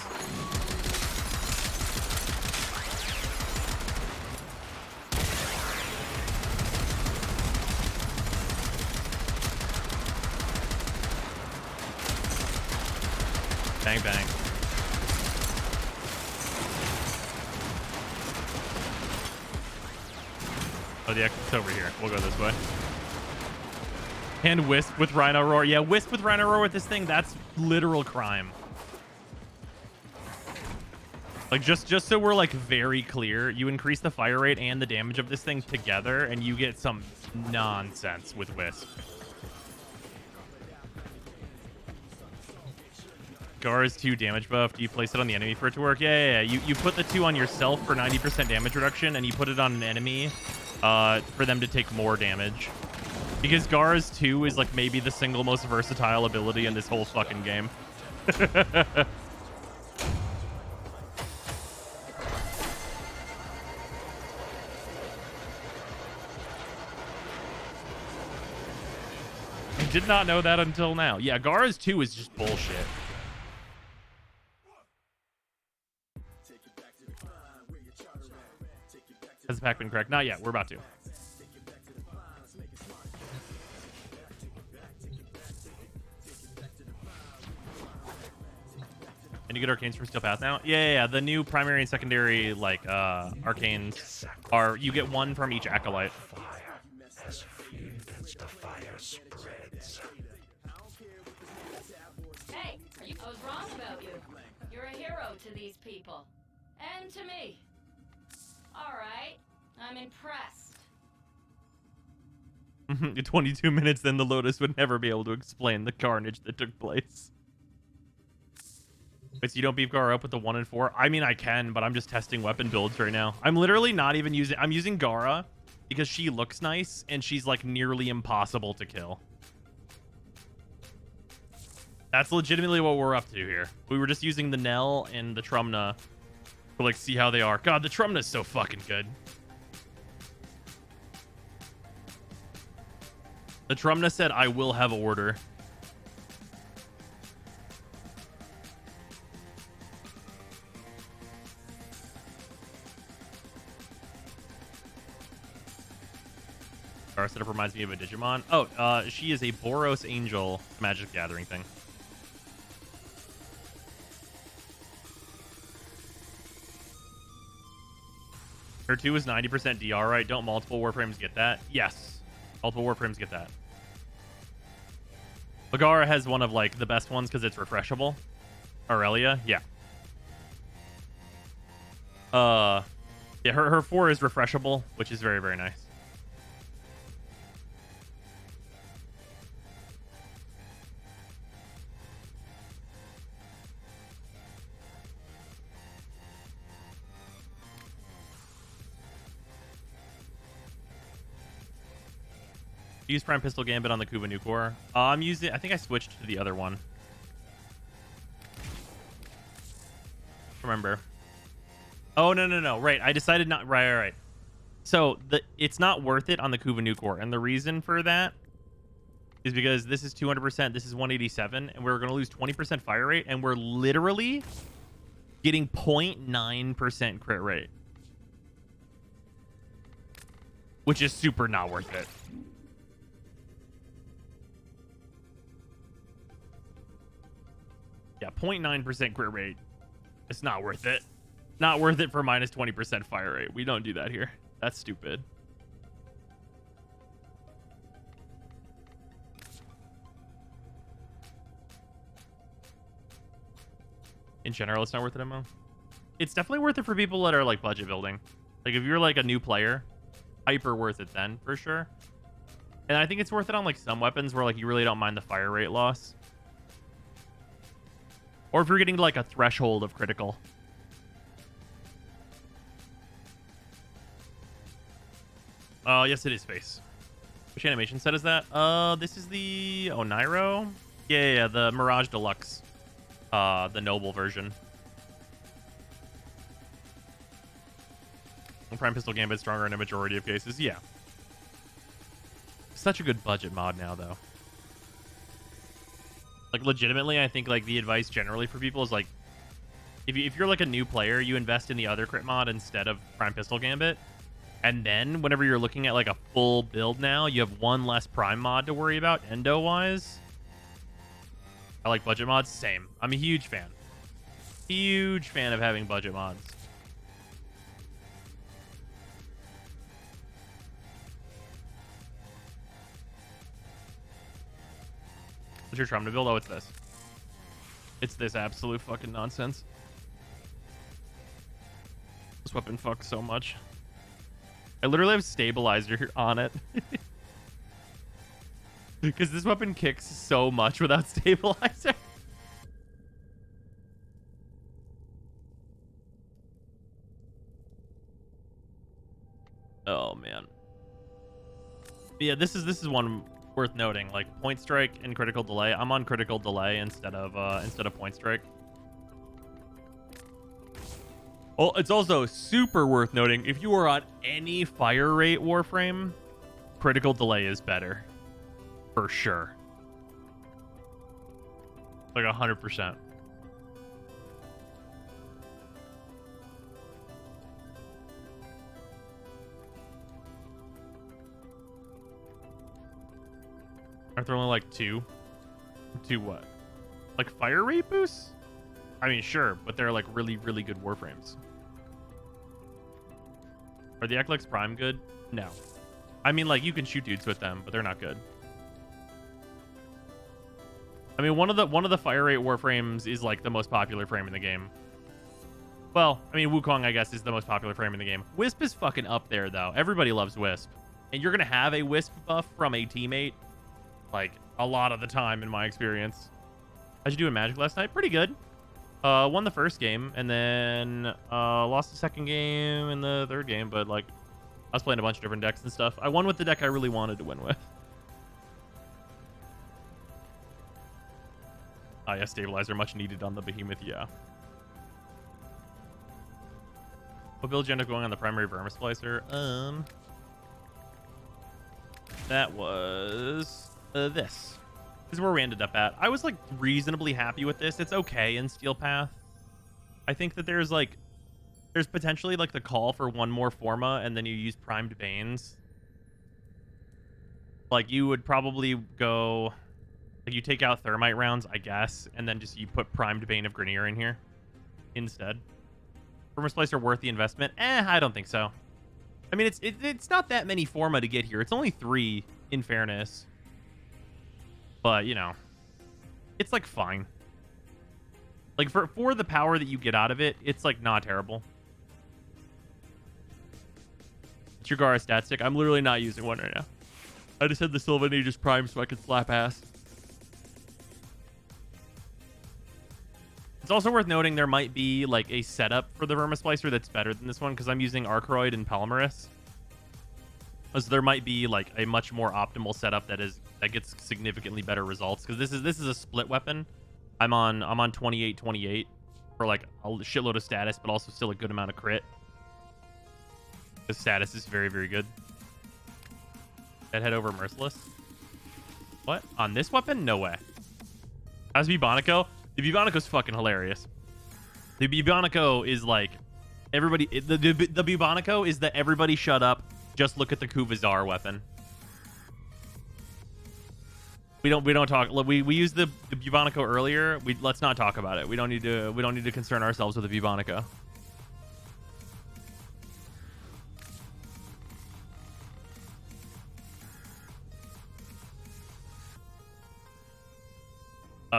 Bang, bang. Oh, the exit's over here. We'll go this way. And Wisp with Rhino Roar. Yeah, Wisp with Rhino Roar with this thing, that's literal crime. Like, just so we're, like, very clear, you increase the fire rate and the damage of this thing together, and you get some nonsense with Wisp. Gar's 2 damage buff. Do you place it on the enemy for it to work? Yeah. You put the 2 on yourself for 90% damage reduction, and you put it on an enemy for them to take more damage. Because Gar's 2 is like maybe the single most versatile ability in this whole fucking game. I did not know that until now. Yeah, Gar's 2 is just bullshit. Has the pack been cracked? Not yet. We're about to. And you get arcanes from Steel Path now? Yeah. The new primary and secondary, like, arcanes are... You get 1 from each acolyte. Hey, I was wrong about you. You're a hero to these people. And to me. Alright, I'm impressed. 22 minutes, then the Lotus would never be able to explain the carnage that took place. Wait, so you don't beef Gara up with the 1 and 4? I mean, I can, but I'm just testing weapon builds right now. I'm literally not even using... I'm using Gara because she looks nice, and she's, like, nearly impossible to kill. That's legitimately what we're up to here. We were just using the Nell and the Trumna to, like, see how they are. God, the Trumna's so fucking good. The Trumna said, I will have order. Our setup reminds me of a Digimon. Oh, she is a Boros Angel Magic Gathering thing. Her 2 is 90% DR, right? Don't multiple Warframes get that? Yes. Multiple Warframes get that. Bagara has one of, like, the best ones because it's refreshable. Aurelia, yeah. Yeah, her 4 is refreshable, which is very, very nice. Use Prime Pistol Gambit on the Kuba Nukor. I'm using... I think I switched to the other one. Remember. Oh, no. Right. I decided not... Right. So, it's not worth it on the Kuba Nukor. And the reason for that is because this is 200%, this is 187, and we're going to lose 20% fire rate, and we're literally getting 0.9% crit rate. Which is super not worth it. Yeah, 0.9% crit rate. It's not worth it. Not worth it for minus 20% fire rate. We don't do that here. That's stupid. In general, it's not worth it, Mo. It's definitely worth it for people that are like budget building. Like if you're like a new player, hyper worth it then for sure. And I think it's worth it on like some weapons where like you really don't mind the fire rate loss. Or if you're getting to like a threshold of critical. Yes, it is face. Which animation set is that? This is the Oniro. Yeah, the Mirage Deluxe. The noble version. Prime Pistol Gambit stronger in a majority of cases. Yeah. Such a good budget mod now, though. Like, legitimately, I think, like, the advice generally for people is, like, if you're, like, a new player, you invest in the other crit mod instead of Prime Pistol Gambit. And then, whenever you're looking at, like, a full build now, you have one less Prime mod to worry about, endo-wise. I like budget mods. Same. I'm a huge fan. Huge fan of having budget mods. What's your trauma to build? Oh, it's this. It's this absolute fucking nonsense. This weapon fucks so much. I literally have stabilizer on it. Because this weapon kicks so much without stabilizer. Oh man. But yeah, this is one worth noting. Like point strike and critical delay. I'm on critical delay instead of point strike. Oh, it's also super worth noting if you are on any fire rate Warframe, critical delay is better. For sure. Like 100%. Aren't there only like two? Two what? Like fire rate boosts? I mean, sure, but they're like really, really good Warframes. Are the Eclix Prime good? No. I mean, like, you can shoot dudes with them, but they're not good. I mean, one of the fire rate Warframes is like the most popular frame in the game. Well, I mean, Wukong, I guess, is the most popular frame in the game. Wisp is fucking up there, though. Everybody loves Wisp. And you're going to have a Wisp buff from a teammate, like, a lot of the time, in my experience. How'd you do in Magic last night? Pretty good. Won the first game, and then lost the second game and the third game, but, like, I was playing a bunch of different decks and stuff. I won with the deck I really wanted to win with. Yeah, stabilizer much needed on the behemoth, yeah. What build you end up going on the primary Verma Splicer? That was this. This is where we ended up at. I was like reasonably happy with this. It's okay in Steel Path. I think that there's potentially like the call for one more Forma, and then you use primed Banes. Like you would probably go. Like you take out Thermite rounds, I guess, and then just you put primed Bane of Grenier in here instead. Forma Splicer worth the investment? I don't think so. I mean, it's not that many Forma to get here. It's only 3, in fairness. But, you know, it's like fine. Like for the power that you get out of it, it's like not terrible. It's your Gara stat stick. I'm literally not using one right now. I just had the Sylvan Aegis Prime so I could slap ass. It's also worth noting there might be like a setup for the Verma Splicer that's better than this one because I'm using Archroid and Palmaris. As there might be like a much more optimal setup that gets significantly better results, because this is a split weapon. I'm on 28 for like a shitload of status, but also still a good amount of crit. The status is very, very good. Head over Merciless. What? On this weapon? No way. How's Bubonico? The Bubonico's fucking hilarious. The Bubonico is like everybody. The Bubonico is the everybody shut up. Just look at the Kuvazar weapon. We don't talk. We used the Bubonico earlier. Let's not talk about it. We don't need to concern ourselves with the Bubonico.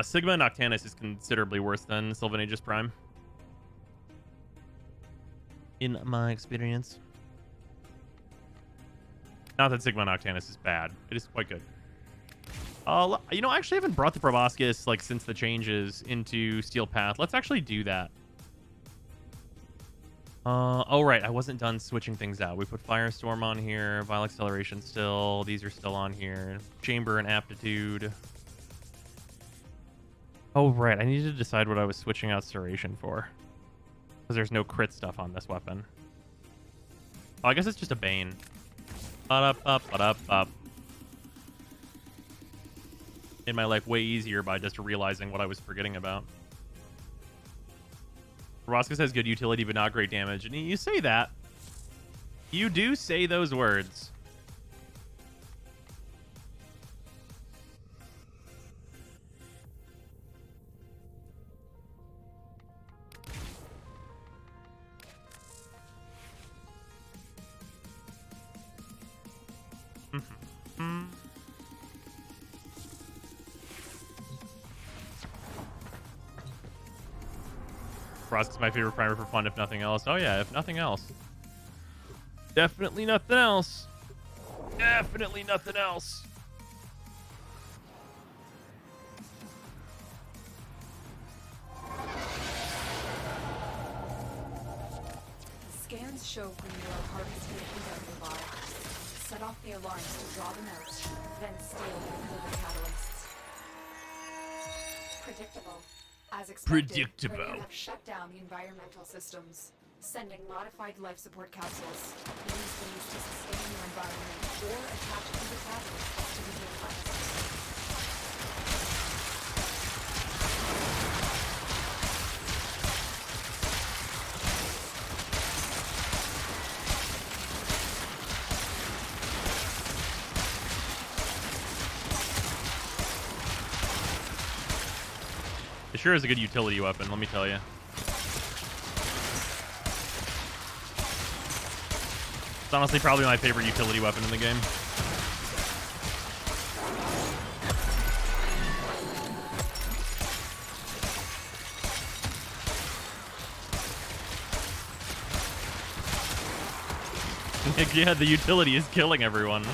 Sigma Noctanus is considerably worse than Sylvan Aegis Prime, in my experience. Not that Sigma Noctanus is bad. It is quite good. You know, I actually haven't brought the Proboscis like since the changes into Steel Path. Let's actually do that. Oh right, I wasn't done switching things out. We put Firestorm on here, Vile Acceleration still. These are still on here. Chamber and Aptitude. Oh right, I needed to decide what I was switching out Serration for, because there's no crit stuff on this weapon. Oh, I guess it's just a Bane. Ba-da-ba-ba-da-ba. Made my life way easier by just realizing what I was forgetting about. Proboscis has good utility, but not great damage. And you say that. You do say those words. Proboscis is my favorite primer for fun, if nothing else. Oh yeah, if nothing else. Definitely nothing else. Definitely nothing else. Scans show when you are harvesting a kingdom nearby. Set off the alarms to draw them out, then steal the moving catalysts. Predictable. As expected, Predictable. Rainier have shut down the environmental systems, sending modified life support capsules. Use these to sustain your environment or attach to the catalysts to begin harvesting. It sure is a good utility weapon, let me tell you. It's honestly probably my favorite utility weapon in the game. Yeah, the utility is killing everyone.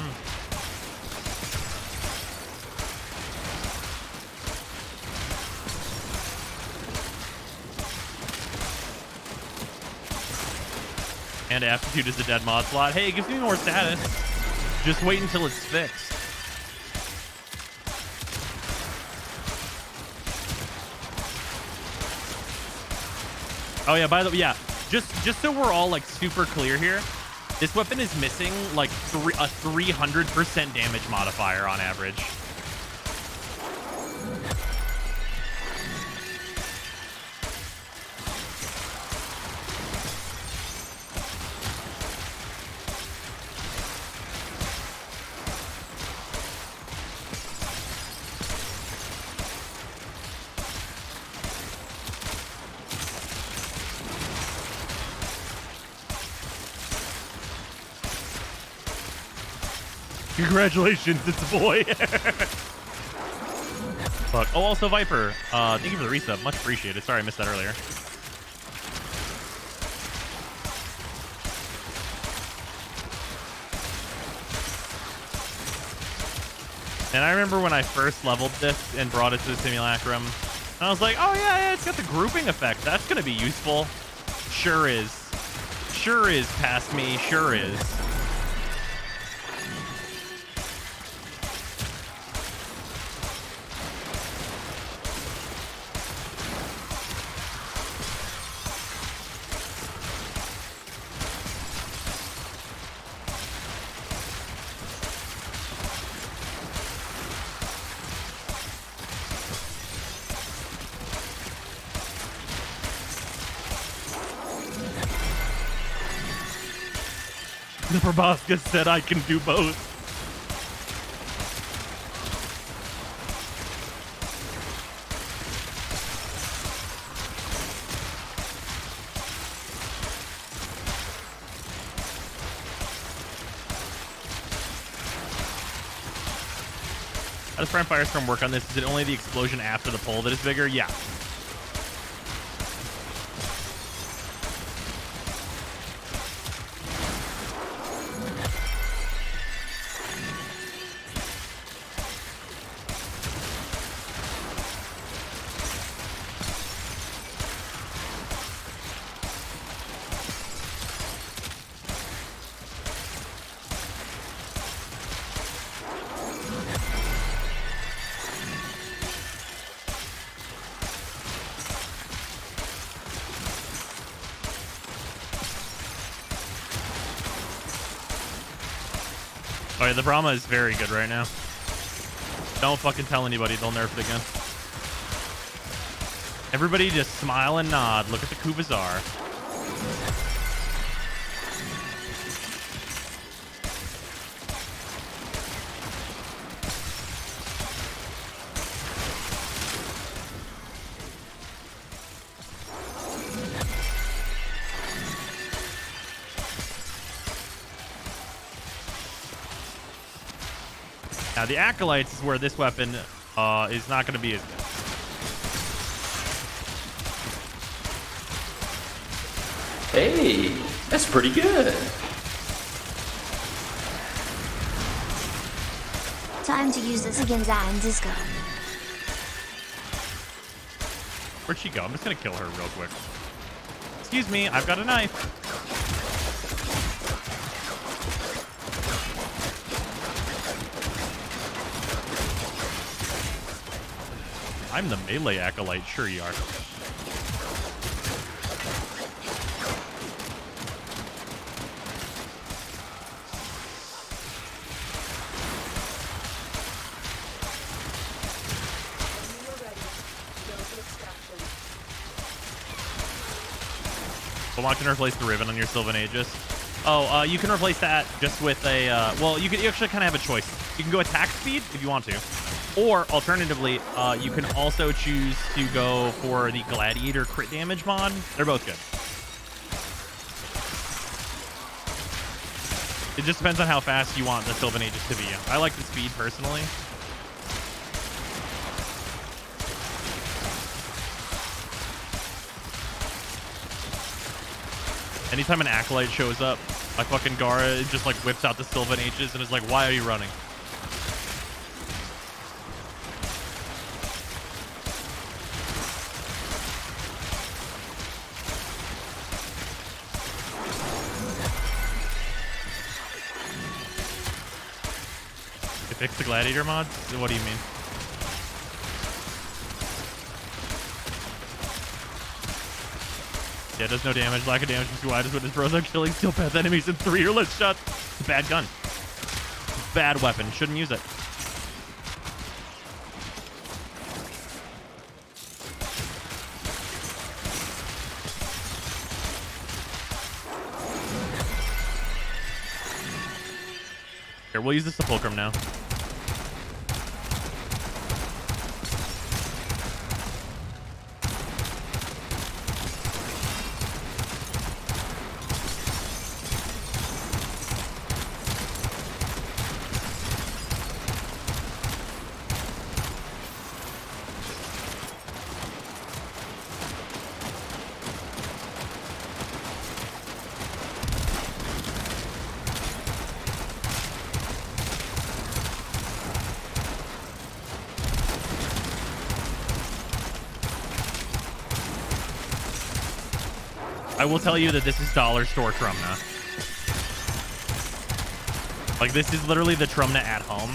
And Aptitude is a dead mod slot. Hey, it gives me more status. Just wait until it's fixed. Oh yeah, by the way, yeah. Just so we're all like super clear here, this weapon is missing like a 300% damage modifier on average. Congratulations, it's a boy. Fuck. Oh, also Viper. Thank you for the resub. Much appreciated. Sorry I missed that earlier. And I remember when I first leveled this and brought it to the simulacrum, I was like, oh yeah, it's got the grouping effect. That's gonna be useful. Sure is. Sure is, past me. Sure is. The proboscis said I can do both. How does Prime Firestorm work on this? Is it only the explosion after the pole that is bigger? Yeah. Oh yeah, the Brahma is very good right now. Don't fucking tell anybody, they'll nerf it again. Everybody just smile and nod. Look at the Kubazar. Now the Acolytes is where this weapon is not going to be as good. Hey, that's pretty good. Time to use this against Zion Disco. Where'd she go? I'm just going to kill her real quick. Excuse me, I've got a knife. I'm the melee acolyte. Sure you are. But want to replace the ribbon on your Sylvan Aegis? Oh, you can replace that just with a, well, you actually kind of have a choice. You can go attack speed if you want to. Or, alternatively, you can also choose to go for the Gladiator crit damage mod. They're both good. It just depends on how fast you want the Sylvan Aegis to be. I like the speed, personally. Anytime an Acolyte shows up, my fucking Gara just, like, whips out the Sylvan Aegis and is like, why are you running? Fix the Gladiator mods? What do you mean? Yeah, it does no damage. Lack of damage is too wide. Is what his bros are killing steel path enemies in 3 or less shots. It's a bad gun. Bad weapon. Shouldn't use it. Here, we'll use the Sepulchrum now. I will tell you that this is dollar store Trumna. Like, this is literally the Trumna at home.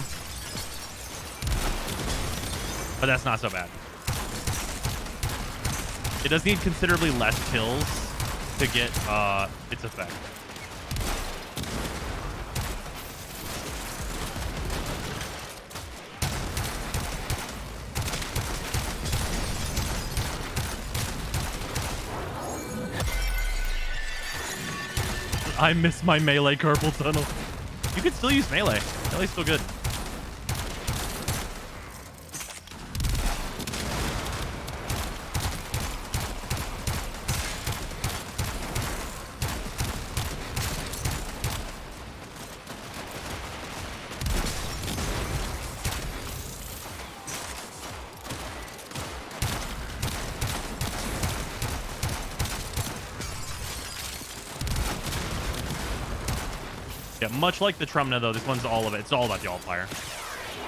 But that's not so bad. It does need considerably less kills to get its effect. I miss my melee carpal tunnel. You can still use melee. Melee's still good. Yeah, much like the Trumna, though, this one's all of it. It's all about the alt-fire.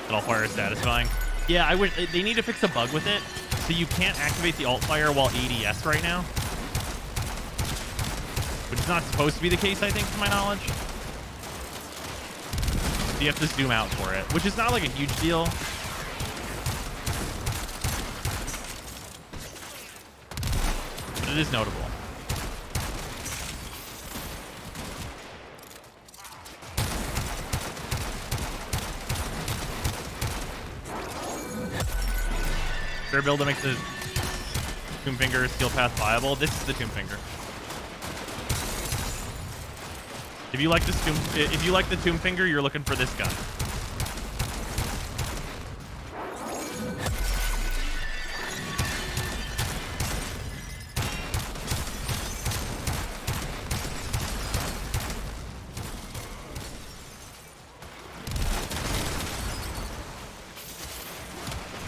The alt-fire is satisfying. Yeah, I wish they need to fix a bug with it, so you can't activate the alt-fire while ADS right now. Which is not supposed to be the case, I think, to my knowledge. So you have to zoom out for it, which is not like a huge deal. But it is notable. Fair build that makes the Tomb Finger skill path viable. This is the Tomb Finger. If you like the Tomb Finger, you're looking for this gun.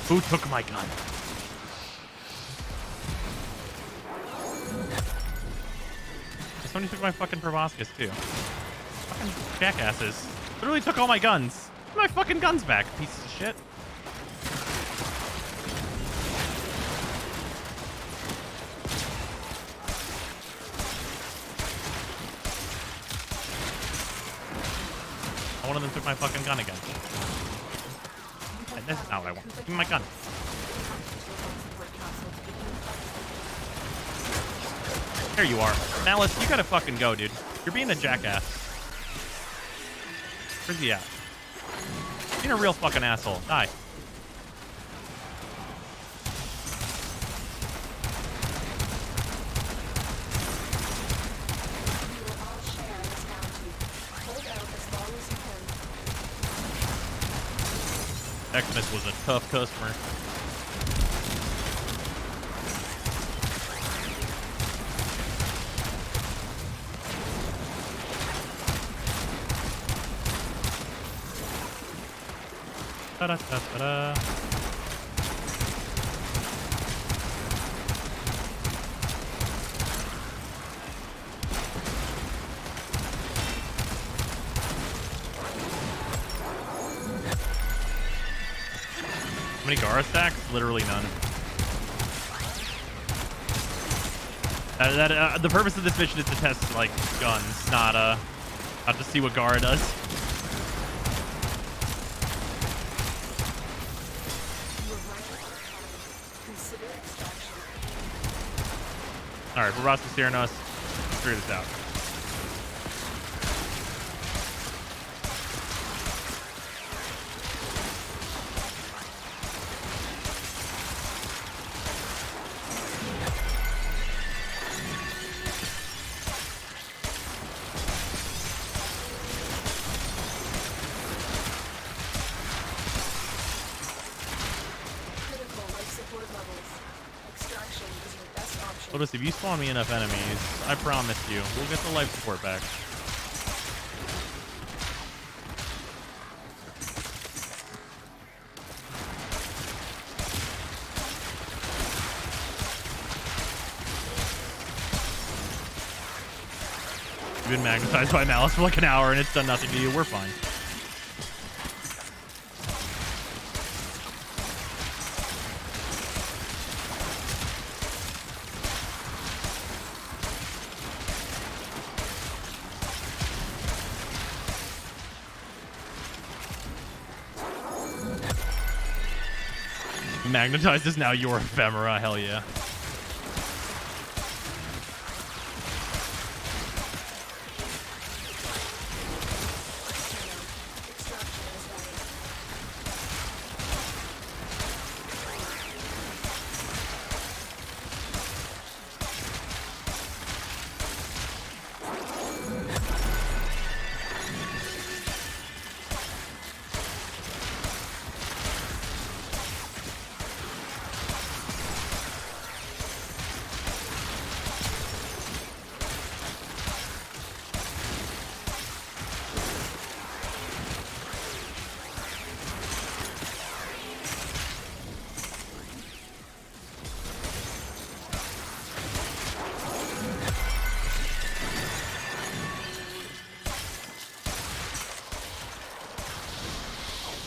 Who took my gun? Somebody took my fucking proboscis too. Fucking jackasses. Literally took all my guns. Give my fucking guns back, pieces of shit. One of them took my fucking gun again. This is not what I want. Give me my gun. There you are. Malice, you gotta fucking go, dude. You're being a jackass. Where's he at? You're being a real fucking asshole. Die. Xmas was a tough customer. Ta-da-ta-ta-da. How many Gara stacks? Literally none. The purpose of this mission is to test like guns, not to see what Gara does. All right, we're Cyranos. Let's figure this out. Lotus, if you spawn me enough enemies, I promise you, we'll get the life support back. You've been magnetized by Malice for like an hour and it's done nothing to you. We're fine. Magnetized is now your ephemera. Hell yeah.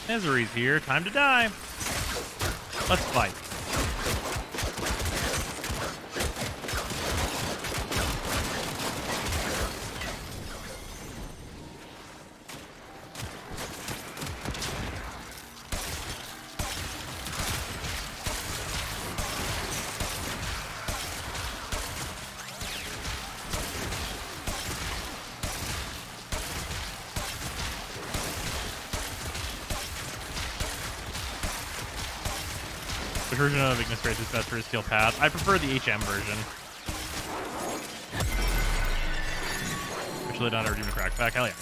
Misery's here. Time to die. Let's fight. Which version of Ignis Wraith is best for his steel path? I prefer the HM version. Actually, not ever demon crack back. Hell yeah.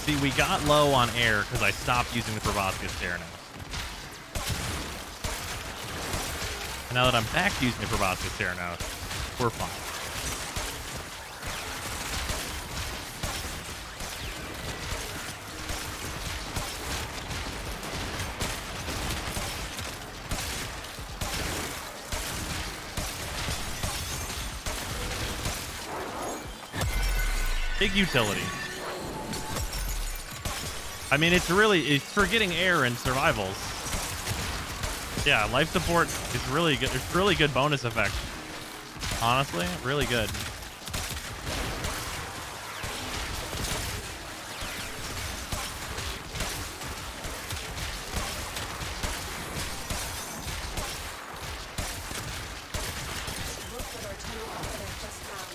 See, we got low on air because I stopped using the Proboscis Theranos. And now that I'm back using the Proboscis Theranos, we're fine. Big utility. I mean, it's for getting air and survivals. Yeah, life support is really good. It's really good bonus effect. Honestly, really good. Look at our tunnel that I've just found.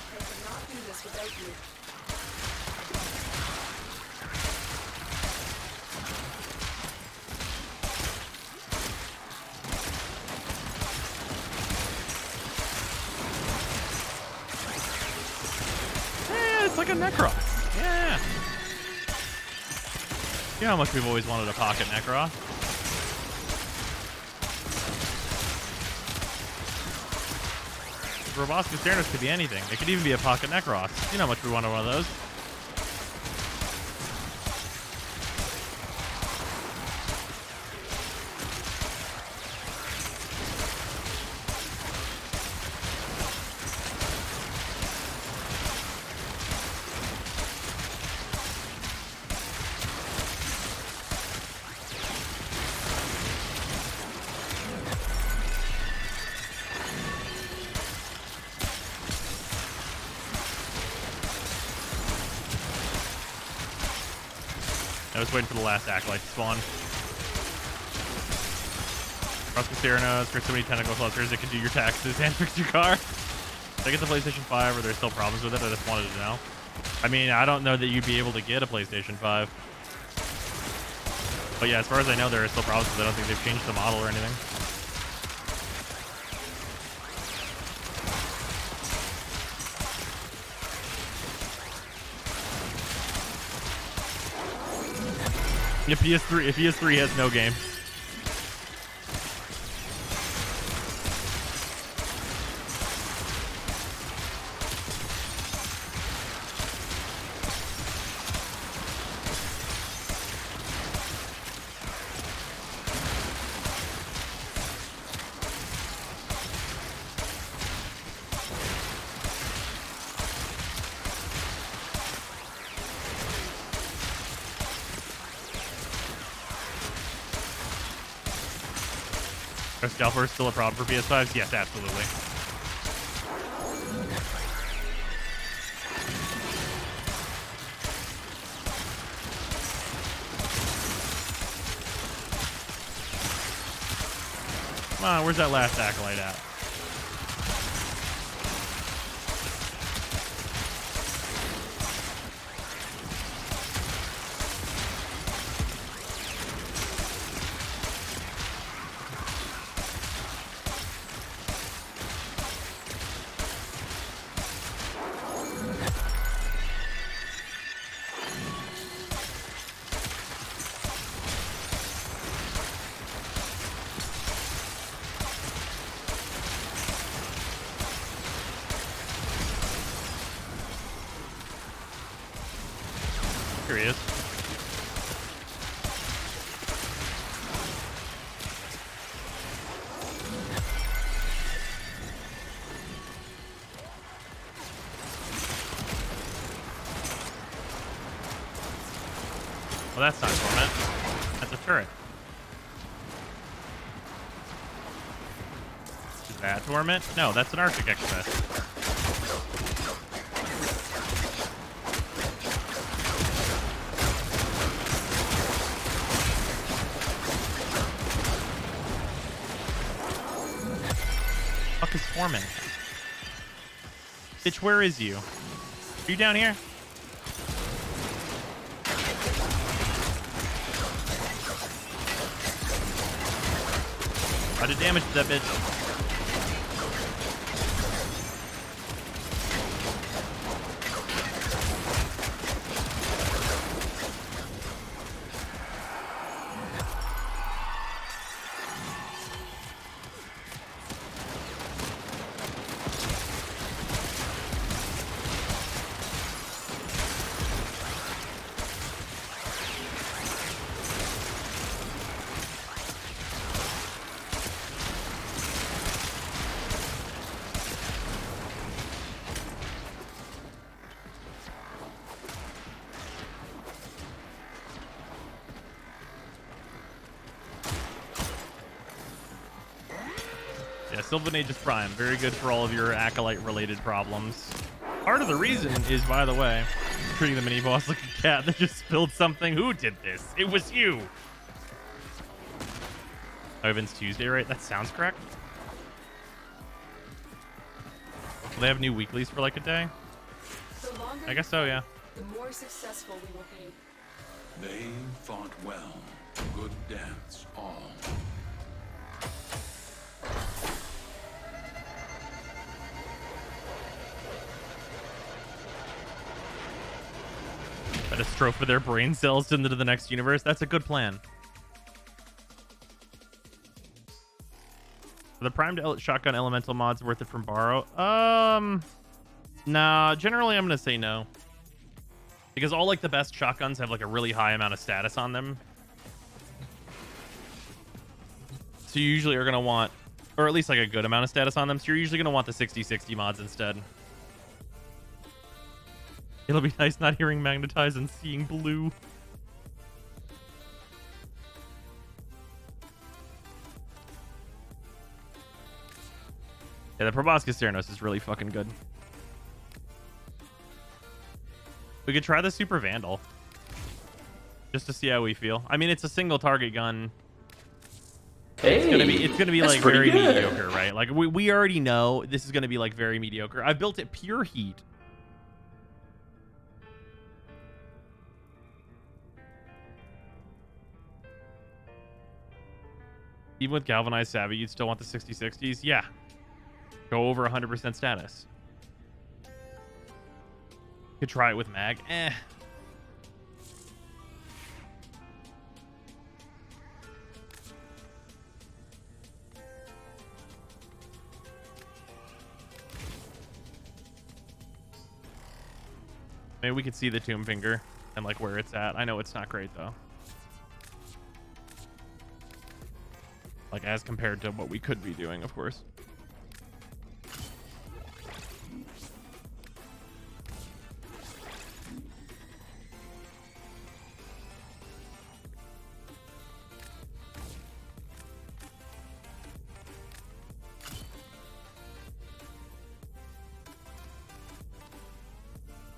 I could not do this without you. It's like a Necross. Yeah. You know how much we've always wanted a pocket Necross? Proboscis Theranos could be anything. It could even be a pocket Necross. You know how much we wanted one of those. I was waiting for the last Acolyte to spawn. Proboscis Theranos, there's so many tentacle clusters that can do your taxes and fix your car. Did I get the PlayStation 5 or there's still problems with it? I just wanted to know. I mean, I don't know that you'd be able to get a PlayStation 5. But yeah, as far as I know, there are still problems with it. I don't think they've changed the model or anything. If PS3 has no game. Are Scalpers still a problem for PS5s? Yes, absolutely. Come on, where's that last Acolyte at? Here he is. Well, that's not torment. That's a turret. Is that torment? No, that's an Arctic excess. Fuck is torment? Bitch, where is you? Are you down here? I did damage to that bitch. Yeah, Sylvan Aegis Prime. Very good for all of your Acolyte-related problems. Part of the reason is, by the way, treating the mini-boss like a cat that just spilled something. Who did this? It was you! Oh, it's Tuesday, right? That sounds correct. Will they have new weeklies for like a day? The longer I guess so, yeah. the more successful we will be. They fought well. Good dance, all. That is stroke for their brain cells into the next universe. That's a good plan. Are the primed shotgun elemental mods worth it from borrow? Nah, generally I'm gonna say no. Because all like the best shotguns have like a really high amount of status on them. So you usually are gonna want, or at least like a good amount of status on them. So you're usually gonna want the 60/60 mods instead. It'll be nice not hearing magnetize and seeing blue. Yeah, the Proboscis Theranos is really fucking good. We could try the Super Vandal. Just to see how we feel. I mean, it's a single target gun. Hey, It's gonna be that's like pretty very good. mediocre, right? Like we already know this is gonna be like very mediocre. I built it pure heat. Even with Galvanized Savvy, you'd still want the 60/60s? Yeah. Go over 100% status. Could try it with Mag. Maybe we could see the Tomb Finger and like where it's at. I know it's not great though. Like as compared to what we could be doing, of course.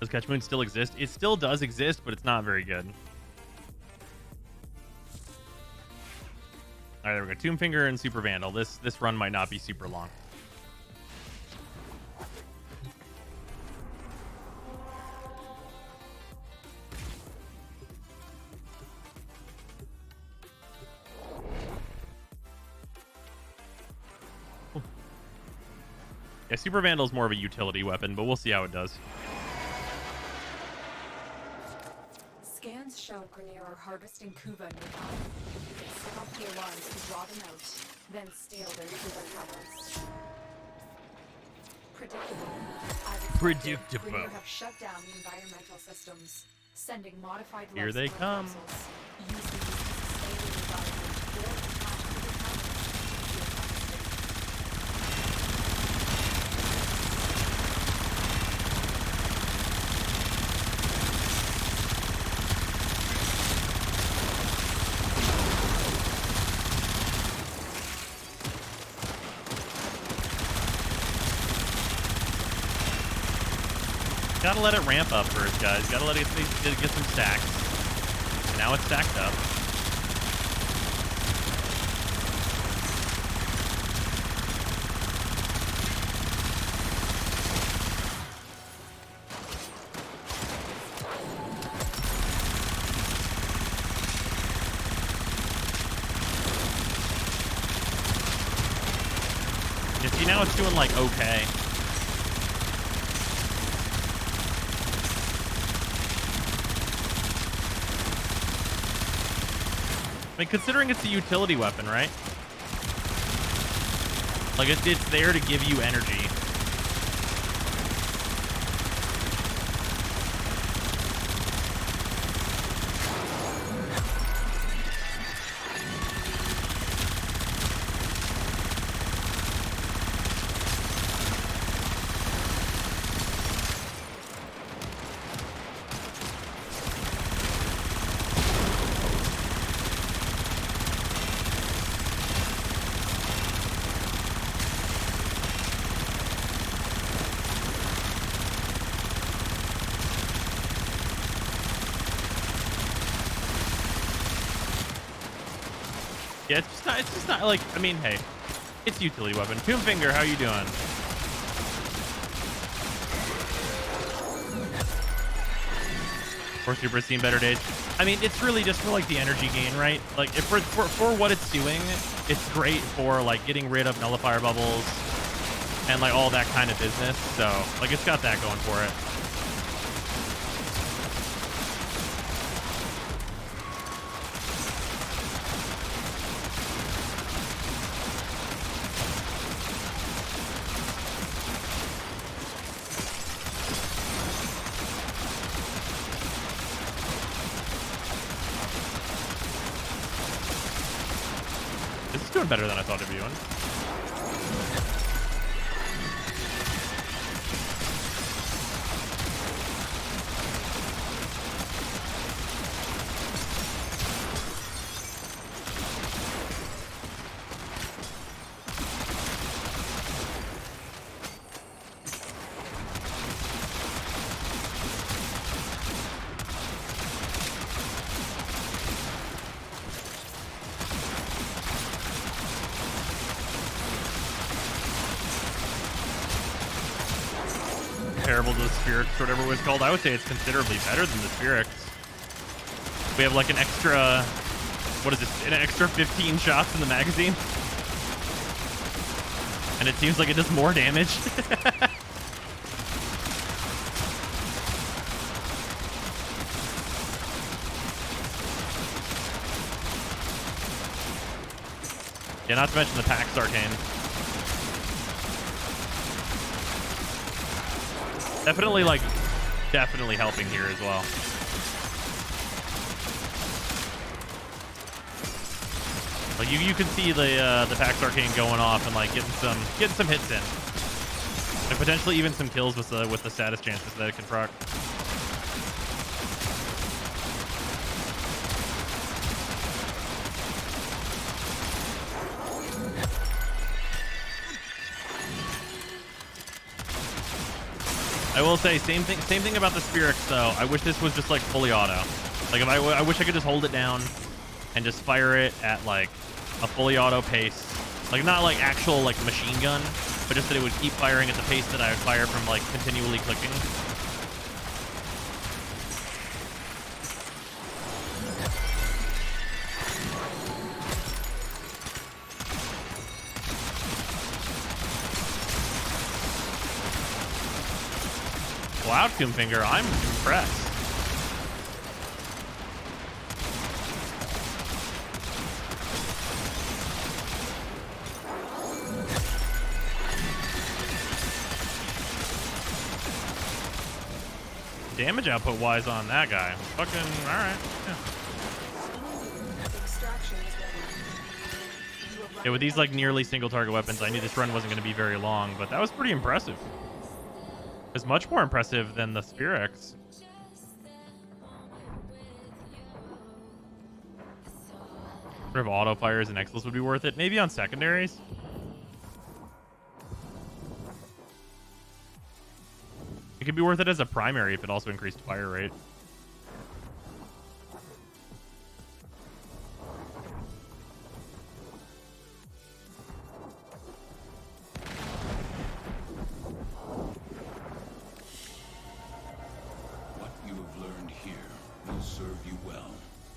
Does Catch Moon still exist? It still does exist, but it's not very good. All right, there we go. Tomb Finger and Super Vandal. This run might not be super long. Yeah, Super Vandal is more of a utility weapon, but we'll see how it does. Scans show Grenier are harvesting Kuva nearby. Set off the alarms to draw them out, then steal their Kuva powers. Predictable. As expected, Predictable. Grenier have shut down the environmental systems, sending modified Here life they support come. capsules. Use these to sustain the environment or attach to the powers to your atmosphere. Gotta let it ramp up first, guys. Gotta let it get some stacks. And now it's stacked up. You see, now it's doing like okay. I mean, considering it's a utility weapon, right? Like, it's there to give you energy. Yeah, it's just not like, I mean, hey, it's utility weapon. Tombfinger, how you doing? For Super Steam Better Days. I mean, it's really just for like the energy gain, right? Like if for what it's doing, it's great for like getting rid of nullifier bubbles and like all that kind of business. So like it's got that going for it. Doing better than I thought it'd be doing. Comparable to the Spirix, or whatever it was called. I would say it's considerably better than the Spirix. We have like an extra, what is it, an extra 15 shots in the magazine. And it seems like it does more damage. Yeah, not to mention the Pax Arcane. Definitely helping here as well. Like you can see the Pax Arcane going off and like getting some hits in, and potentially even some kills with the status chances that it can proc. I will say same thing about the Spirix though. I wish this was just like fully auto. Like if I wish I could just hold it down and just fire it at like a fully auto pace. Like not like actual like machine gun, but just that it would keep firing at the pace that I would fire from like continually clicking. Wow, Tombfinger, I'm impressed. Damage output wise on that guy. Fucking alright. Yeah, with these like nearly single target weapons, I knew this run wasn't going to be very long, but that was pretty impressive. It was much more impressive than the Spirix. Sort of auto fires and Exils would be worth it. Maybe on secondaries. It could be worth it as a primary if it also increased fire rate. What you have learned here will serve you well.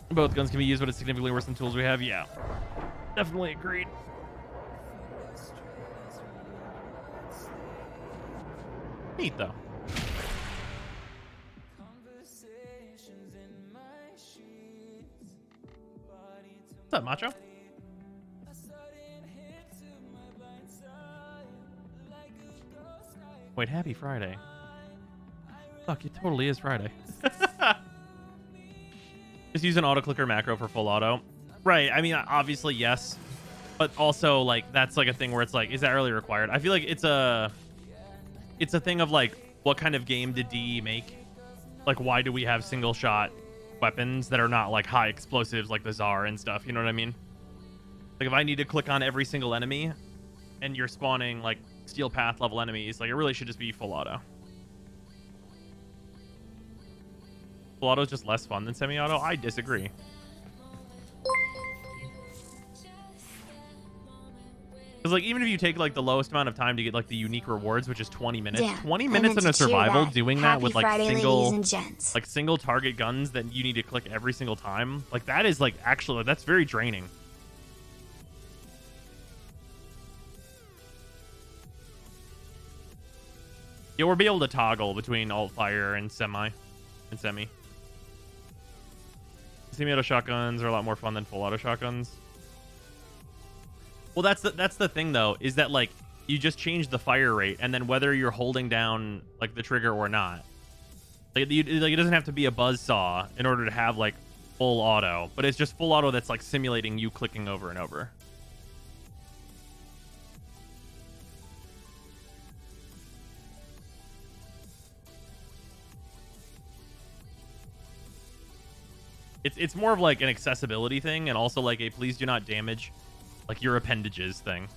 Both guns can be used, but it's significantly worse than tools we have. Yeah, definitely agreed. Neat though. What's up, Macho? Wait, happy Friday. Fuck, it totally is Friday. Just use an auto clicker macro for full auto. Right, I mean, obviously, yes. But also, like, that's like a thing where it's like, is that really required? I feel like it's a thing of like, what kind of game did DE make? Like, why do we have single shot weapons that are not like high explosives like the Tsar and stuff? You know what I mean? Like, if I need to click on every single enemy and you're spawning like steel path level enemies, like, it really should just be full auto. Full auto is just less fun than semi-auto? I disagree. Because, like, even if you take, like, the lowest amount of time to get, like, the unique rewards, which is 20 minutes. Damn, 20 I minutes meant in a to cheer survival, that. doing Happy that with, like, Friday, single... ladies and gents. Like, single target guns that you need to click every single time. Like, that is, like, actually... That's very draining. Yeah, we'll be able to toggle between alt fire and semi. Semi-auto shotguns are a lot more fun than full auto shotguns. Well, that's the thing though, is that like you just change the fire rate, and then whether you're holding down like the trigger or not, like, it doesn't have to be a buzzsaw in order to have like full auto, but it's just full auto that's like simulating you clicking over and over. It's more of like an accessibility thing, and also like a please do not damage like your appendages thing.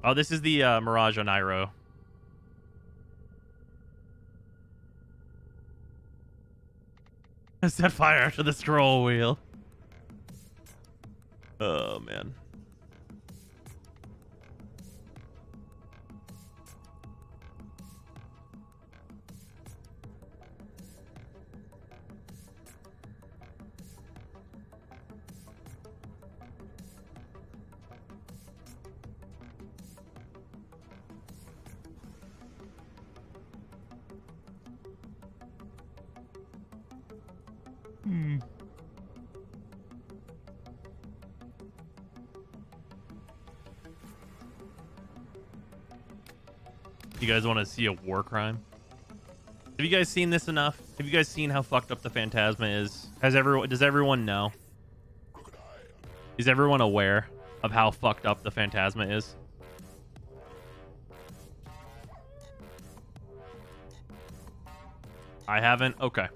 Oh, this is the Mirage Onairo. Set fire to the scroll wheel. Oh man. You guys want to see a war crime? Have you guys seen this enough? Have you guys seen how fucked up the Phantasma is? Does everyone know? Is everyone aware of how fucked up the Phantasma is? I haven't? Okay.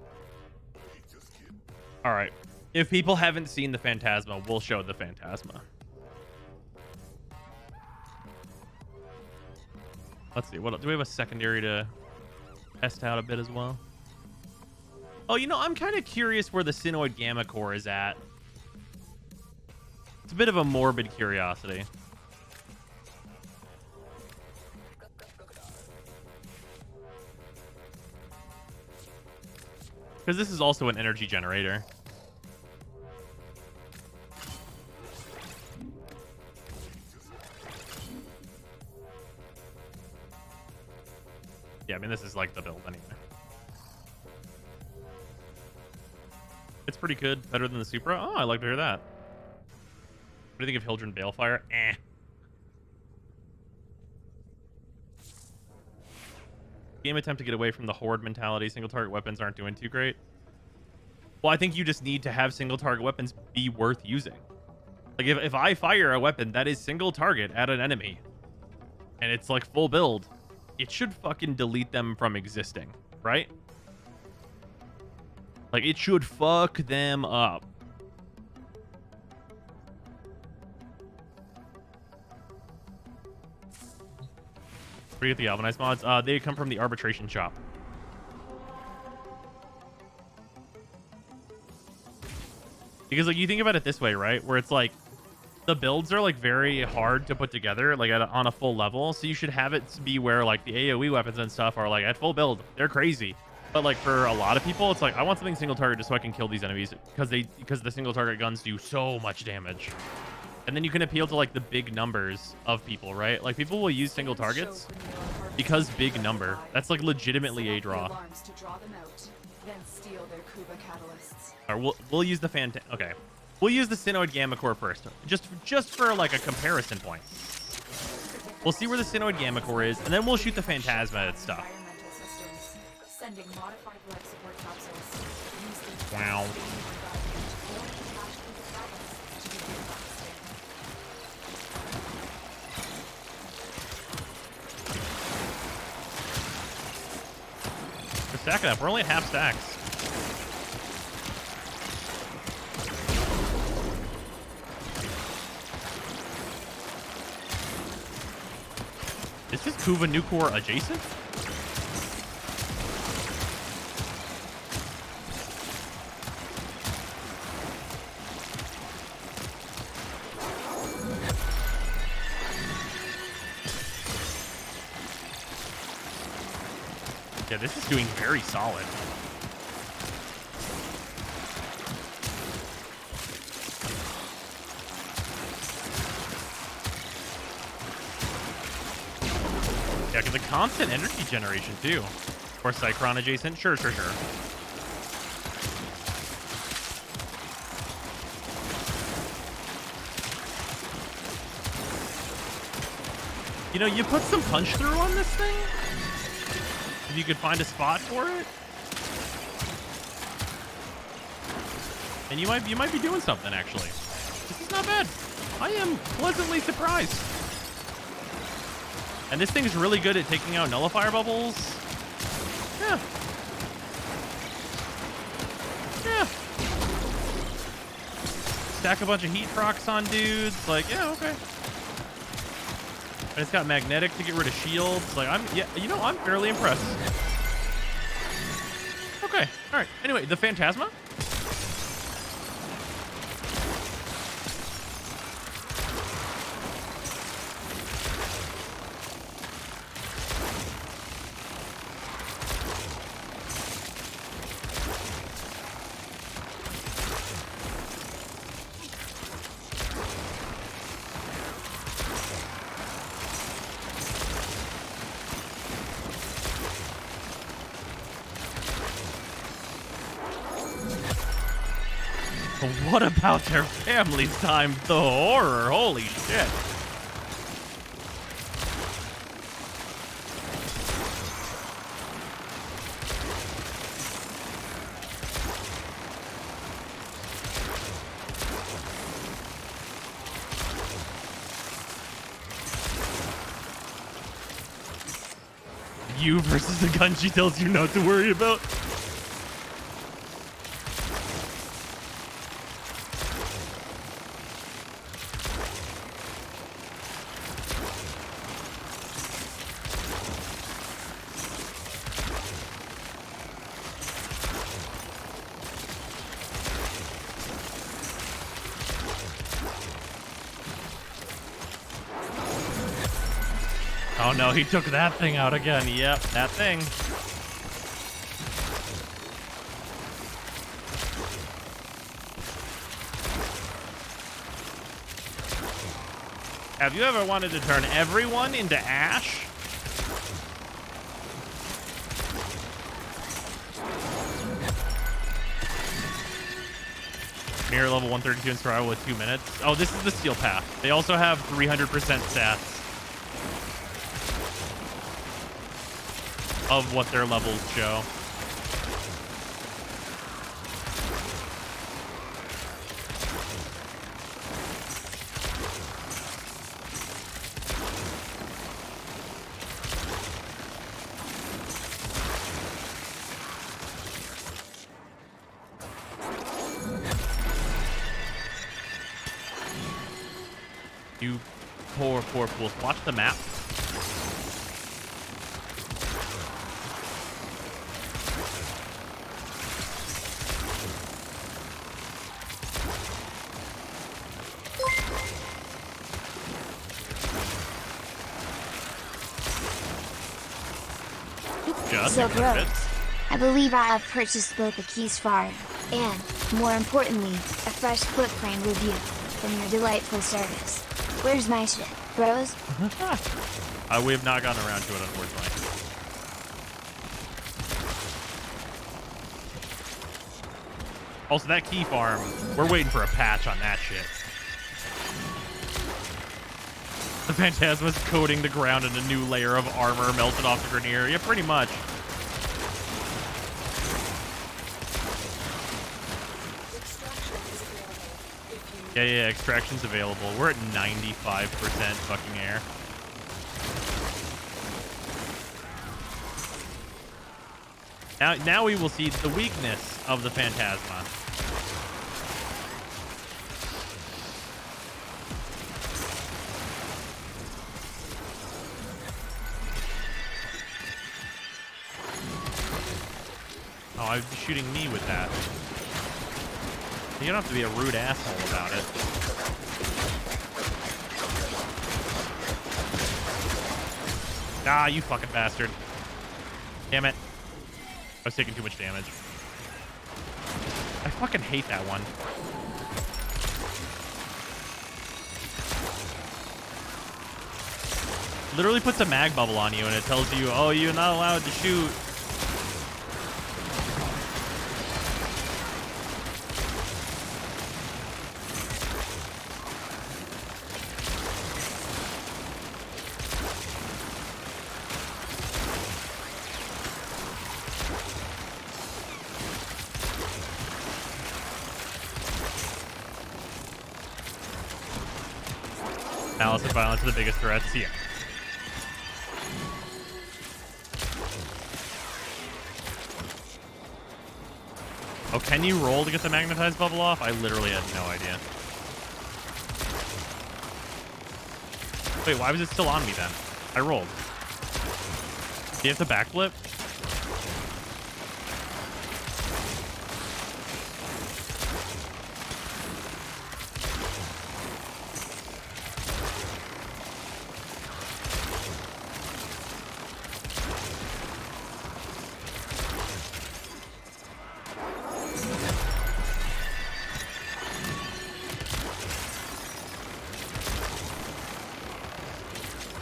Alright. If people haven't seen the Phantasma, we'll show the Phantasma. Let's see. What do we have a secondary to test out a bit as well? Oh, you know, I'm kind of curious where the Synoid Gamma Core is at. It's a bit of a morbid curiosity. Because this is also an energy generator. Yeah, I mean, this is like the build anyway. It's pretty good. Better than the Supra. Oh, I like to hear that. What do you think of Hildren Balefire? Eh. Game attempt to get away from the horde mentality. Single target weapons aren't doing too great. Well, I think you just need to have single target weapons be worth using. Like, if I fire a weapon that is single target at an enemy, and it's like full build, it should fucking delete them from existing, right? Like, it should fuck them up. Where do you get the galvanized mods? They come from the arbitration shop. Because like you think about it this way, right? Where it's like the builds are like very hard to put together, like on a full level. So you should have it be where like the AoE weapons and stuff are like at full build. They're crazy. But like for a lot of people, it's like I want something single target just so I can kill these enemies because the single target guns do so much damage. And then you can appeal to like the big numbers of people, right? Like people will use single targets because big number. That's like legitimately a draw. Alarms to draw them out, then steal their Kuba catalysts. All right, we'll use the okay. We'll use the Synoid Gamma Core first, just for like a comparison point. We'll see where the Synoid Gamma Core is, and then we'll shoot the Phantasma and stuff. Environmental systems, sending modified life support capsules. Use them Wow. We're stacking up. We're only at half stacks. Is this Kuva Nucor adjacent? Yeah, this is doing very solid. Yeah, because the constant energy generation, too. Or Cycron adjacent. Sure. You know, you put some punch through on this thing. If you could find a spot for it. And you might be doing something, actually. This is not bad. I am pleasantly surprised. And this thing's really good at taking out nullifier bubbles. Yeah. Stack a bunch of heat procs on dudes. Like, yeah, okay. And it's got magnetic to get rid of shields. Like, I'm fairly impressed. Okay, all right. Anyway, the Phantasma. What about their families times the horror? Holy shit. You versus the gun she tells you not to worry about. Oh no, he took that thing out again. Yep, that thing. Have you ever wanted to turn everyone into ash? Mirror level 132 in survival with 2 minutes. Oh, this is the steel path. They also have 300% stats of what their levels show. You poor fools. Watch the map. Yeah, that's So a good bit. bros, I believe I have purchased both the keys farm, and, more importantly, a fresh footprint review, from your delightful service. Where's my shit, bros? We have not gotten around to it, unfortunately. Also, that key farm, we're waiting for a patch on that shit. The Phantasma's coating the ground in a new layer of armor melted off the Grenier. Yeah, pretty much. Yeah, extraction's available. We're at 95% fucking air. Now we will see the weakness of the Phantasma. Oh, I was shooting me with that. You don't have to be a rude asshole about it. Ah, you fucking bastard. Damn it. I was taking too much damage. I fucking hate that one. Literally puts a mag bubble on you and it tells you, oh, you're not allowed to shoot. Malice and violence are the biggest threats. Yeah. Oh, can you roll to get the magnetized bubble off? I literally had no idea. Wait, why was it still on me then? I rolled. Do you have to backflip?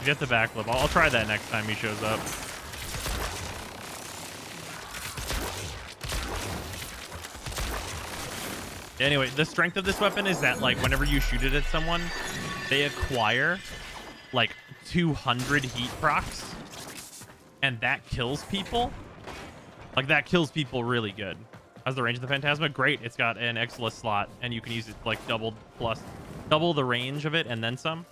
Get the backflip. I'll try that next time he shows up. Anyway, the strength of this weapon is that, like, whenever you shoot it at someone, they acquire, like, 200 heat procs, and that kills people. Like, that kills people really good. How's the range of the Phantasma? Great. It's got an Exilus slot, and you can use it, like, double the range of it, and then some.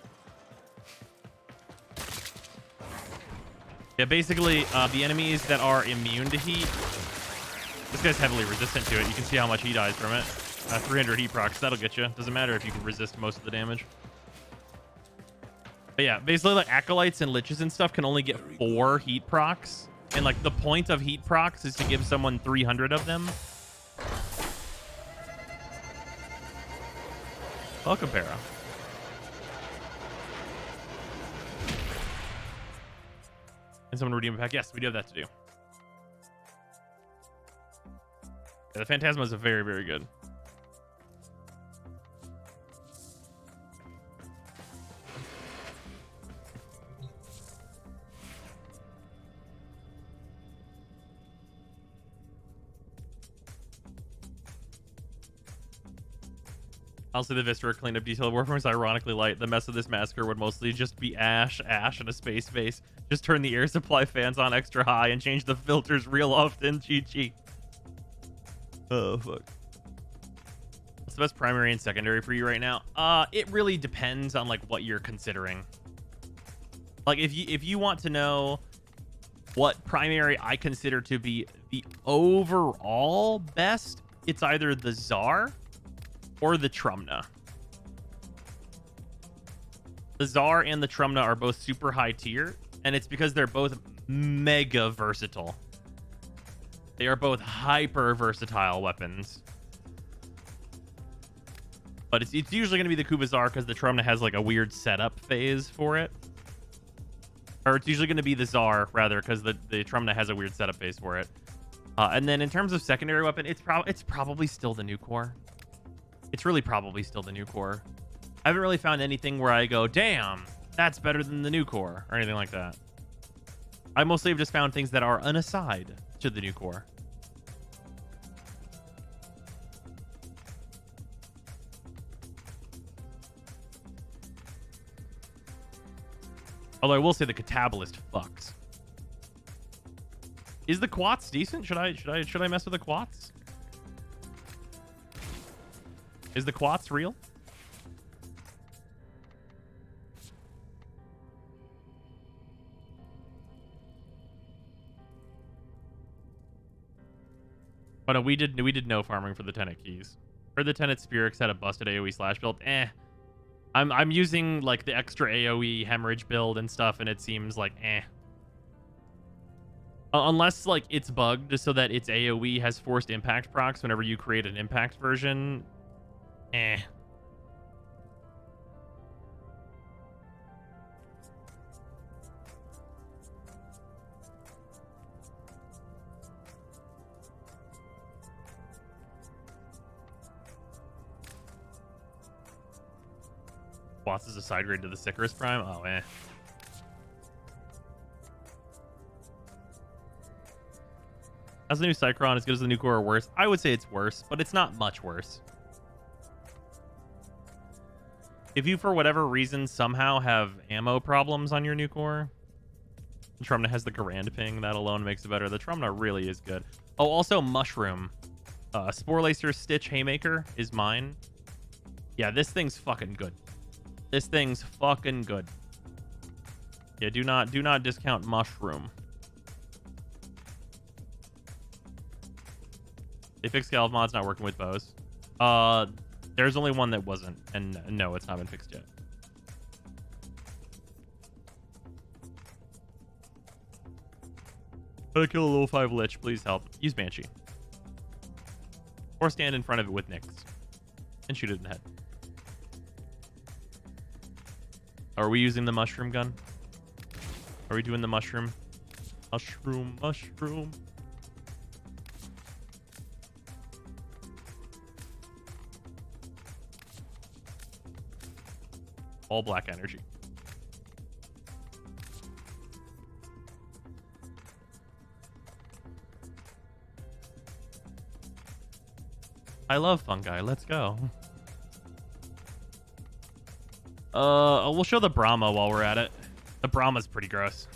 Yeah, basically, the enemies that are immune to heat, this guy's heavily resistant to it. You can see how much he dies from it. 300 heat procs, that'll get you. Doesn't matter if you can resist most of the damage. But yeah, basically, like, acolytes and liches and stuff can only get 4 heat procs. And, like, the point of heat procs is to give someone 300 of them. Welcome, Para. And someone redeem a pack. Yes, we do have that to do. Yeah, the Phantasma is very, very good. Honestly, the Viscera cleanup detail of Warframe is ironically light. The mess of this massacre would mostly just be ash, and a space base. Just turn the air supply fans on extra high and change the filters real often. GG. Oh, fuck. What's the best primary and secondary for you right now? It really depends on, like, what you're considering. Like, if you want to know what primary I consider to be the overall best, it's either the Tsar or the Trumna. The Tsar and the Trumna are both super high tier, and it's because they're both mega versatile. They are both hyper versatile weapons. But it's usually going to be the Kubazar because the Trumna has, like, a weird setup phase for it. Or it's usually going to be the Tsar, rather, because the Trumna has a weird setup phase for it. And then in terms of secondary weapon, it's probably still the new core. It's really probably still the new core. I haven't really found anything where I go, damn, that's better than the new core, or anything like that. I mostly have just found things that are an aside to the new core. Although I will say the Catabolist fucks. Is the Quats decent? Should I mess with the Quats? Is the Quats real? Oh no, we did no farming for the Tenet keys. Heard the Tenet Spirix had a busted AoE slash build. I'm using like the extra AoE hemorrhage build and stuff, and it seems like unless like it's bugged so that its AoE has forced impact procs whenever you create an impact version. Boss is a side grade to the Sicarus Prime. Oh, How's the new Cycron? As good as the new core or worse? I would say it's worse, but it's not much worse. If you, for whatever reason, somehow have ammo problems on your new core, the Trumna has the Garand ping. That alone makes it better. The Trumna really is good. Oh, also Mushroom. Spore Lacer Stitch Haymaker is mine. Yeah, this thing's fucking good. This thing's fucking good. Yeah, do not discount Mushroom. They fixed Galv mods not working with bows. There's only one that wasn't, and no, it's not been fixed yet. How to kill a level 5 Lich, please help. Use Banshee. Or stand in front of it with Nyx. And shoot it in the head. Are we using the mushroom gun? Are we doing the mushroom? Mushroom. All black energy. I love fungi. Let's go. We'll show the Brahma while we're at it. The Brahma's pretty gross.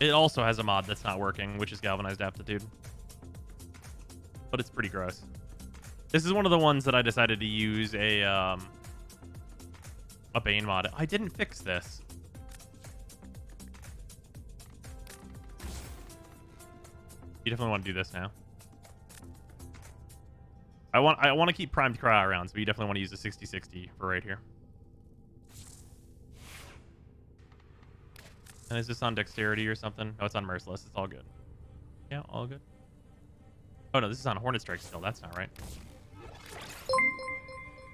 It also has a mod that's not working, which is Galvanized Aptitude. But it's pretty gross. This is one of the ones that I decided to use a Bane mod. I didn't fix this. You definitely want to do this now. I want to keep primed cryo rounds, but you definitely want to use the 60/60 for right here. And is this on dexterity or something? No, it's on merciless. It's all good. Yeah, all good. Oh no, this is on Hornet Strike still. That's not right.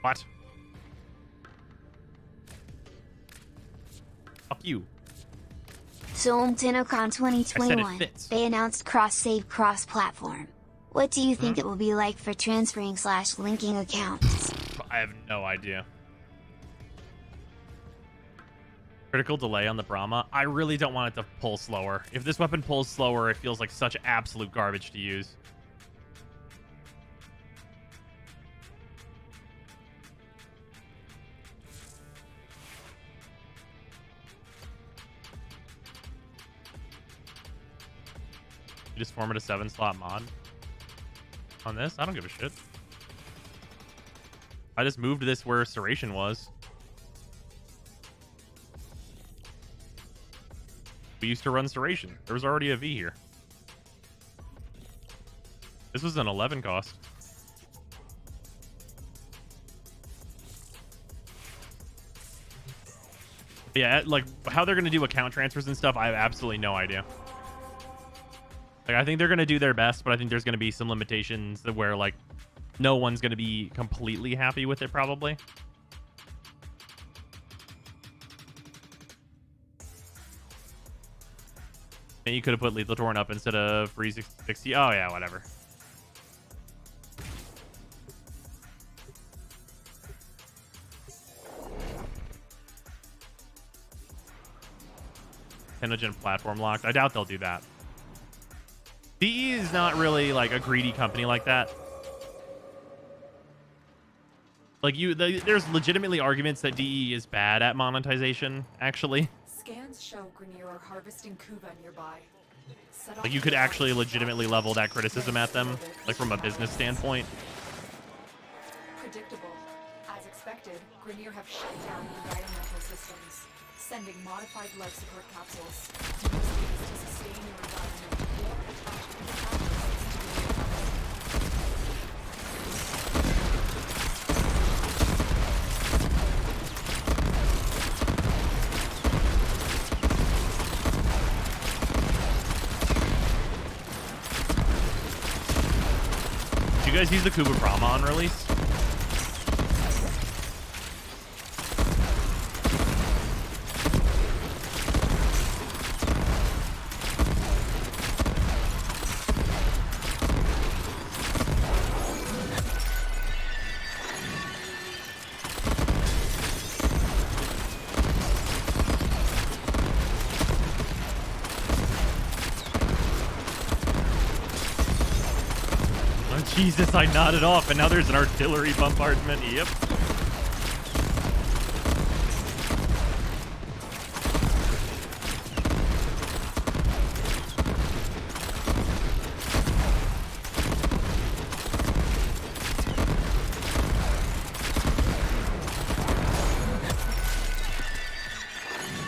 What? Fuck you. So on TennoCon 2021, they announced cross-save cross-platform. What do you think it will be like for transferring / linking accounts? I have no idea. Critical delay on the Brahma. I really don't want it to pull slower. If this weapon pulls slower, it feels like such absolute garbage to use. You just form it a 7-slot mod on this? I don't give a shit. I just moved this where Serration was. We used to run Serration. There was already a V here. This was an 11 cost. Yeah, like how they're going to do account transfers and stuff, I have absolutely no idea. Like, I think they're going to do their best, but I think there's going to be some limitations where, like, no one's going to be completely happy with it, probably. And you could have put Lethal Torn up instead of Free 60. Oh, yeah, whatever. Tenogen platform locked. I doubt they'll do that. DE is not really like a greedy company like that. Like there's legitimately arguments that DE is bad at monetization, actually. Scans show Grenier are harvesting Kuva nearby. Like you could actually legitimately level that criticism at them, like from a business standpoint. Predictable. As expected, Grenier have shut down environmental systems, sending modified life support capsules. Use these to sustain your environment or attach the catalysts to the environment. Did you guys use the Kuba Prama on release? Jesus, I nodded off, and now there's an artillery bombardment. Yep.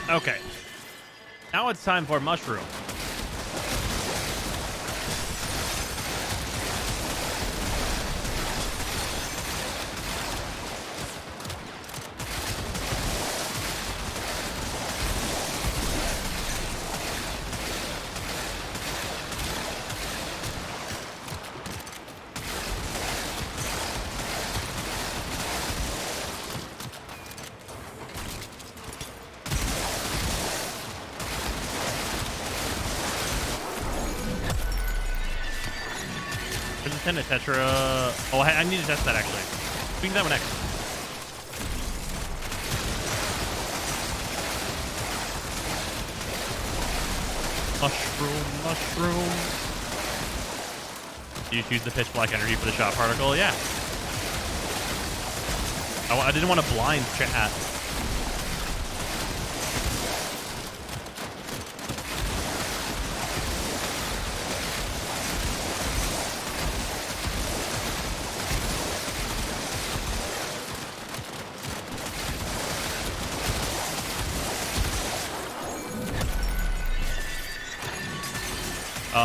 Okay. Now it's time for Mushroom. A Tetra. Oh, I need to test that actually. We can do that one next. Mushroom. Do you choose the pitch black energy for the shot particle? Yeah. I didn't want to blind chat.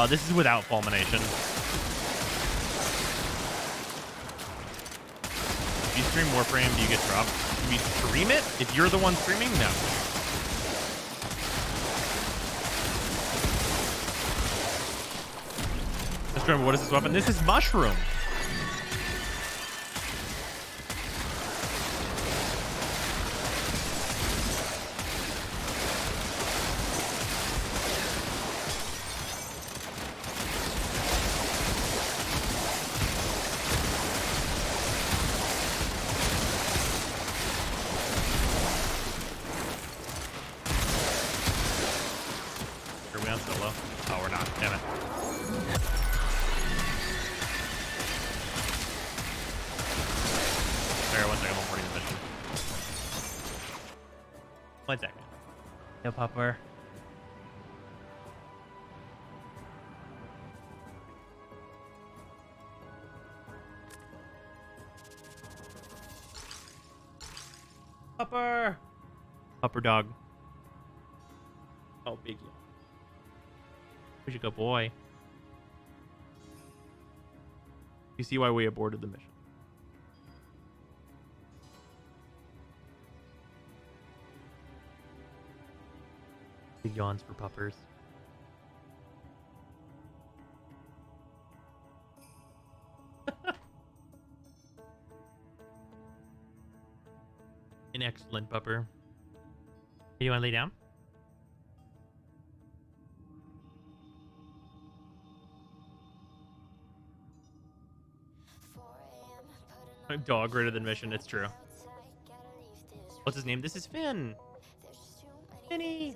This is without fulmination. If you stream Warframe, do you get dropped? Do you stream it? If you're the one streaming? No. Let's remember, what is this weapon? This is Mushroom. Popper. Popper. Popper dog. Oh, big. Where'd you go, boy? You see why we aborted the mission. Big yawns for puppers. An excellent pupper. You want to lay down? Dog greater than mission. It's true. What's his name? This is Finn. Finny.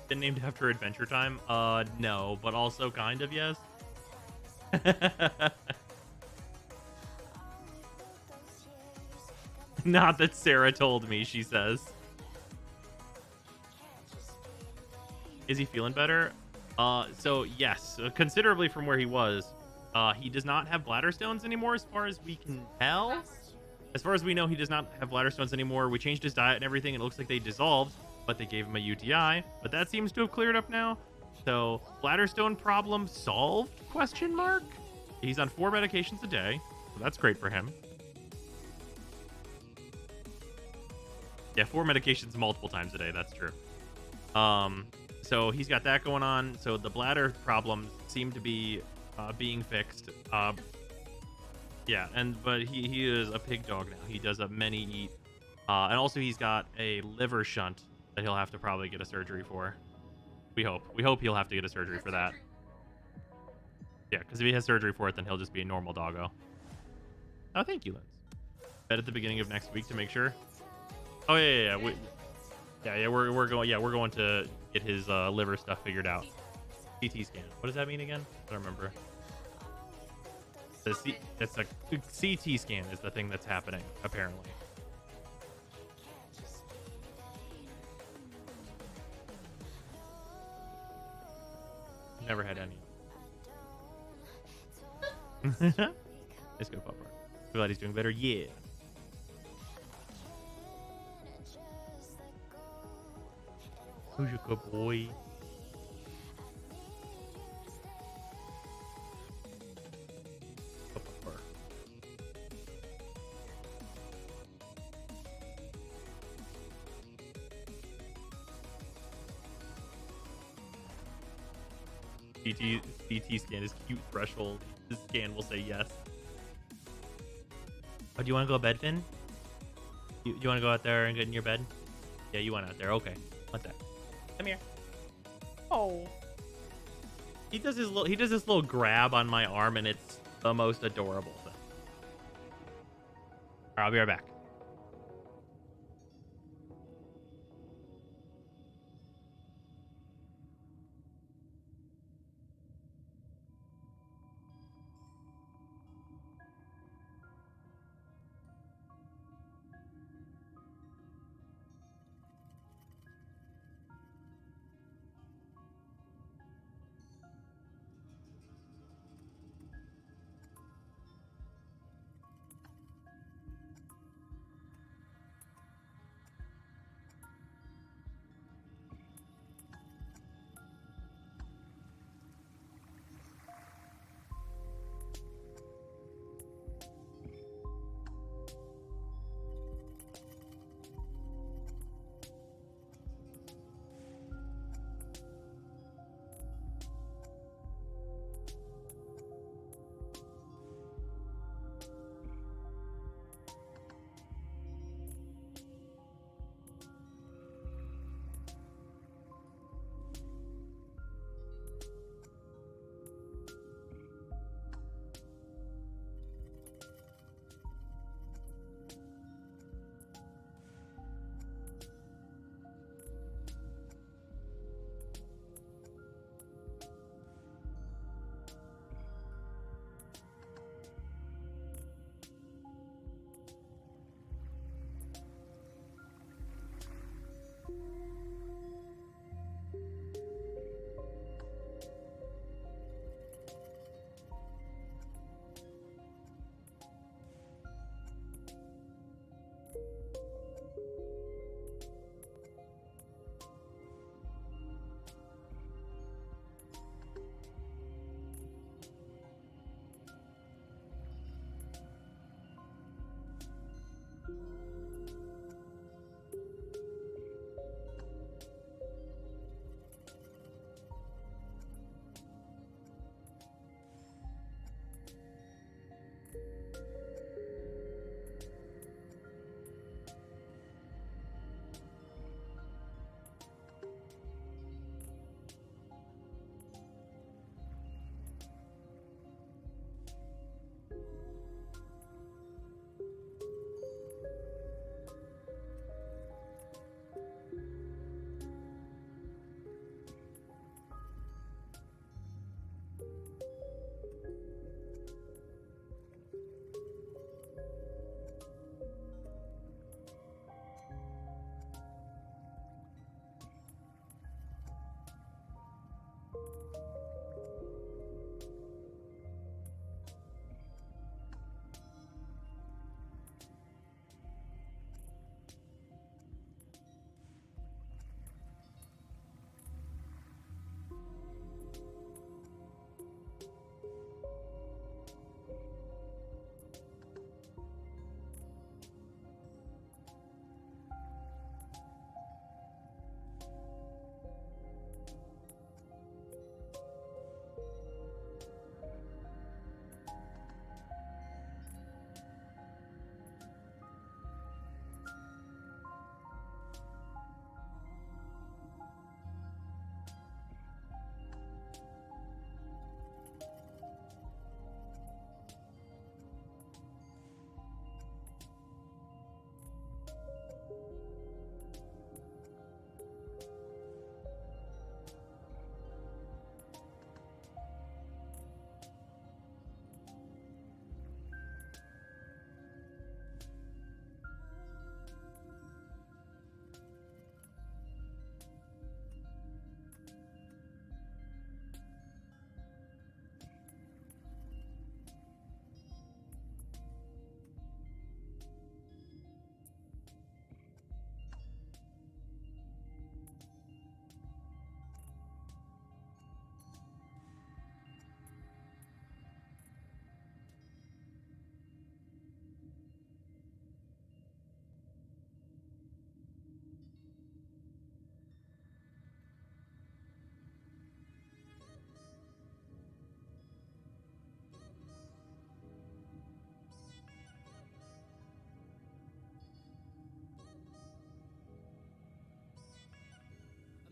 Been named after Adventure Time? No, but also kind of yes. Not that Sarah told me, she says. Is he feeling better? So yes, considerably from where he was. He does not have bladder stones anymore, as far as we can tell. As far as we know, he does not have bladder stones anymore. We changed his diet and everything, and it looks like they dissolved, but they gave him a UTI. But that seems to have cleared up now. So, bladder stone problem solved? Question mark. He's on 4 medications a day, so that's great for him. Yeah, 4 medications multiple times a day. That's true. So he's got that going on. So the bladder problems seem to be being fixed. Yeah, but he is a pig dog now. He does a many eat. And also he's got a liver shunt that he'll have to probably get a surgery for. We hope. We hope he'll have to get a surgery for that. Yeah, because if he has surgery for it, then he'll just be a normal doggo. Oh, thank you, Linz. Bet at the beginning of next week to make sure. Oh yeah. We're going to get his liver stuff figured out. CT scan. What does that mean again? I don't remember. It's a CT scan is the thing that's happening apparently. Never had any. Let's go, Papa. Glad he's doing better. Yeah. Who's your good boy? CT scan is cute threshold. This scan will say yes. Oh, do you want to go to bed, Finn? You want to go out there and get in your bed? Yeah, you went out there. Okay. What's that? Come here. Oh. He does this little grab on my arm, and it's the most adorable thing. All right, I'll be right back.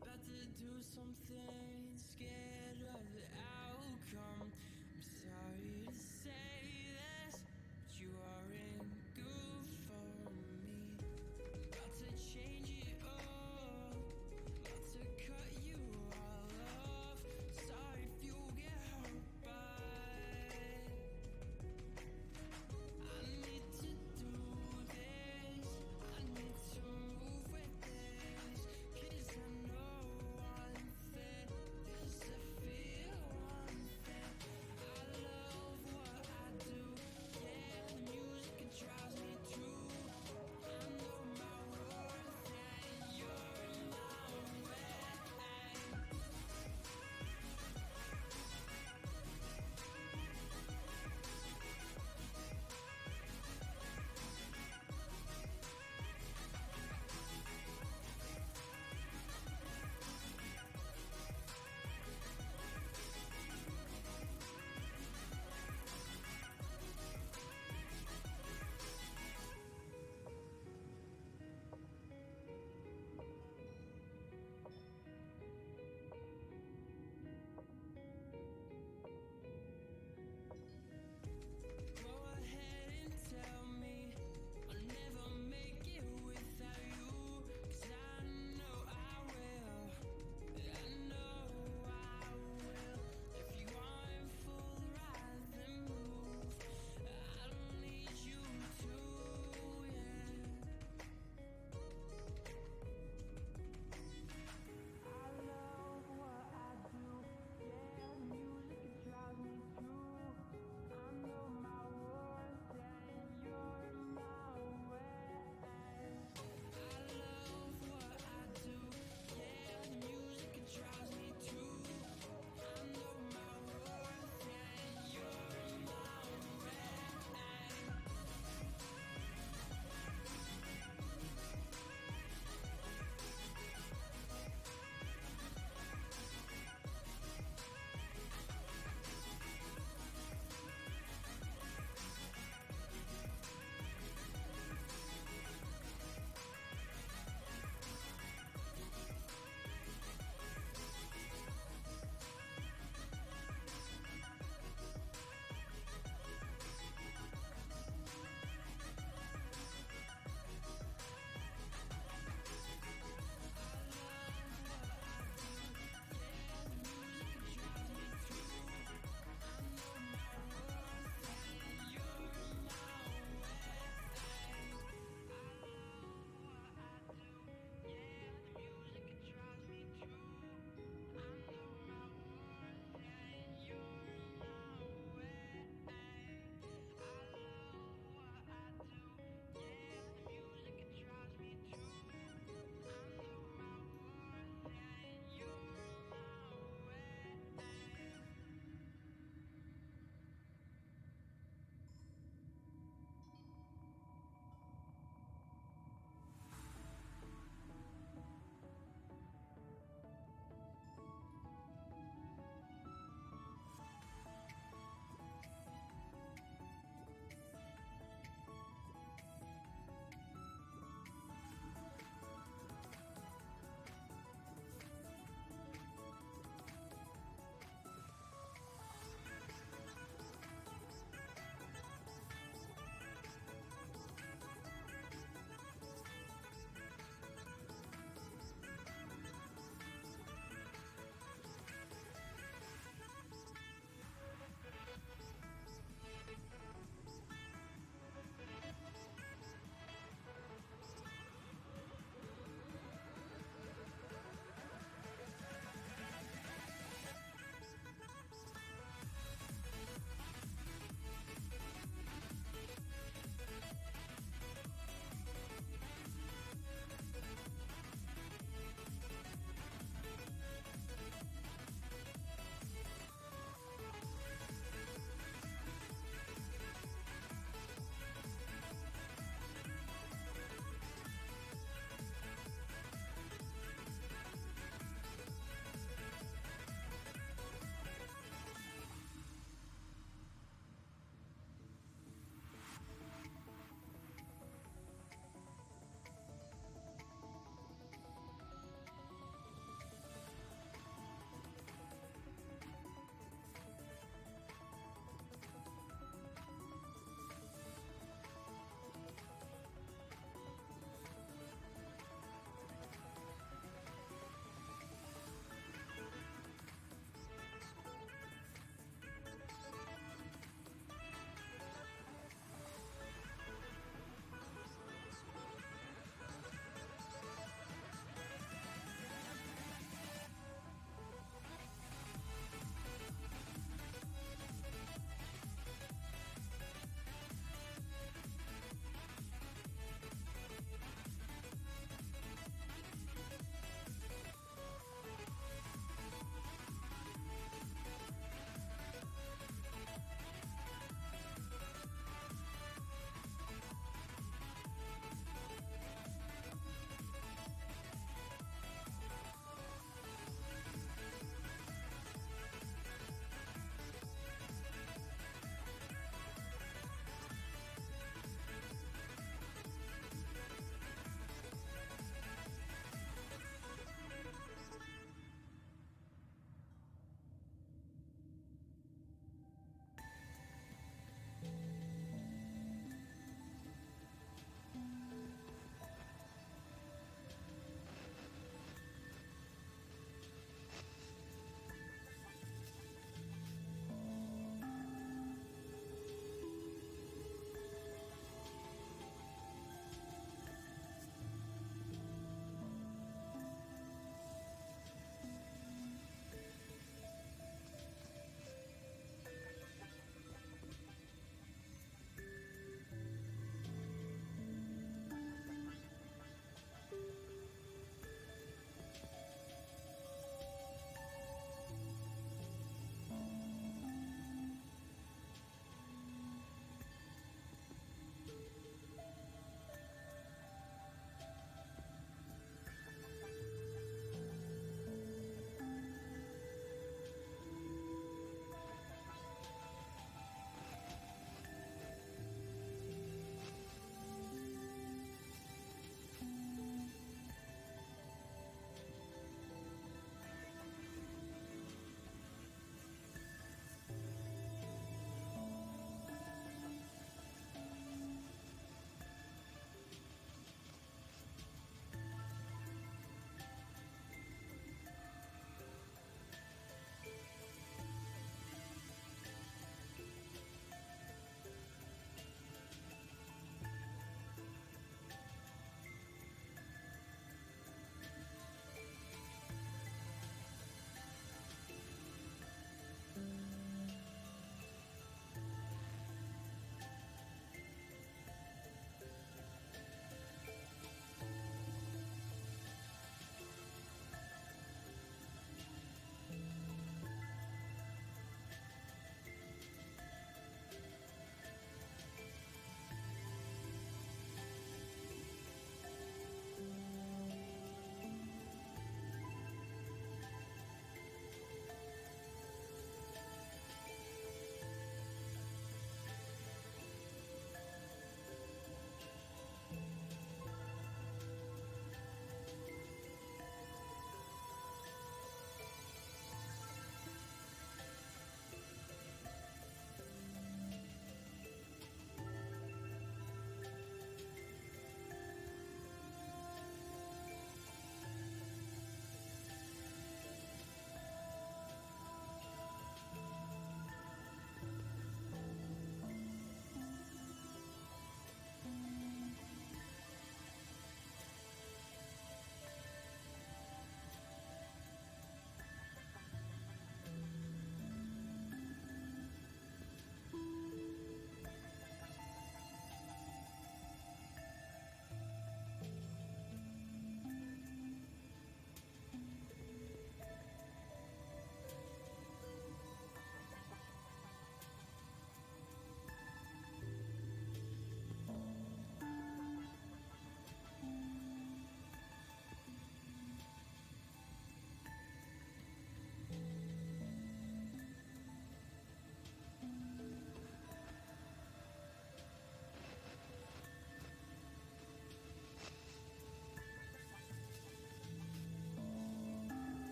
About to do something, scared of the outcome. I'm sorry to say this, but you aren't good for me. About to change it all, about to cut you all off. Sorry if you get hurt by. I need to do this, I need to move with this, 'cause I know I'm fit.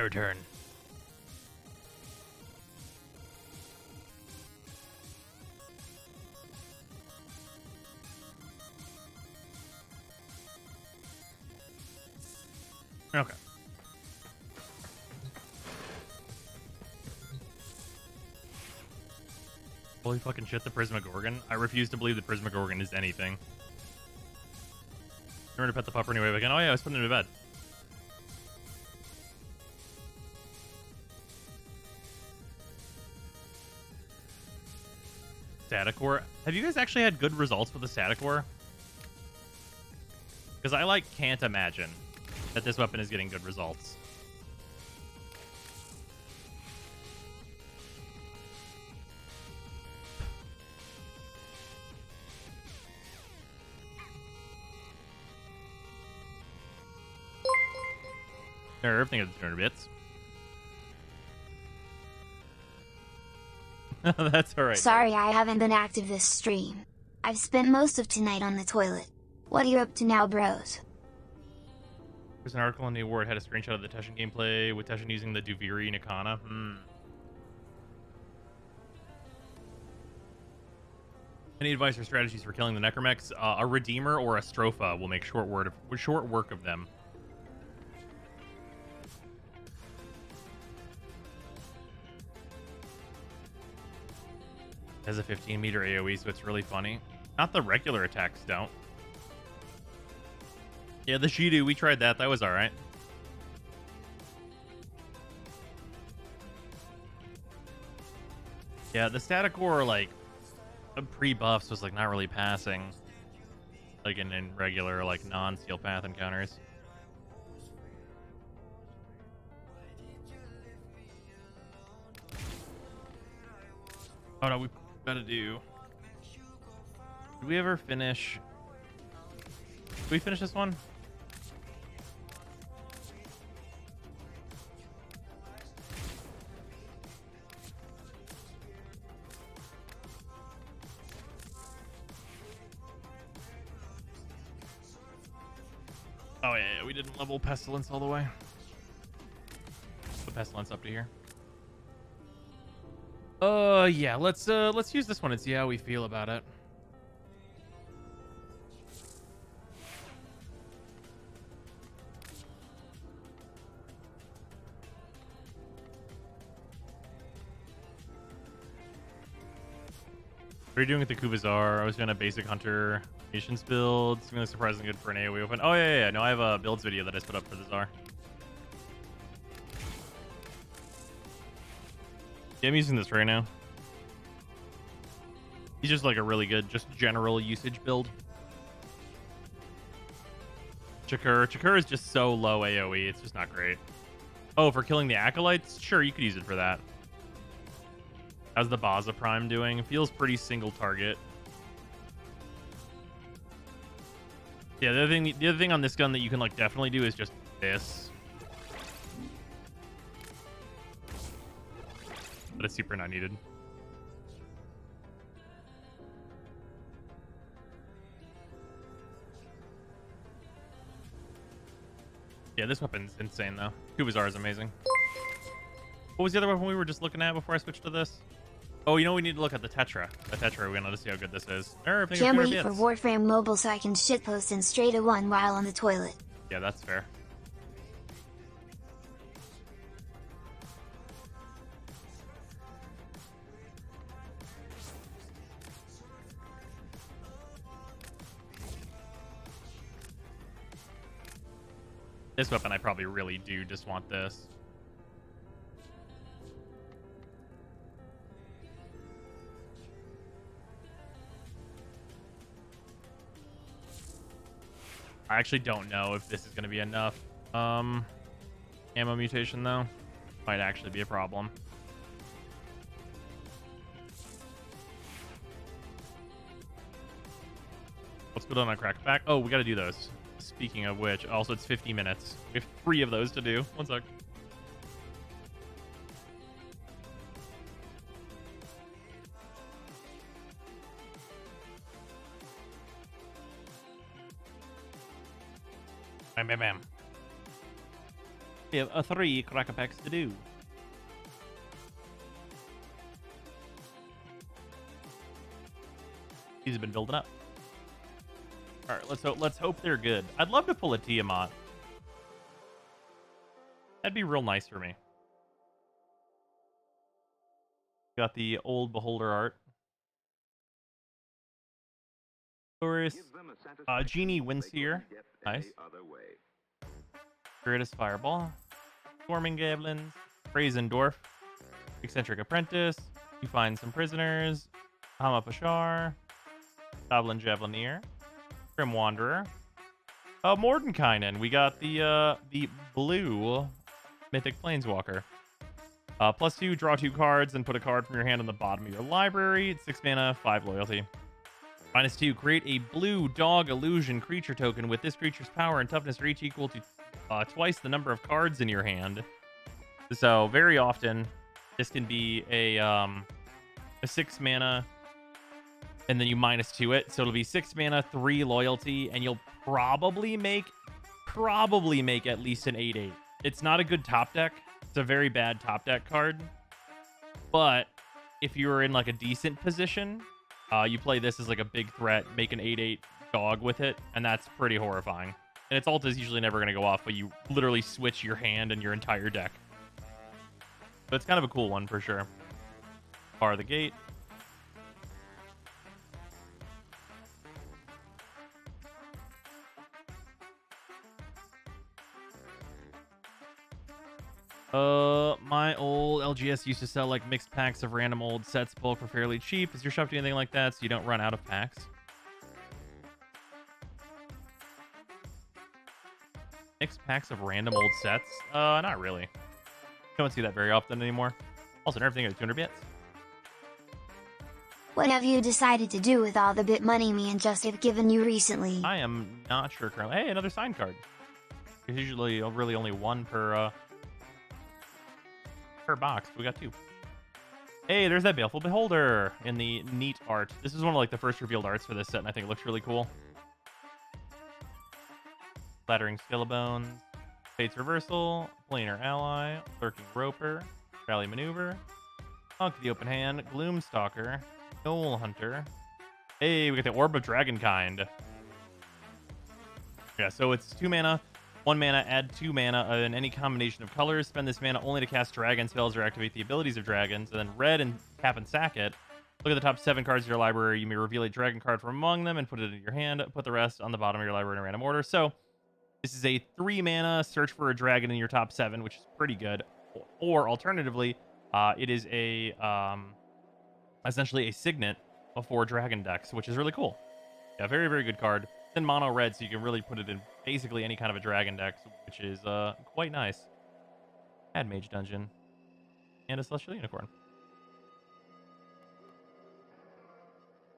I return. Okay. Holy fucking shit, the Prismagorgon. I refuse to believe the Prismagorgon is anything. Remember to pet the pupper anyway again. Oh yeah, I was putting him to bed. Staticore. Have you guys actually had good results with the Staticore? Because I like can't imagine that this weapon is getting good results. Nerve, think of the 200 bits. That's alright. Sorry I haven't been active this stream. I've spent most of tonight on the toilet. What are you up to now, bros? There's an article in the award had a screenshot of the Teshin gameplay with Teshin using the Duviri Nikana. Any advice or strategies for killing the Necromechs? A Redeemer or a Stropha will make short work of them. Has a 15-meter AoE, so it's really funny. Not the regular attacks don't. Yeah, the Shidu, we tried that. That was alright. Yeah, the Staticore, like, pre-buffs was, like, not really passing. Like, in regular, like, non-Steel Path encounters. Oh, no, we gotta do... Did we ever finish... Did we finish this one? Oh yeah, we didn't level Pestilence all the way. Put Pestilence up to here. Yeah, let's use this one and see how we feel about it. What are you doing with the Kuvazar? I was doing a basic Hunter Nations build. It's really surprisingly good for an AoE open. Oh, yeah. No, I have a builds video that I put up for the Czar. Yeah, I'm using this right now. He's just like a really good, just general usage build. Chakur. Chakur is just so low AoE. It's just not great. Oh, for killing the Acolytes? Sure, you could use it for that. How's the Baza Prime doing? It feels pretty single target. Yeah, the other thing on this gun that you can like definitely do is just this. But it's super not needed. Yeah, this weapon's insane though. Kubazar is amazing. What was the other weapon we were just looking at before I switched to this? Oh, you know, we need to look at the Tetra. The Tetra, we're gonna see how good this is. Can't wait for Warframe Mobile so I can shitpost in straight a one while on the toilet. Yeah, that's fair. This weapon, I probably really do just want this. I actually don't know if this is going to be enough. Ammo mutation, though, might actually be a problem. Let's go down on Crackback. Oh, we got to do those. Speaking of which, also it's 50 minutes. We have 3 of those to do. One sec. Bam, bam, bam. We have 3 cracker packs to do. These have been building up. All right, let's hope they're good. I'd love to pull a Tiamat. That'd be real nice for me. Got the old Beholder art. Taurus. Genie Windseer. Nice. Greatest Fireball. Swarming Goblins. Brazen Dwarf. Eccentric Apprentice. You find some prisoners. Hama Pashar. Goblin Javelineer. Grim Wanderer. Mordenkainen. We got the blue Mythic Planeswalker. +2, draw 2 cards, and put a card from your hand on the bottom of your library. It's 6 mana, 5 loyalty. -2, create a blue dog illusion creature token with this creature's power and toughness for each equal to twice the number of cards in your hand. So very often, this can be a 6 mana, and then you -2 it. So it'll be 6 mana, 3 loyalty, and you'll probably make at least an 8/8. It's not a good top deck. It's a very bad top deck card. But if you're in like a decent position, you play this as like a big threat, make an 8/8 dog with it, and that's pretty horrifying. And its ult is usually never going to go off, but you literally switch your hand and your entire deck. So it's kind of a cool one for sure. Bar the Gate. My old LGS used to sell like mixed packs of random old sets bulk for fairly cheap. Is your shop doing anything like that so you don't run out of packs? Mixed packs of random old sets? Not really. Don't see that very often anymore. Also, everything at 200 bits. What have you decided to do with all the bit money me and Just have given you recently? I am not sure currently. Hey, another sign card. There's usually really only one per box. We got 2. Hey, there's that Baleful Beholder in the neat art. This is one of like the first revealed arts for this set, and I think it looks really cool. Flattering Skillbones, Fate's Reversal, Planar Ally, Lurking Roper, Rally Maneuver, Honk the Open Hand, Gloomstalker, Knoll Hunter. Hey, we got the Orb of Dragonkind. Yeah, so it's 2 mana, 1 mana, add 2 mana in any combination of colors. Spend this mana only to cast dragon spells or activate the abilities of dragons. And then red and tap and sack it. Look at the top 7 cards of your library. You may reveal a dragon card from among them and put it in your hand. Put the rest on the bottom of your library in a random order. So this is a 3 mana search for a dragon in your top 7, which is pretty good. Or alternatively, it is a essentially a signet for dragon decks, which is really cool. Yeah, very, very good card. It's in mono red, so you can really put it in basically any kind of a dragon deck, which is quite nice. Add Mage Dungeon. And a Celestial Unicorn.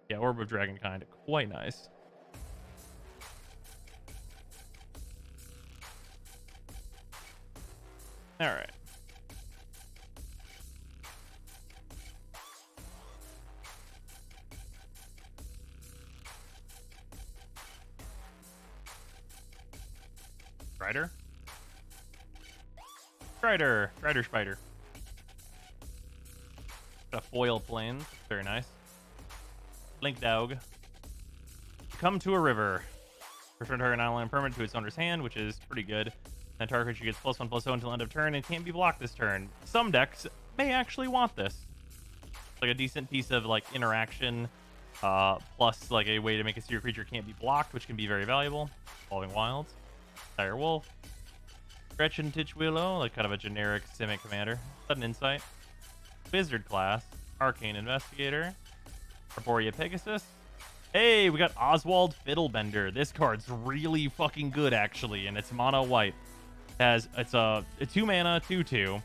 Yeah, Orb of Dragonkind. Quite nice. Alright. Strider? Strider Spider. A foil plains. Very nice. Link Dog. Come to a river. Return target non-land permanent to its owner's hand, which is pretty good. And target creature gets +1/+0 until end of turn and can't be blocked this turn. Some decks may actually want this. It's like a decent piece of like interaction, plus like a way to make it so your creature can't be blocked, which can be very valuable. Evolving Wilds. Dire Wolf. Gretchen Titchwillow, like kind of a generic Simic commander. Sudden Insight. Wizard class. Arcane Investigator. Arborea Pegasus. Hey, we got Oswald Fiddlebender. This card's really fucking good, actually, and it's mono white. It's a 2 mana, 2/2.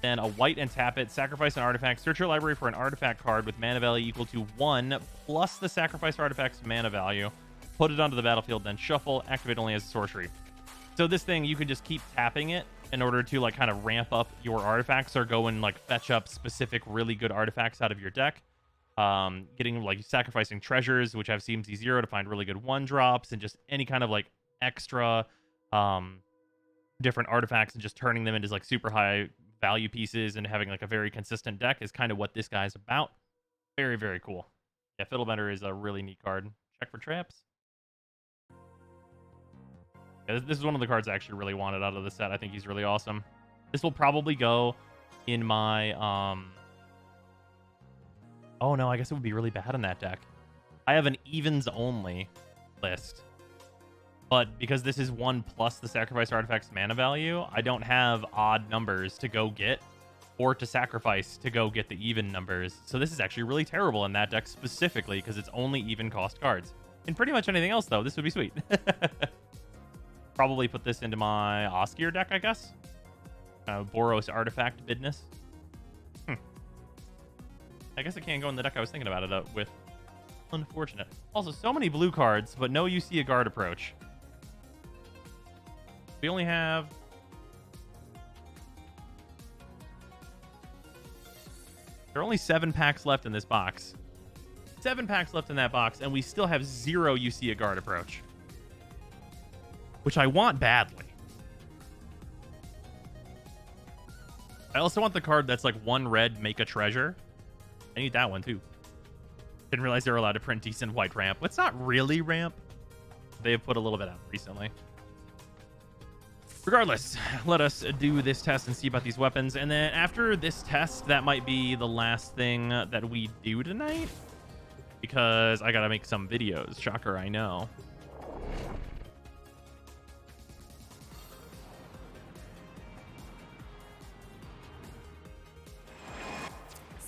Then a white and tap it. Sacrifice an artifact. Search your library for an artifact card with mana value equal to 1 plus the sacrifice artifact's mana value. Put it onto the battlefield, then shuffle. Activate only as a sorcery. So this thing, you can just keep tapping it in order to like kind of ramp up your artifacts or go and like fetch up specific really good artifacts out of your deck. Getting like sacrificing treasures, which have CMC 0 to find really good 1-drops, and just any kind of like extra different artifacts and just turning them into like super high value pieces and having like a very consistent deck is kind of what this guy's about. Very, very cool. Yeah, Fiddlebender is a really neat card. Check for traps. Yeah, this is one of the cards I actually really wanted out of the set. I think he's really awesome. This will probably go in my oh no, I guess it would be really bad in that deck. I have an evens only list. But because this is 1 plus the sacrifice artifact's mana value, I don't have odd numbers to go get or to sacrifice to go get the even numbers. So this is actually really terrible in that deck specifically because it's only even cost cards. In pretty much anything else, though, this would be sweet. Probably put this into my Oskier deck, I guess. Boros artifact business. I guess it can't go in the deck I was thinking about it with. Unfortunate. Also, so many blue cards, but no UC a guard approach. We only have... There are only 7 packs left in this box. 7 packs left in that box, and we still have 0 UC a guard approach. Which I want badly. I also want the card that's like 1 red, make a treasure. I need that one too. Didn't realize they were allowed to print decent white ramp. It's not really ramp. They have put a little bit out recently. Regardless, let us do this test and see about these weapons. And then after this test, that might be the last thing that we do tonight. Because I gotta make some videos. Shocker, I know.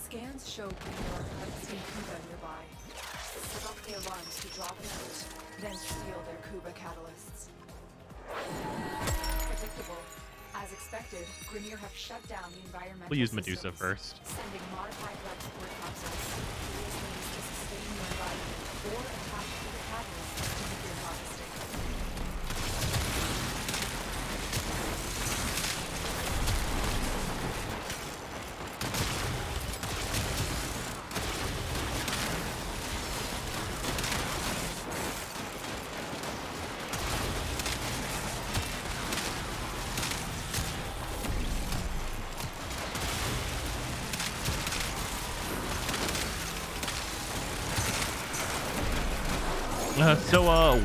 Scans show Greenor Hudson Kuba nearby. Set off the alarms to drop it out, then steal their Kuba catalysts. Predictable. As expected, Grenier have shut down the environmental We'll use Medusa systems, first. sending modified blood support capsules. These means to sustain your environment or attach to the catalyst to nuclear harvesting.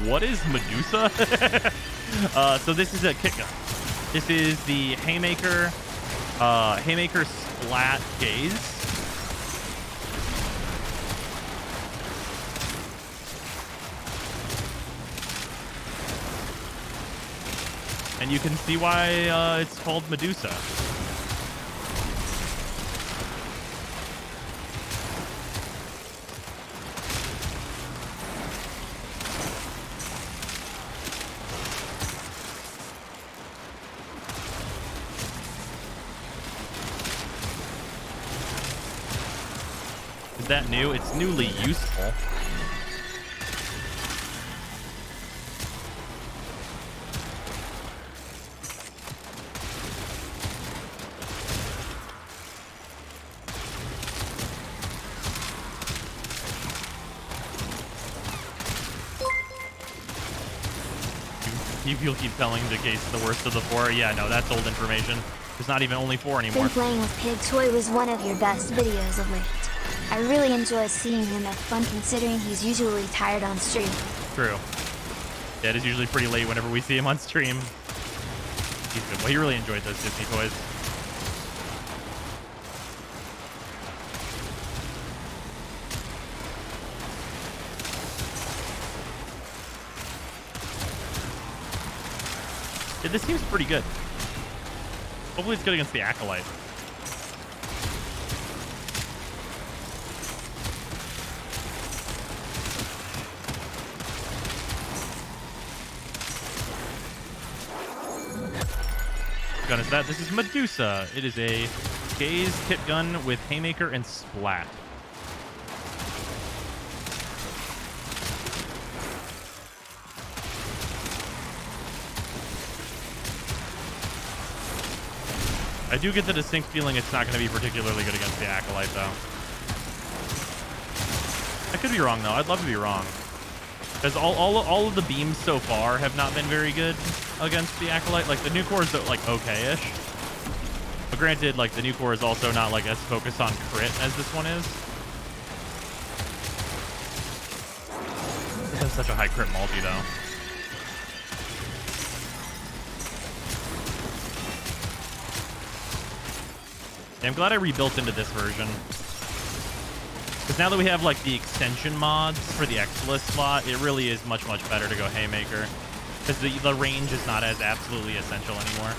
What is Medusa? So this is a kick gun. This is the Haymaker, Haymaker Splat Gaze. And you can see why it's called Medusa. That new? It's newly useful. You'll keep telling the case the worst of the 4. Yeah, no, that's old information. There's not even only 4 anymore. Think playing with Pig Toy was one of your best videos of late. I really enjoy seeing him have fun considering he's usually tired on stream. True. Yeah, it is usually pretty late whenever we see him on stream. He's good. Well, he really enjoyed those Disney toys. Yeah, this seems pretty good. Hopefully it's good against the Acolyte. Gun is that? This is Medusa. It is a Gaze kit gun with Haymaker and Splat. I do get the distinct feeling it's not going to be particularly good against the Acolyte, though. I could be wrong, though. I'd love to be wrong. Because all of the beams so far have not been very good against the Acolyte. Like, the new core is, like, okay-ish. But granted, like, the new core is also not, like, as focused on crit as this one is. It has such a high crit multi, though. Yeah, I'm glad I rebuilt into this version. Because now that we have, like, the extension mods for the Exilus slot, it really is much, much better to go Haymaker. Because the range is not as absolutely essential anymore.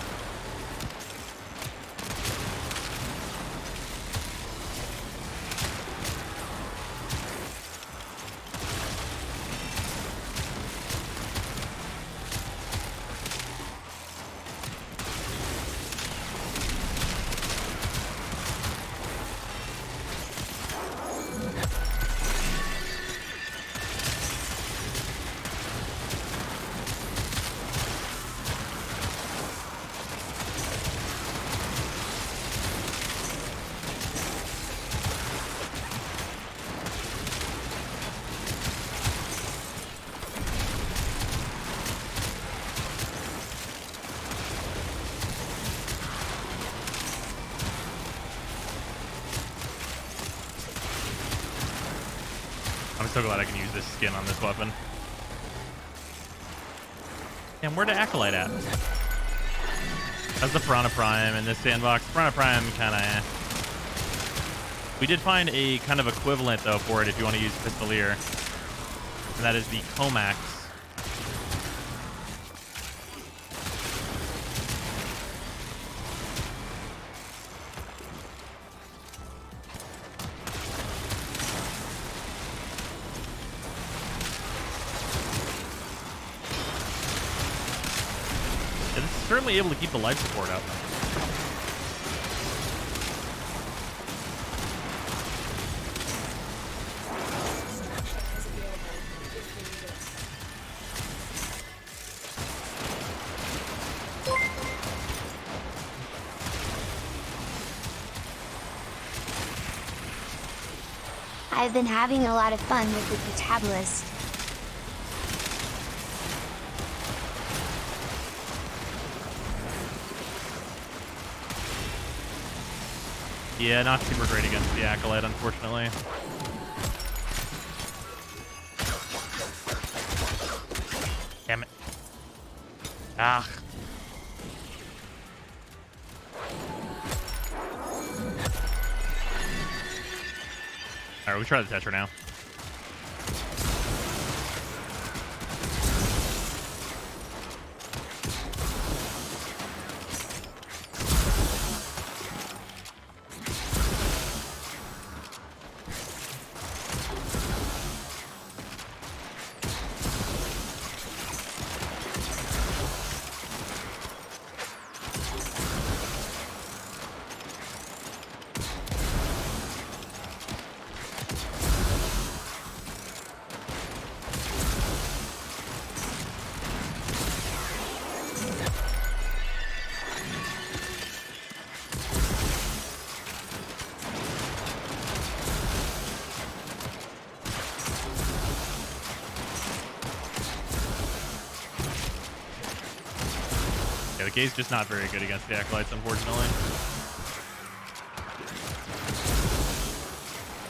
I'm so glad I can use this skin on this weapon. Damn, where the Acolyte at? That's the Piranha Prime in this sandbox. Piranha Prime kind of eh. We did find a kind of equivalent, though, for it if you want to use Pistolier. And that is the Comax. Certainly able to keep the life support up. I've been having a lot of fun with the Catabalist. Yeah, not super great against the Acolyte, unfortunately. Damn it. Ah. Alright, we'll try the Tetra now. Yeah, the Gaze just not very good against the Acolytes, unfortunately.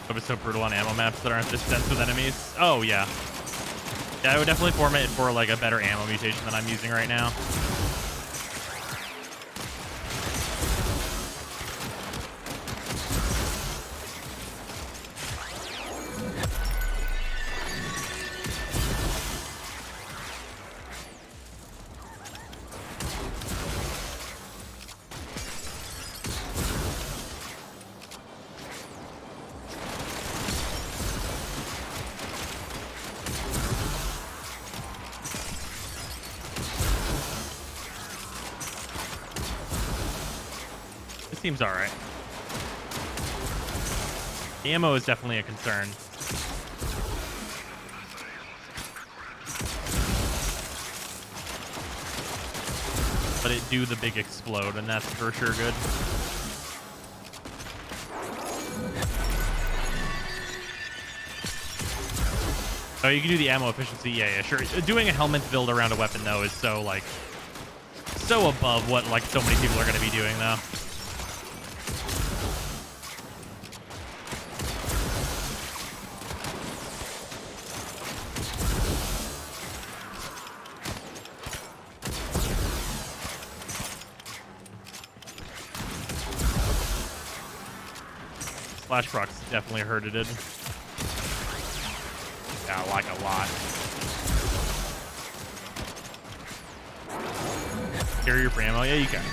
But it's so brutal on ammo maps that aren't this dense with enemies. Oh, yeah. Yeah, I would definitely form it for, like, a better ammo mutation than I'm using right now. Seems all right. The ammo is definitely a concern. But it do the big explode, and that's for sure good. Oh, you can do the ammo efficiency. Yeah, yeah, sure. Doing a helmet build around a weapon though is so like so above what like so many people are going to be doing though. Flash procs definitely hurted it. Yeah, like a lot. Carrier for ammo? Yeah, you can.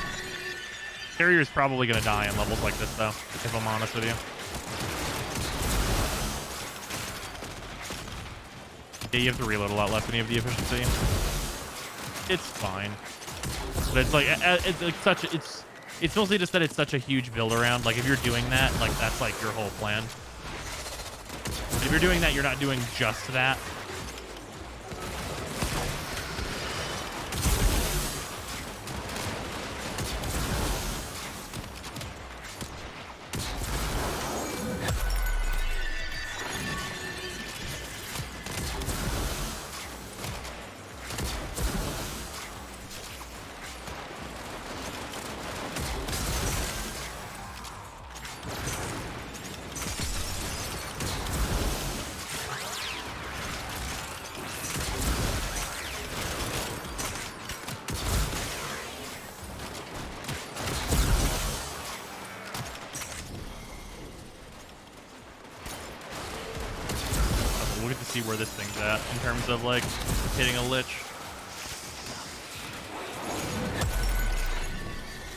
Carrier's probably going to die on levels like this, though, if I'm honest with you. Yeah, you have to reload a lot less when you have the efficiency. It's fine. But it's like, it's like such, it's mostly just that it's such a huge build around. Like, if you're doing that, like, that's like your whole plan. If you're doing that, you're not doing just that. We'll get to see where this thing's at in terms of like hitting a Lich.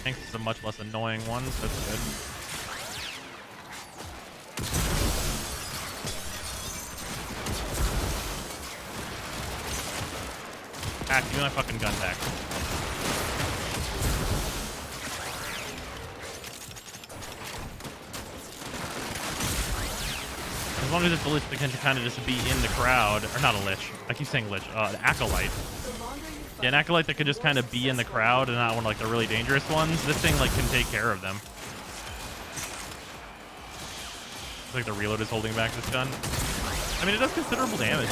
Thanks to some much less annoying ones. That's good. Ah, give me my fucking gun back. As long as it's a Lich that can kind of just be in the crowd, or not a Lich. I keep saying Lich. An Acolyte. Yeah, an Acolyte that could just kind of be in the crowd and not one of like the really dangerous ones. This thing like can take care of them. Looks like the reload is holding back this gun. I mean, it does considerable damage.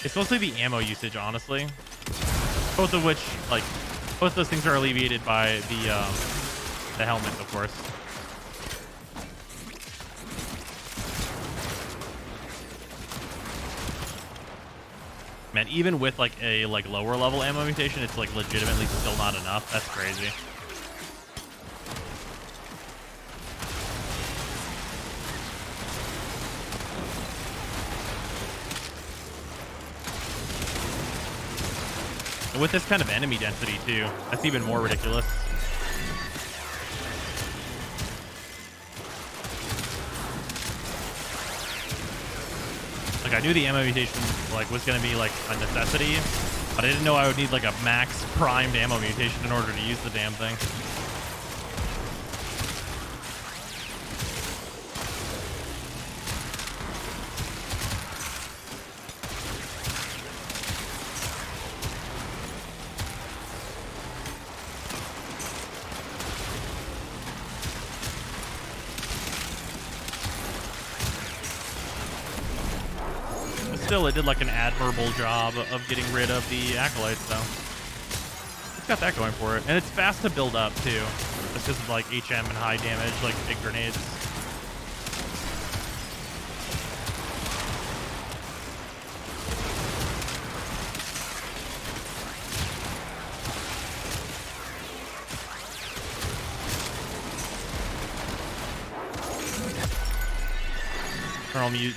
It's mostly the ammo usage, honestly. Both of which, like, both those things are alleviated by the helmet, of course. Man, even with like a lower level ammo mutation, it's like legitimately still not enough. That's crazy. And with this kind of enemy density too, that's even more ridiculous. Like, I knew the ammo mutation like was gonna be like a necessity, but I didn't know I would need like a max primed ammo mutation in order to use the damn thing. Still, it did like an admirable job of getting rid of the Acolytes, though. It's got that going for it. And it's fast to build up, too. Just because of like HM and high damage, like big grenades.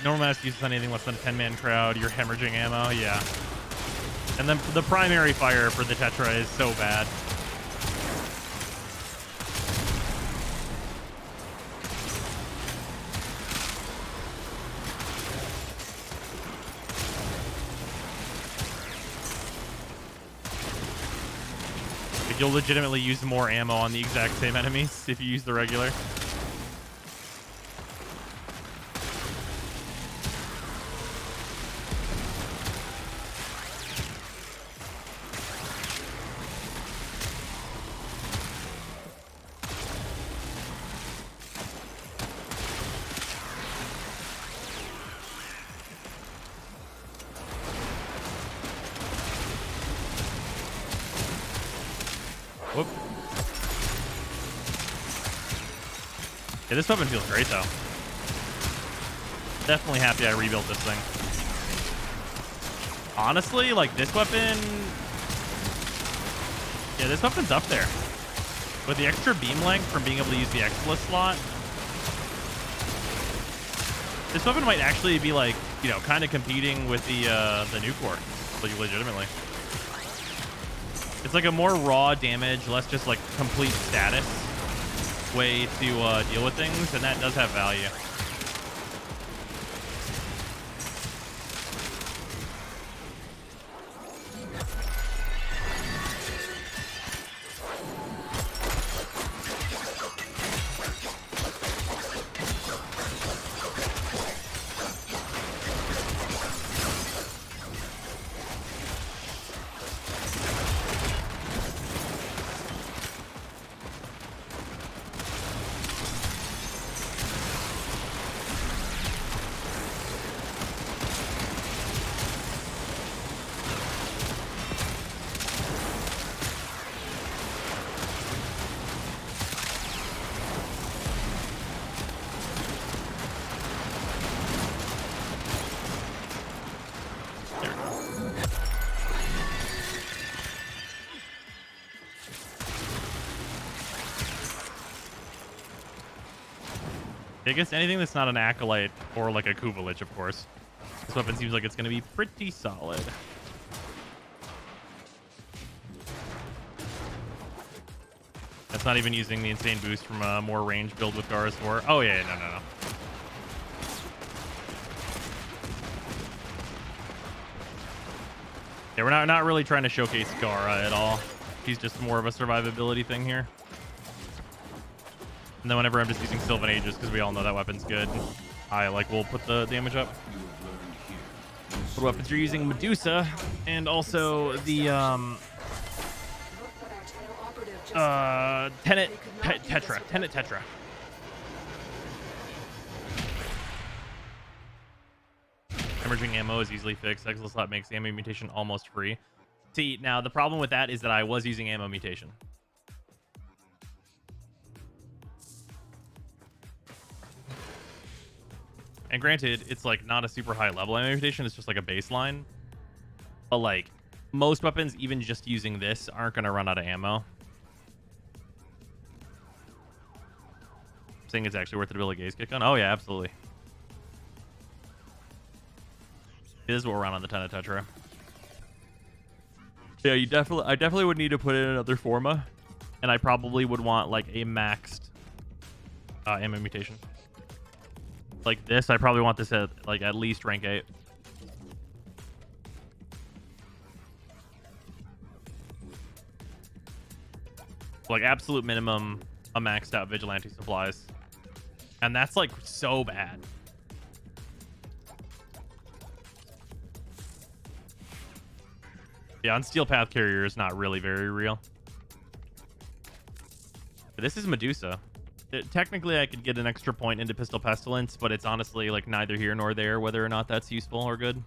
Normal mass uses on anything less than a 10-man crowd. You're hemorrhaging ammo, yeah. And then the primary fire for the Tetra is so bad. Like, you'll legitimately use more ammo on the exact same enemies if you use the regular. Whoop. Yeah, this weapon feels great though. Definitely happy I rebuilt this thing. Honestly, like this weapon, yeah, this weapon's up there. With the extra beam length from being able to use the Exilus slot, this weapon might actually be like, you know, kind of competing with the new core, like legitimately. It's like a more raw damage, less just like complete status way to deal with things, and that does have value. I guess anything that's not an Acolyte or like a Kuva Lich, of course. This weapon seems like it's going to be pretty solid. That's not even using the insane boost from a more range build with Gara's 4. Oh, yeah, no. Yeah, we're not really trying to showcase Gara at all. He's just more of a survivability thing here. And then whenever I'm just using Sylvan Aegis, because we all know that weapon's good, I will put the damage up. What weapons you're using? Medusa, and also the Tenet Tetra. Emerging ammo is easily fixed. Exilus slot makes ammo mutation almost free. See, now the problem with that is that I was using ammo mutation. And granted, it's like not a super high level ammo mutation, it's just like a baseline. But like most weapons, even just using this, aren't gonna run out of ammo. I'm saying it's actually worth it to build a gaze kick on. Oh yeah, absolutely. It is what we're on the Tenet Tetra. Yeah, I definitely would need to put in another Forma, and I probably would want like a maxed ammo mutation. Like this, I probably want this at like at least rank 8. Like absolute minimum, a maxed out vigilante supplies, and that's like so bad. Yeah, on Steel Path Carrier is not really very real. But this is Medusa. Technically, I could get an extra point into Pistol Pestilence, but it's honestly like neither here nor there whether or not that's useful or good.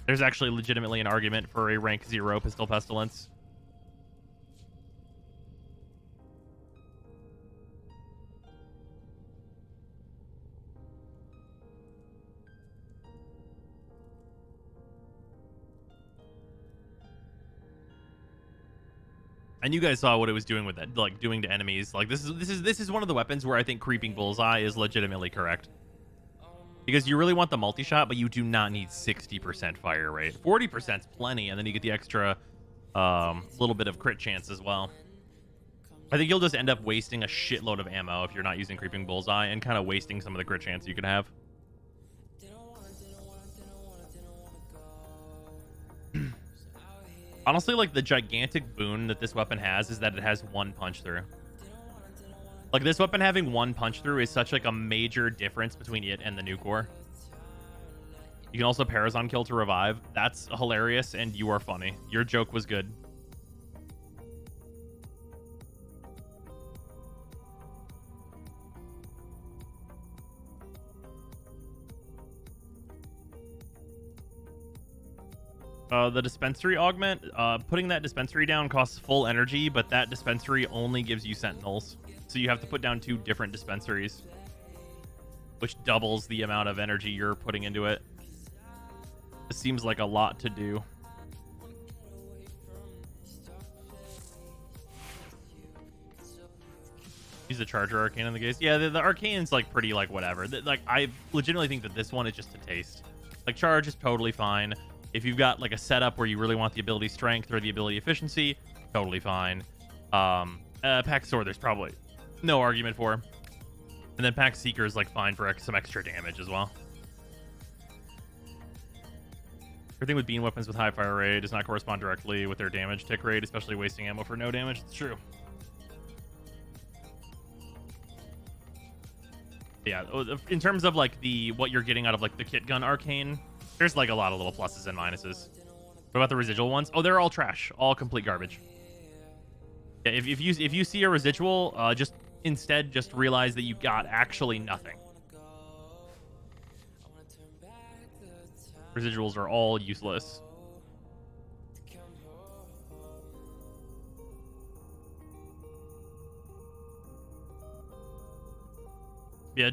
There's actually legitimately an argument for a rank 0 Pistol Pestilence. And you guys saw what it was doing with that, like doing to enemies. Like this is one of the weapons where I think creeping bullseye is legitimately correct. Because you really want the multi-shot, but you do not need 60% fire rate. 40% is plenty, and then you get the extra little bit of crit chance as well. I think you'll just end up wasting a shitload of ammo if you're not using creeping bullseye, and kind of wasting some of the crit chance you can have. Honestly, like the gigantic boon that this weapon has is that it has one punch through. Like this weapon having one punch through is such like a major difference between it and the new core. You can also Parazon kill to revive. That's hilarious, and you are funny. Your joke was good. The dispensary augment, putting that dispensary down costs full energy, but that dispensary only gives you sentinels. So you have to put down 2 different dispensaries, which doubles the amount of energy you're putting into it. It seems like a lot to do. Use the charger arcane in the case. Yeah, the arcane's like pretty like whatever. Like I legitimately think that this one is just a taste. Like charge is totally fine. If you've got like a setup where you really want the ability strength or the ability efficiency, totally fine. Pack sword, there's probably no argument for. And then pack seeker is like fine for some extra damage as well. Everything with beam weapons with high fire rate does not correspond directly with their damage tick rate, especially wasting ammo for no damage. It's true. Yeah, in terms of like what you're getting out of like the kit gun arcane, there's like a lot of little pluses and minuses. What about the residual ones? Oh, they're all trash, all complete garbage. Yeah, if you see a residual, just realize that you got actually nothing. Residuals are all useless. Yeah,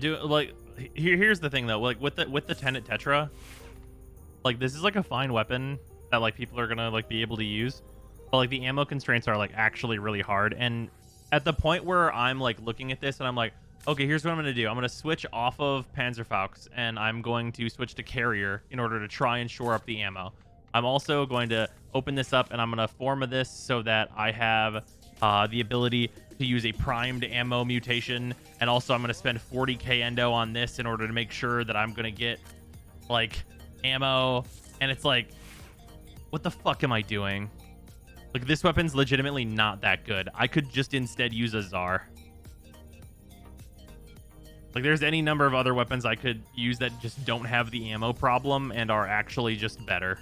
here's the thing though, like with the Tenet Tetra, like this is like a fine weapon that like people are gonna like be able to use, but like the ammo constraints are like actually really hard. And at the point where I'm like looking at this and I'm like, okay, here's what I'm gonna do. I'm gonna switch off of Panzerfaust and I'm going to switch to Carrier in order to try and shore up the ammo. I'm also going to open this up and I'm gonna Forma this so that I have the ability to use a primed ammo mutation, and also I'm going to spend 40k endo on this in order to make sure that I'm going to get like ammo. And it's like, what the fuck am I doing? Like this weapon's legitimately not that good. I could just instead use a Tsar. Like there's any number of other weapons I could use that just don't have the ammo problem and are actually just better.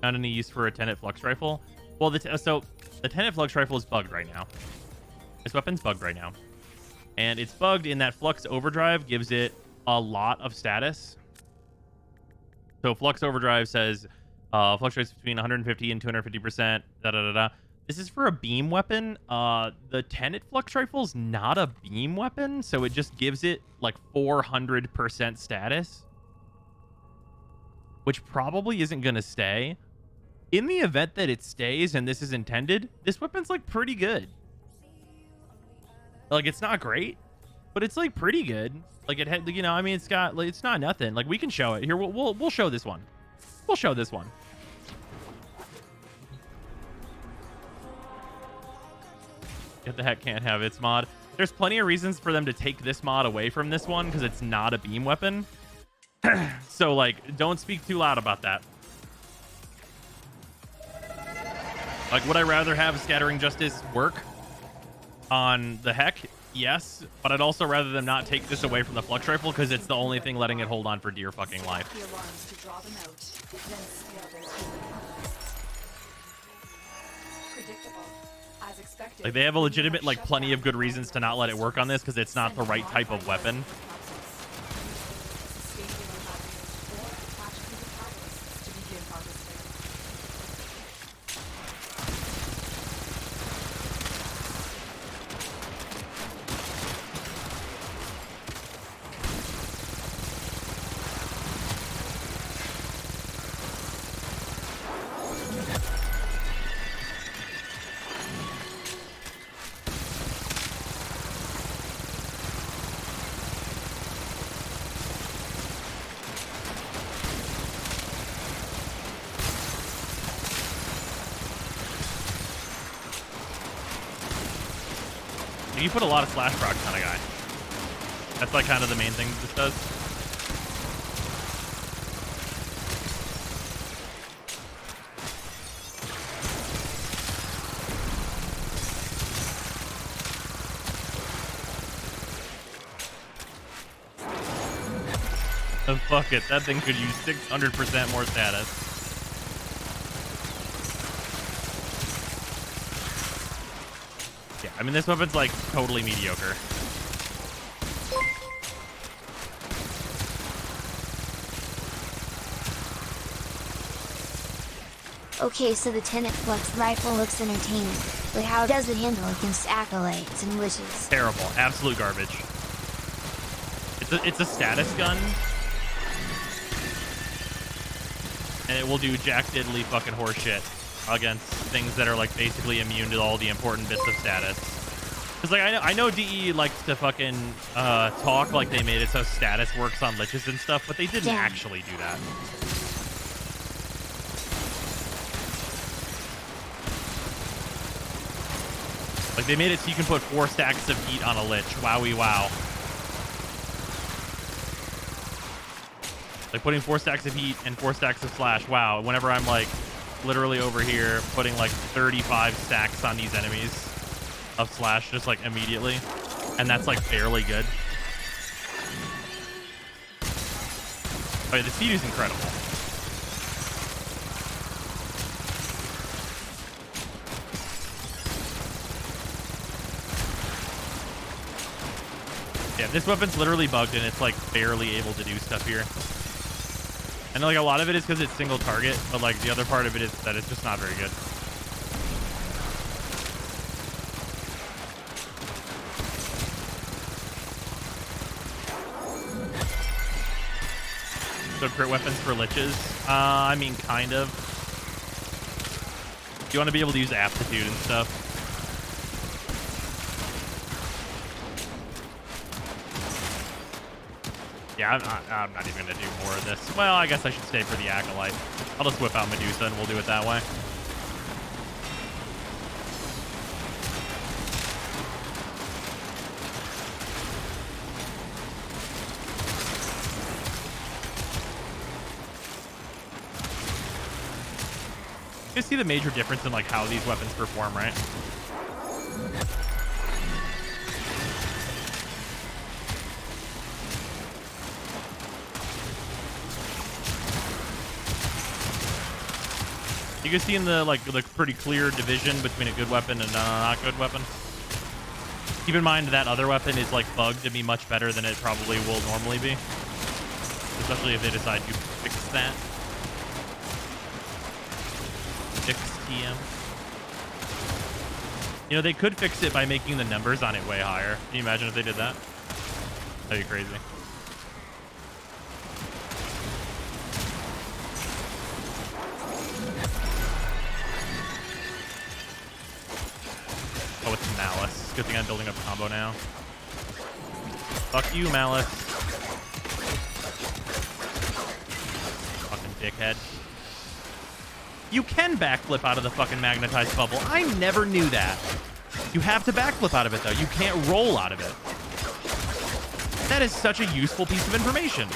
Not any use for a Tenet Flux Rifle. Well, so the Tenet Flux Rifle is bugged right now. This weapon's bugged right now. And it's bugged in that Flux Overdrive gives it a lot of status. So Flux Overdrive says fluctuates between 150 and 250%. This is for a beam weapon. The Tenet Flux Rifle is not a beam weapon, so it just gives it like 400% status, which probably isn't going to stay. In the event that it stays and this is intended, this weapon's like pretty good. Like it's not great, but it's like pretty good. Like it had, you know, I mean, it's got, like, it's not nothing. Like we can show it here. We'll show this one. We'll show this one. Get the heck can't have its mod. There's plenty of reasons for them to take this mod away from this one because it's not a beam weapon. So like, don't speak too loud about that. Like, would I rather have Scattering Justice work on the heck? Yes, but I'd also rather them not take this away from the Flux Rifle because it's the only thing letting it hold on for dear fucking life. The alarms to draw them out, then scale those predictable, as expected. Like, they have a legitimate, like, plenty of good reasons to not let it work on this because it's not the right type of weapon. You put a lot of slash proc on a guy. That's like kind of the main thing this does. Oh, fuck it. That thing could use 600% more status. I mean, this weapon's like totally mediocre. Okay, so the Tenant Flux rifle looks entertaining, but how does it handle against acolytes and liches? Terrible. Absolute garbage. It's a status gun. And it will do jack diddly fucking horseshit against things that are like basically immune to all the important bits of status. Cause like I know DE likes to fucking talk like they made it so status works on liches and stuff, but they didn't Damn. actually do that. Like they made it so you can put 4 stacks of heat on a lich. Wowie wow. Like putting 4 stacks of heat and 4 stacks of slash. Wow. Whenever I'm like literally over here putting like 35 stacks on these enemies of slash just like immediately. And that's like barely good. Oh yeah, the speed is incredible. Yeah, this weapon's literally bugged and it's like barely able to do stuff here. And like a lot of it is because it's single target, but like the other part of it is that it's just not very good. So crit weapons for liches? I mean, kind of. You want to be able to use aptitude and stuff. Yeah, I'm not even going to do more of this. Well, I guess I should stay for the Acolyte. I'll just whip out Medusa and we'll do it that way. You can see the major difference in like how these weapons perform, right? You can see in the like the pretty clear division between a good weapon and a not good weapon. Keep in mind that other weapon is like bugged to be much better than it probably will normally be, especially if they decide to fix that. Fix TM. You know, they could fix it by making the numbers on it way higher. Can you imagine if they did that? That'd be crazy. Oh, it's Malice. Good thing I'm building up a combo now. Fuck you, Malice. Fucking dickhead. You can backflip out of the fucking magnetized bubble. I never knew that. You have to backflip out of it, though. You can't roll out of it. That is such a useful piece of information.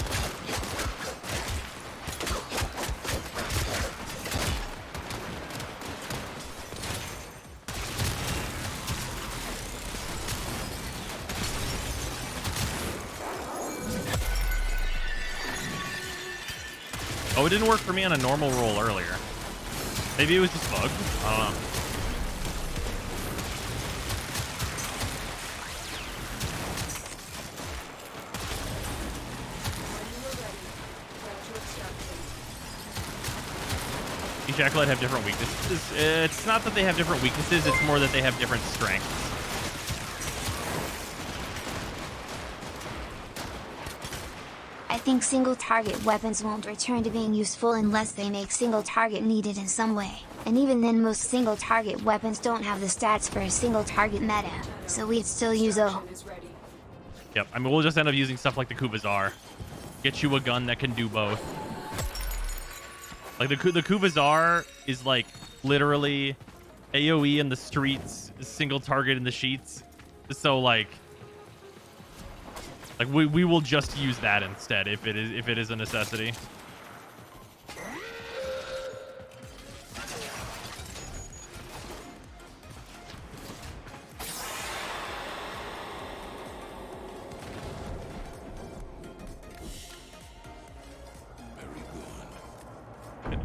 Oh, it didn't work for me on a normal roll earlier. Maybe it was just bugged. I don't know. Each acolyte have different weaknesses. It's not that they have different weaknesses, it's more that they have different strengths. I think single target weapons won't return to being useful unless they make single target needed in some way, and even then most single target weapons don't have the stats for a single target meta, so we'd still use O. Yep, I mean we'll just end up using stuff like the Kubazar. Get you a gun that can do both. Like the Kubazar is like literally AoE in the streets, single target in the sheets. So like we will just use that instead if it is a necessity.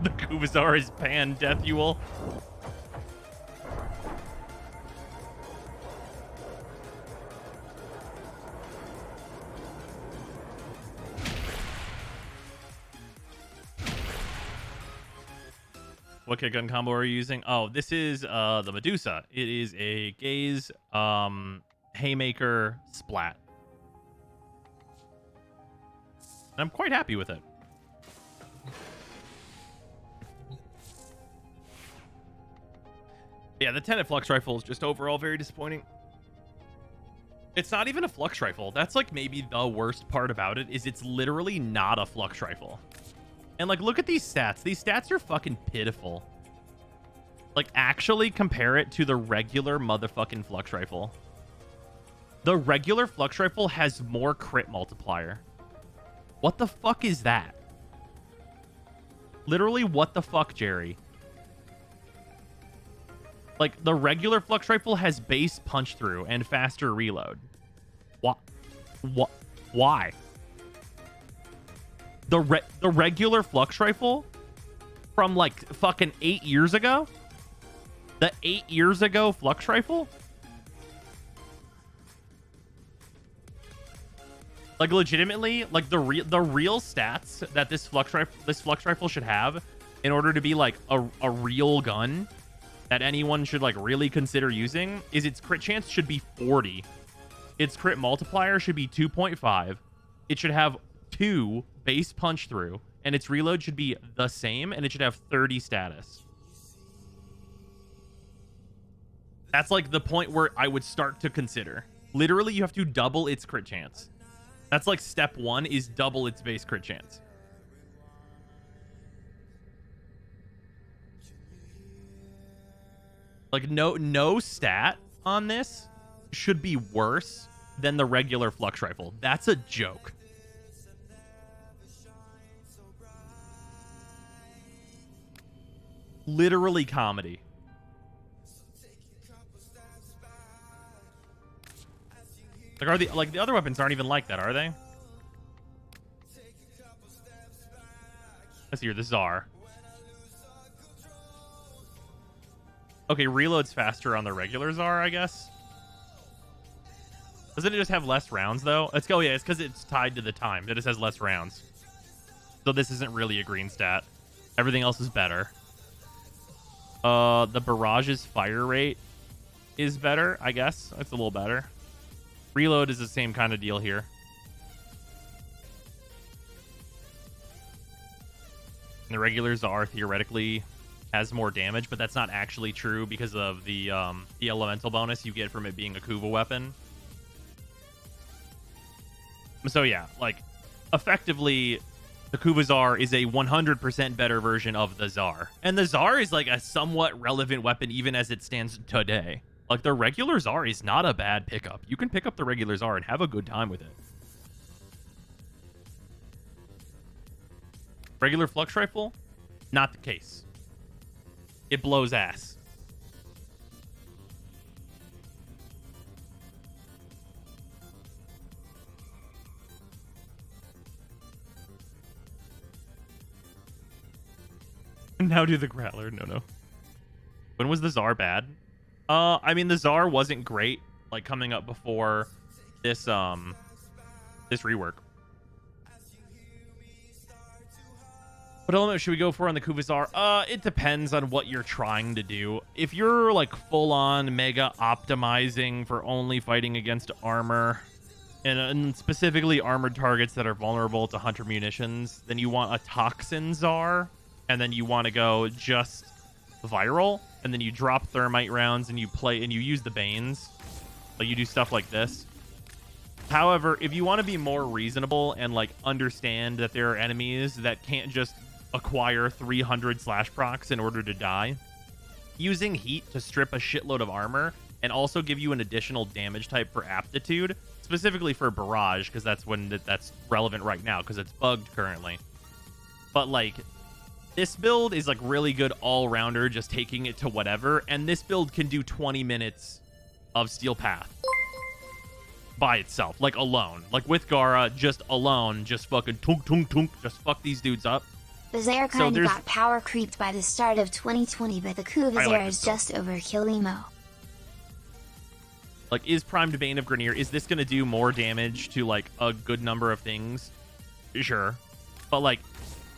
The Kubazar is pan Deathule. What kick gun combo are you using? Oh, this is the Medusa. It is a gaze haymaker splat. And I'm quite happy with it. Yeah, the Tenet Flux Rifle is just overall very disappointing. It's not even a Flux Rifle. That's like maybe the worst part about it is it's literally not a Flux Rifle. And like, look at these stats. These stats are fucking pitiful. Like, actually compare it to the regular motherfucking Flux Rifle. The regular Flux Rifle has more crit multiplier. What the fuck is that? Literally, what the fuck, Jerry? Like, the regular Flux Rifle has base punch through and faster reload. What? Why? The regular Flux Rifle from like fucking 8 years ago? The 8 years ago Flux Rifle? Like, legitimately, like the real stats that this Flux Rifle should have in order to be like a real gun that anyone should like really consider using is its crit chance should be 40. Its crit multiplier should be 2.5. It should have 2 base punch through, and its reload should be the same, and it should have 30 status. That's like the point where I would start to consider. Literally, you have to double its crit chance. That's like step 1 is double its base crit chance. Like, no stat on this should be worse than the regular Flux Rifle. That's a joke. Literally comedy. Like, the other weapons aren't even like that, are they? Let's see here, the Tsar. Okay, reload's faster on the regular Tsar, I guess. Doesn't it just have less rounds, though? Let's go, yeah, it's because it's tied to the time. It just has less rounds. So this isn't really a green stat. Everything else is better. The Barrage's fire rate is better, I guess. It's a little better. Reload is the same kind of deal here. And the regular Tsar theoretically has more damage, but that's not actually true because of the elemental bonus you get from it being a Kuva weapon. So yeah, like, effectively, the Kuva Tsar is a 100% better version of the Tsar. And the Tsar is like a somewhat relevant weapon even as it stands today. Like, the regular Tsar is not a bad pickup. You can pick up the regular Tsar and have a good time with it. Regular Flux Rifle? Not the case. It blows ass. Now do the Growler. No. When was the Tsar bad? I mean, the Tsar wasn't great, like, coming up before this, this rework. What element should we go for on the Kuva Tsar? It depends on what you're trying to do. If you're, like, full-on mega optimizing for only fighting against armor, and specifically armored targets that are vulnerable to hunter munitions, then you want a Toxin Tsar, and then you want to go just viral, and then you drop thermite rounds and you use the Banes. Like, you do stuff like this. However, if you want to be more reasonable and like understand that there are enemies that can't just acquire 300 slash procs in order to die, using heat to strip a shitload of armor and also give you an additional damage type for aptitude, specifically for barrage, because that's when that's relevant right now because it's bugged currently. But like, this build is like really good all-rounder, just taking it to whatever, and this build can do 20 minutes of Steel Path by itself, like alone. Like with Gara, just alone, just fucking tunk tunk tunk, just fuck these dudes up. The Zare kind of got power creeped by the start of 2020, but the Kuva Zare is just overkill emo. Like, is Primed Bane of Grenier, is this gonna do more damage to like a good number of things? Sure. But like,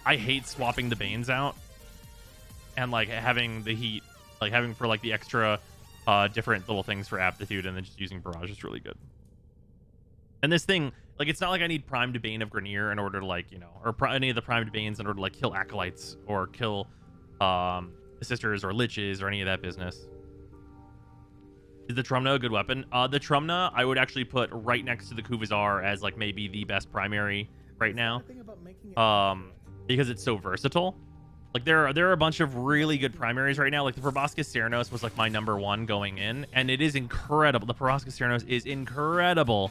I hate swapping the Banes out. and like having the heat, like having for like the extra different little things for aptitude, and then just using barrage is really good. And this thing, like, it's not like I need primed Bane of Grenier in order to, like, you know, or any of the primed Banes in order to like kill acolytes or kill sisters or liches or any of that business. Is the Trumna a good weapon? The Trumna I would actually put right next to the Kuvazar as like maybe the best primary right now, because it's so versatile. Like there are a bunch of really good primaries right now. Like the Proboscis Ceranos was like my #1 going in, and it is incredible. The Proboscis Ceranos is incredible,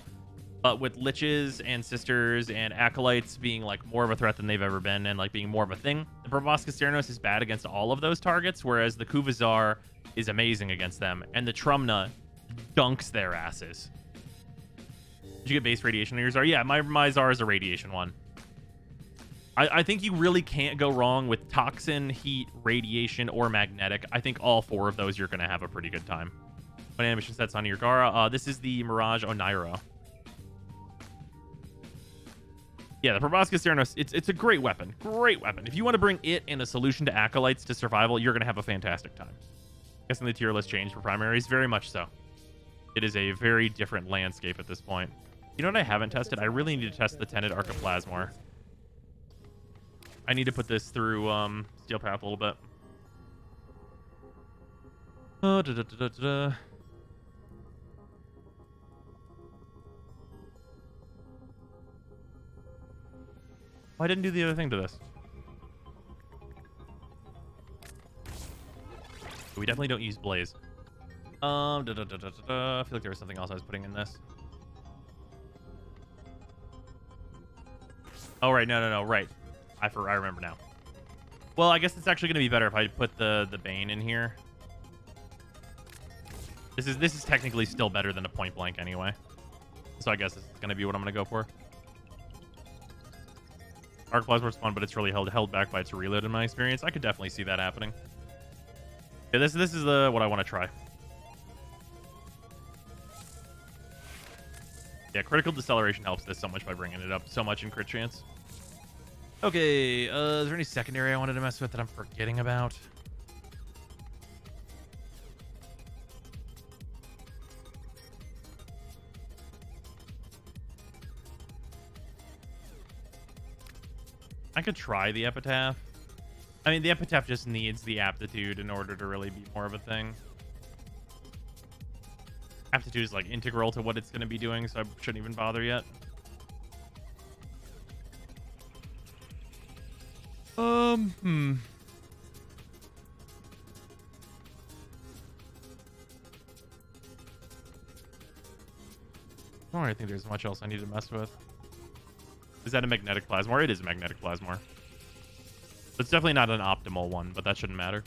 but with liches and sisters and acolytes being like more of a threat than they've ever been, and like being more of a thing, the Proboscis Ceranos is bad against all of those targets, whereas the Kuvazar is amazing against them, and the Trumna dunks their asses. Did you get base radiation on your Zar? Yeah, my Zar is a radiation one. I think you really can't go wrong with Toxin, Heat, Radiation, or Magnetic. I think all 4 of those you're going to have a pretty good time. What animation sets on your Gara? This is the Mirage Onairo. Yeah, the Proboscis Ceranos, it's a great weapon. Great weapon. If you want to bring it and a solution to Acolytes to survival, you're going to have a fantastic time. Guessing the tier list changed for primaries? Very much so. It is a very different landscape at this point. You know what I haven't tested? I really need to test the Tenet Archiplasmor. I need to put this through Steel Path a little bit. Oh, I didn't do the other thing to this. We definitely don't use Blaze. I feel like there was something else I was putting in this. Oh, right. No. Right. I remember now. Well, I guess it's actually going to be better if I put the Bane in here. This is technically still better than a point blank anyway. So I guess it's going to be what I'm going to go for. Archiplasmor's fun, but it's really held back by its reload in my experience. I could definitely see that happening. Yeah, this is what I want to try. Yeah, critical deceleration helps this so much by bringing it up so much in crit chance. Okay, is there any secondary I wanted to mess with that I'm forgetting about? I could try the Epitaph. I mean, the Epitaph just needs the aptitude in order to really be more of a thing. Aptitude is like integral to what it's going to be doing, so I shouldn't even bother yet. I don't really think there's much else I need to mess with. Is that a magnetic plasmor? It is a magnetic plasmor. It's definitely not an optimal one, but that shouldn't matter.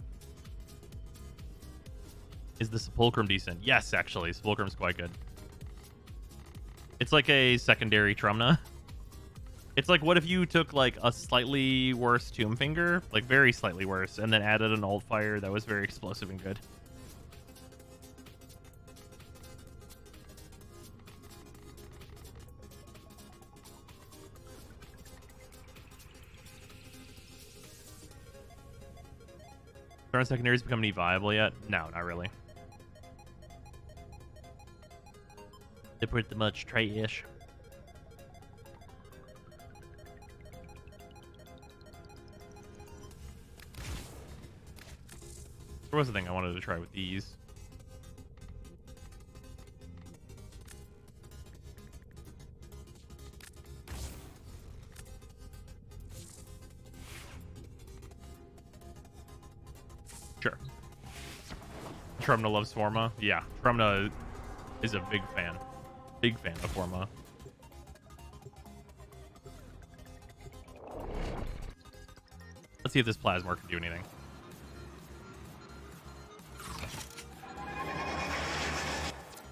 Is the Sepulchrum decent? Yes, actually. Sepulchrum's quite good. It's like a secondary Trumna. It's like, what if you took like a slightly worse Tombfinger, like very slightly worse, and then added an Old Fire that was very explosive and good. Aren't secondaries become any viable yet? No, not really. They're pretty much trait-ish. There was a thing I wanted to try with these. Sure. Trumna loves Forma. Yeah, Trumna is a big fan. Big fan of Forma. Let's see if this Plasmor can do anything.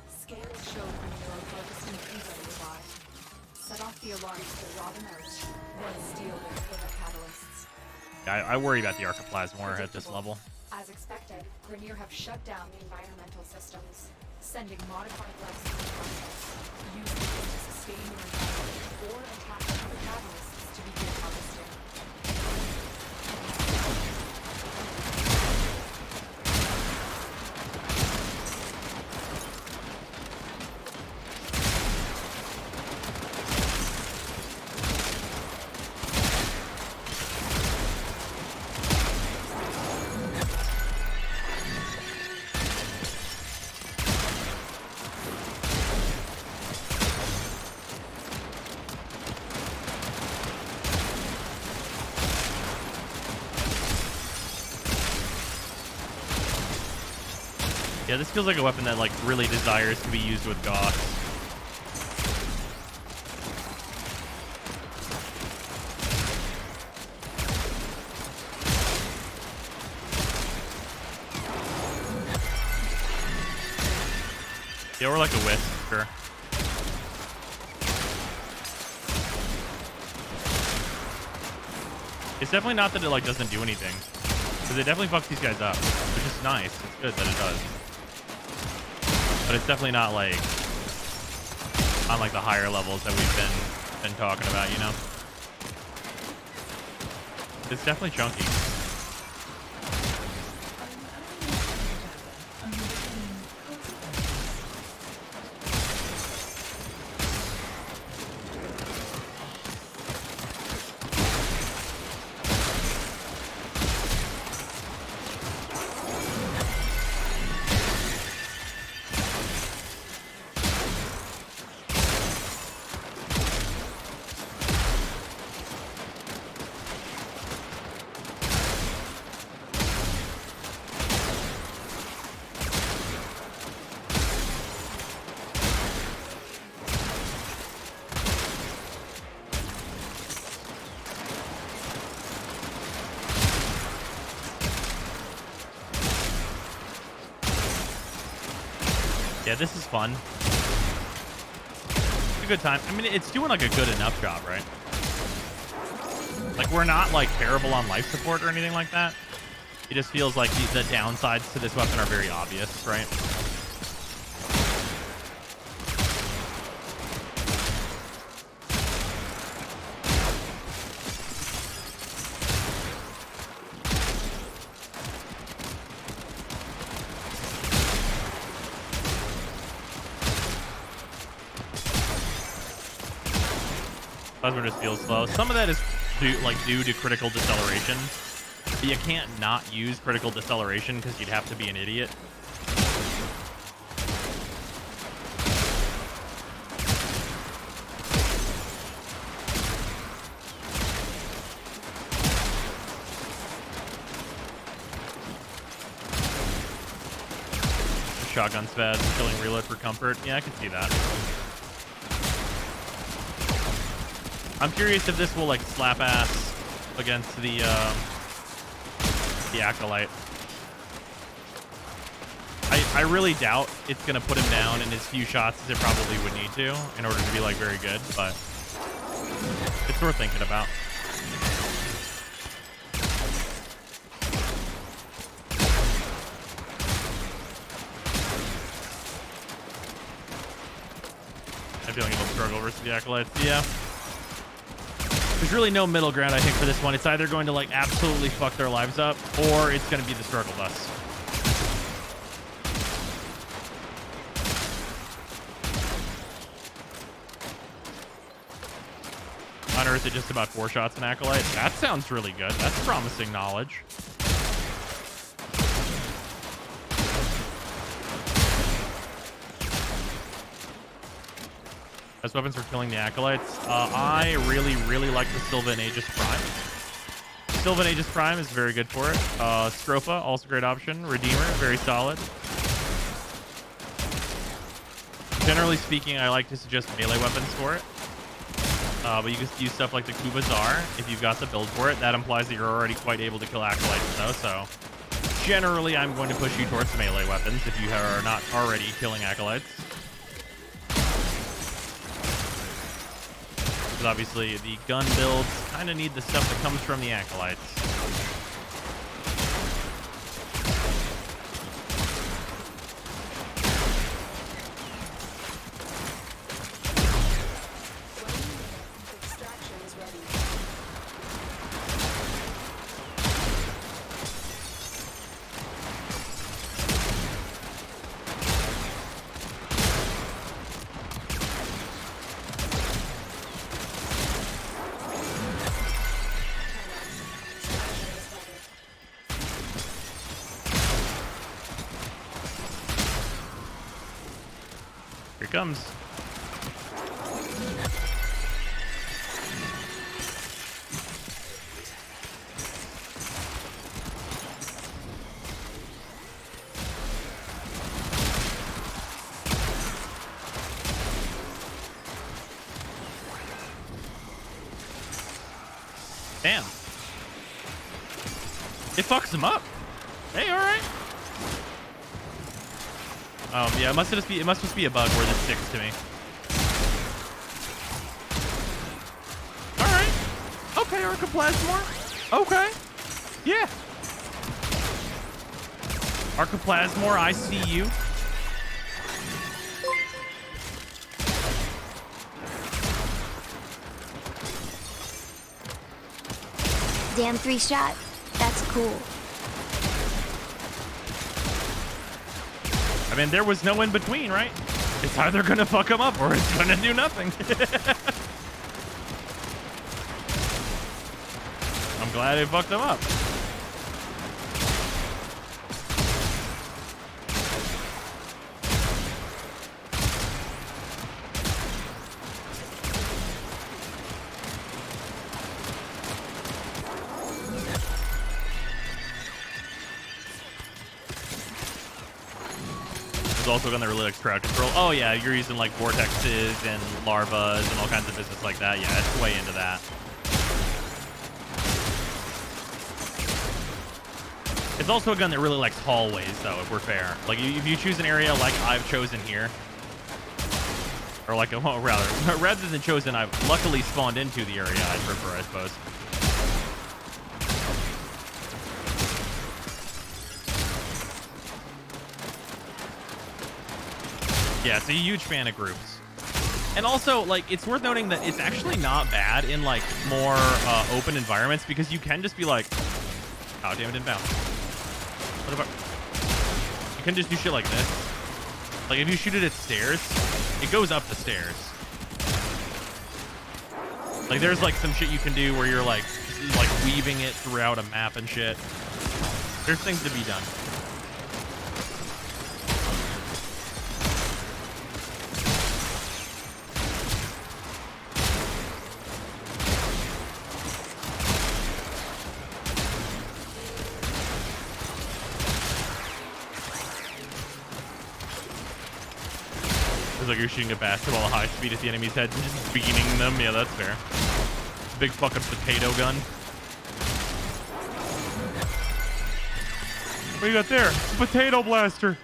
Scales show when you are focused and freezer nearby. Set off the alarms to draw them out, then steal their further catalysts. I worry about the Archiplasmor at this level. As expected, Grenier have shut down the environmental systems, sending modified life support process. Use them to sustain your environment or attack other catalysts to begin harvesting. Yeah, this feels like a weapon that like really desires to be used with Goths. Yeah, or like a wisp, sure. It's definitely not that it like doesn't do anything, because it definitely fucks these guys up, which is nice. It's good that it does, but it's definitely not like on like the higher levels that we've been talking about, you know. It's definitely chunky. Yeah, this is fun. It's a good time. I mean, it's doing like a good enough job, right? Like, we're not like terrible on life support or anything like that. It just feels like the downsides to this weapon are very obvious, right? Plasma just feels slow. Some of that is due to critical deceleration. But you can't not use critical deceleration because you'd have to be an idiot. Shotgun spaz, killing reload for comfort. Yeah, I can see that. I'm curious if this will like slap ass against the Acolyte. I really doubt it's gonna put him down in as few shots as it probably would need to in order to be like very good, but it's worth thinking about. I'm feeling a little struggle versus the Acolytes. Yeah. There's really no middle ground, I think, for this one. It's either going to like absolutely fuck their lives up, or it's going to be the struggle bus. Unearth it just about 4 shots in Acolyte. That sounds really good. That's promising knowledge. Best weapons for killing the Acolytes. I really like the Sylvan Aegis Prime. Sylvan Aegis Prime is very good for it. Strofa, also a great option. Redeemer, very solid. Generally speaking, I like to suggest melee weapons for it. But you can use stuff like the Kubazar if you've got the build for it. That implies that you're already quite able to kill Acolytes, though, so generally I'm going to push you towards melee weapons if you are not already killing Acolytes. Because obviously the gun builds kind of need the stuff that comes from the Acolytes. Extraction is ready. Here it comes. Damn. It fucks him up. Hey, all right. Yeah, it must just be a bug where this sticks to me. All right. Okay, Archoplasmor. Okay. Yeah. Archoplasmor, I see you. Damn 3-shot. That's cool. I mean, there was no in between, right? It's either gonna fuck him up or it's gonna do nothing. I'm glad it fucked him up. There's also a gun that really likes crowd control. Oh yeah, you're using like vortexes and larvas and all kinds of business like that. Yeah, it's way into that. It's also a gun that really likes hallways, though, if we're fair. Like, if you choose an area like I've chosen here, or like, well, rather than chosen, I've luckily spawned into the area I'd prefer, I suppose. Yeah, it's a huge fan of groups. And also, like, it's worth noting that it's actually not bad in, like, more open environments, because you can just be like, oh, damn, it didn't bounce. What about... You can just do shit like this. Like, if you shoot it at stairs, it goes up the stairs. Like, there's, like, some shit you can do where you're, like weaving it throughout a map and shit. There's things to be done. It's like you're shooting a basketball at high speed at the enemy's head and just beaming them. Yeah, that's fair. Big fucking potato gun. What do you got there? It's a potato blaster.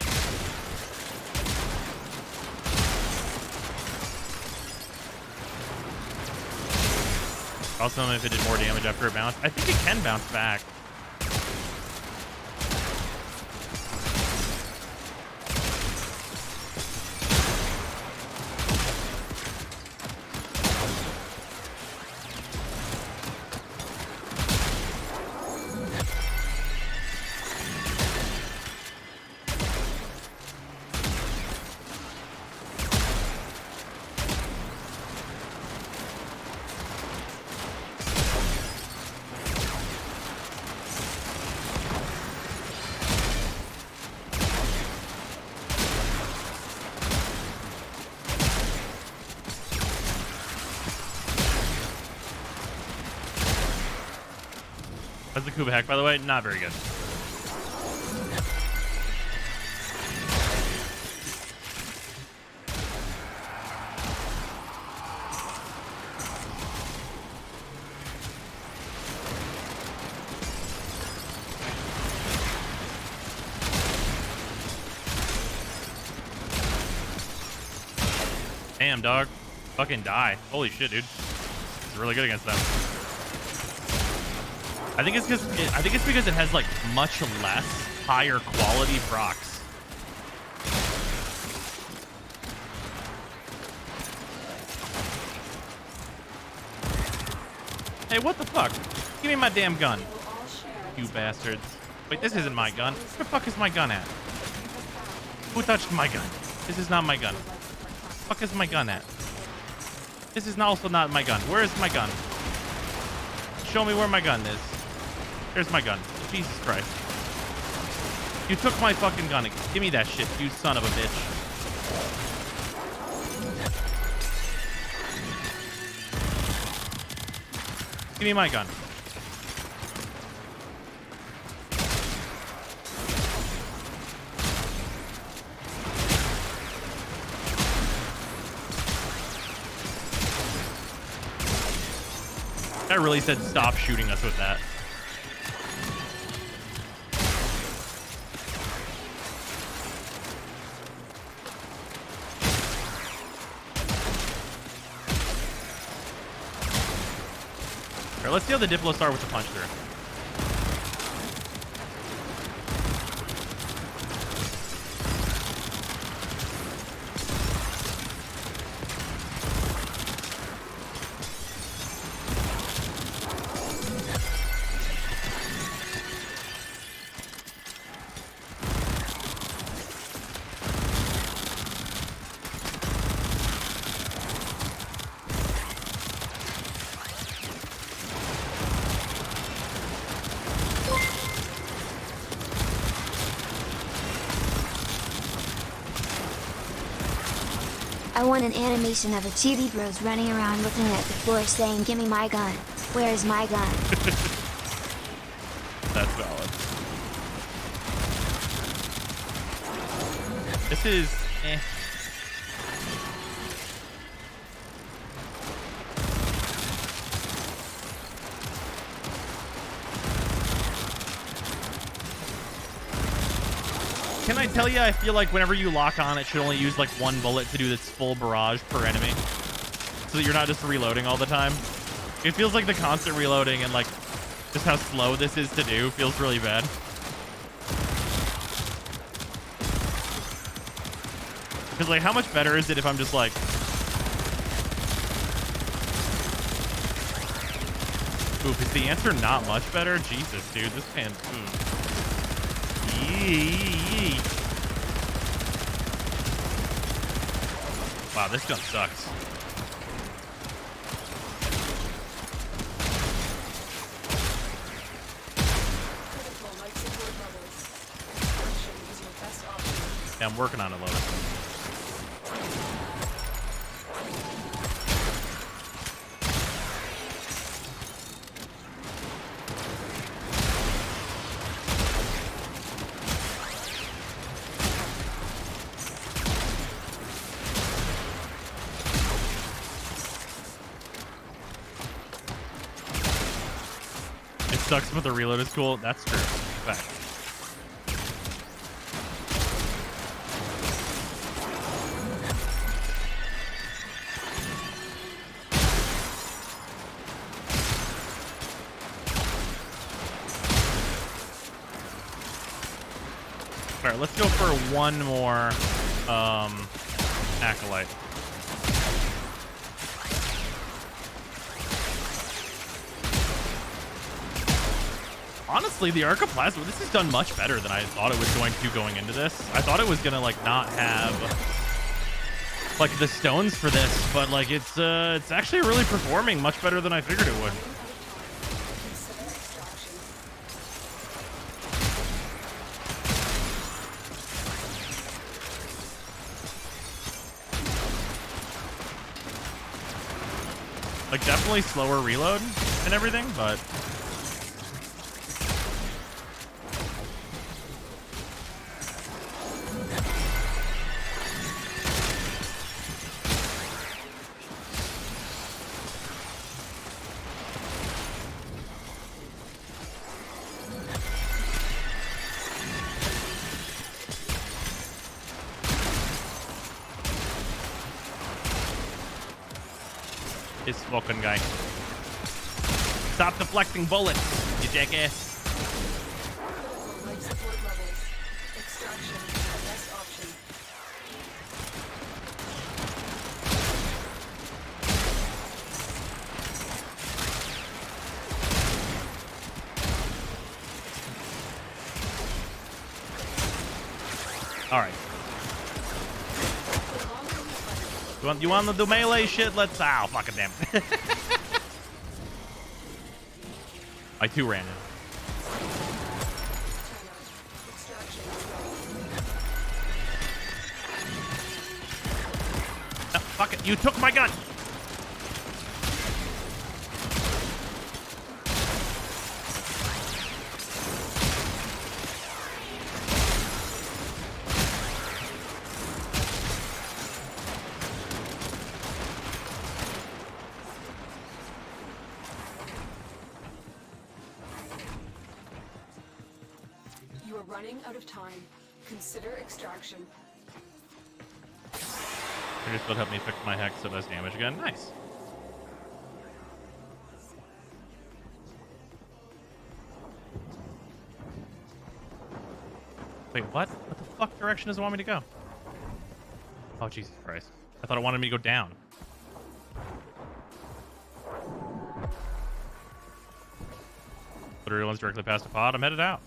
Also, if it did more damage after it bounced. I think it can bounce back. How's the Kuba hack, by the way? Not very good. Damn, dog. Fucking die. Holy shit, dude. It's really good against them. I think it's because it has like much less higher quality procs. Hey, what the fuck? Give me my damn gun. You bastards. Wait, this isn't my gun. Where the fuck is my gun at? Who touched my gun? This is not my gun. Where the fuck is my gun at? This is also not my gun. Where is my gun? Show me where my gun is. There's my gun. Jesus Christ. You took my fucking gun. Give me that shit, you son of a bitch. Give me my gun. I really said stop shooting us with that. All right, let's see how the Diplo start with the punch through. I want an animation of a chibi bros running around looking at the floor saying, "Gimme my gun. Where's my gun?" That's valid. This is Can I tell you, I feel like whenever you lock on, it should only use like one bullet to do this full barrage per enemy. So that you're not just reloading all the time. It feels like the constant reloading and like just how slow this is to do feels really bad. Because like how much better is it if I'm just like... Oof, is the answer not much better? Jesus, dude, this pan... Wow, this gun sucks. Yeah, I'm working on it, Lotus. Sucks, but the reload is cool. That's true. Fact. All right, let's go for one more acolyte. Honestly, the Arcoplasma, this is done much better than I thought it was going to going into this. I thought it was gonna like not have like the stones for this, but like it's actually really performing much better than I figured it would. Like definitely slower reload and everything, but this fucking guy. Stop deflecting bullets, you jackass. Life support levels. Extraction is the best option. All right. You want to do melee shit? Let's... Ow, fucking damn it. I too ran it. No, fuck it. You took my gun. running out of time. Consider extraction. This will help me fix my hex so it does damage again. Nice. Wait, what? What the fuck direction does it want me to go? Oh, Jesus Christ. I thought it wanted me to go down. Literally runs directly past the pod. I'm headed out.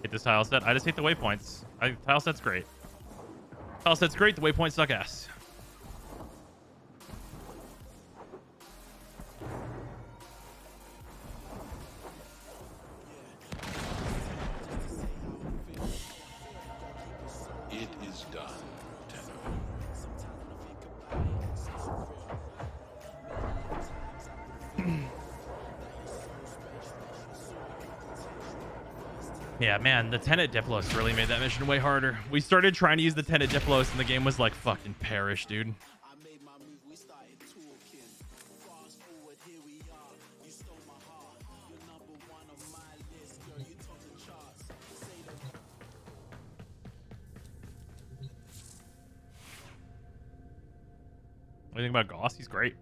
Hate this tile set. I just hate the waypoints. Tile set's great. Tile set's great. The waypoints suck ass. It is done, Tenor. Yeah, man, the Tenet Diplos really made that mission way harder. We started trying to use the Tenet Diplos, and the game was like, fucking perish, dude. What do you think about Goss? He's great.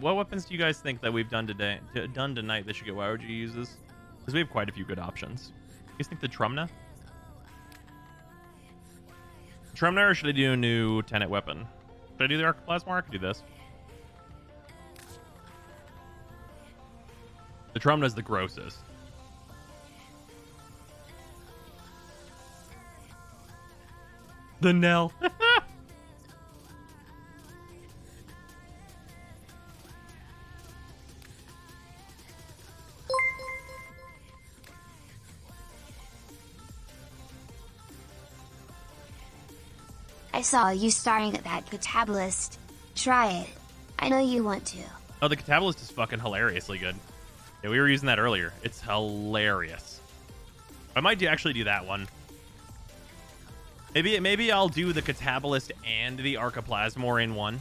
What weapons do you guys think that we've done tonight that should get YOG uses? Because we have quite a few good options. You guys think the Trumna? Trumna, or should I do a new Tenet weapon? Should I do the Arcoplasma, or I could do this? The Trumna's the grossest. The Nell. I saw you starring at that Catabalist. Try it. I know you want to. Oh, the Catabalist is fucking hilariously good. Yeah, we were using that earlier. It's hilarious. I might actually do that one. Maybe I'll do the Catabalist and the Arcoplasmor in one.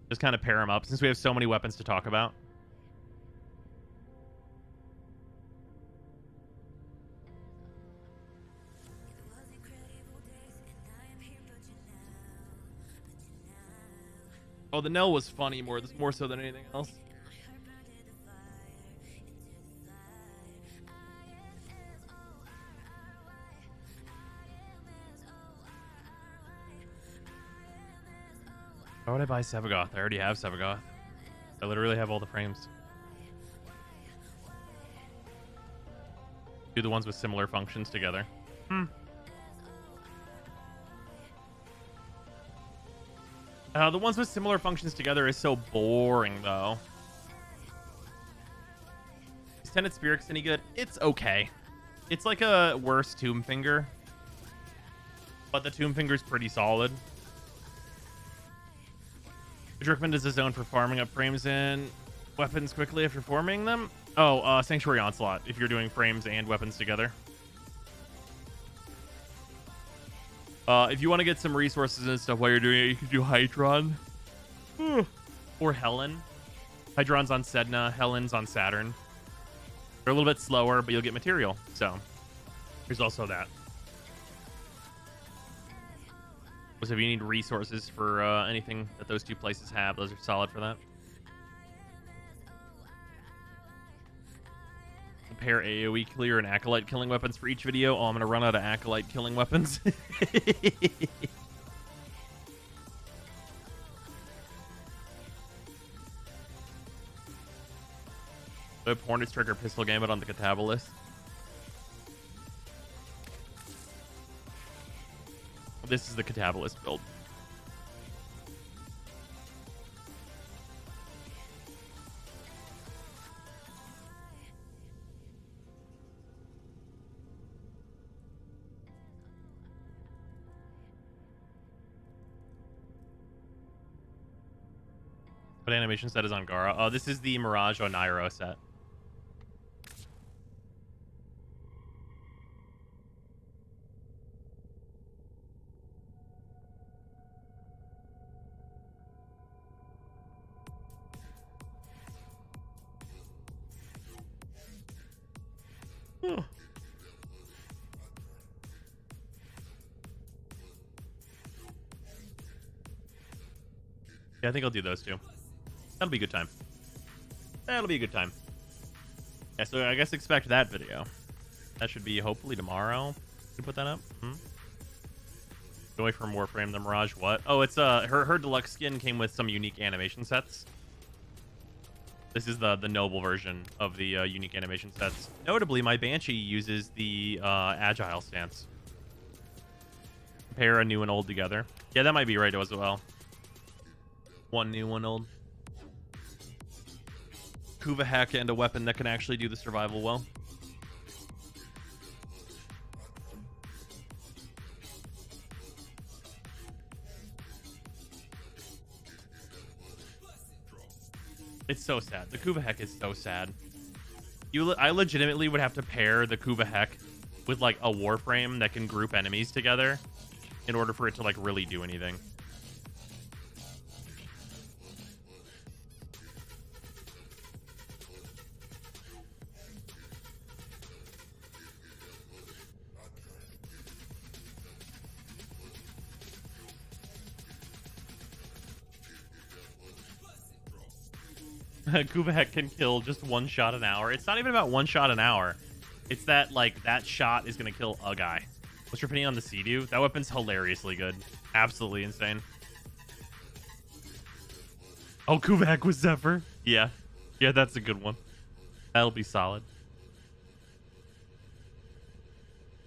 Just kind of pair them up since we have so many weapons to talk about. Oh, the Nell was funny more so than anything else. Why would I buy Sevagoth? I already have Sevagoth. I literally have all the frames. Do the ones with similar functions together. The ones with similar functions together is so boring, though. Is Tenet Spirix any good? It's okay. It's like a worse Tomb Finger. But the Tomb Finger's pretty solid. Drickman is a zone for farming up frames and weapons quickly after forming them. Oh, Sanctuary Onslaught, if you're doing frames and weapons together. If you want to get some resources and stuff while you're doing it, you can do Hydron. Or Helen. Hydron's on Sedna, Helen's on Saturn. They're a little bit slower, but you'll get material. So, there's also that. So if you need resources for anything that those two places have, those are solid for that. Pair AoE clear and Acolyte killing weapons for each video. Oh, I'm going to run out of Acolyte killing weapons. The Hornet's Trigger Pistol Gambit on the Catabalist. This is the Catabalist build. What animation set is on Gara? Oh, this is the Mirage Onairo set. Huh. Yeah, I think I'll do those two. That'll be a good time. That'll be a good time. Yeah, so I guess expect that video. That should be hopefully tomorrow. You put that up? Away from Warframe, the Mirage. What? Oh, it's her deluxe skin came with some unique animation sets. This is the noble version of the unique animation sets. Notably, my Banshee uses the agile stance. Pair a new and old together. Yeah, that might be right as well. One new, one old. Kuva hack and a weapon that can actually do the survival well. It's so sad. The Kuva Heck is so sad. I legitimately would have to pair the Kuva Heck with like a Warframe that can group enemies together in order for it to like really do anything. Kuva Heck can kill just one shot an hour. It's not even about one shot an hour. It's that, like, that shot is going to kill a guy. What's your opinion on the Sea-Doo? That weapon's hilariously good. Absolutely insane. Oh, Kuva Heck with Zephyr? Yeah. Yeah, that's a good one. That'll be solid.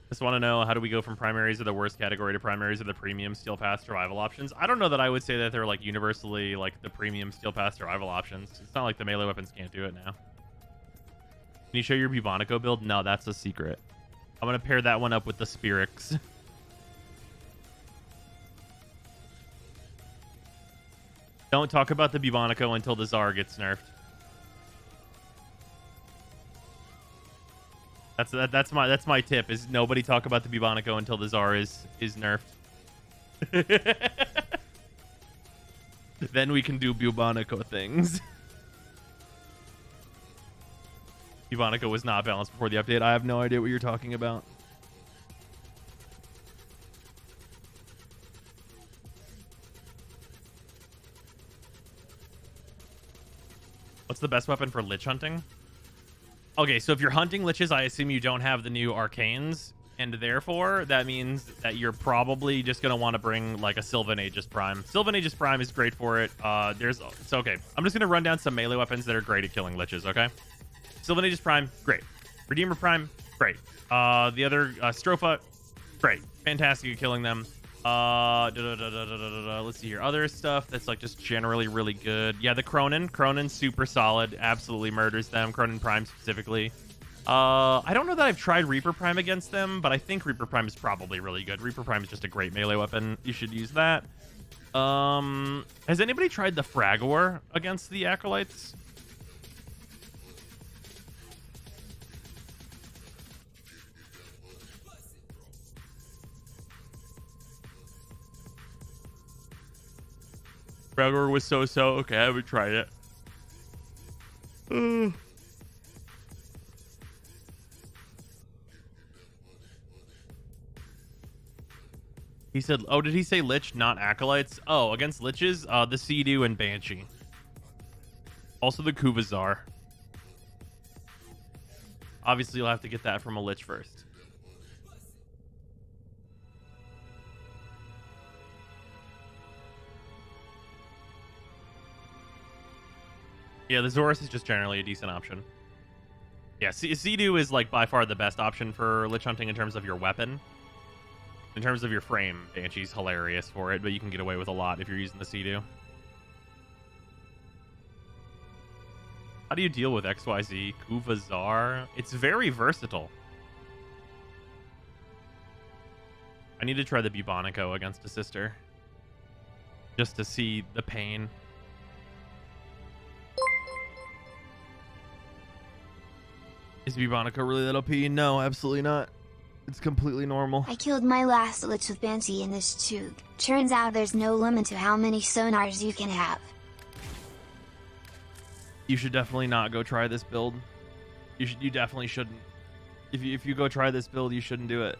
Just want to know, how do we go from primaries of the worst category to primaries of the premium steel pass survival options? I don't know that I would say that they're like universally like the premium steel pass survival options. It's not like the melee weapons can't do it now. Can you show your Bubonico build? No, that's a secret. I'm going to pair that one up with the Spirix. Don't talk about the Bubonico until the Tsar gets nerfed. That's my tip, is nobody talk about the Bubonico until the Tsar is nerfed. Then we can do Bubonico things. Bubonico was not balanced before the update. I have no idea what you're talking about. What's the best weapon for Lich hunting? Okay, so if you're hunting Liches, I assume you don't have the new Arcanes, and therefore that means that you're probably just going to want to bring like a Sylvan Aegis Prime. Sylvan Aegis Prime is great for it. It's okay. I'm just going to run down some melee weapons that are great at killing Liches, okay? Sylvan Aegis Prime, great. Redeemer Prime, great. The other Stropha, great. Fantastic at killing them. Let's see here. Other stuff that's like just generally really good. Yeah, the Cronin's super solid. Absolutely murders them. Cronin Prime specifically. I don't know that I've tried Reaper Prime against them, but I think Reaper Prime is probably really good. Reaper Prime is just a great melee weapon. You should use that. Has anybody tried the Fragor against the Acolytes? Fragor was so-so. Okay, I haven't tried it. He said, oh, did he say Lich, not Acolytes? Oh, against Liches, the Sea-Doo and Banshee. Also the Kuvazar. Obviously, you'll have to get that from a Lich first. Yeah, the Zorus is just generally a decent option. Yeah, Sea-Doo is like by far the best option for Lich hunting in terms of your weapon. In terms of your frame, Banshee's hilarious for it, but you can get away with a lot if you're using the Sea-Doo. How do you deal with XYZ? Kuvazar? It's very versatile. I need to try the Bubonico against a sister. Just to see the pain. Is Bubonico really that OP? No, absolutely not. It's completely normal. I killed my last Lich with Banshee in this tube. Turns out there's no limit to how many sonars you can have. You should definitely not go try this build. You definitely shouldn't. If you go try this build, you shouldn't do it.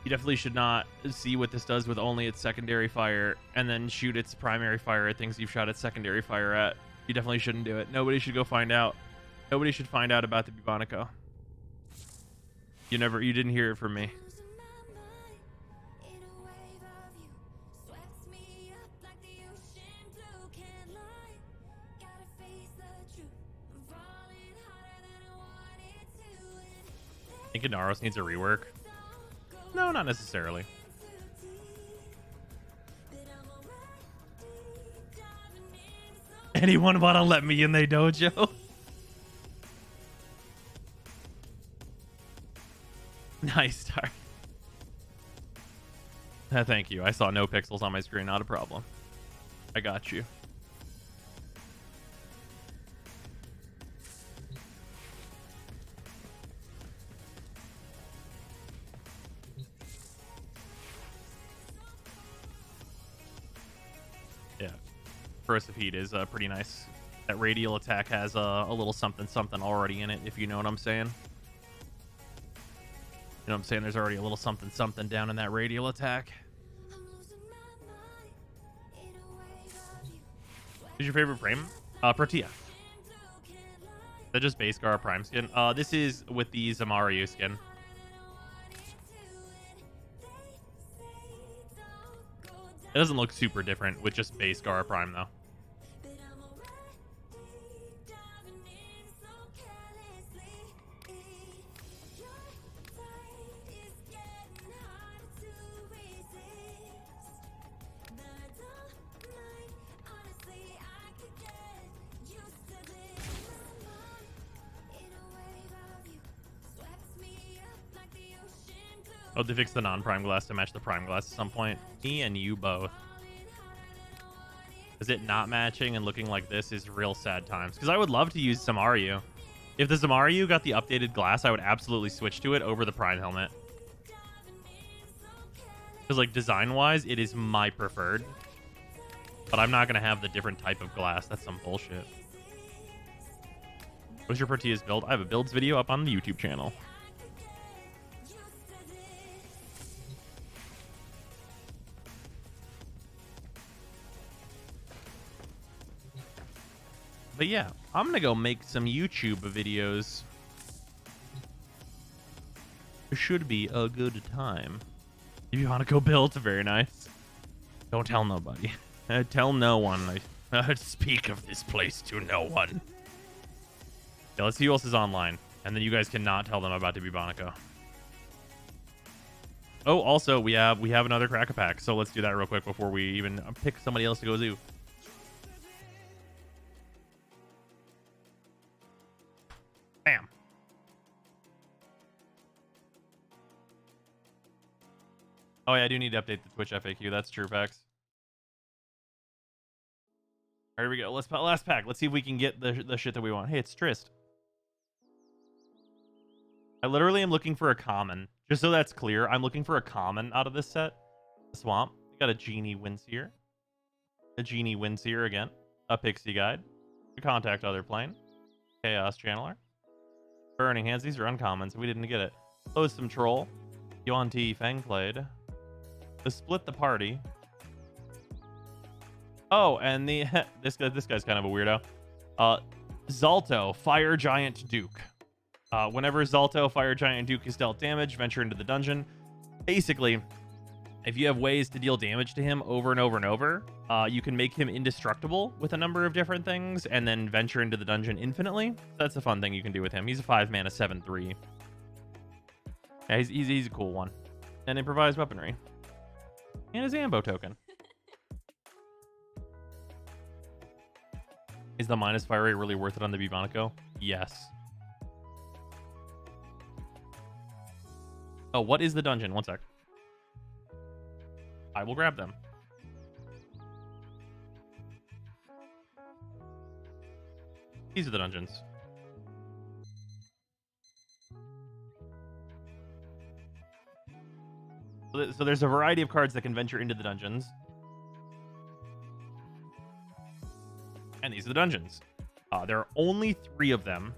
You definitely should not see what this does with only its secondary fire and then shoot its primary fire at things you've shot its secondary fire at. You definitely shouldn't do it. Nobody should go find out. Nobody should find out about the Bubonico. You didn't hear it from me. Think Inaros needs a rework? No, not necessarily. Anyone want to let me in their dojo? Nice start. Thank you. I saw no pixels on my screen. Not a problem. I got you. Yeah. Corrosive Heat is pretty nice. That radial attack has a little something something already in it, if you know what I'm saying. You know what I'm saying? There's already a little something something down in that radial attack. Who's your favorite frame? Protea. Is that just base Gara Prime skin? This is with the Zamaru skin. It doesn't look super different with just base Gara Prime though. Oh, they fixed the non-prime glass to match the prime glass at some point. Me and you both. Is it not matching and looking like this is real sad times? Because I would love to use Zamaru. If the Zamaru got the updated glass, I would absolutely switch to it over the prime helmet. Because like design-wise, it is my preferred. But I'm not going to have the different type of glass. That's some bullshit. What's your Protea's build? I have a builds video up on the YouTube channel. But yeah, I'm gonna go make some YouTube videos. It should be a good time. If you want to go build, very nice. Don't tell nobody. Tell no one. I speak of this place to no one. Yeah, let's see who else is online. And then you guys cannot tell them about the Bubonico. Oh, also, we have another Crack-a-Pack. So let's do that real quick before we even pick somebody else to go zoo. Bam. Oh yeah, I do need to update the Twitch FAQ. That's true, Pax. All right, here we go. Last pack. Let's see if we can get the shit that we want. Hey, it's Trist. I literally am looking for a common. Just so that's clear, I'm looking for a common out of this set. Swamp. We got a Genie Windseer. A Genie Windseer again. A Pixie Guide. A Contact Other Plane. Chaos Channeler. Burning Hands. These are uncommons. We didn't get it. Loathsome Troll. Yuan-Ti Fangblade. The Split the Party. Oh, and the this guy's kind of a weirdo. Zalto, Fire Giant Duke. Whenever Zalto, Fire Giant Duke is dealt damage, venture into the dungeon. Basically, if you have ways to deal damage to him over and over and over, you can make him indestructible with a number of different things and then venture into the dungeon infinitely. That's a fun thing you can do with him. He's a 5-mana 7/3. Yeah, he's a cool one. And improvised weaponry. And his Ambo token. Is the minus fire rate really worth it on the Bubonico? Yes. Oh, what is the dungeon? One sec. I will grab them. These are the dungeons. So there's a variety of cards that can venture into the dungeons. And these are the dungeons. There are only 3 of them.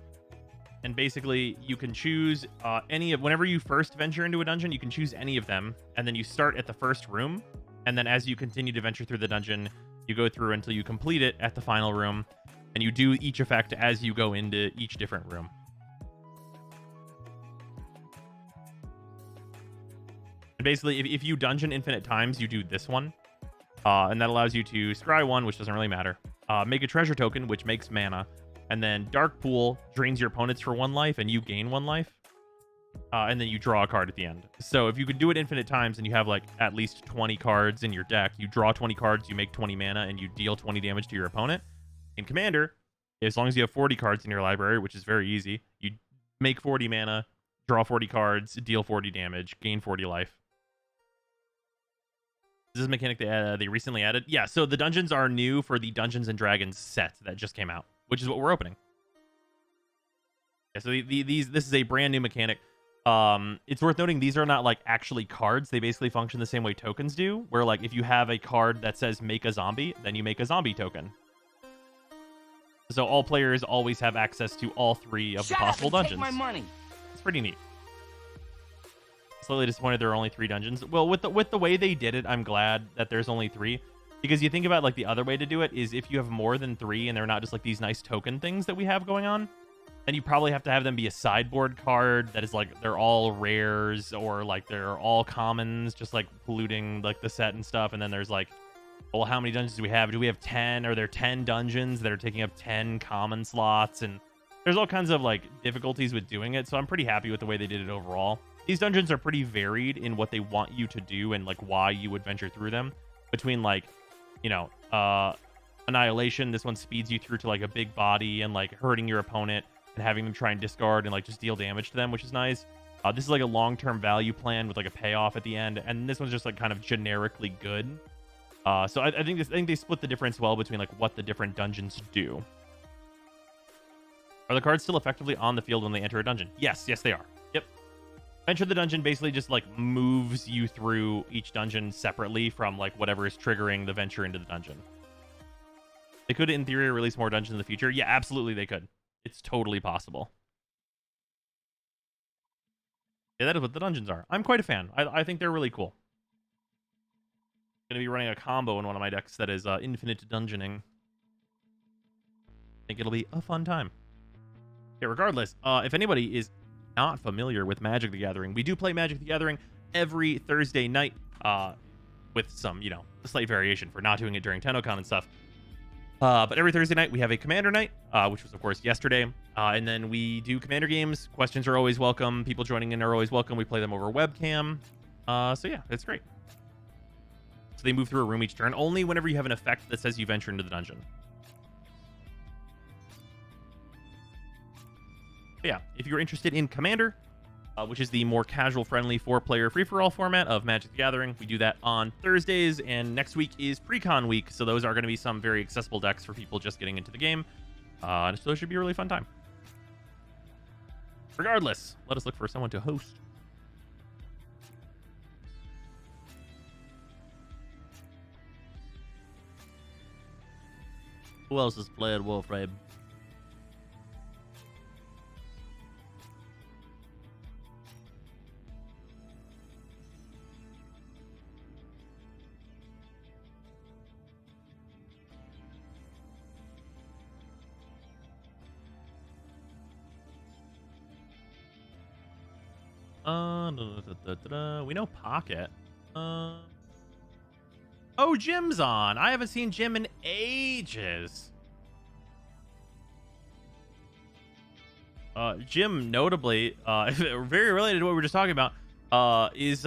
And basically, you can choose whenever you first venture into a dungeon, you can choose any of them. And then you start at the first room. And then as you continue to venture through the dungeon, you go through until you complete it at the final room. And you do each effect as you go into each different room. And basically, if you dungeon infinite times, you do this one. And that allows you to scry 1, which doesn't really matter. Make a treasure token, which makes mana. And then Dark Pool drains your opponents for 1 life, and you gain 1 life. And then you draw a card at the end. So if you could do it infinite times and you have like at least 20 cards in your deck, you draw 20 cards, you make 20 mana, and you deal 20 damage to your opponent. In Commander, as long as you have 40 cards in your library, which is very easy, you make 40 mana, draw 40 cards, deal 40 damage, gain 40 life. This is a mechanic they recently added. Yeah, so the dungeons are new for the Dungeons and Dragons set that just came out, which is what we're opening. Yeah, so this is a brand new mechanic. It's worth noting these are not like actually cards. They basically function the same way tokens do, where like if you have a card that says make a zombie, then you make a zombie token. So all players always have access to all 3 of the possible dungeons. Take my money. It's pretty neat. Slightly disappointed there are only 3 dungeons. Well, with the way they did it, I'm glad that there's only 3. Because you think about like the other way to do it is if you have more than 3 and they're not just like these nice token things that we have going on, then you probably have to have them be a sideboard card that is like they're all rares or like they're all commons, just like polluting like the set and stuff. And then there's like, well, how many dungeons do we have? Do we have 10? Are there 10 dungeons that are taking up 10 common slots? And there's all kinds of like difficulties with doing it. So I'm pretty happy with the way they did it overall. These dungeons are pretty varied in what they want you to do and like why you would venture through them. Between like, you know, Annihilation, this one speeds you through to like a big body and like hurting your opponent and having them try and discard and like just deal damage to them, which is nice. This is like a long-term value plan with like a payoff at the end, and this one's just like kind of generically good. So I think they split the difference well between like what the different dungeons do. Are the cards still effectively on the field when they enter a dungeon? Yes, they are. Yep. Venture the dungeon basically just like moves you through each dungeon separately from like whatever is triggering the venture into the dungeon. They could, in theory, release more dungeons in the future. Yeah, absolutely they could. It's totally possible. Yeah, that is what the dungeons are. I'm quite a fan. I think they're really cool. I'm going to be running a combo in one of my decks that is infinite dungeoning. I think it'll be a fun time. Okay, regardless, if anybody is not familiar with Magic the Gathering, we do play Magic the Gathering every Thursday night with some, you know, a slight variation for not doing it during TennoCon and stuff. But every Thursday night, we have a Commander night, which was, of course, yesterday. And then we do Commander games. Questions are always welcome. People joining in are always welcome. We play them over webcam. So, yeah, it's great. So they move through a room each turn, only whenever you have an effect that says you venture into the dungeon. But yeah, if you're interested in Commander, which is the more casual-friendly 4-player free-for-all format of Magic the Gathering, we do that on Thursdays, and next week is pre-con week, so those are going to be some very accessible decks for people just getting into the game. So it should be a really fun time. Regardless, let us look for someone to host. Who else has played Warframe? We know Pocket. Oh, Jim's on. I haven't seen Jim in ages. Jim, notably, very related to what we were just talking about, is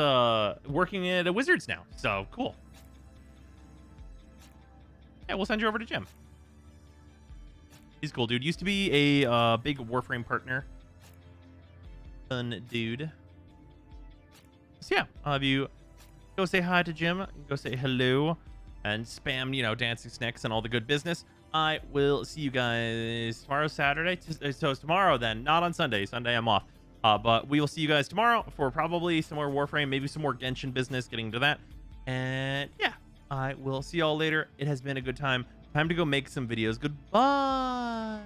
working at a Wizards now. So cool. Yeah, we'll send you over to Jim. He's cool, dude. Used to be a big Warframe partner. Fun dude. So yeah, if you go say hi to Jim, go say hello, and spam, you know, dancing snacks and all the good business. I will see you guys tomorrow, Saturday. So it's tomorrow then, not on Sunday. Sunday I'm off. But we will see you guys tomorrow for probably some more Warframe, maybe some more Genshin business, getting to that. And yeah, I will see y'all later. It has been a good time. Time to go make some videos. Goodbye.